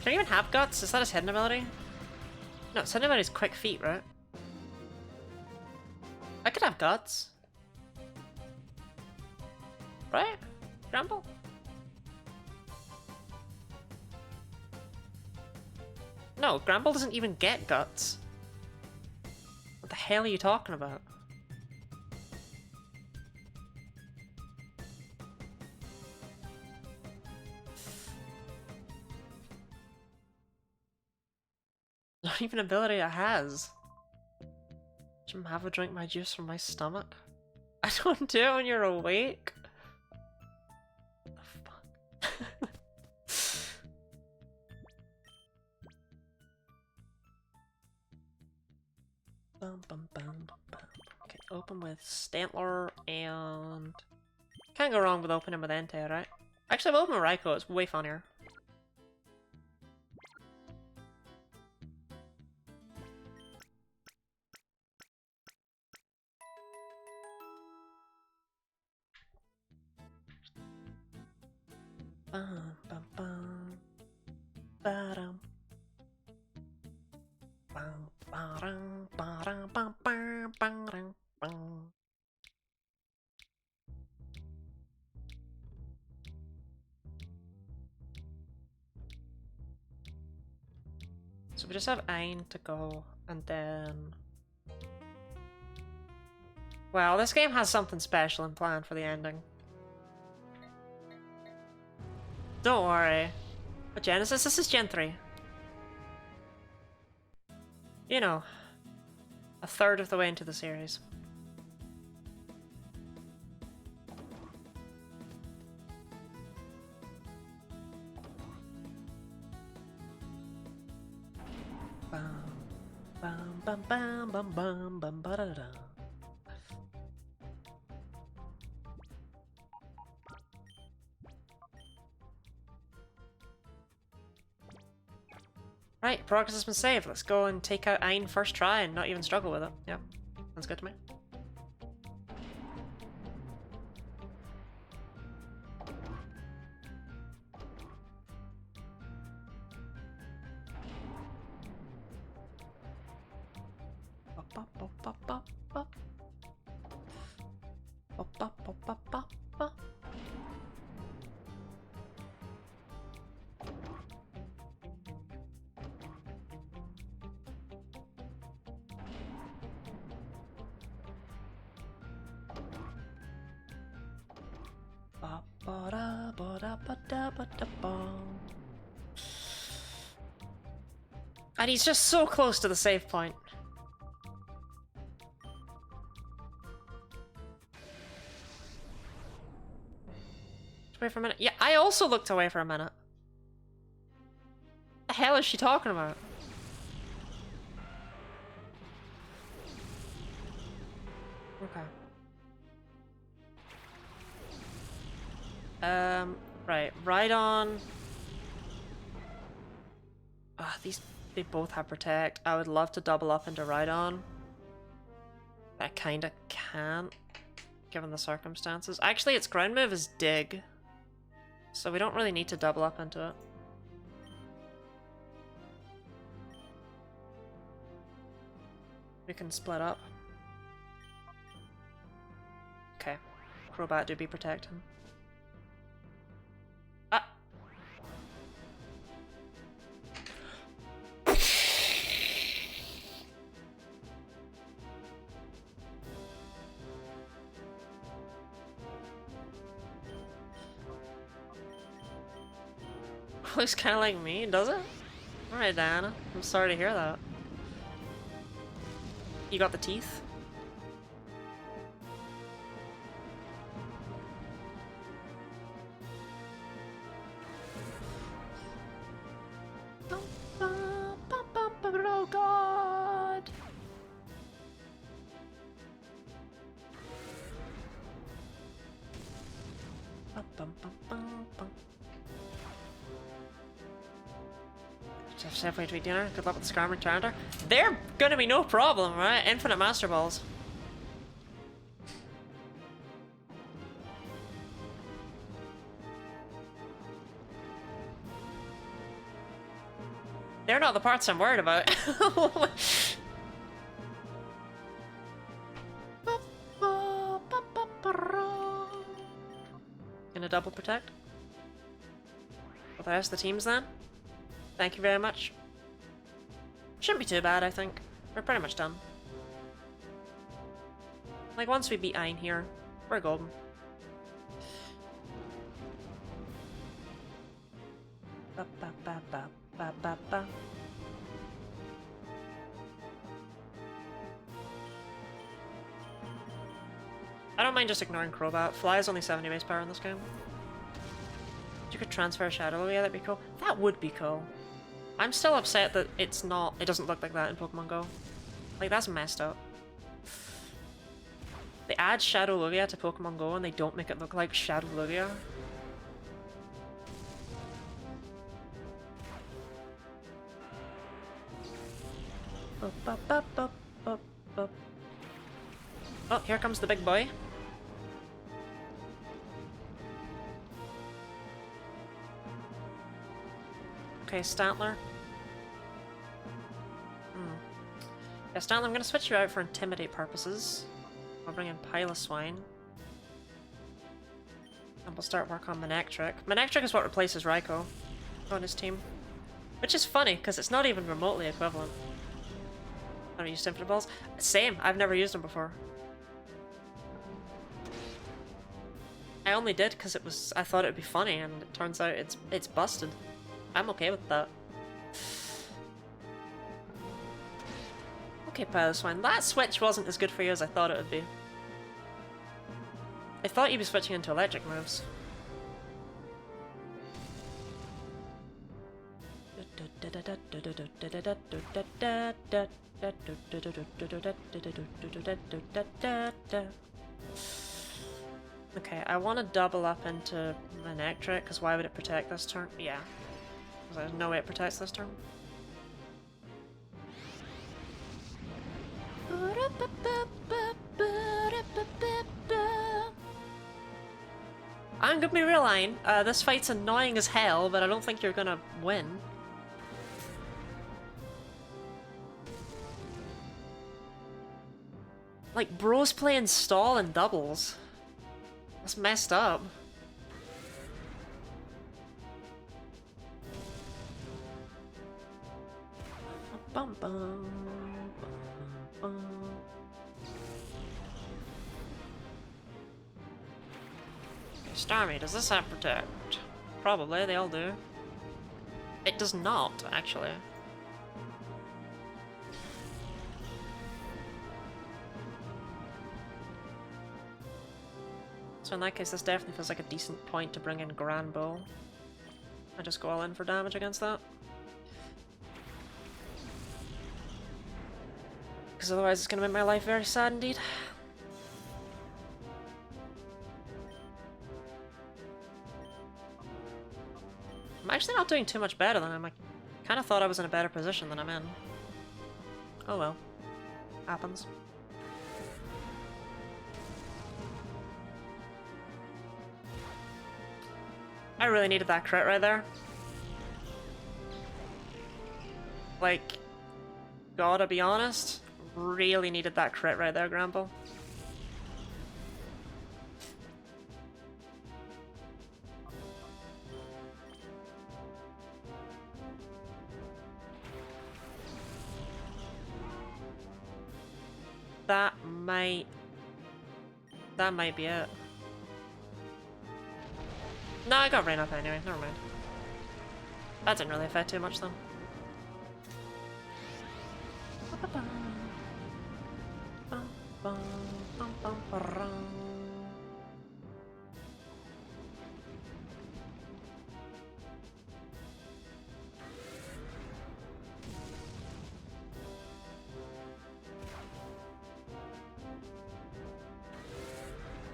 Can I even have Guts? Is that his hidden ability? No, his hidden ability is Quick Feet, right? I could have Guts. Right? Gramble? No, Gramble doesn't even get Guts. What the hell are you talking about? Not even ability it has. Jim, have a drink my juice from my stomach? I don't do it when you're awake. What the fuck? Bum, bum, bum, bum, bum. Okay, open with Stantler and... Can't go wrong with opening with Entei, right? Actually, I've opened with Raikou, it's way funnier. Bum, bum, bum. Ba-dum. Bum, ba-dum, ba-dum, bum, bum, ba-dum, bum. So we just have Ein to go, and then... Well, this game has something special in plan for the ending. Don't worry. But Genesis, this is Gen 3. You know, a third of the way into the series. Bum, bum, bum, bum, bum, bum, bum, ba-da-da. Right, progress has been saved. Let's go and take out Ein first try and not even struggle with it. Yep, sounds good to me. And he's just so close to the save point. Wait for a minute. Yeah, I also looked away for a minute. The hell is she talking about? Okay. Right on. They both have protect. I would love to double up into Rhydon. But I kinda can't, given the circumstances. Actually, its ground move is dig. So we don't really need to double up into it. We can split up. Okay. Crobat do be protecting. Ah! Looks kind of like me, does it? Alright, Diana. I'm sorry to hear that. You got the teeth? Oh god! Just halfway to dinner. Good luck with the Scram Returner. They're gonna be no problem, right? Infinite Master Balls. They're not the parts I'm worried about. Gonna double protect? With the rest of the teams then? Thank you very much. Shouldn't be too bad, I think. We're pretty much done. Like, once we beat Ein here, we're golden. Ba ba ba ba ba ba ba. I don't mind just ignoring Crobat. Fly is only 70 base power in this game. You could transfer Shadow Lily, yeah, that'd be cool. That would be cool. I'm still upset that it doesn't look like that in Pokemon Go. Like, that's messed up. They add Shadow Lugia to Pokemon Go and they don't make it look like Shadow Lugia. Oh, here comes the big boy. Okay, Stantler. Yeah, Stantler, I'm gonna switch you out for Intimidate purposes. I'll bring in Piloswine. And we'll start work on Manectric. Manectric is what replaces Raikou on his team. Which is funny, because it's not even remotely equivalent. I don't use Infinite Balls. Same, I've never used them before. I only did because I thought it'd be funny, and it turns out it's busted. I'm okay with that. Okay, Piloswine. That switch wasn't as good for you as I thought it would be. I thought you'd be switching into electric moves. Okay, I want to double up into Manectric, because why would it protect this turn? Yeah. There's no way it protects this turn. I'm gonna be real, Line. This fight's annoying as hell, but I don't think you're gonna win. Like, bro's playing stall in doubles. That's messed up. Bum, bum, bum, bum. Starmie, does this have Protect? Probably, they all do. It does not, actually. So in that case, this definitely feels like a decent point to bring in Grand Bull. I just go all in for damage against that. Because otherwise it's going to make my life very sad indeed. I'm actually not doing too much better than him. I kind of thought I was in a better position than I'm in. Oh well. Happens. I really needed that crit right there. Like, gotta be honest, really needed that crit right there, Gramble. That might be it. No, I got rain up anyway, never mind. That didn't really affect too much though.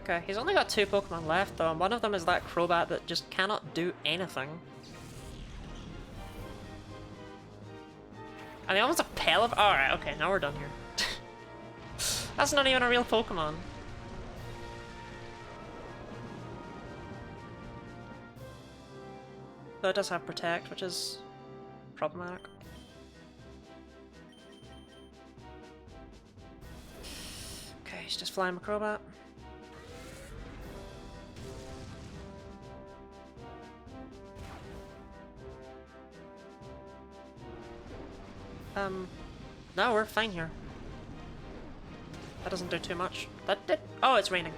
Okay, he's only got 2 Pokemon left though, and one of them is that Crobat that just cannot do anything. And the other one's a Pelipper. Alright, okay, now we're done here. That's not even a real Pokemon. Though it does have Protect, which is problematic. Okay, he's just flying my Crobat. No, we're fine here. That doesn't do too much. That did. Oh, it's raining.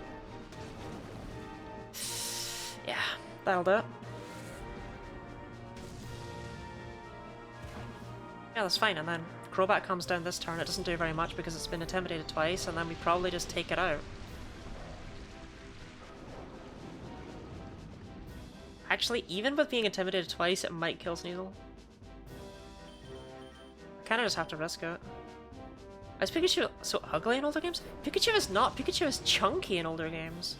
Yeah, that'll do it. Yeah, that's fine, and then Crobat comes down this turn. It doesn't do very much because it's been intimidated twice, and then we probably just take it out. Actually, even with being intimidated twice, it might kill Sneasel. Kinda just have to risk it. Is Pikachu so ugly in older games? Pikachu is not. Pikachu is chunky in older games.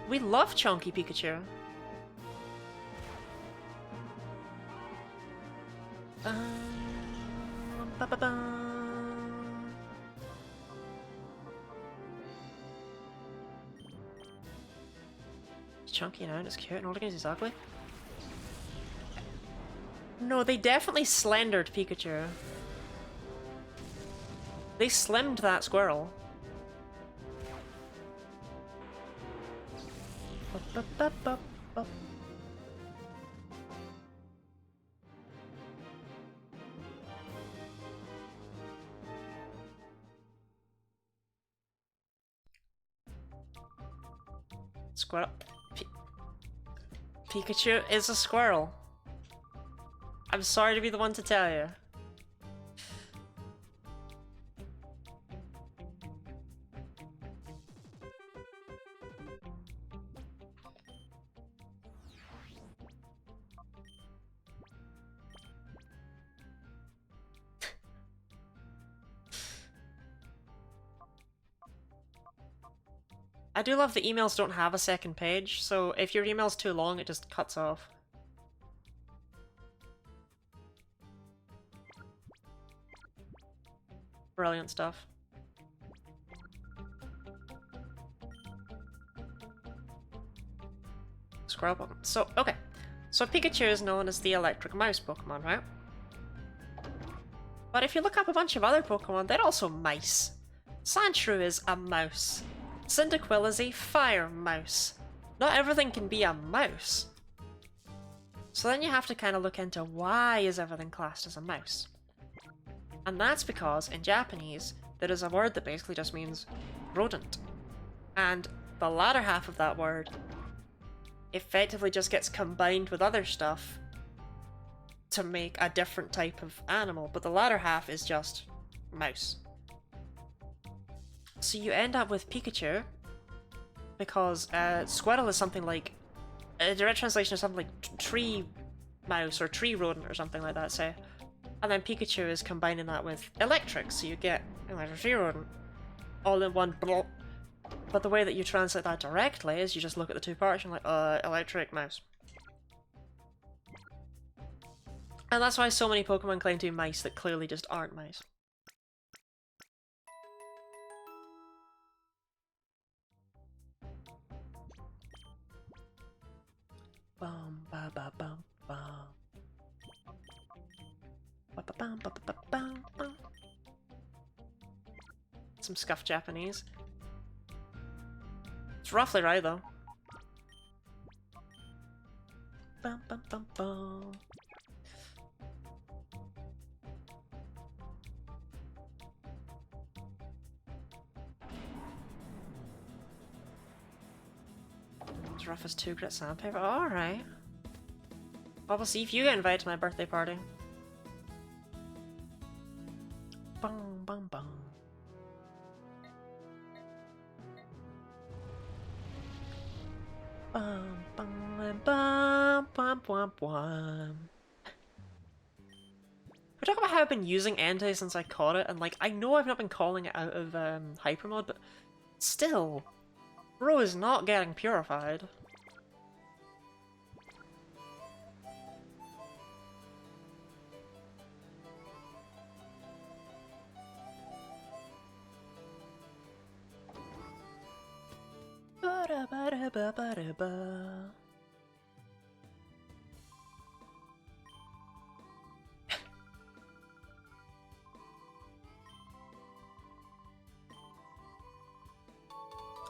We love chunky Pikachu. It's chunky now and it's cute, and older games he's ugly. No, they definitely slendered Pikachu. They slimmed that squirrel. Squirrel. Pikachu is a squirrel. I'm sorry to be the one to tell you. I do love the emails don't have a second page, so if your email's too long, it just cuts off. Brilliant stuff. Squirrel Pokemon. So, okay. So Pikachu is known as the electric mouse Pokemon, right? But if you look up a bunch of other Pokemon, they're also mice. Sandshrew is a mouse. Cyndaquil is a fire mouse. Not everything can be a mouse. So then you have to kind of look into why is everything classed as a mouse. And that's because in Japanese, there is a word that basically just means rodent. And the latter half of that word effectively just gets combined with other stuff to make a different type of animal, but the latter half is just mouse. So you end up with Pikachu, because squirrel is something like, a direct translation is something like tree mouse or tree rodent or something like that, say. And then Pikachu is combining that with electric, so you get electric tree rodent all in one block. But the way that you translate that directly is you just look at the two parts and like, electric mouse. And that's why so many Pokemon claim to be mice that clearly just aren't mice. Bum ba ba bum bum. Ba ba bum ba ba bum bum. Some scuffed Japanese. It's roughly right though. Bum bum bum bum. As rough as 2 grit sandpaper. Alright. Well, we'll see if you get invited to my birthday party. Bum bum bum. Bum bum bum bum bum bum. We're talking about how I've been using Entei since I caught it, and like, I know I've not been calling it out of hyper mode, but still, bro is not getting purified. Ba-da-ba-da-ba-ba-da-ba.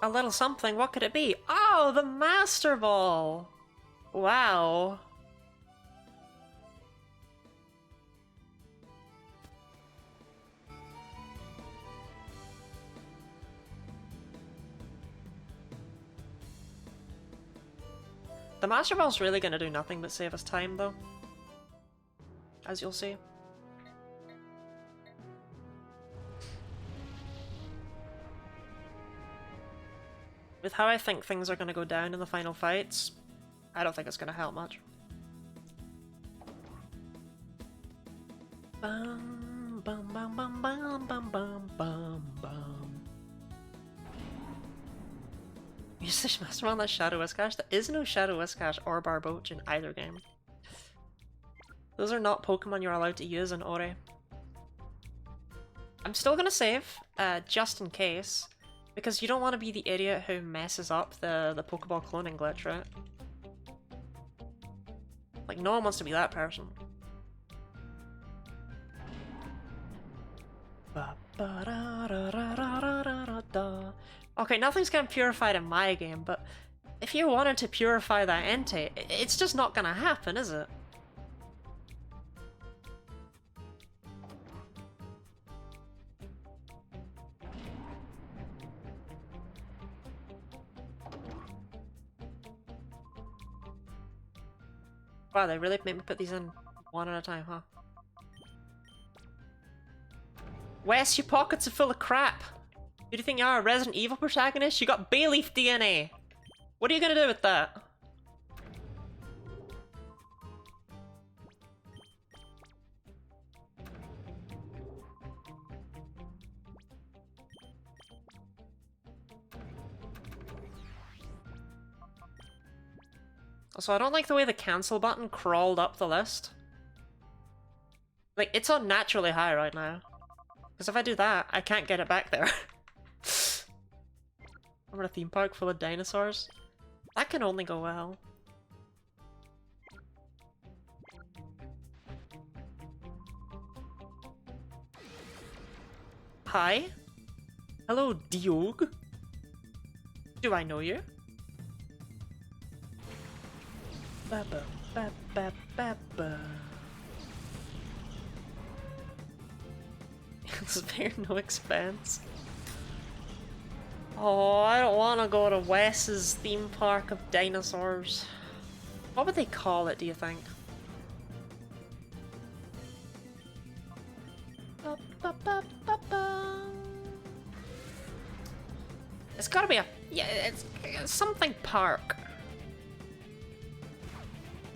A little something, what could it be? Oh, the Master Ball! Wow. The Master Ball's really gonna do nothing but save us time, though. As you'll see. With how I think things are going to go down in the final fights, I don't think it's going to help much. Bum, bum, bum, bum, bum, bum, bum, bum, bum. You just mess around that Shadow Whiscash? There is no Shadow Whiscash or Barboach in either game. Those are not Pokemon you're allowed to use in Ori. I'm still gonna save, just in case, because you don't want to be the idiot who messes up the Pokeball cloning glitch, right? Like, no one wants to be that person. Okay, nothing's getting purified in my game, but if you wanted to purify that Entei, it's just not gonna happen, is it? Wow, they really make me put these in one at a time, huh? Wes, your pockets are full of crap! Who do you think you are, a Resident Evil protagonist? You got Bayleaf DNA! What are you gonna do with that? Also, I don't like the way the cancel button crawled up the list. Like, it's unnaturally high right now. Because if I do that, I can't get it back there. I'm in a theme park full of dinosaurs. That can only go well. Hi? Hello, Diog? Do I know you? Ba ba ba ba ba ba. Spare no expense. Oh, I don't want to go to Wes's theme park of dinosaurs. What would they call it, do you think? Ba, ba, ba, ba, ba. It's gotta be a... yeah, it's something park.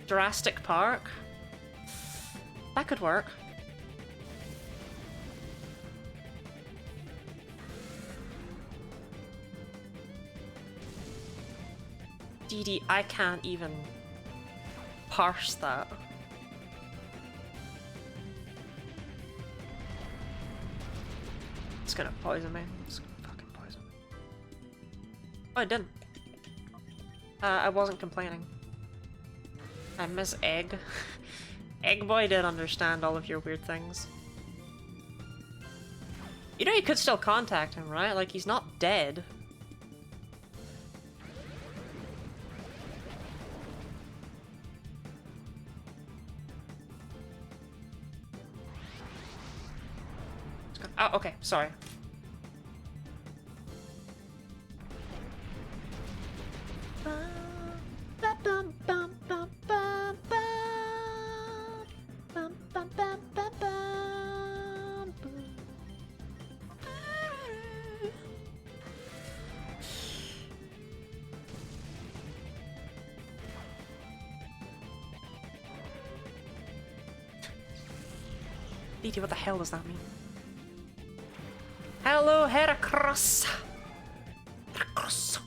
Jurassic Park? That could work. DD, I can't even parse that. It's gonna poison me. It's gonna fucking poison me. Oh, it didn't. I wasn't complaining. I miss Egg. Egg Boy did understand all of your weird things. You know you could still contact him, right? Like, he's not dead. Oh, okay, sorry. DT, what the hell does that mean? Hello, Heracross! Heracross!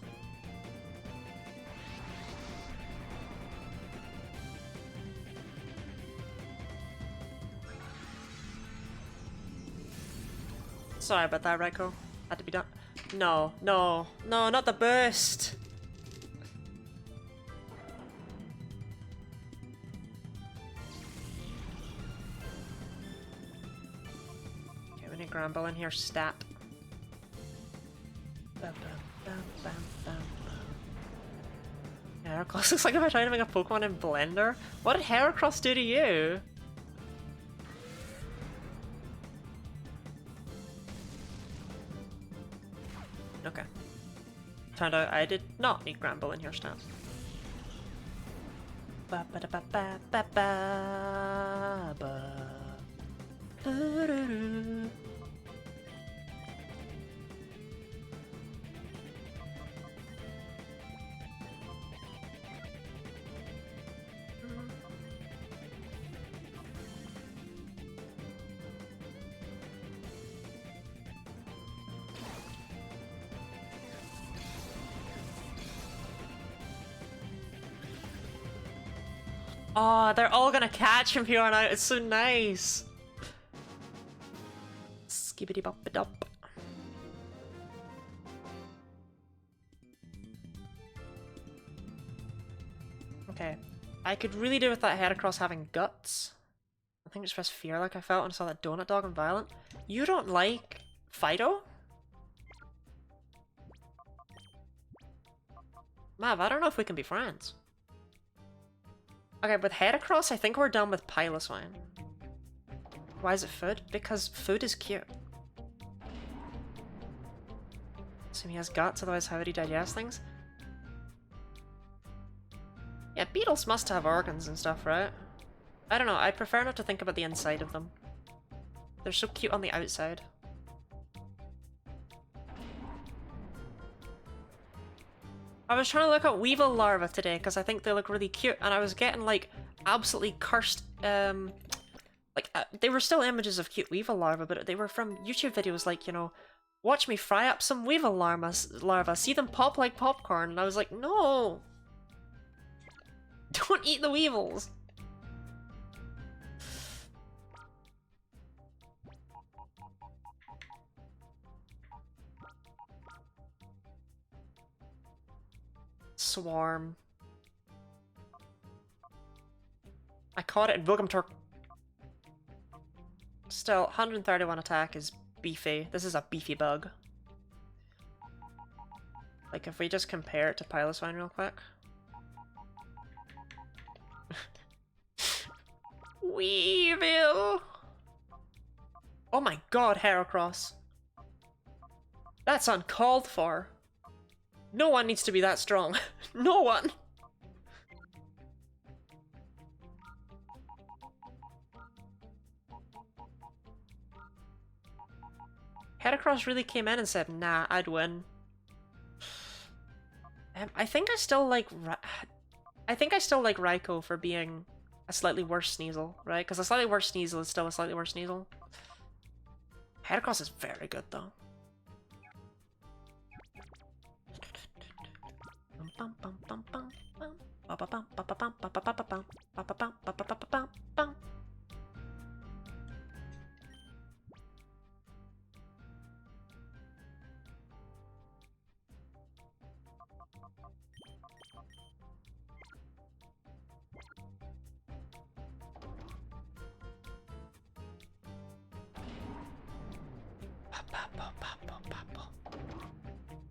Sorry about that, Reiko. Had to be done. No, no, no, not the burst! Okay, we need Granbull in here, stat. Heracross looks like if I tried to make a Pokemon in Blender. What did Heracross do to you? Okay. Turned out I did not need Granbull in here, stat. Ba ba da ba ba ba ba ba. Doo-doo-doo. Oh, they're all gonna catch him here on out. It's so nice. Skibbity bop a dop. Okay. I could really do with that Heracross having guts. I think it's just fear like I felt when I saw that donut dog on Violent. You don't like Fido? Mav, I don't know if we can be friends. Okay, with Heracross, I think we're done with Piloswine. Why is it food? Because food is cute. Assume he has guts, otherwise how would he digest things? Yeah, beetles must have organs and stuff, right? I don't know, I prefer not to think about the inside of them. They're so cute on the outside. I was trying to look at Weevil larvae today because I think they look really cute, and I was getting like absolutely cursed, they were still images of cute Weevil larvae, but they were from YouTube videos like, you know, watch me fry up some Weevil larvae, see them pop like popcorn, and I was like, no! Don't eat the Weevils! Swarm. I caught it in Vogamturk. Still, 131 attack is beefy. This is a beefy bug. Like, if we just compare it to Piloswine real quick. Weevil! Oh my god, Heracross. That's uncalled for. No one needs to be that strong. No one! Heracross really came in and said, nah, I'd win. I think I still like Raikou for being a slightly worse Sneasel, right? Because a slightly worse Sneasel is still a slightly worse Sneasel. Heracross is very good, though.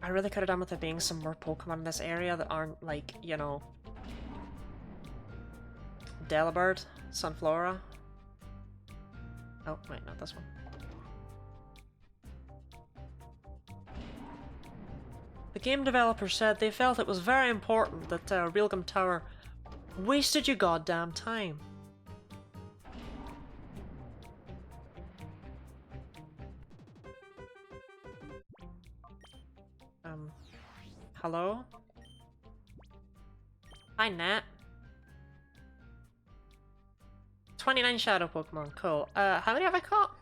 I really could have done with there being some more Pokemon in this area that aren't, like, you know, Delibird, Sunflora. Oh, wait, not this one. The game developer said they felt it was very important that Realgam Tower wasted your goddamn time. Hello? Hi, Nat. 29 shadow Pokemon, cool. How many have I caught?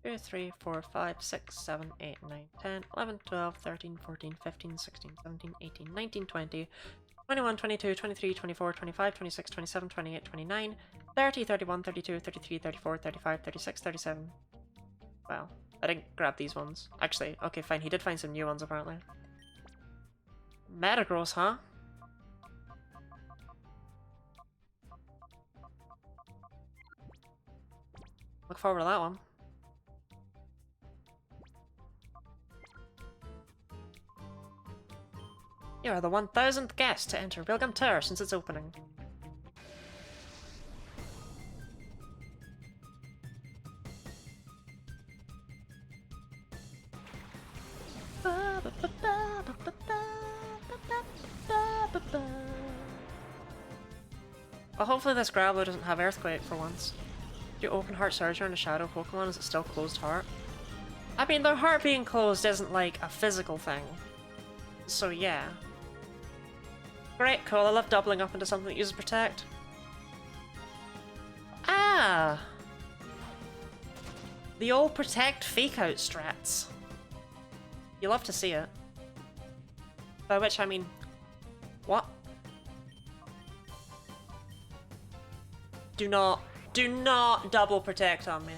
2, 3, 4, 5, 6, 7, 8, 9, 10, 11, 12, 13, 14, 15, 16, 17, 18, 19, 20, 21, 22, 23, 24, 25, 26, 27, 28, 29, 30, 31, 32, 33, 34, 35, 36, 37. Wow. I didn't grab these ones. Actually, okay, fine. He did find some new ones, apparently. Metagross, huh? Look forward to that one. You are the 1000th guest to enter Realgam Tower since its opening. Well, hopefully this Graveler doesn't have Earthquake for once. Do you open heart surgery on a shadow Pokemon? Is it still closed heart? I mean, their heart being closed isn't like a physical thing. So yeah. Great, cool. I love doubling up into something that uses Protect. Ah! The old Protect fake-out strats. You love to see it. By which I mean... What? Do not double protect on me.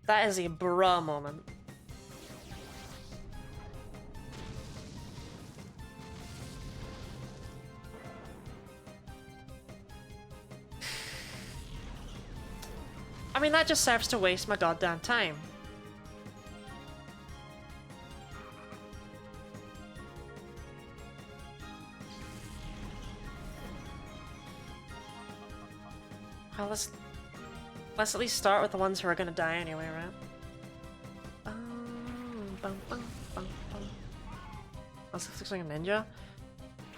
That is a bruh moment. I mean, that just serves to waste my goddamn time. Well, let's at least start with the ones who are gonna die anyway, right? This looks like a ninja.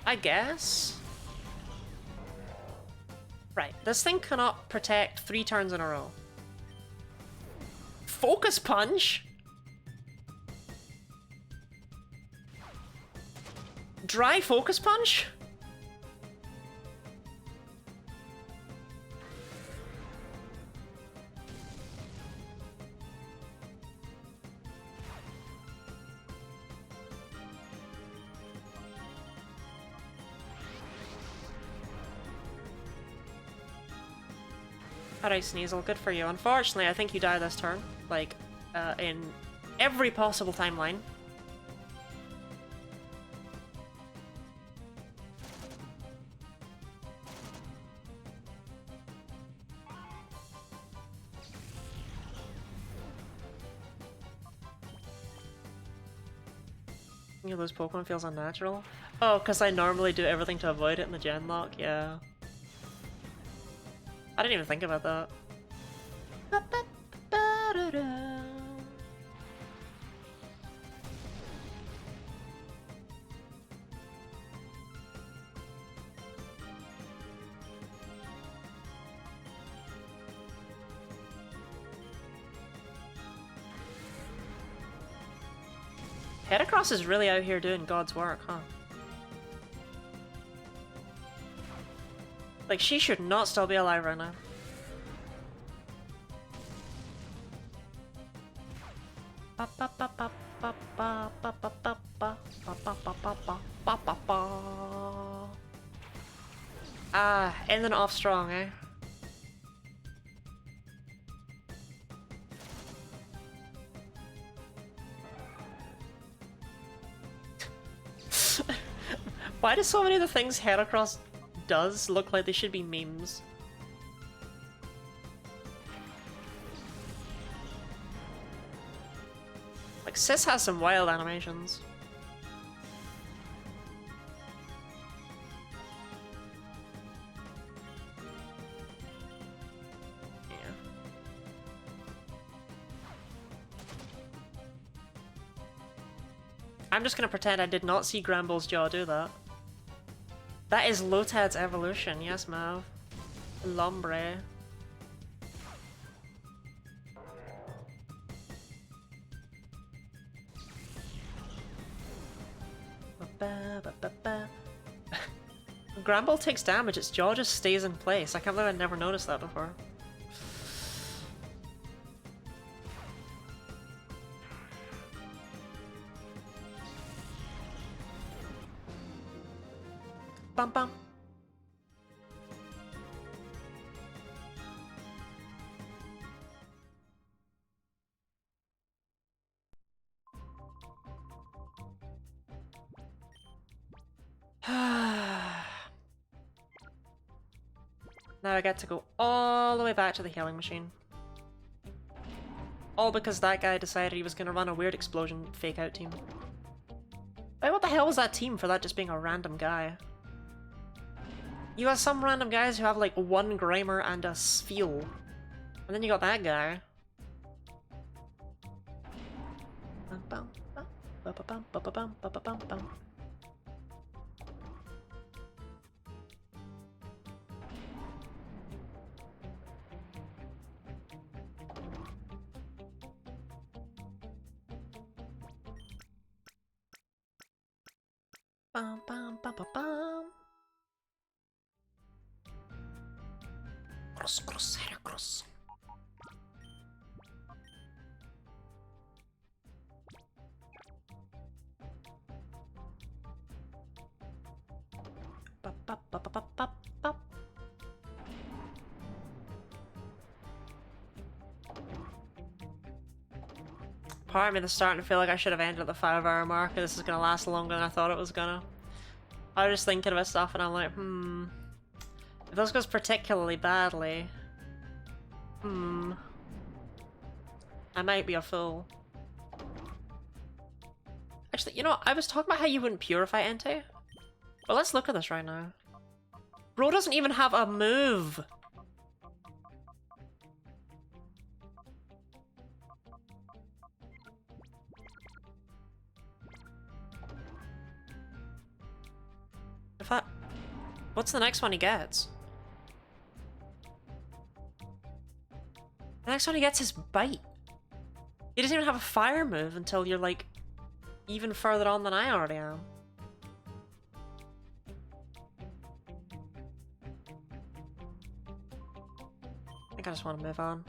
I guess? Right, this thing cannot protect 3 turns in a row. Focus Punch? Dry Focus Punch? Alright, Sneasel, good for you. Unfortunately, I think you die this turn. Like, in every possible timeline. You lose Pokemon feels unnatural? Oh, because I normally do everything to avoid it in the gen lock? Yeah. I didn't even think about that. Heracross is really out here doing God's work, huh? Like, she should not still be alive right now. Ah, ending off strong, eh? Why do so many of the things Heracross does look like they should be memes? Like, Sis has some wild animations. Yeah. I'm just gonna pretend I did not see Granbull's jaw do that. That is Lotad's evolution, yes, Mav. Lombre. When Granbull takes damage, its jaw just stays in place. I can't believe I never noticed that before. Bum bum. Now I get to go all the way back to the healing machine. All because that guy decided he was gonna run a weird explosion fake out team. Wait, what the hell was that team for that just being a random guy? You have some random guys who have like 1 Grimer and a Spheal. And then you got that guy. Bum bum bum bum bum. Cross, cross, Heracross. Part of me is starting to feel like I should have ended at the 5-hour mark, and this is gonna last longer than I thought it was gonna. I was just thinking about stuff and I'm like, if this goes particularly badly, I might be a fool. Actually, you know, I was talking about how you wouldn't purify Entei. Well, let's look at this right now. Bro doesn't even have a move! If that... What's the next one he gets? The next one he gets is Bite. He doesn't even have a fire move until you're, like, even further on than I already am. I think I just want to move on.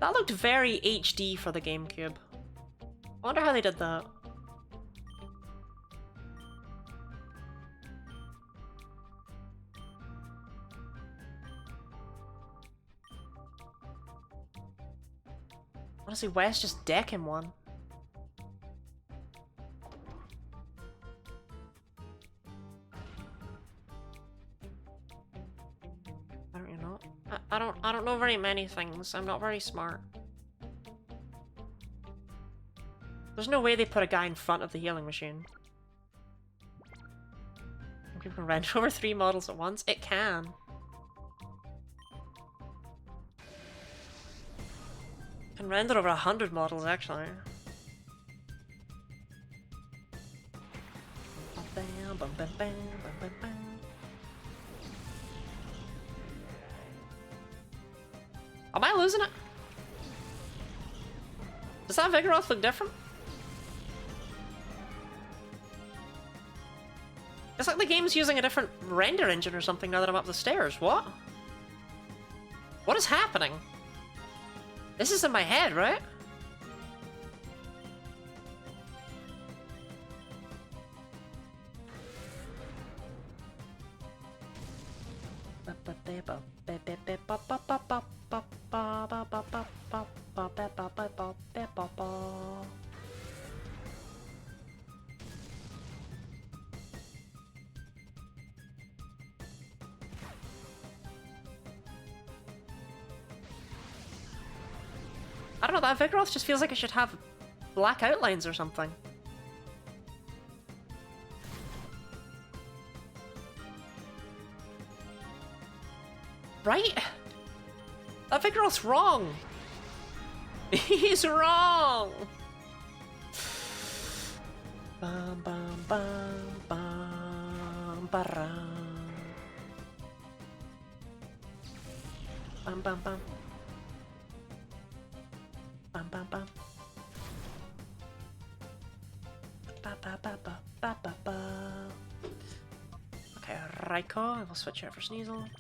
That looked very HD for the GameCube. I wonder how they did that. Honestly, Wes just decking one. I don't know. I don't know very many things. I'm not very smart. There's no way they put a guy in front of the healing machine. People can render over 3 models at once? It can. Can render over 100 models, actually. Am I losing it? Does that Vigoroth look different? It's like the game's using a different render engine or something now that I'm up the stairs. What? What is happening? This is in my head, right? I don't know, that Vigoroth just feels like it should have black outlines or something. Right? That Vigoroth's wrong! He's wrong! Bum bum bum bum ba-ram. Bum bum bum. Bum bum bum. Ba ba ba ba ba ba ba. Okay, Raikou, I will switch out for Sneasel.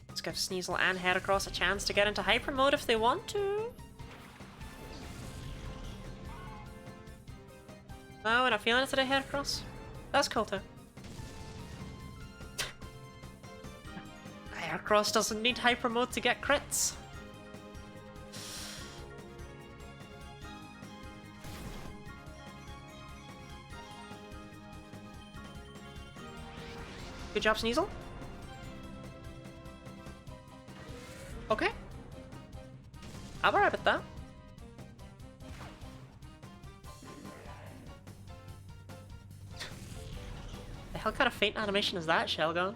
Let's give Sneasel and Heracross a chance to get into Hyper Mode if they want to. No, we're not feeling it today, Heracross. That's cool too. Heracross doesn't need Hyper Mode to get crits. Good job, Sneasel. Okay. I'm alright with that. The hell kind of faint animation is that, Shelgon?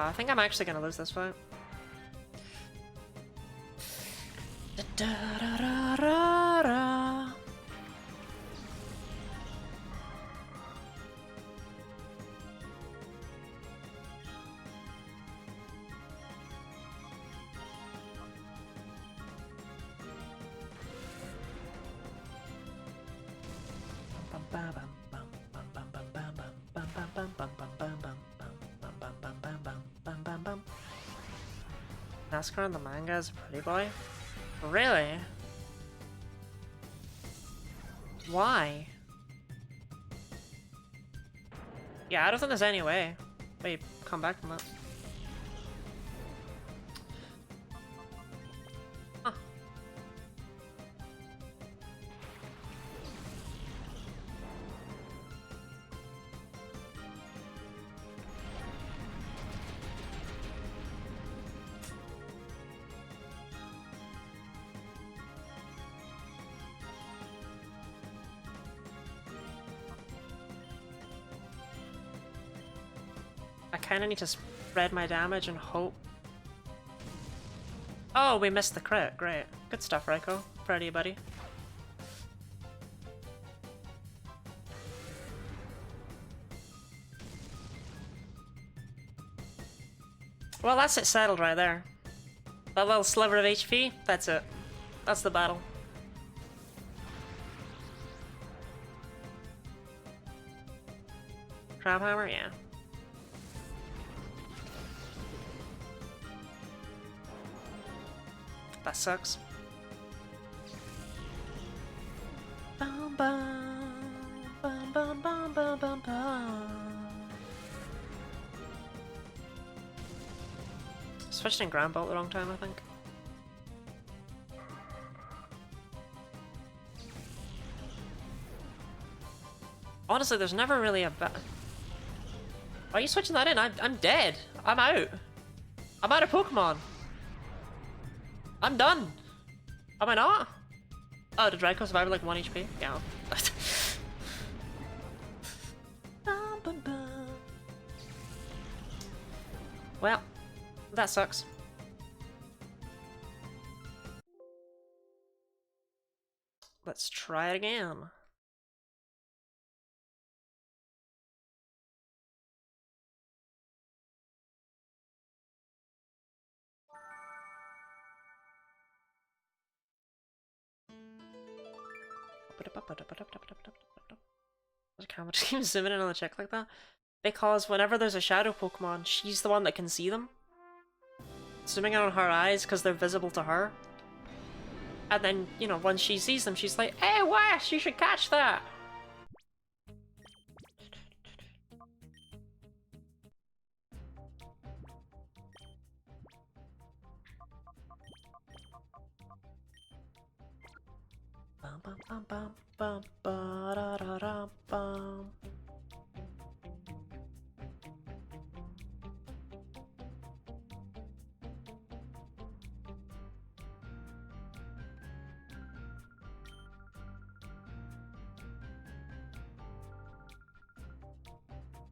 I think I'm actually gonna lose this fight. Da-da-da-da-da-da. NASCAR in the manga is a pretty boy? Really? Why? Yeah, I don't think there's any way. Wait, come back from that. Huh. I kinda need to spread my damage and hope. Oh, we missed the crit. Great. Good stuff, Raiko. Proud of you, buddy. Well, that's it settled right there. That little sliver of HP, that's it. That's the battle. Crab hammer, yeah. That sucks. Bum, bum, bum, bum, bum, bum, bum, bum. Switched in Grand Bolt the wrong time, I think. Honestly, there's never really a Why are you switching that in? I'm dead. I'm out. I'm out of Pokemon. I'm done! Am I not? Oh, did Raiko survive with like 1 HP? Yeah. Well, that sucks. Let's try it again. The camera just keeps zooming in on the chick like that. Because whenever there's a shadow Pokemon, she's the one that can see them. Zooming in on her eyes because they're visible to her. And then, you know, when she sees them, she's like, "Hey, Wes, you should catch that!" Bum, bum, bum, bum, bum, ba, da, da, da, bum.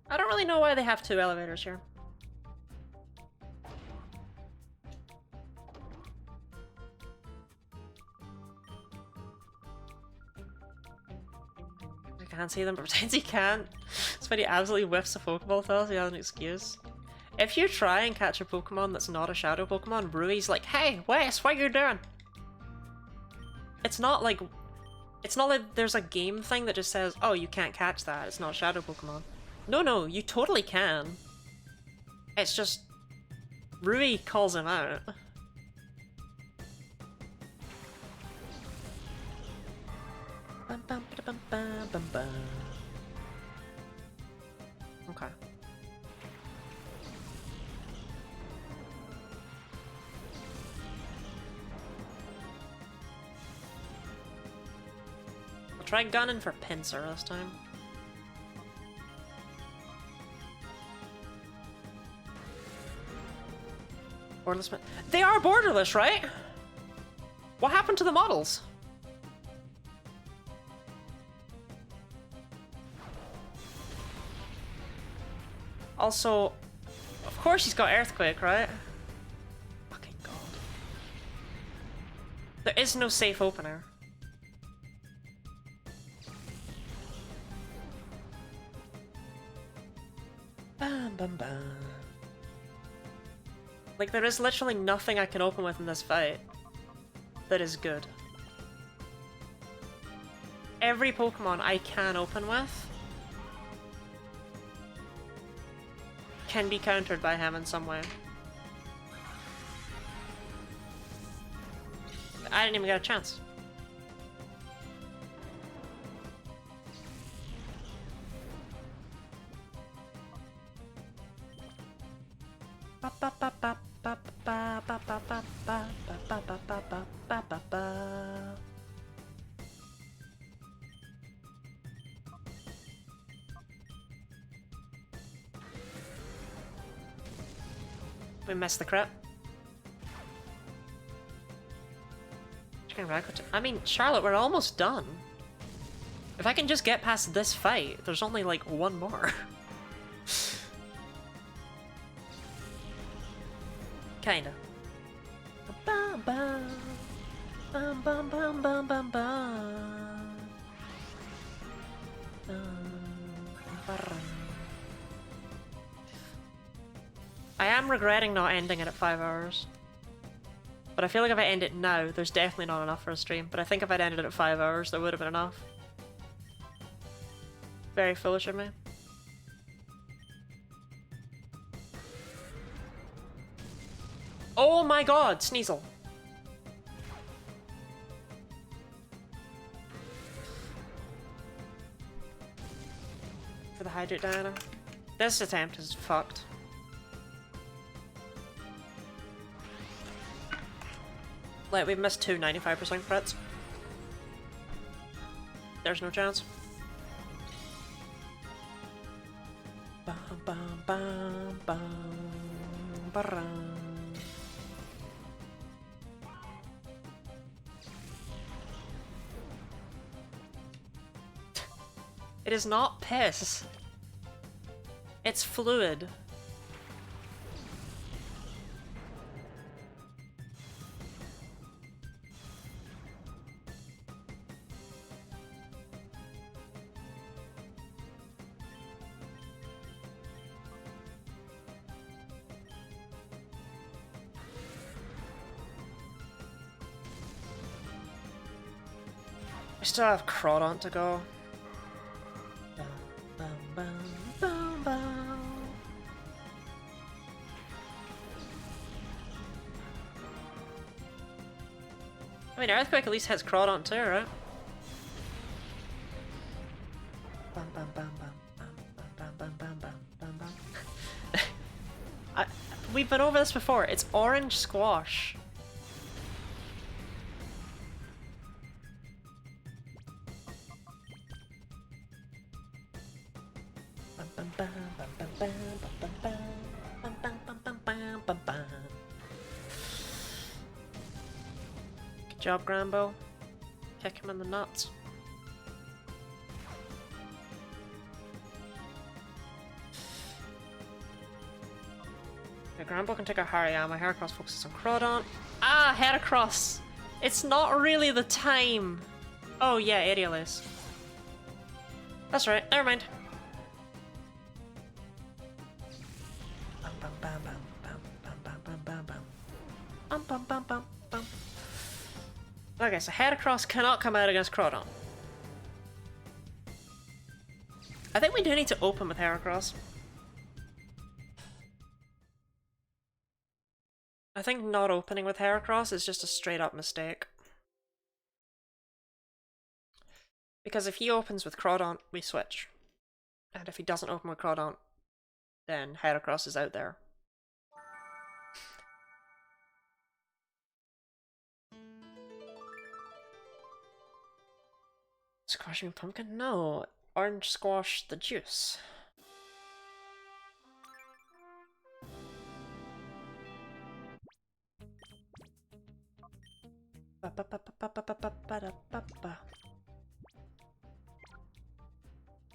I don't really know why they have 2 elevators here. I can't see them, but pretends he can't. It's when he absolutely whiffs a Pokeball toss, he has an excuse. If you try and catch a Pokemon that's not a Shadow Pokemon, Rui's like, "Hey, Wes, what you doing?" It's not like there's a game thing that just says, "Oh, you can't catch that, it's not a Shadow Pokemon." No, you totally can. It's just Rui calls him out. Bum, bum, bum, bum, bum, bum. Okay. I'll try gunning for Pinsir this time. Borderless. They are borderless, right? What happened to the models? Also, Of course he's got Earthquake, right? Fucking god. There is no safe opener. Bam, bam, bam. Like, there is literally nothing I can open with in this fight that is good. Every Pokemon I can open with can be countered by him in some way. I didn't even get a chance. We missed the crit. I mean, Charlotte, we're almost done. If I can just get past this fight, there's only like one more. Kinda. Bum, bum. Bum, bum, bum, bum, bum, bum. I am regretting not ending it at 5 hours. But I feel like if I end it now, there's definitely not enough for a stream. But I think if I'd ended it at 5 hours, there would have been enough. Very foolish of me. Oh my god, Sneasel! For the Hydrate Diana. This attempt is fucked. Like, we've missed two 95% crits. There's no chance. Bum, bum, bum, bum, ba-rum. It is not piss. It's fluid. I still have Crawdont to go. I mean, Earthquake at least hits Crawdont too, right? Bum, bum, bum, bum, bum, bum, bum, bum, bum, bum, bum. We've been over this before. It's Orange Squash. Bum, bum, bum, bum, bum, bum, bum, bum, bum, bum, bum, bum, bum, bum, bum. Good job, Grambo. Kick him in the nuts. Yeah, Grambo can take a Hariyama. Heracross focuses on Crawdont. Ah, Heracross! It's not really the time! Oh yeah, Aerial is. That's right, never mind. Bum, bum, bum, bum, bum, bum, bum, bum, bum. Bum, bum, bum, bum, bum. Okay, so Heracross cannot come out against Crawdont. I think we do need to open with Heracross. I think not opening with Heracross is just a straight up mistake. Because if he opens with Crawdont, we switch. And if he doesn't open with Crawdont, then Heracross is out there. Squashing pumpkin? No. Orange squash the juice.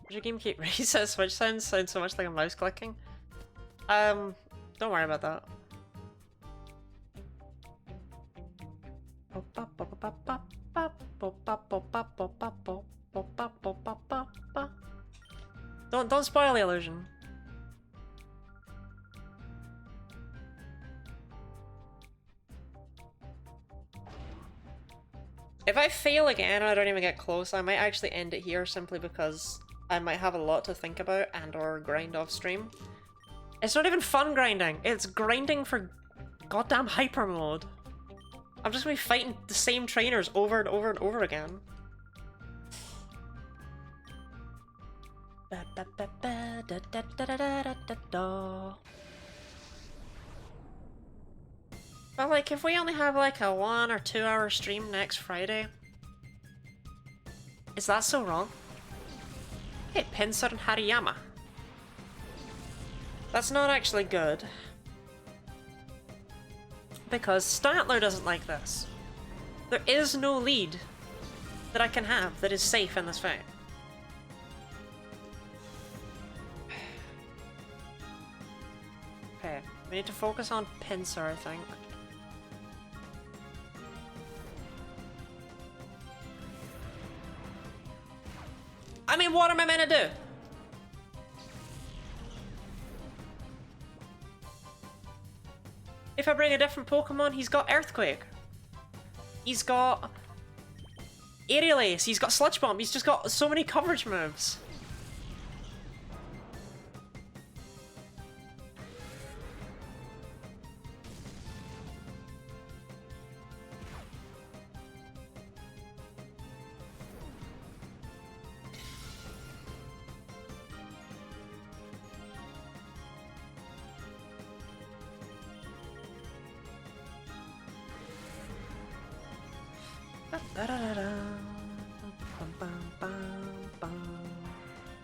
Your game keep resets, which sounds so much like a mouse clicking. Don't worry about that. Don't spoil the illusion. If I fail again and I don't even get close, I might actually end it here simply because I might have a lot to think about and or grind off stream. It's not even fun grinding, it's grinding for goddamn hyper mode. I'm just gonna be fighting the same trainers over and over and over again. But like, if we only have like a 1 or 2 hour stream next Friday, is that so wrong? Hey, Pinsir and Hariyama. That's not actually good. Because Statler doesn't like this. There is no lead that I can have that is safe in this fight. Okay, we need to focus on Pinsir, I think. I mean, what am I meant to do? If I bring a different Pokemon, he's got Earthquake. He's got Aerial Ace, he's got Sludge Bomb, he's just got so many coverage moves.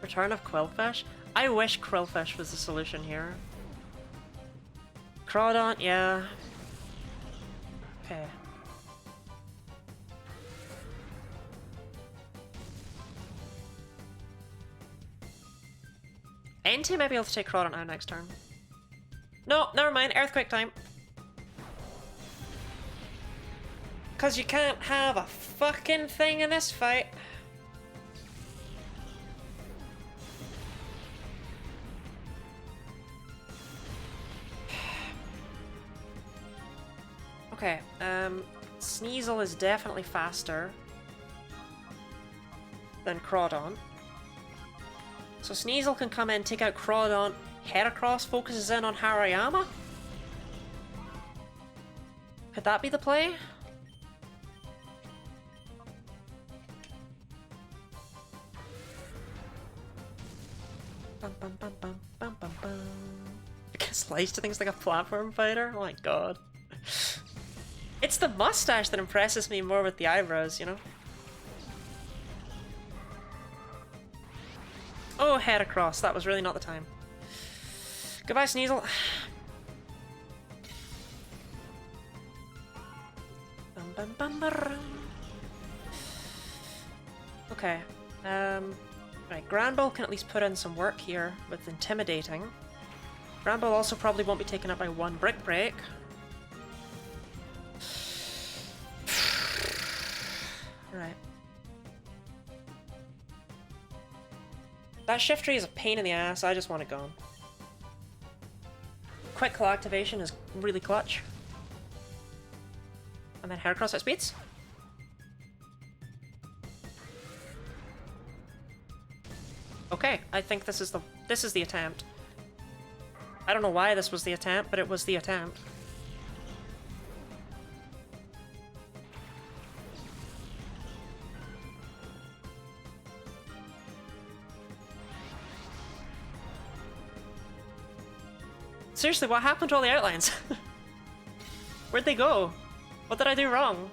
Return of Quillfish? I wish Quillfish was the solution here. Crawdon, yeah. Okay. Entei might be able to take Crawdon out next turn. No, never mind. Earthquake time. Because you can't have a fucking thing in this fight. Okay, Sneasel is definitely faster than Crawdon. So Sneasel can come in, take out Crawdon. Heracross focuses in on Hariyama? Could that be the play? Bum, bum, bum, bum, bum, bum, bum. I get sliced to things like a platform fighter? Oh my god. It's the mustache that impresses me more with the eyebrows, you know? Oh, Heracross, that was really not the time. Goodbye, Sneasel. Bum, bum, bum, bum. Okay, right, Granbull can at least put in some work here with intimidating. Granbull also probably won't be taken up by one Brick Break. Right. That Shift Tree is a pain in the ass, I just want it gone. Quick Claw activation is really clutch. And then Heracross outspeeds. Okay, I think this is the attempt. I don't know why this was the attempt, but it was the attempt. Seriously, what happened to all the outlines? Where'd they go? What did I do wrong?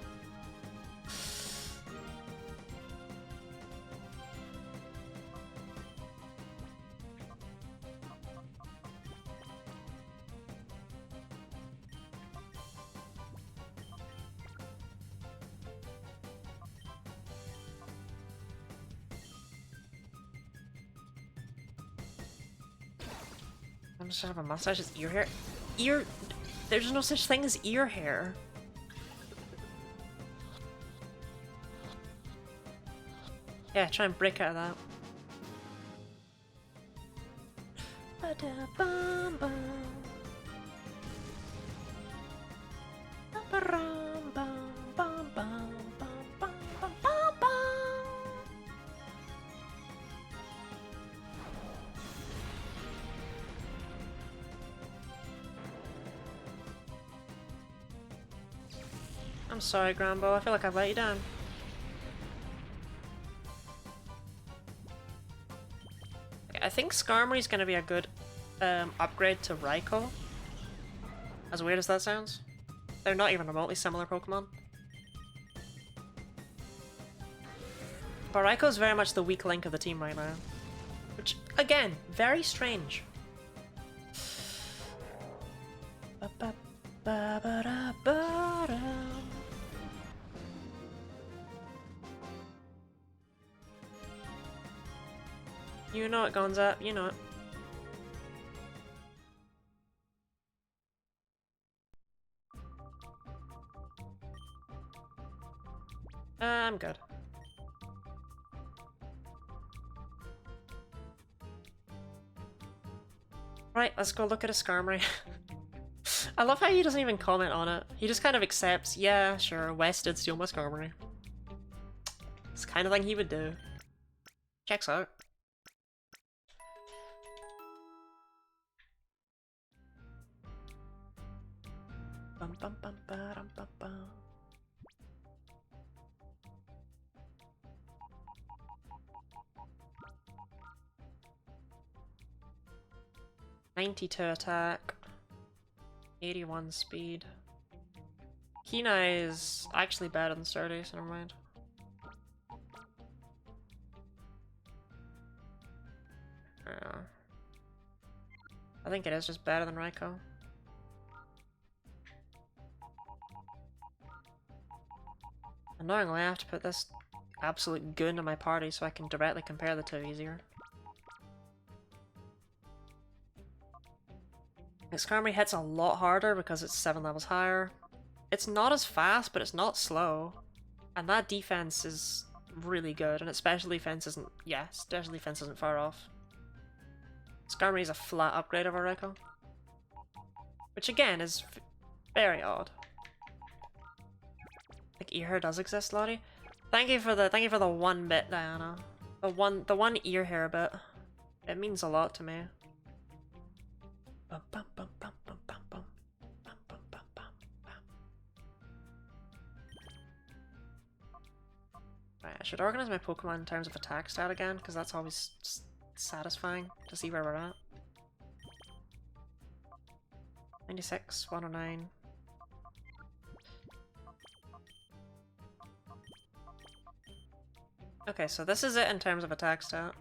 I'm just gonna have a massage his ear here. ear... There's no such thing as ear hair. Yeah, try and break out of that. Ba-da-bum-bum. I'm sorry, Grambo. I feel like I've let you down. I think Skarmory's gonna be a good upgrade to Raikou. As weird as that sounds. They're not even remotely similar Pokemon. But Raikou's very much the weak link of the team right now. Which, again, very strange. You know it, Gonza. You know it. I'm good. Right, let's go look at a Skarmory. I love how he doesn't even comment on it. He just kind of accepts, yeah, sure, Wes did steal my Skarmory. It's the kind of thing he would do. Checks out. Bum bum bum ba-dum bum bum. $92 attack, 81 speed. Kenai is actually better than Sturdy, so never mind. I think it is just better than Raikou. Annoyingly, I have to put this absolute goon in my party so I can directly compare the two easier. Skarmory hits a lot harder because it's 7 levels higher. It's not as fast, but it's not slow. And that defense is really good, and its special defense isn't... yeah, special defense isn't far off. Skarmory is a flat upgrade over Raikou. Which again is very odd. Like ear hair does exist, Lottie. Thank you for the 1 bit, Diana. The one ear hair bit. It means a lot to me. Bum, bum, bum, bum, bum, bum, bum. Bum, bum, bum, bum, bum. Right, I should organize my Pokemon in terms of attack stat again, because that's always satisfying to see where we're at. 96, 109. Okay, so this is it in terms of attack stat.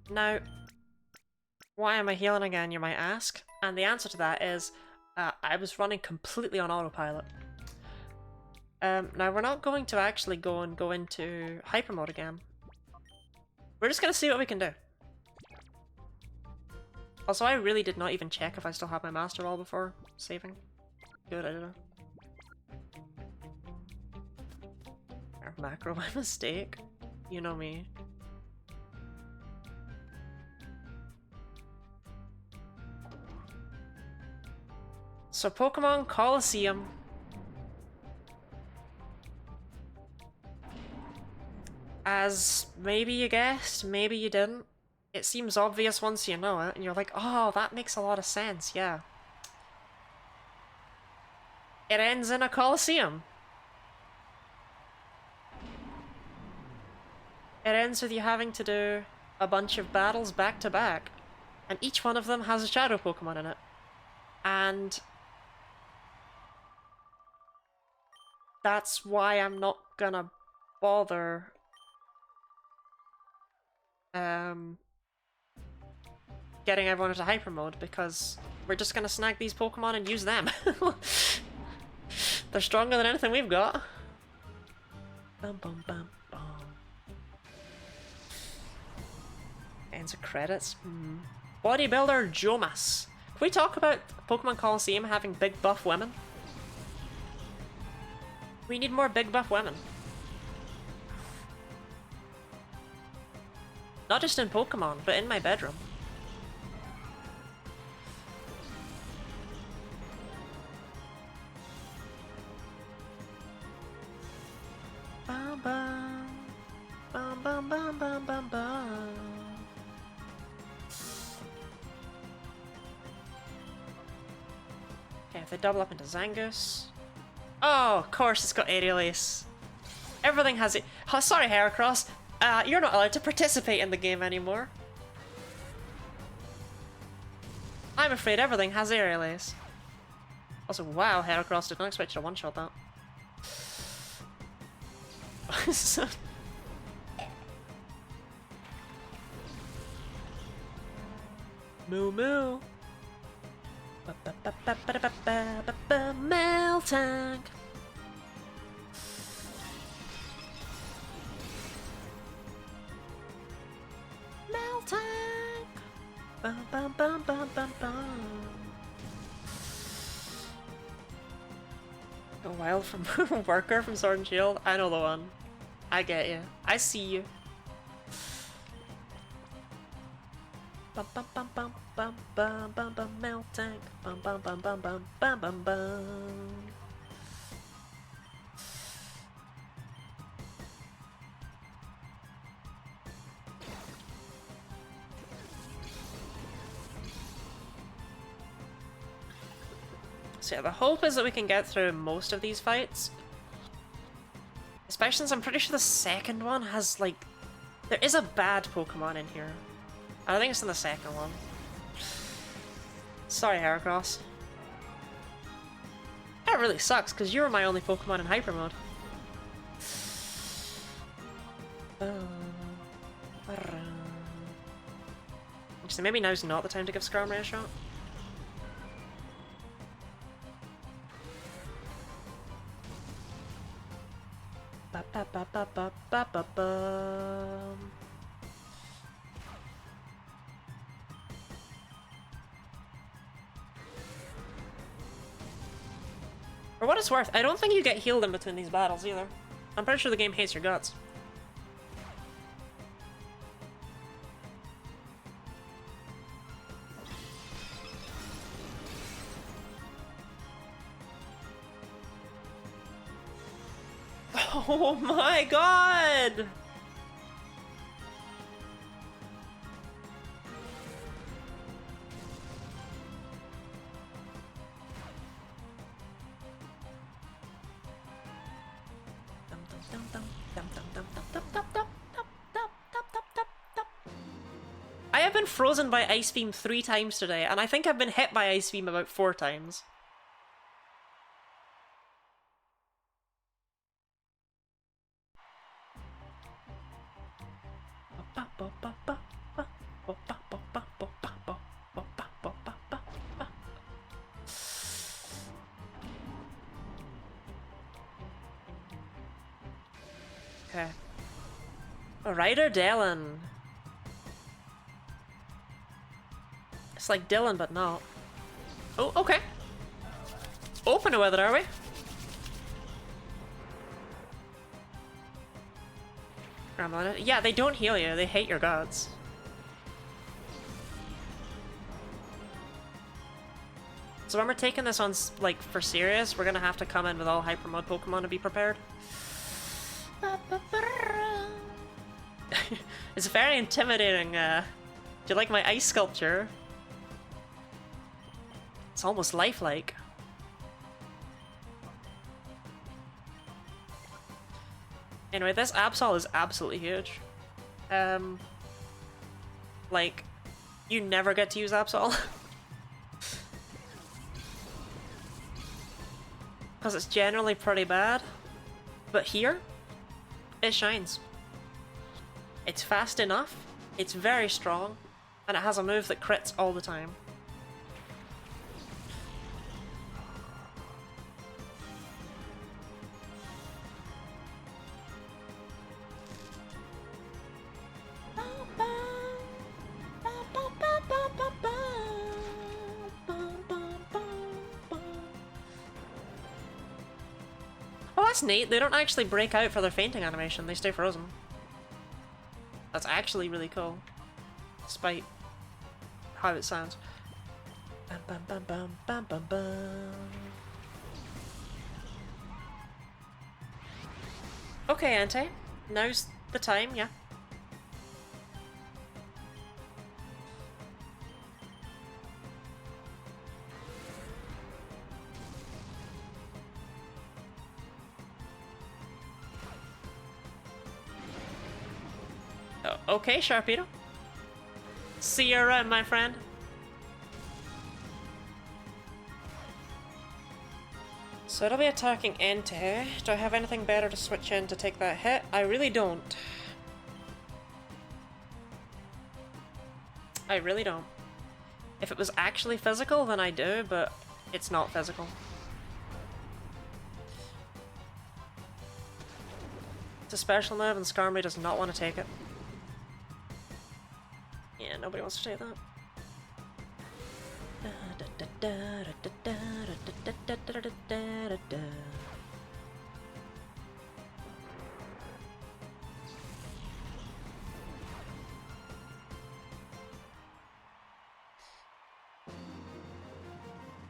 Now, why am I healing again, you might ask? And the answer to that is, I was running completely on autopilot. Now we're not going to actually go into hyper mode again. We're just gonna see what we can do. Also, I really did not even check if I still have my Master Ball before saving. Good, I did it. Macro by mistake. You know me. So Pokemon Colosseum. As maybe you guessed, maybe you didn't. It seems obvious once you know it, and you're like, oh, that makes a lot of sense, yeah. It ends in a Colosseum. It ends with you having to do a bunch of battles back to back, and each one of them has a shadow Pokemon in it. And that's why I'm not gonna bother getting everyone into hyper mode, because we're just gonna snag these Pokemon and use them. They're stronger than anything we've got. Bum, bum, bum, bum. kinds of credits. Bodybuilder Jomas. Can we talk about Pokemon Colosseum having big buff women? We need more big buff women. Not just in Pokemon, but in my bedroom. Bum bum. Bum bum bum bum bum bum. Okay, if they double up into Zangoose. Oh, of course it's got Aerial Ace. Everything has it. Oh, sorry, Heracross. You're not allowed to participate in the game anymore. I'm afraid everything has Aerial Ace. Also, wow, Heracross, did not expect you to one-shot that. Moo moo. Meltank. Meltank. Bum bum bum bum bum bum. A wild from Worker from Sword and Shield. I know the one. I get you. I see you. Bum bum bum bum bum bum bum bum Meltank. Bum bum bum bum bum bum bum bum. So yeah, the hope is that we can get through most of these fights. Especially since I'm pretty sure the second one has, like... There is a bad Pokemon in here. I think it's in the second one. Sorry, Heracross. That really sucks, because you were my only Pokemon in Hyper Mode. So maybe now's not the time to give Skarmory a shot. For what it's worth, I don't think you get healed in between these battles either. I'm pretty sure the game hates your guts. Oh my god! I have been frozen by Ice Beam 3 times today, and I think I've been hit by Ice Beam about 4 times. Okay. Ryder Dylan. It's like Dylan, but not. Oh, okay. Open with it, are we? Yeah, they don't heal you. They hate your gods. So when we're taking this on, like, for serious, we're gonna have to come in with all Hyper Mode Pokemon to be prepared. It's very intimidating. Do you like my ice sculpture? It's almost lifelike. Anyway, this Absol is absolutely huge. Like, you never get to use Absol. Because it's generally pretty bad. But here, it shines. It's fast enough, it's very strong, and it has a move that crits all the time. that's neat. They don't actually break out for their fainting animation. They stay frozen. That's actually really cool. Despite how it sounds. Bam, bam, bam, bam, bam, bam, bam. Okay, Ante. Now's the time, yeah. Okay, Sharpedo. See you around, my friend. So it'll be attacking Entei. Do I have anything better to switch in to take that hit? I really don't. I really don't. If it was actually physical, then I do, but it's not physical. It's a special move and Skarmory does not want to take it. Yeah, nobody wants to take that.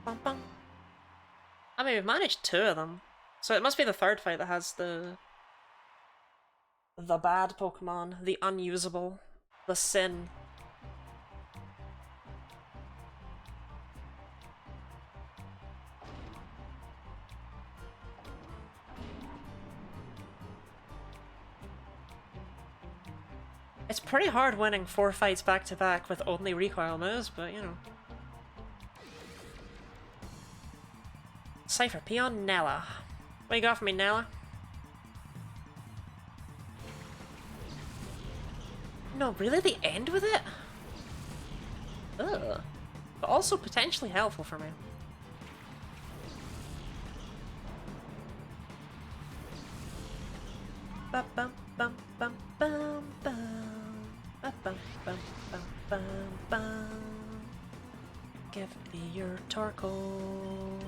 Bum, bum. I mean, we've managed 2 of them. So it must be the 3rd fight that has the bad Pokemon, the unusable, the sin. It's pretty hard winning 4 fights back to back with only recoil moves, but you know. Cypher Peon Nella. What you got for me, Nella? No, really? They end with it? Ugh. But also potentially helpful for me. Bum bum bum bum bum bum bum bum bum bum bum. Give me your Torkoal.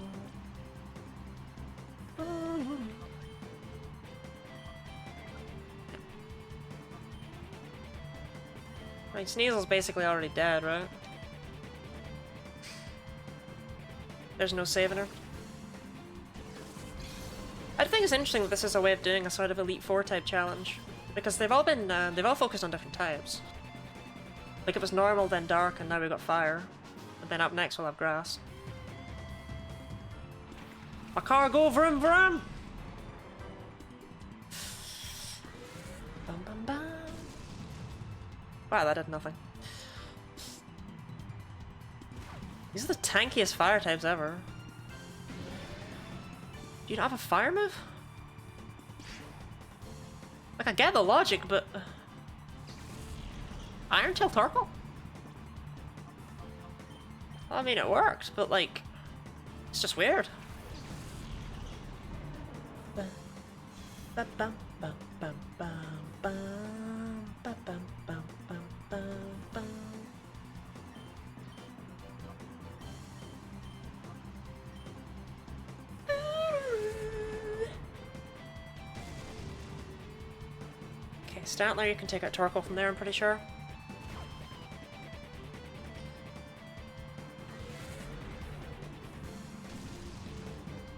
Right, Sneasel's basically already dead, right? There's no saving her. I think it's interesting that this is a way of doing a sort of Elite Four type challenge, because they've all focused on different types. Like it was normal, then dark, and now we've got fire. And then up next we'll have grass. My car go vroom vroom! Bum bum bum. Wow, that did nothing. These are the tankiest fire types ever. Do you not have a fire move? Like, I get the logic, but... Iron Tail Torkoal? Well, I mean, it worked, but like... It's just weird. Okay, Stantler, you can take out Torkoal from there, I'm pretty sure.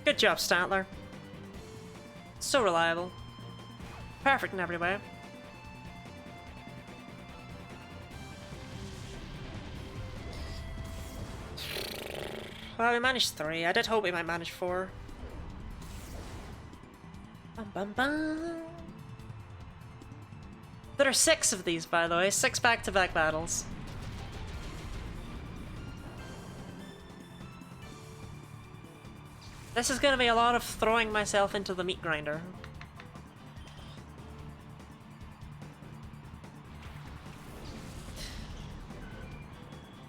Good job, Stantler. So reliable. Perfect in every way. Well, we managed 3. I did hope we might manage 4. Bum bum bum. There are 6 of these, by the way. 6 back-to-back battles. This is gonna be a lot of throwing myself into the meat grinder.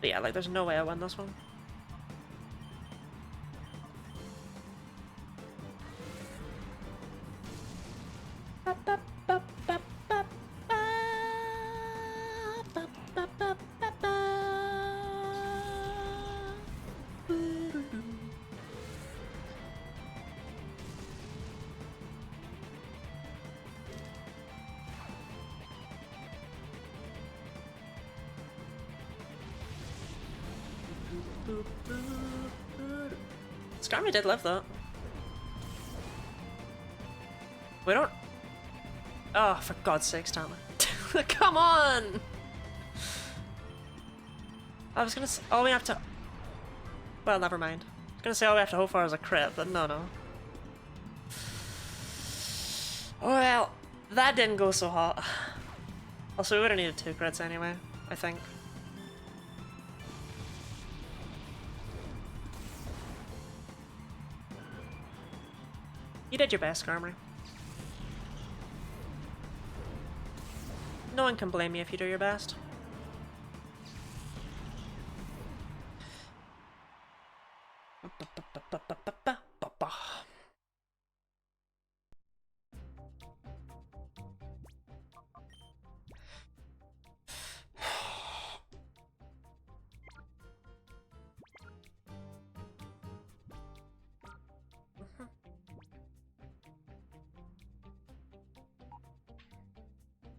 But yeah, like, there's no way I win this one. Skarmory did live that. We don't... Oh, for God's sakes, Tama. Come on! I was gonna say, all we have to... Well, never mind. I was gonna say all we have to hope for is a crit, but no. Well, that didn't go so hot. Also, we would have needed 2 crits anyway, I think. You did your best, Skarmory. No one can blame you if you do your best.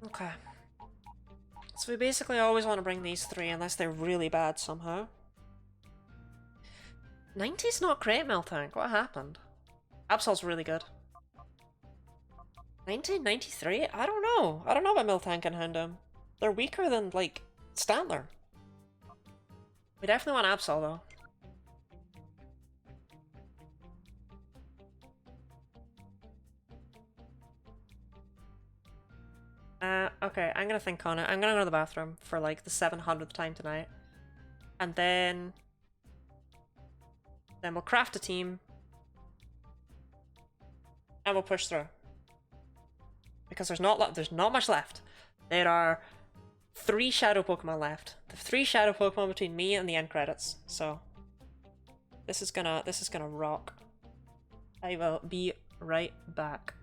Okay. So we basically always want to bring these 3 unless they're really bad somehow. 90's not great, Miltank. What happened? Absol's really good. 90? 93? I don't know. I don't know about Miltank and Houndoom. They're weaker than, like, Stantler. We definitely want Absol, though. Okay, I'm gonna think on it. I'm gonna go to the bathroom for, like, the 700th time tonight. And then we'll craft a team. And we'll push through. Because there's not much left. There are 3 shadow Pokemon left. The 3 shadow Pokemon between me and the end credits. So this is gonna rock. I will be right back.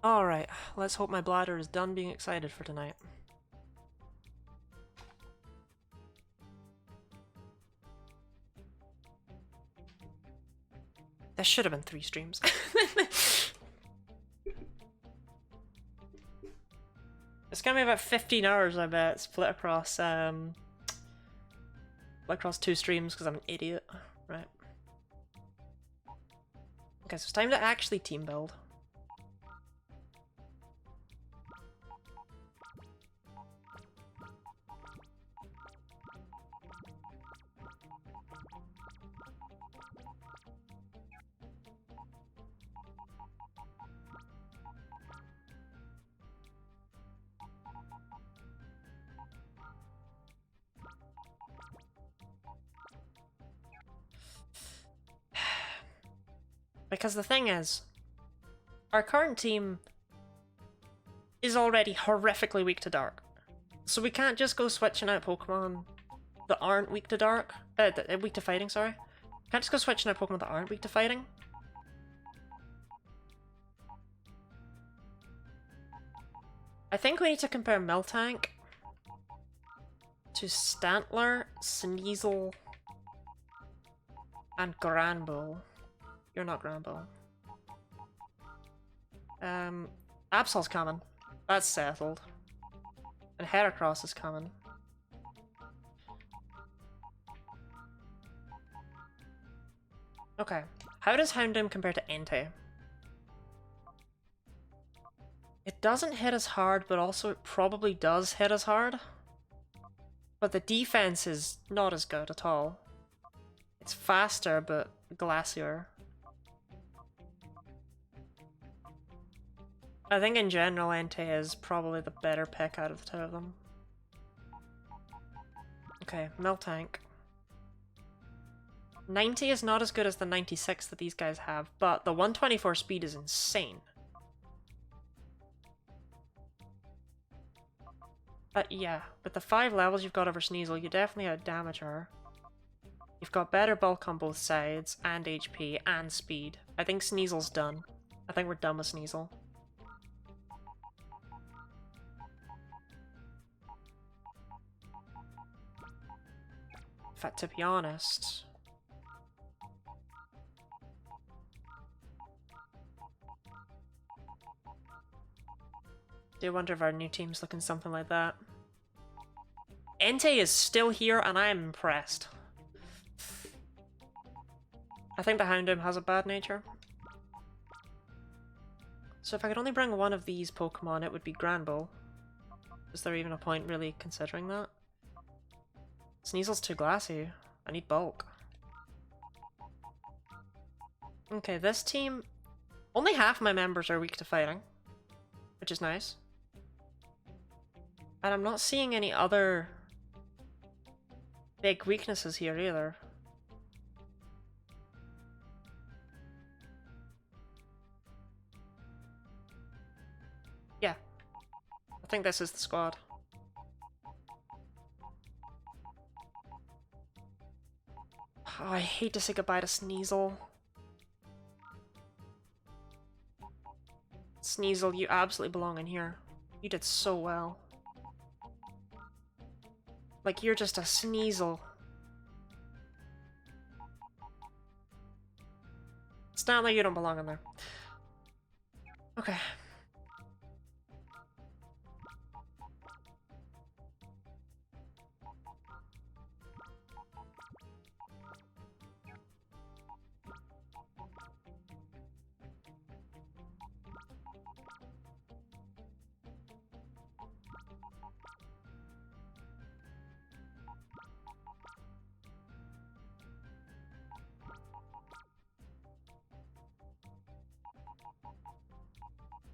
Alright, let's hope my bladder is done being excited for tonight. This should have been 3 streams. It's gonna be about 15 hours, I bet, split across 2 streams because I'm an idiot. Right. Okay, so it's time to actually team build. Because the thing is, our current team is already horrifically weak to dark. So we can't just go switching out Pokemon that aren't weak to dark. Weak to fighting, sorry. Can't just go switching out Pokemon that aren't weak to fighting. I think we need to compare Miltank to Stantler, Sneasel, and Granbull. You're not Granbull. Absol's coming. That's settled. And Heracross is coming. Okay. How does Houndoom compare to Entei? It doesn't hit as hard, but also it probably does hit as hard. But the defense is not as good at all. It's faster, but glacier. I think in general Entei is probably the better pick out of the 2 of them. Okay, Miltank. 90 is not as good as the 96 that these guys have, but the 124 speed is insane. Yeah, with the 5 levels you've got over Sneasel, you definitely outdamage her. You've got better bulk on both sides, and HP, and speed. I think Sneasel's done. I think we're done with Sneasel. In fact, to be honest... I do wonder if our new team's looking something like that. Entei is still here, and I am impressed. I think the Houndoom has a bad nature. So if I could only bring one of these Pokemon, it would be Granbull. Is there even a point really considering that? Sneasel's too glassy. I need bulk. Okay, this team... Only half my members are weak to fighting, which is nice. And I'm not seeing any other big weaknesses here either. Yeah. I think this is the squad. Oh, I hate to say goodbye to Sneasel. Sneasel, you absolutely belong in here. You did so well. Like, you're just a Sneasel. It's not like you don't belong in there. Okay.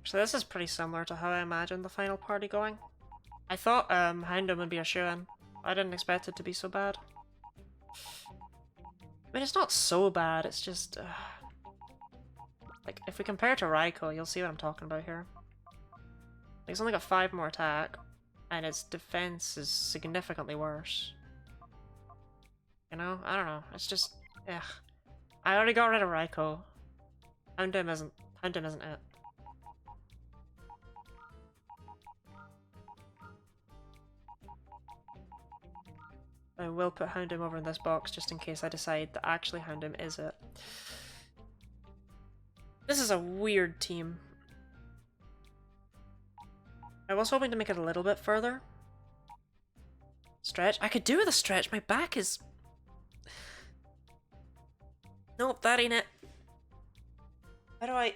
So this is pretty similar to how I imagined the final party going. I thought Houndoom would be a shoo-in. I didn't expect it to be so bad. I mean, it's not so bad, it's just... like, if we compare it to Raikou, you'll see what I'm talking about here. He's only got 5 more attack, and its defense is significantly worse. You know? I don't know. It's just... ugh. I already got rid of Raikou. Houndoom isn't it. I will put Houndoom over in this box just in case I decide that actually Houndoom is it. This is a weird team. I was hoping to make it a little bit further. Stretch? I could do with a stretch. My back is... Nope, that ain't it. How do I...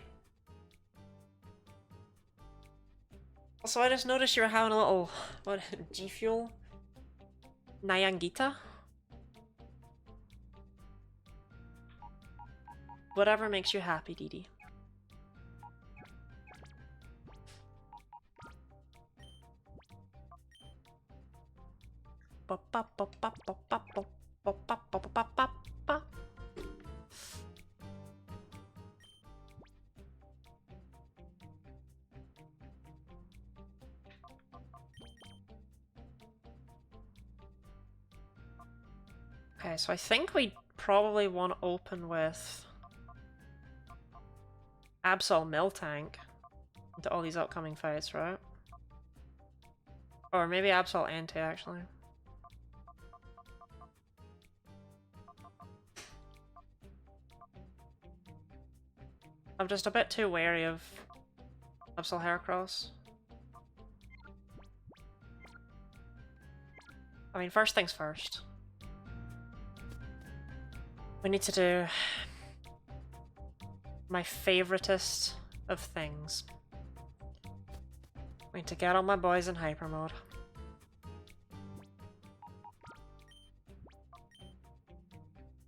Also, I just noticed you were having a little... What? G-Fuel? Nyangita? Whatever makes you happy, Dee Dee. Okay, so I think we probably want to open with Absol Miltank into all these upcoming fights, right? Or maybe Absol Entei, actually. I'm just a bit too wary of Absol Heracross. I mean, first things first. We need to do my favoritist of things. We need to get all my boys in hyper mode.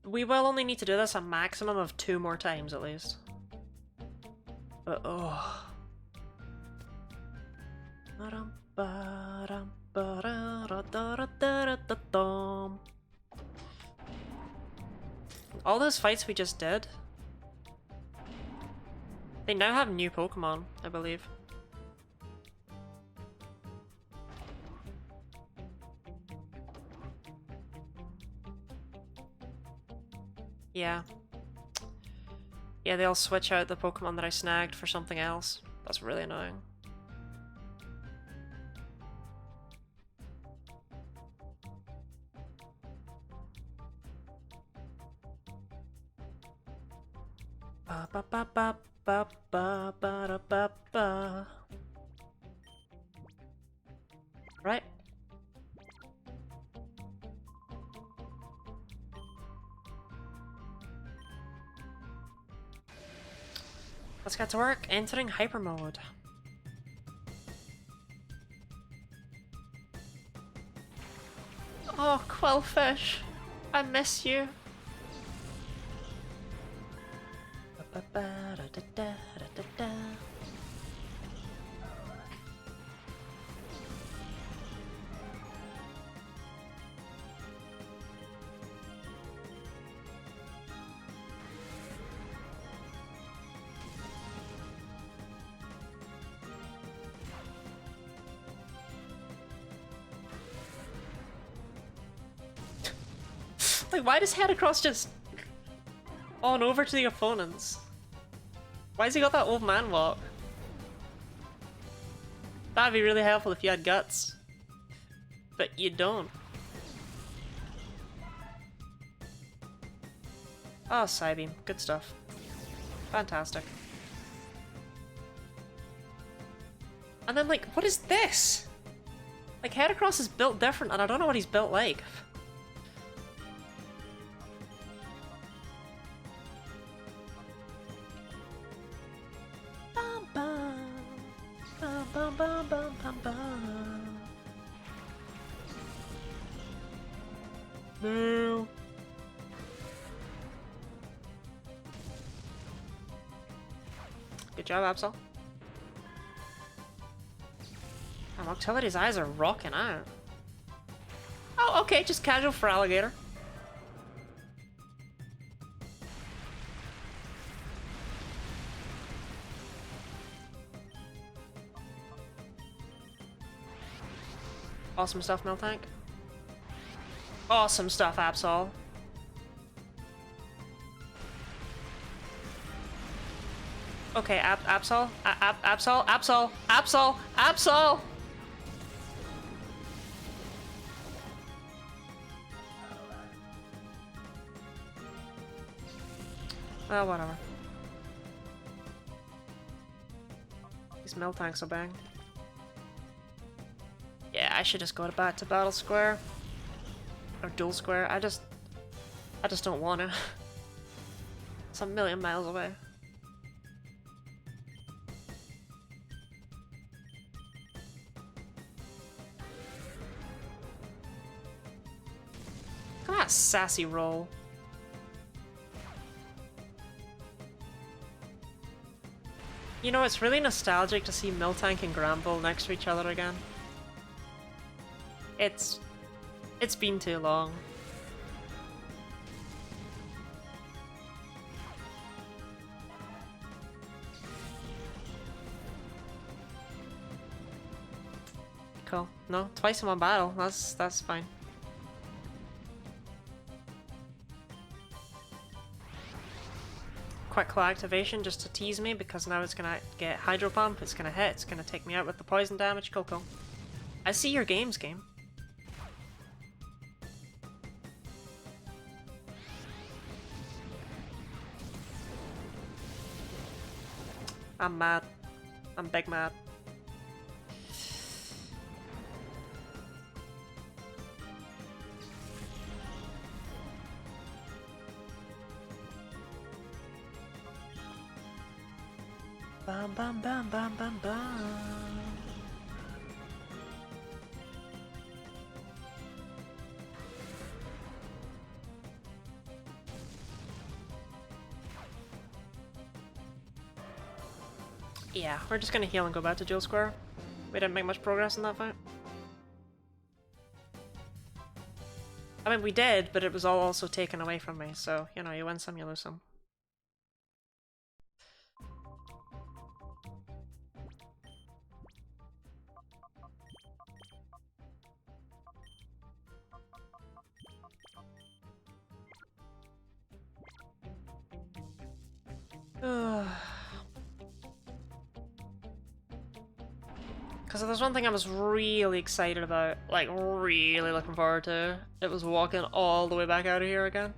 We will only need to do this a maximum of 2 more times at least. But oh. All those fights we just did, they now have new Pokemon, I believe. Yeah. Yeah, they'll switch out the Pokemon that I snagged for something else. That's really annoying. Ba ba ba ba ba ba ba ba ba. Right. Let's get to work entering hyper mode. Oh, Quillfish, I miss you. Like, why does Heracross just on over to the opponents? Why has he got that old man walk? That'd be really helpful if you had guts. But you don't. Oh, Psybeam. Good stuff. Fantastic. And then, like, what is this? Like, Heracross is built different, and I don't know what he's built like. No. Good job, Absol. Oh, Octility's eyes are rocking out. Oh, okay, just casual for alligator. Awesome stuff, Miltank. Awesome stuff, Absol. Okay, Absol? Absol? Absol? Absol? Absol? Well, whatever. These Miltanks are bang. Yeah, I should just go back to Battle Square. Or Duel Square. I just don't want to. It's a million miles away. Look at that sassy roll. You know, it's really nostalgic to see Miltank and Granville next to each other again. It's been too long. Cool. No, twice in one battle. That's fine. Quick claw activation just to tease me because now it's gonna get Hydro Pump, it's gonna hit, it's gonna take me out with the poison damage. Cool, cool. I see your games, game. I'm mad. I'm big mad. Bum bum bum bum bum bum. Yeah, we're just gonna heal and go back to Duel Square. We didn't make much progress in that fight. I mean, we did, but it was all also taken away from me, so, you know, you win some, you lose some. Because if there's one thing I was really excited about, like really looking forward to, it was walking all the way back out of here again.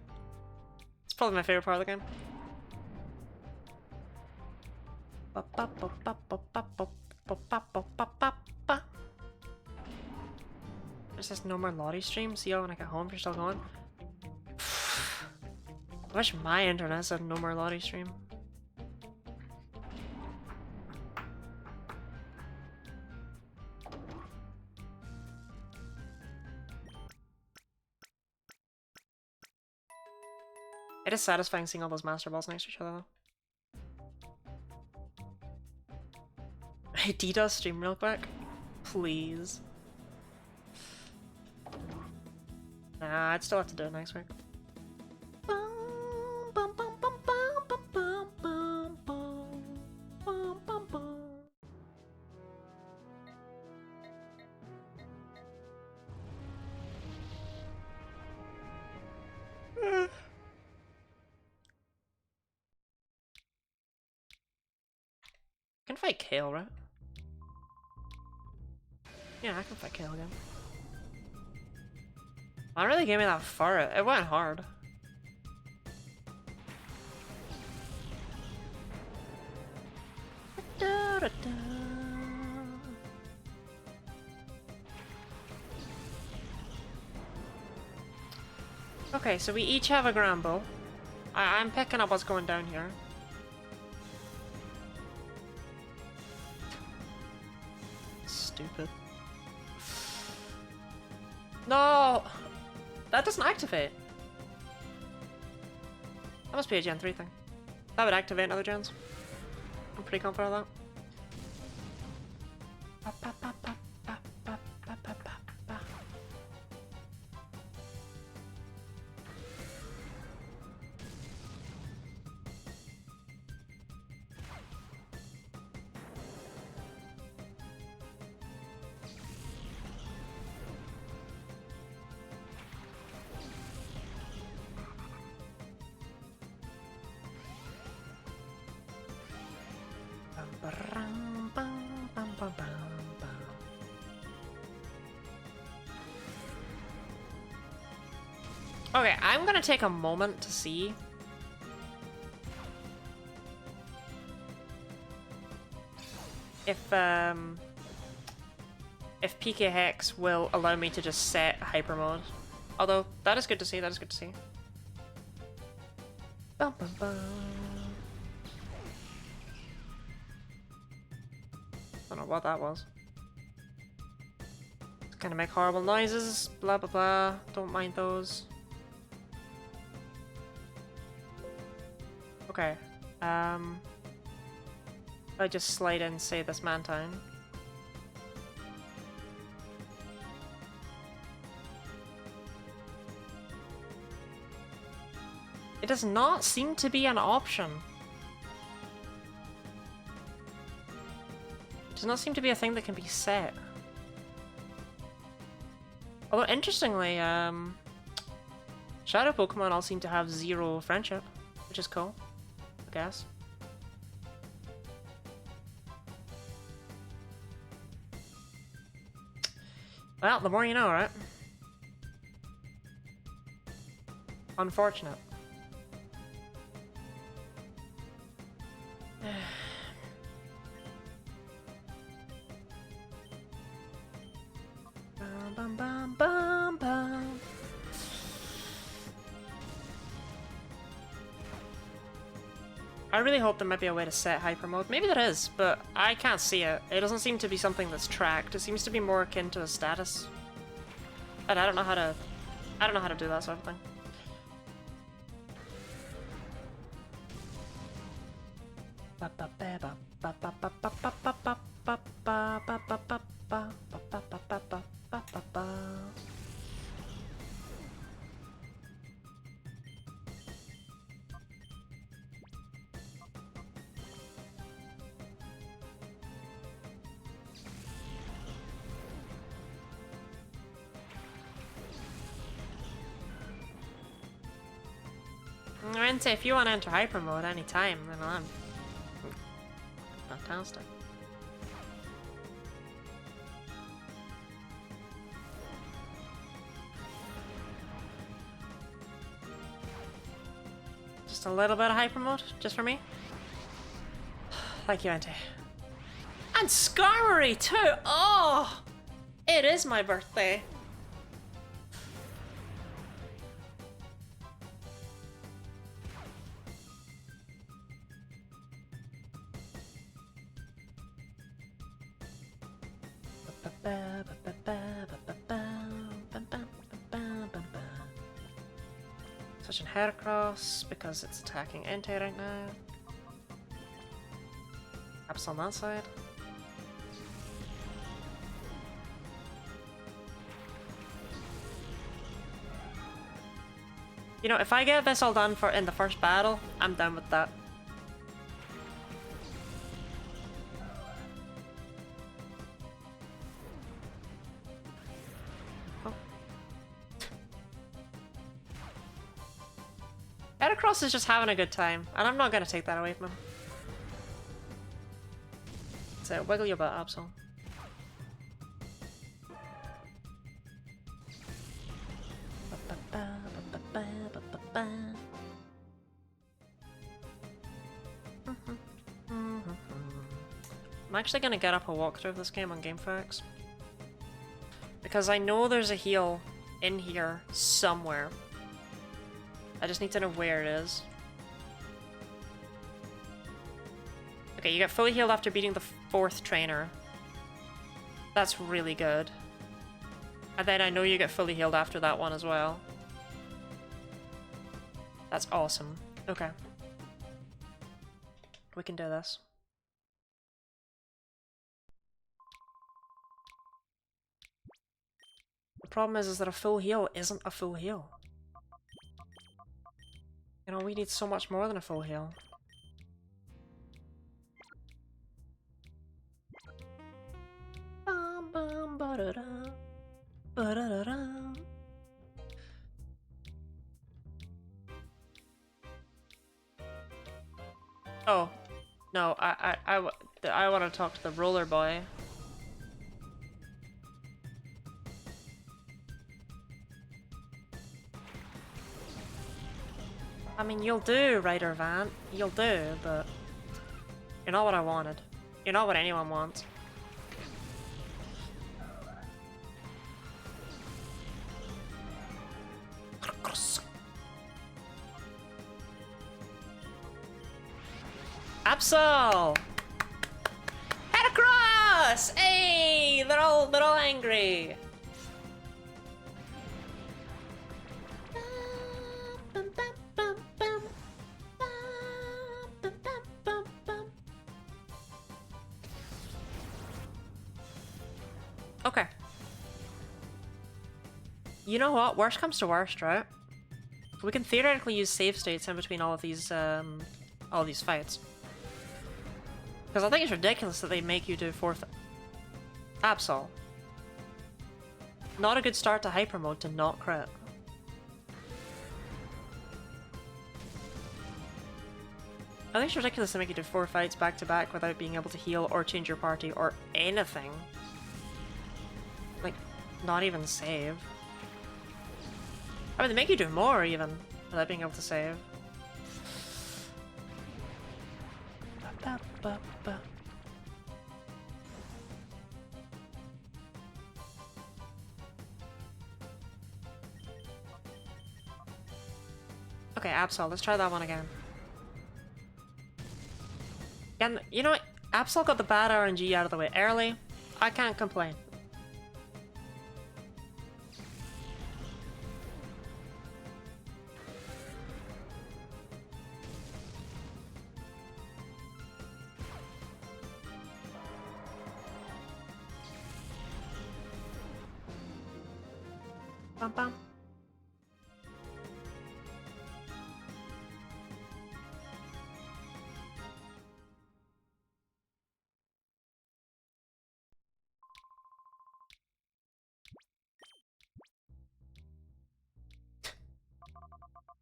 It's probably my favorite part of the game. There's this No More Lottie stream. See y'all when I get home if you're still going. I wish my internet said No More Lottie stream. It is satisfying seeing all those Master Balls next to each other, though. Hey, DDoS stream real quick? Please. Nah, I'd still have to do it next week. I can fight Kale, right? Yeah, I can fight Kale again. I really gave me that far. It went hard. Okay, so we each have a Granbull. I'm picking up what's going down here. Stupid. No! That doesn't activate. That must be a Gen 3 thing. That would activate in other gens. I'm pretty confident of that. Okay, I'm gonna take a moment to see if PK Hex will allow me to just set hyper mode. Although that is good to see. That is good to see. Bum, bum, bum. Don't know what that was. It's gonna make horrible noises. Blah blah blah. Don't mind those. Okay. I just slide in, say this man town. It does not seem to be an option. It does not seem to be a thing that can be set. Although, interestingly, Shadow Pokemon all seem to have 0 friendship, which is cool, I guess. Well, the more you know, right? Unfortunate. Bum, bum, bum, bum. I really hope there might be a way to set hyper mode. Maybe there is, but I can't see it. It doesn't seem to be something that's tracked. It seems to be more akin to a status. And I don't know how to do that sort of thing. I'd say if you want to enter hyper mode anytime, then I'm fantastic. Just a little bit of hyper mode, just for me. Thank you, Auntie. And Skarmory too! Oh! It is my birthday. Switching Heracross because it's attacking Entei right now. Perhaps on that side. You know, if I get this all done in the first battle, I'm done with that. Heracross is just having a good time, and I'm not going to take that away from him. So, wiggle your butt, Absol. I'm actually going to get up a walkthrough of this game on GameFAQs. Because I know there's a heal in here somewhere. I just need to know where it is. Okay, you get fully healed after beating the 4th trainer. That's really good. And then I know you get fully healed after that one as well. That's awesome. Okay. We can do this. The problem is that a full heal isn't a full heal. You know, we need so much more than a full heal. Oh, no, I want to talk to the roller boy. I mean, you'll do, Ryder Van. You'll do, but you're not what I wanted. You're not what anyone wants. Absol! Head across! Hey! They're all angry. Okay. You know what? Worst comes to worst, right? We can theoretically use save states in between all these fights. Because I think it's ridiculous that they make you do forfeit. Absol. Not a good start to hyper mode to not crit. I think it's ridiculous to make you do 4 fights back to back without being able to heal or change your party or anything. Like, not even save. I mean, they make you do more even without being able to save. Okay, Absol, let's try that one again. And you know what? Absol got the bad RNG out of the way early. I can't complain. Bum bum.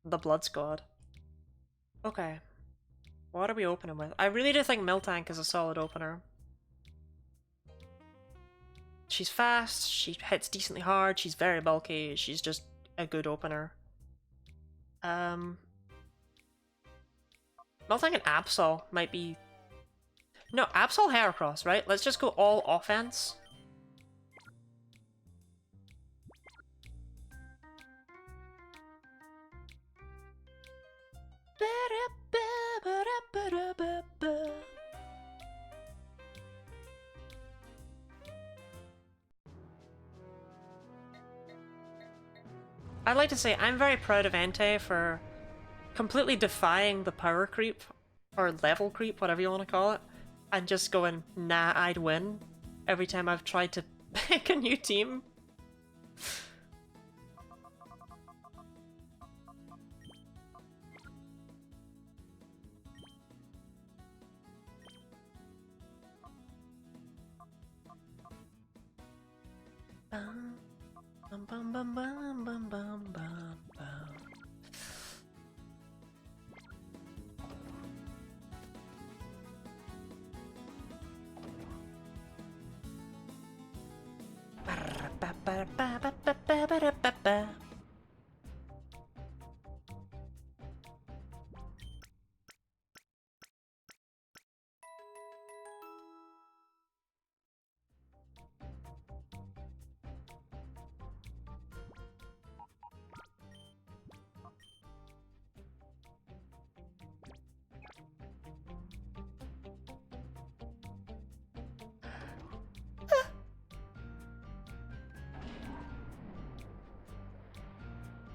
The Blood Squad. Okay. What are we opening with? I really do think Miltank is a solid opener. She's fast, she hits decently hard, she's very bulky, she's just a good opener. Miltank and Absol might be... No, Absol Heracross, right? Let's just go all offense. I'd like to say I'm very proud of Entei for completely defying the power creep, or level creep, whatever you want to call it, and just going, nah, I'd win every time I've tried to pick a new team. Bum, bum, bum, bum, bum, bum, bum, bum. Ba-da-ba-ba-ba-ba-ba-ba-ba-ba.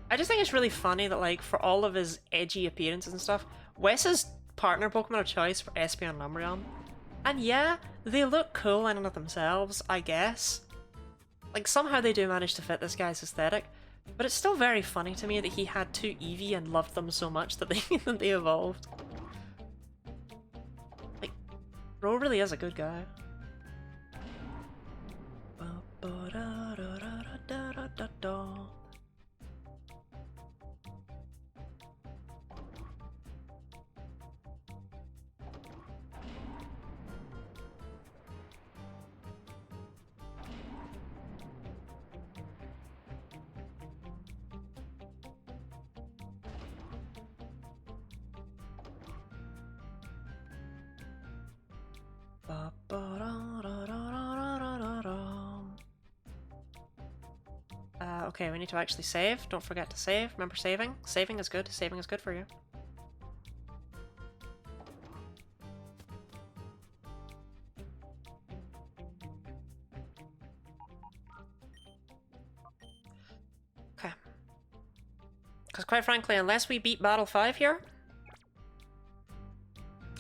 I just think it's really funny that, like, for all of his edgy appearances and stuff, Wes's partner Pokemon of choice for Espeon and Umbreon. And yeah, they look cool in and of themselves, I guess. Like, somehow they do manage to fit this guy's aesthetic, but it's still very funny to me that he had 2 Eevee and loved them so much that that they evolved. Like, Ro really is a good guy. Okay, we need to actually save. Don't forget to save. Remember saving? Saving is good. Saving is good for you. Okay. Because quite frankly, unless we beat Battle 5 here,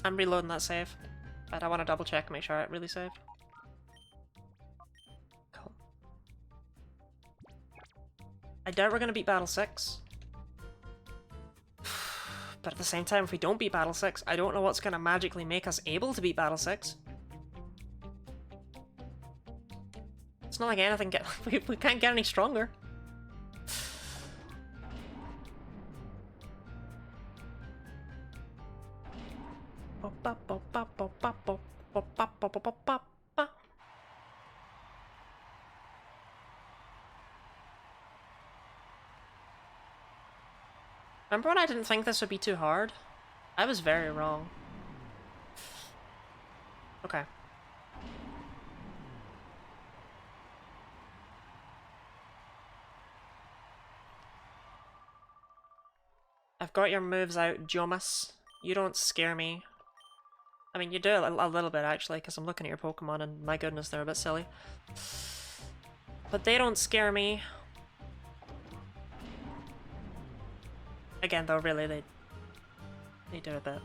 I'm reloading that save. But I want to double check and make sure it really saved. Cool. I doubt we're going to beat Battle 6. But at the same time, if we don't beat Battle 6, I don't know what's going to magically make us able to beat Battle 6. It's not like anything we can't get any stronger. Remember when I didn't think this would be too hard? I was very wrong. Okay. I've got your moves out, Jomas. You don't scare me. I mean, you do a little bit, actually, because I'm looking at your Pokemon, and my goodness, they're a bit silly. But they don't scare me. Again, though, really, they do a bit.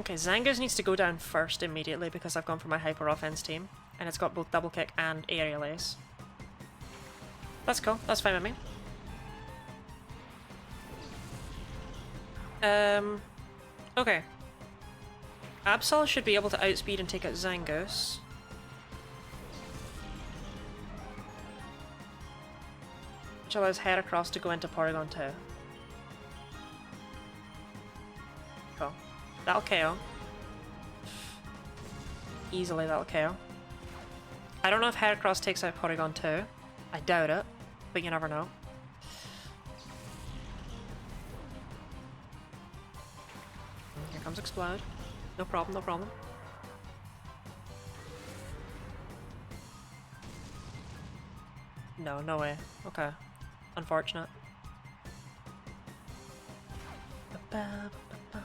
Okay, Zangoose needs to go down first immediately, because I've gone for my Hyper Offense team, and it's got both Double Kick and Aerial Ace. That's cool, that's fine with me. Okay. Absol should be able to outspeed and take out Zangoose. Which allows Heracross to go into Porygon 2. Cool. That'll KO. Easily that'll KO. I don't know if Heracross takes out Porygon 2. I doubt it, but you never know. Here comes Explode. No problem, no problem. No, no way. Okay. Unfortunate.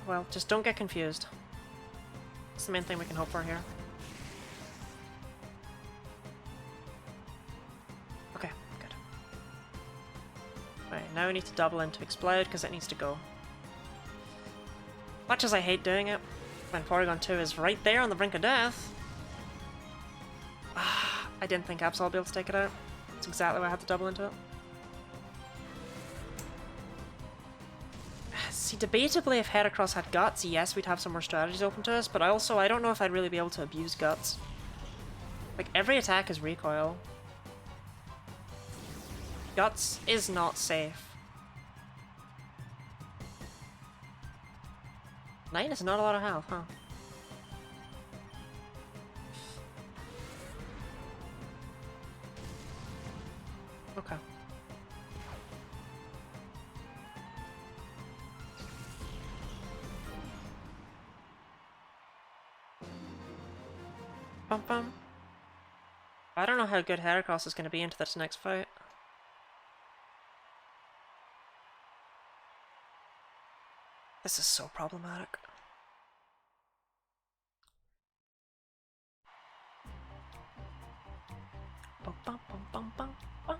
Well, just don't get confused. That's the main thing we can hope for here. Okay, good. Right, now we need to double into Explode because it needs to go. Much as I hate doing it, when Porygon 2 is right there on the brink of death. I didn't think Absol would be able to take it out. That's exactly why I had to double into it. See, debatably, if Heracross had Guts, yes, we'd have some more strategies open to us, but I don't know if I'd really be able to abuse Guts. Like, every attack is recoil. Guts is not safe. 9 is not a lot of health, huh? Okay. Bum bum. I don't know how good Heracross is going to be into this next fight. This is so problematic. Bum, bum, bum, bum, bum, bum.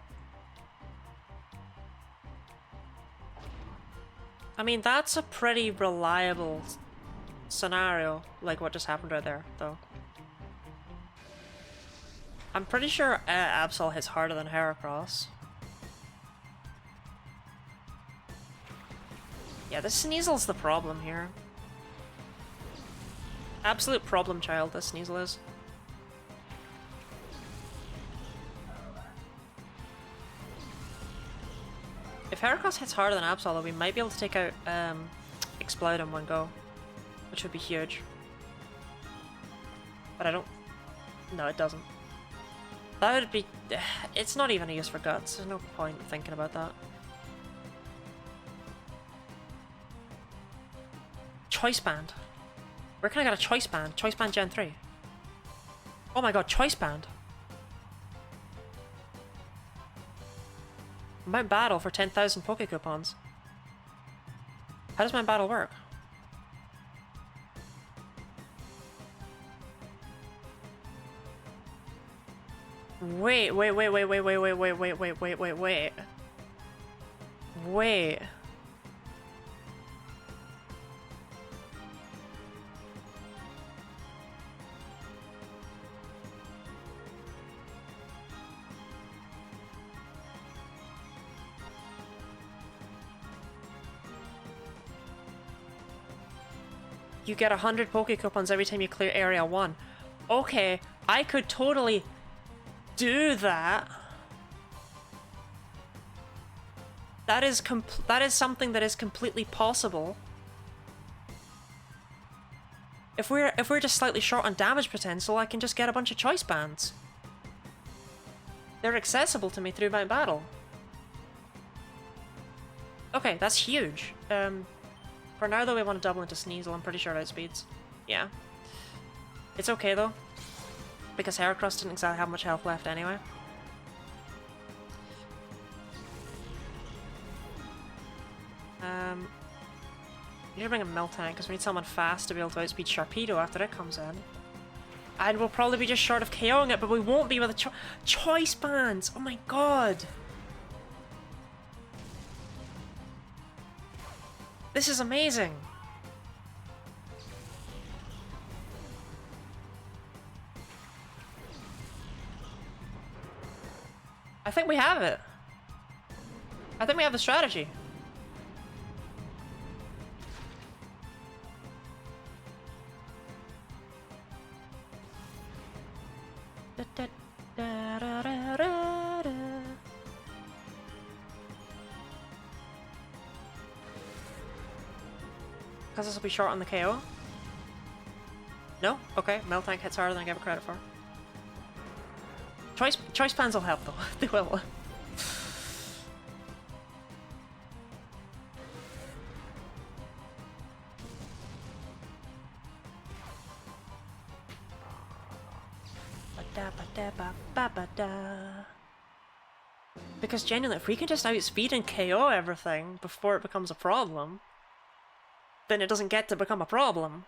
I mean, that's a pretty reliable scenario, like what just happened right there, though. I'm pretty sure Absol hits harder than Heracross. Yeah, this Sneasel's the problem here. Absolute problem child, this Sneasel is. If Heracross hits harder than Absol, though, we might be able to take out Explode in one go, which would be huge. But I don't... No, it doesn't. That would be... It's not even a use for Guts. There's no point in thinking about that. Choice Band. Where can I get a choice band? Choice band Gen 3. Oh my god, choice band. Mount battle for 10,000 Poke Coupons. How does my battle work? Wait. Wait. You get 100 Poke Coupons every time you clear Area 1. Okay, I could totally do that. That is something that is completely possible. If we're just slightly short on damage potential, I can just get a bunch of choice bands. They're accessible to me through my battle. Okay, that's huge. For now though, we want to double into Sneasel. I'm pretty sure it outspeeds. Yeah. It's okay though, because Heracross didn't exactly have much health left anyway. We need to bring a Miltank because we need someone fast to be able to outspeed Sharpedo after it comes in. And we'll probably be just short of KOing it, but we won't be with the choice bands! Oh my god! This is amazing! I think we have it. I think we have the strategy. Because this will be short on the KO? No? Okay, Miltank hits harder than I gave it credit for. Choice bands will help though. They will. Because genuinely, if we can just outspeed and KO everything before it becomes a problem, then it doesn't get to become a problem.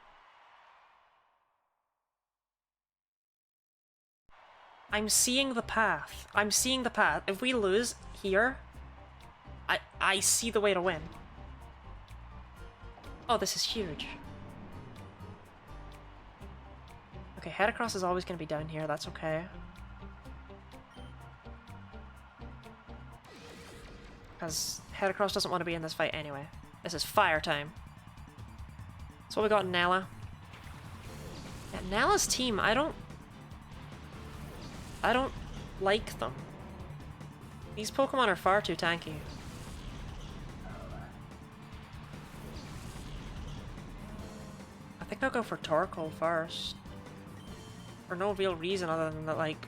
I'm seeing the path. I'm seeing the path. If we lose here, I see the way to win. Oh, this is huge. Okay, Heracross is always going to be down here. That's okay. Because Heracross doesn't want to be in this fight anyway. This is fire time. So what we got in Nella. Yeah, Nella's team, I don't like them. These Pokemon are far too tanky. I think I'll go for Torkoal first. For no real reason other than that, like,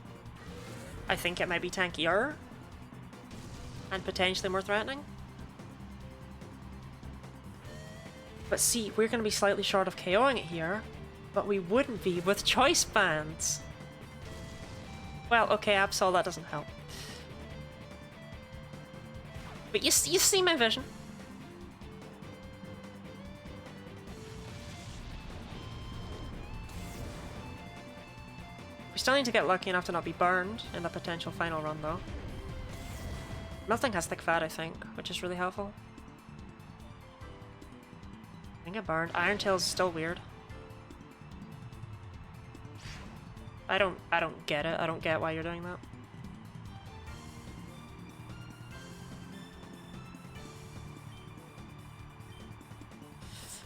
I think it might be tankier. And potentially more threatening. But see, we're going to be slightly short of KOing it here, but we wouldn't be with choice bands. Well, okay, Absol, that doesn't help. But you see my vision. We still need to get lucky enough to not be burned in the potential final run, though. Miltank has thick fat, I think, which is really helpful. I get burned. Iron Tail's still weird. I don't get it. I don't get why you're doing that.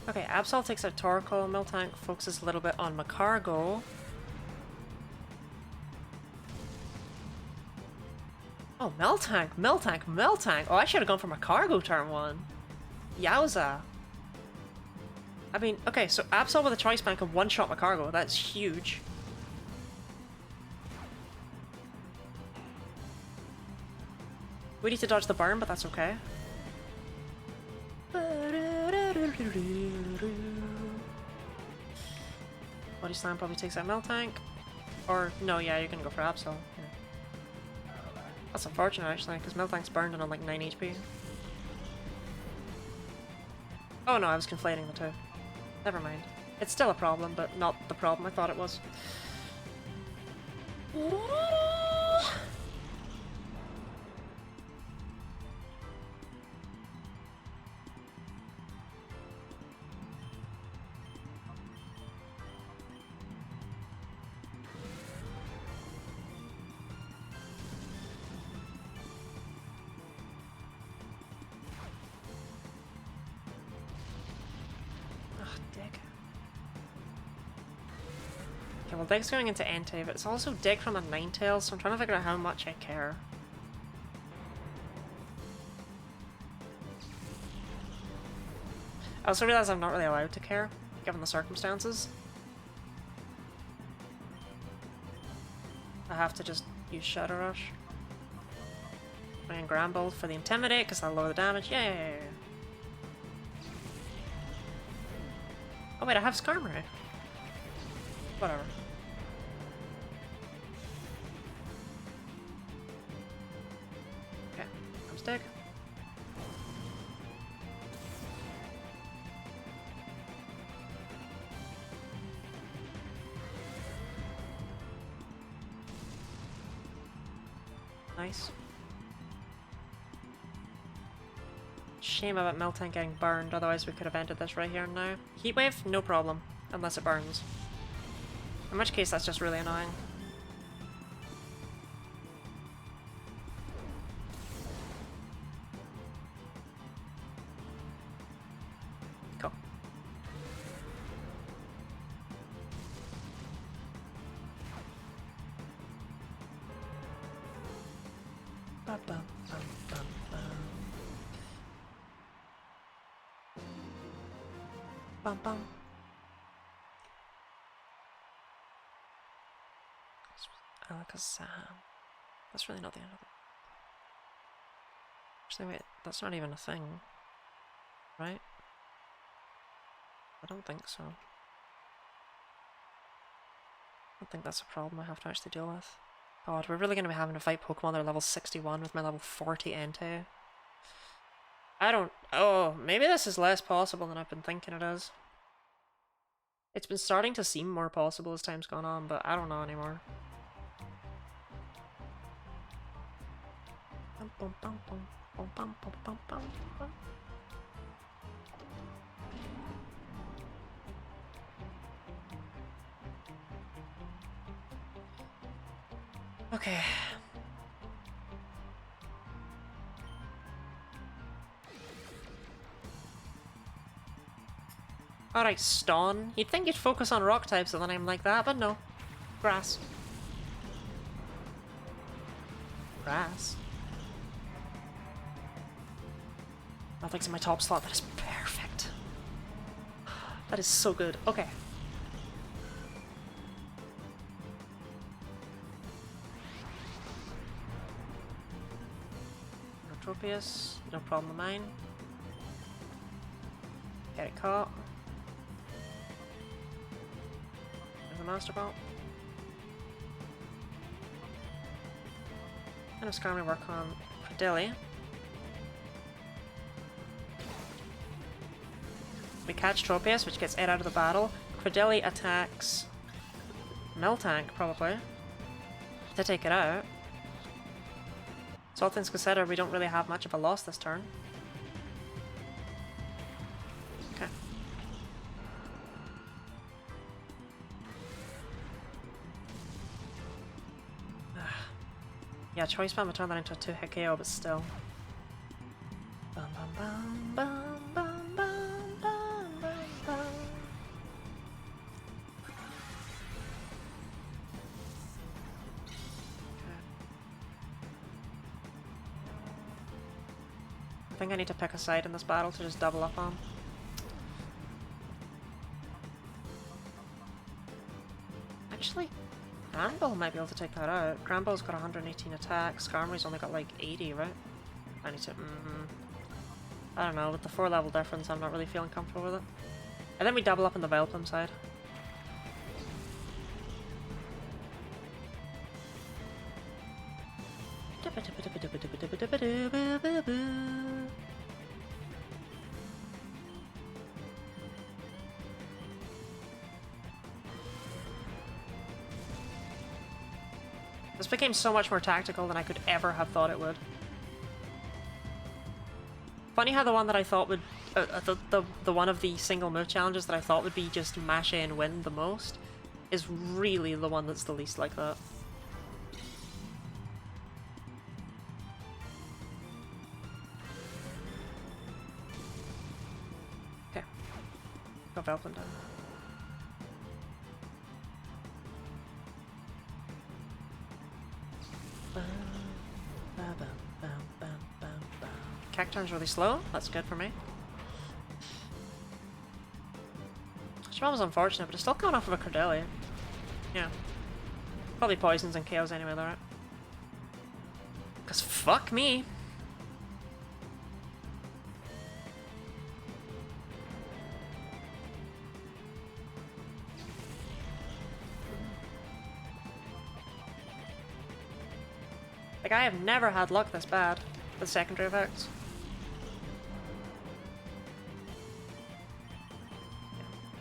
Okay, Absol takes out Torkoal. Miltank focuses a little bit on Macargo. Oh, Miltank! Oh, I should have gone for Macargo turn 1. Yowza! I mean, okay, so Absol with a choice band can one-shot Macargo. That's huge. We need to dodge the burn, but that's okay. Body Slam probably takes out Miltank. Or, no, yeah, you're gonna go for Absol. Yeah. That's unfortunate, actually, because Miltank's burned and on like 9 HP. Oh no, I was conflating the two. Never mind. It's still a problem, but not the problem I thought it was. Well, Dig's going into Entei, but it's also Dig from a Ninetales, so I'm trying to figure out how much I care. I also realize I'm not really allowed to care, given the circumstances. I have to just use Shadow Rush. And Gramble for the Intimidate, because I'll lower the damage. Yay! Oh wait, I have Skarmory. Whatever. Okay, comes Dig. Nice. Shame about Miltank getting burned, otherwise we could have ended this right here and now. Heat Wave, no problem, unless it burns. In which case, that's just really annoying. Cool. Ba -bum, bum, bum, bum. Bum, bum. Alakazam. That's really not the end of it. Actually, wait, that's not even a thing. Right? I don't think so. I don't think that's a problem I have to actually deal with. God, we're really going to be having to fight Pokemon that are level 61 with my level 40 Entei. I don't... Oh, maybe this is less possible than I've been thinking it is. It's been starting to seem more possible as time's gone on, but I don't know anymore. Okay. Alright, Stun. You'd think you'd focus on rock types with a name like that, but no. Grass. Grass. Nothing's in my top slot. That is perfect. That is so good. Okay. Tropius, no problem of mine. Get it caught. There's a Master Ball. And I'm just going to work on Credilli. We catch Tropius, which gets it out of the battle. Credilli attacks Miltank, probably, to take it out. So all things considered, we don't really have much of a loss this turn. Okay. Yeah, Choice Band would turn that into a 2-hit KO, but still. Bum, bum, bum, bum, bum, bum, bum, bum, bum. I think I need to pick a side in this battle to just double up on. Actually, Granbull might be able to take that out. Granbull's got 118 attack, Skarmory's only got like 80, right? I need to... I don't know, with the 4 level difference I'm not really feeling comfortable with it. And then we double up on the Vileplume side. This became so much more tactical than I could ever have thought it would. Funny how the one that I thought would, the one of the single move challenges that I thought would be just mash A and win the most, is really the one that's the least like that. Okay. Go Velplin down. Cacturne's really slow. That's good for me. Shimon was unfortunate, but it's still coming off of a Cordelia. Yeah. Probably poisons and KOs anyway, though, right? Because fuck me. Like, I have never had luck this bad with secondary effects.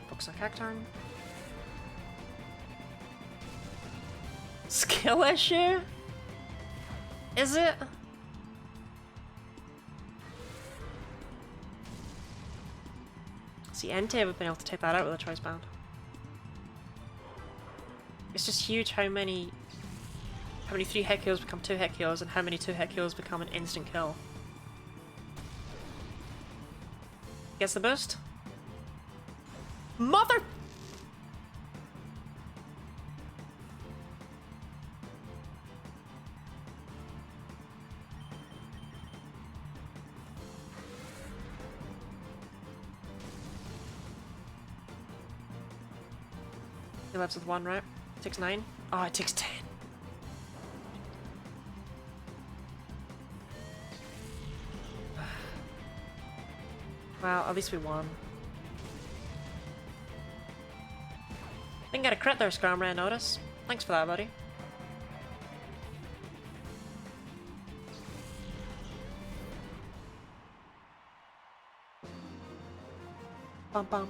Focus on Cacturne. Skill issue? Is it? See, Entei would have been able to take that out with a choice bound. It's just huge how many 3 hit kills become 2 hit kills and how many 2 hit kills become an instant kill. Gets the boost? Mother! He lives with 1, right? It takes 9? Oh, it takes 10. Well, at least we won. Didn't get a crit there, Scramray, I notice. Thanks for that, buddy. Bum bum.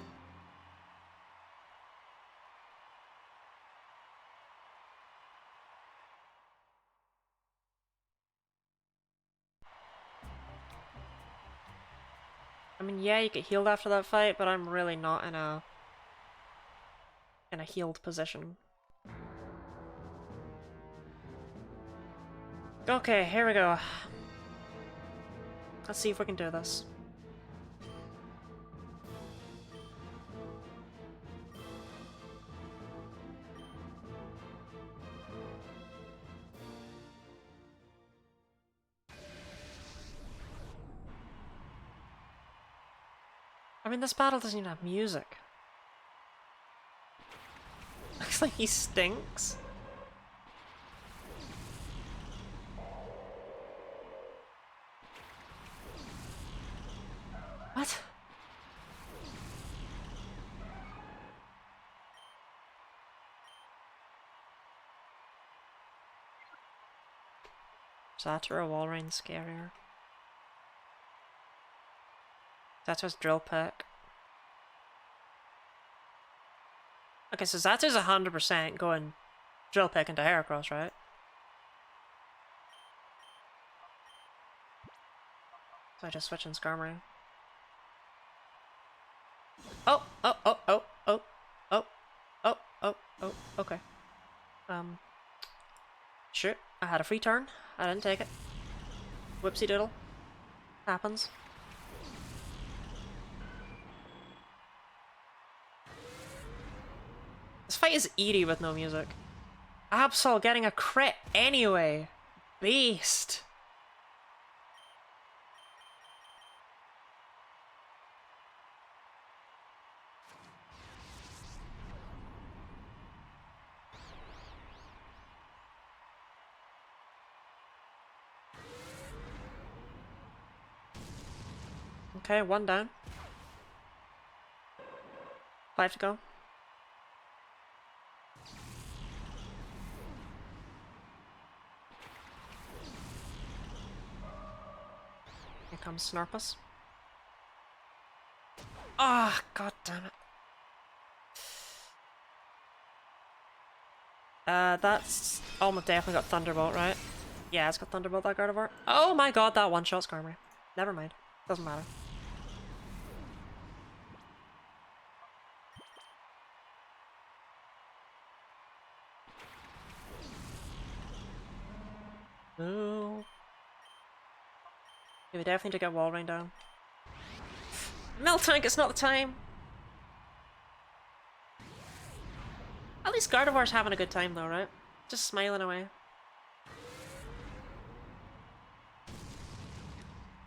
I mean, yeah, you get healed after that fight, but I'm really not in a healed position. Okay, here we go. Let's see if we can do this. I mean, this battle doesn't even have music. Looks like he stinks. What? Zatara Walrein scarier. Zatara's drill pack. Okay, so Zatara's 100% going drill pick into Heracross, right? So I just switch in Skarmory. Oh, oh, oh, oh, oh, oh, oh, oh, oh, okay. Sure, I had a free turn. I didn't take it. Whoopsie doodle. Happens. This fight is eerie with no music. Absol getting a crit anyway. Beast. Okay, 1 down. 5 to go. Here comes Snarpus. Ah, god damn it. That's almost definitely got Thunderbolt, right? Yeah, it's got Thunderbolt, that Gardevoir. Oh my god, that one-shot Skarmory. Never mind. Doesn't matter. No. Yeah, we definitely need to get Wall Rain down. Miltank, it's not the time! At least Gardevoir's having a good time though, right? Just smiling away.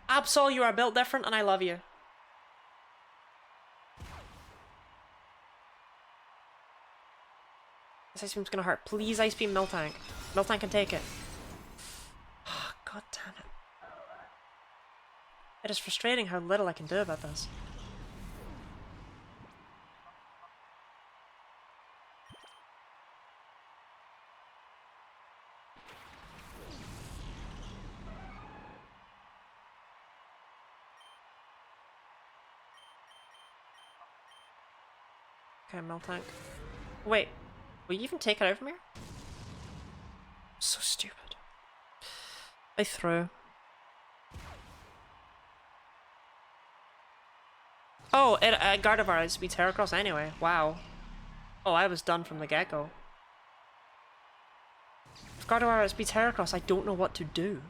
Absol, you are built different and I love you. This Ice Beam's gonna hurt. Please Ice Beam Miltank. Miltank can take it. Oh, god damn it. It is frustrating how little I can do about this. Okay, Miltank. Wait, will you even take it out from here? So stupid. I threw. Oh, Gardevoir is beats Heracross anyway. Wow. Oh, I was done from the get-go. If Gardevoir beats Heracross, I don't know what to do.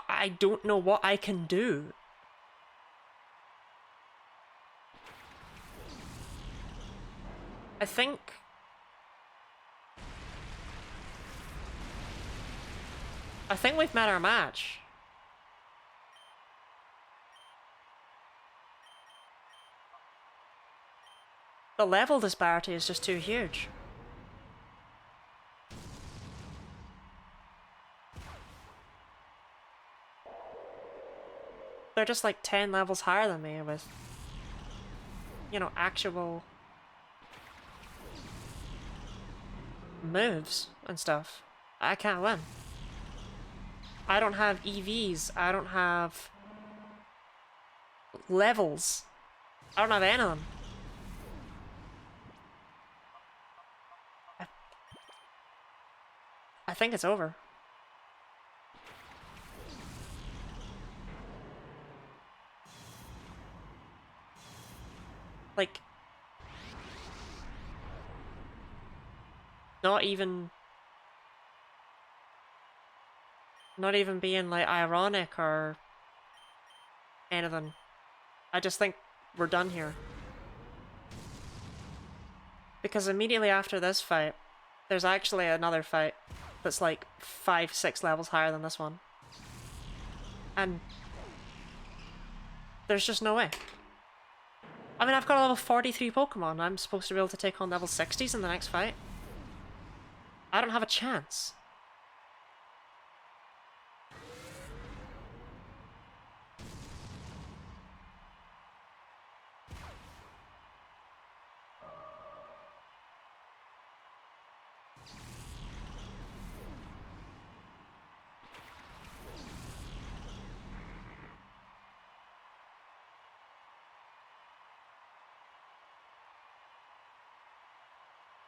I don't know what I can do. I think we've met our match. The level disparity is just too huge. They're just like 10 levels higher than me with, you know, actual moves and stuff. I can't win. I don't have EVs. I don't have levels. I don't have any of them. I think it's over. Like, not even being like ironic or anything. I just think we're done here. Because immediately after this fight, there's actually another fight that's like 5-6 levels higher than this one. And there's just no way. I mean, I've got a level 43 Pokemon. I'm supposed to be able to take on level 60s in the next fight. I don't have a chance.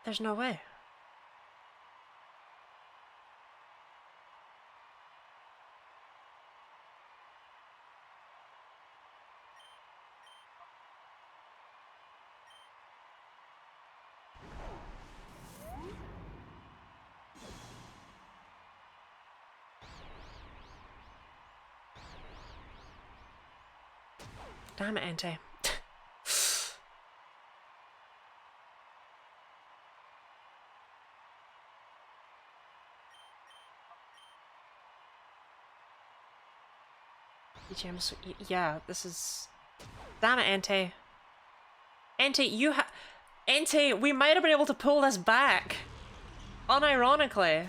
There's no way. Damn it, Entei. Yeah, this is... Damn it, Entei. Entei, Entei, we might have been able to pull this back. Unironically.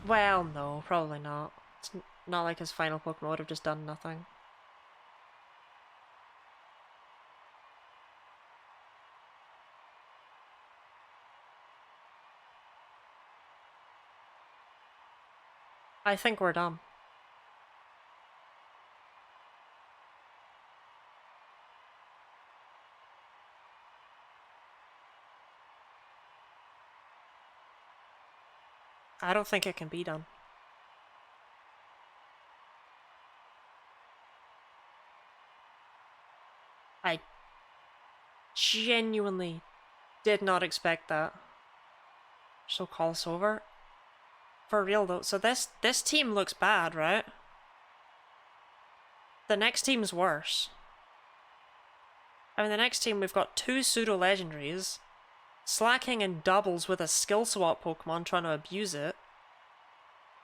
Well, no, probably not. It's not like his final Pokemon would have just done nothing. I think we're done. I don't think it can be done. I genuinely did not expect that. So call us over. For real though, so this team looks bad, right? The next team's worse. I mean, the next team we've got 2 pseudo-legendaries, Slacking and doubles with a skill swap Pokemon trying to abuse it,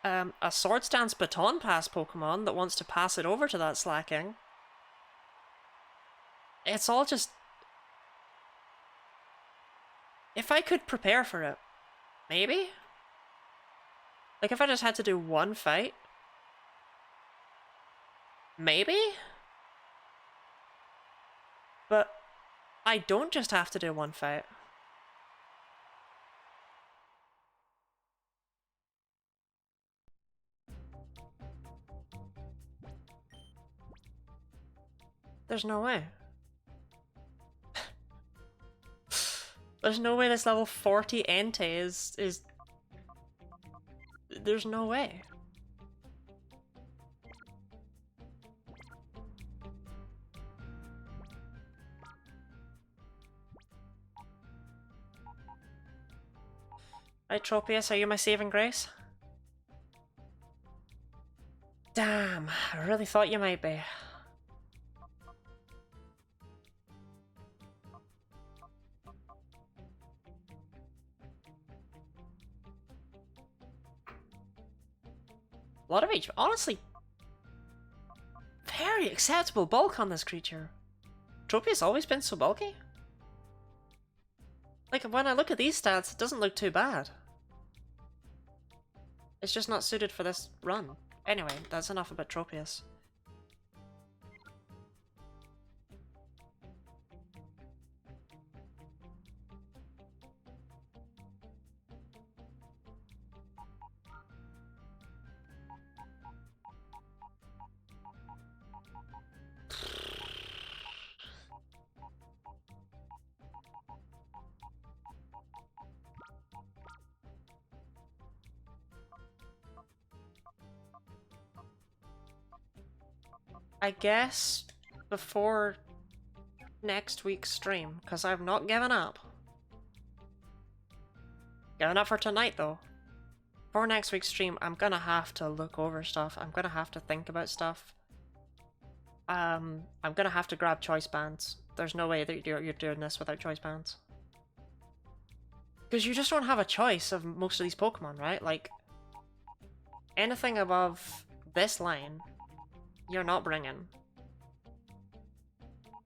a Swords Dance Baton Pass Pokemon that wants to pass it over to that Slacking. It's all just... If I could prepare for it, maybe? Like if I just had to do one fight? Maybe? But I don't just have to do one fight. There's no way. There's no way this level 40 Entei is... There's no way. Right, Tropius, are you my saving grace? Damn, I really thought you might be. A lot of HP. Honestly, very acceptable bulk on this creature. Tropius always been so bulky? Like, when I look at these stats, it doesn't look too bad. It's just not suited for this run. Anyway, that's enough about Tropius. I guess before next week's stream, because I've not given up. Given up for tonight though. For next week's stream, I'm gonna have to look over stuff. I'm gonna have to think about stuff. I'm gonna have to grab choice bands. There's no way that you're doing this without choice bands. Because you just don't have a choice of most of these Pokemon, right? Like, anything above this line, you're not bringing.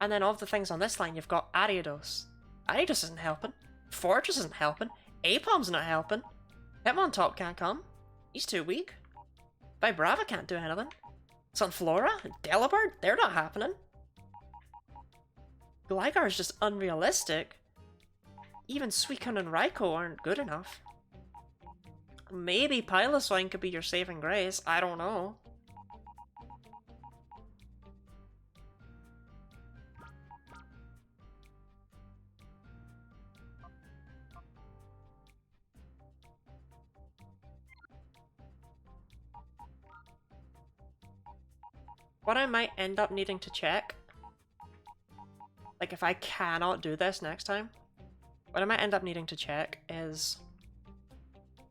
And then of the things on this line, you've got Ariados. Ariados isn't helping. Fortress isn't helping. Apom's not helping. Hitmontop can't come. He's too weak. Vibrava can't do anything. Sunflora and Delibird, they're not happening. Gligar is just unrealistic. Even Suicune and Raikou aren't good enough. Maybe Piloswine could be your saving grace, I don't know. What I might end up needing to check, like if I cannot do this next time, what I might end up needing to check is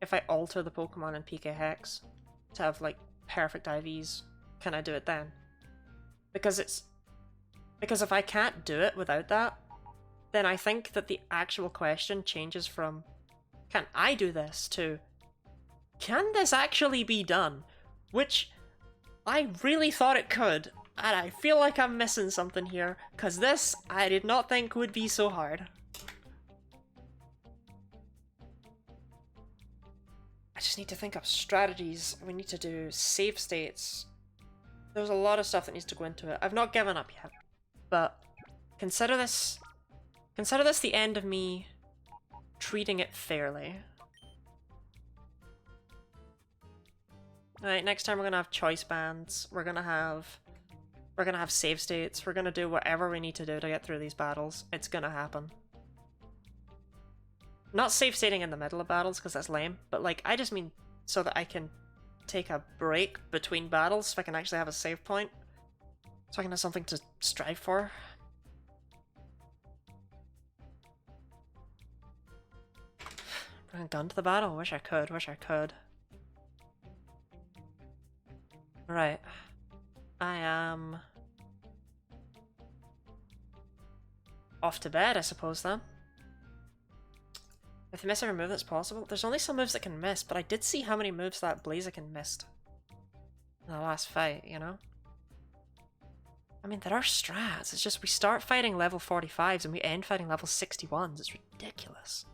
if I alter the Pokemon in PK Hex to have like perfect IVs, can I do it then? Because if I can't do it without that, then I think that the actual question changes from can I do this to can this actually be done? Which I really thought it could, and I feel like I'm missing something here, because this I did not think would be so hard. I just need to think of strategies. We need to do save states. There's a lot of stuff that needs to go into it. I've not given up yet, but consider this the end of me treating it fairly. Alright, next time we're gonna have choice bands. We're gonna have save states. We're gonna do whatever we need to do to get through these battles. It's gonna happen. Not save stating in the middle of battles, because that's lame, but like, I just mean so that I can take a break between battles so I can actually have a save point. So I can have something to strive for. Bring a gun to the battle? Wish I could, wish I could. Right. I am off to bed, I suppose, then. If you miss every move that's possible. There's only some moves that can miss, but I did see how many moves that Blaziken missed in the last fight, you know? I mean, there are strats. It's just we start fighting level 45s and we end fighting level 61s. It's ridiculous.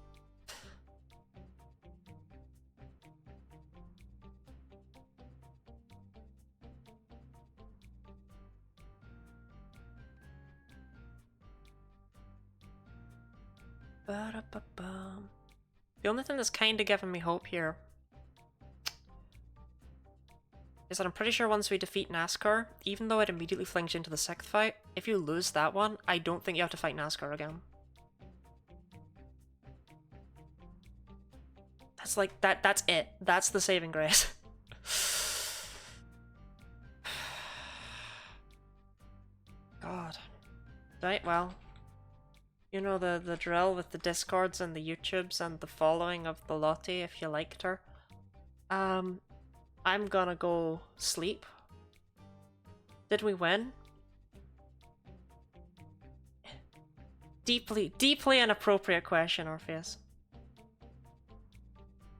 Ba-da-ba-bum. The only thing that's kind of giving me hope here is that I'm pretty sure once we defeat NASCAR, even though it immediately flings you into the 6th fight, if you lose that one, I don't think you have to fight NASCAR again. That's like, that's it. That's the saving grace. God. Right, well. You know the drill with the Discords and the YouTubes and the following of the Lottie if you liked her. I'm gonna go sleep. Did we win? Deeply inappropriate question, Orpheus.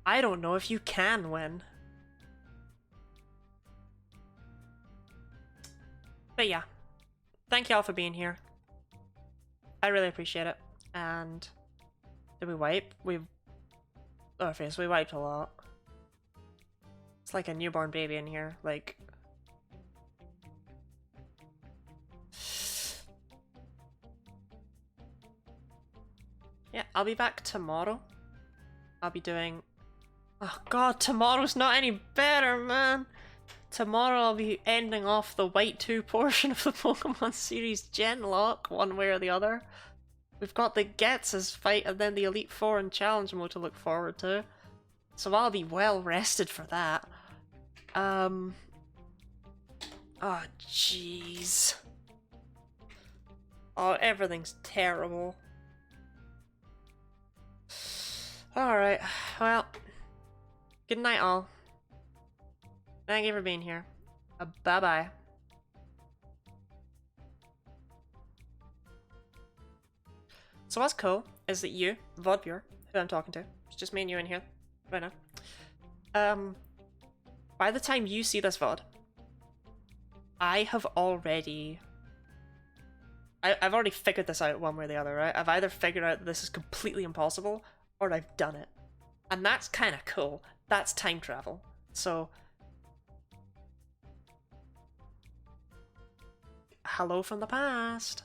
I don't know if you can win. But yeah. Thank y'all for being here. I really appreciate it. And did we wipe? Orpheus, we wiped a lot. It's like a newborn baby in here, like. Yeah, I'll be back tomorrow. I'll be doing... Oh god, tomorrow's not any better, man! Tomorrow I'll be ending off the White 2 portion of the Pokemon series Genlock, one way or the other. We've got the Gets's fight and then the Elite Four and Challenge mode to look forward to. So I'll be well rested for that. Oh, jeez. Oh, everything's terrible. Alright, well. Good night, all. Thank you for being here. Bye-bye. So what's cool is that you, VOD, who I'm talking to, it's just me and you in here right now. By the time you see this VOD, I've already figured this out one way or the other, right? I've either figured out that this is completely impossible, or I've done it. And that's kind of cool. That's time travel. So... hello from the past.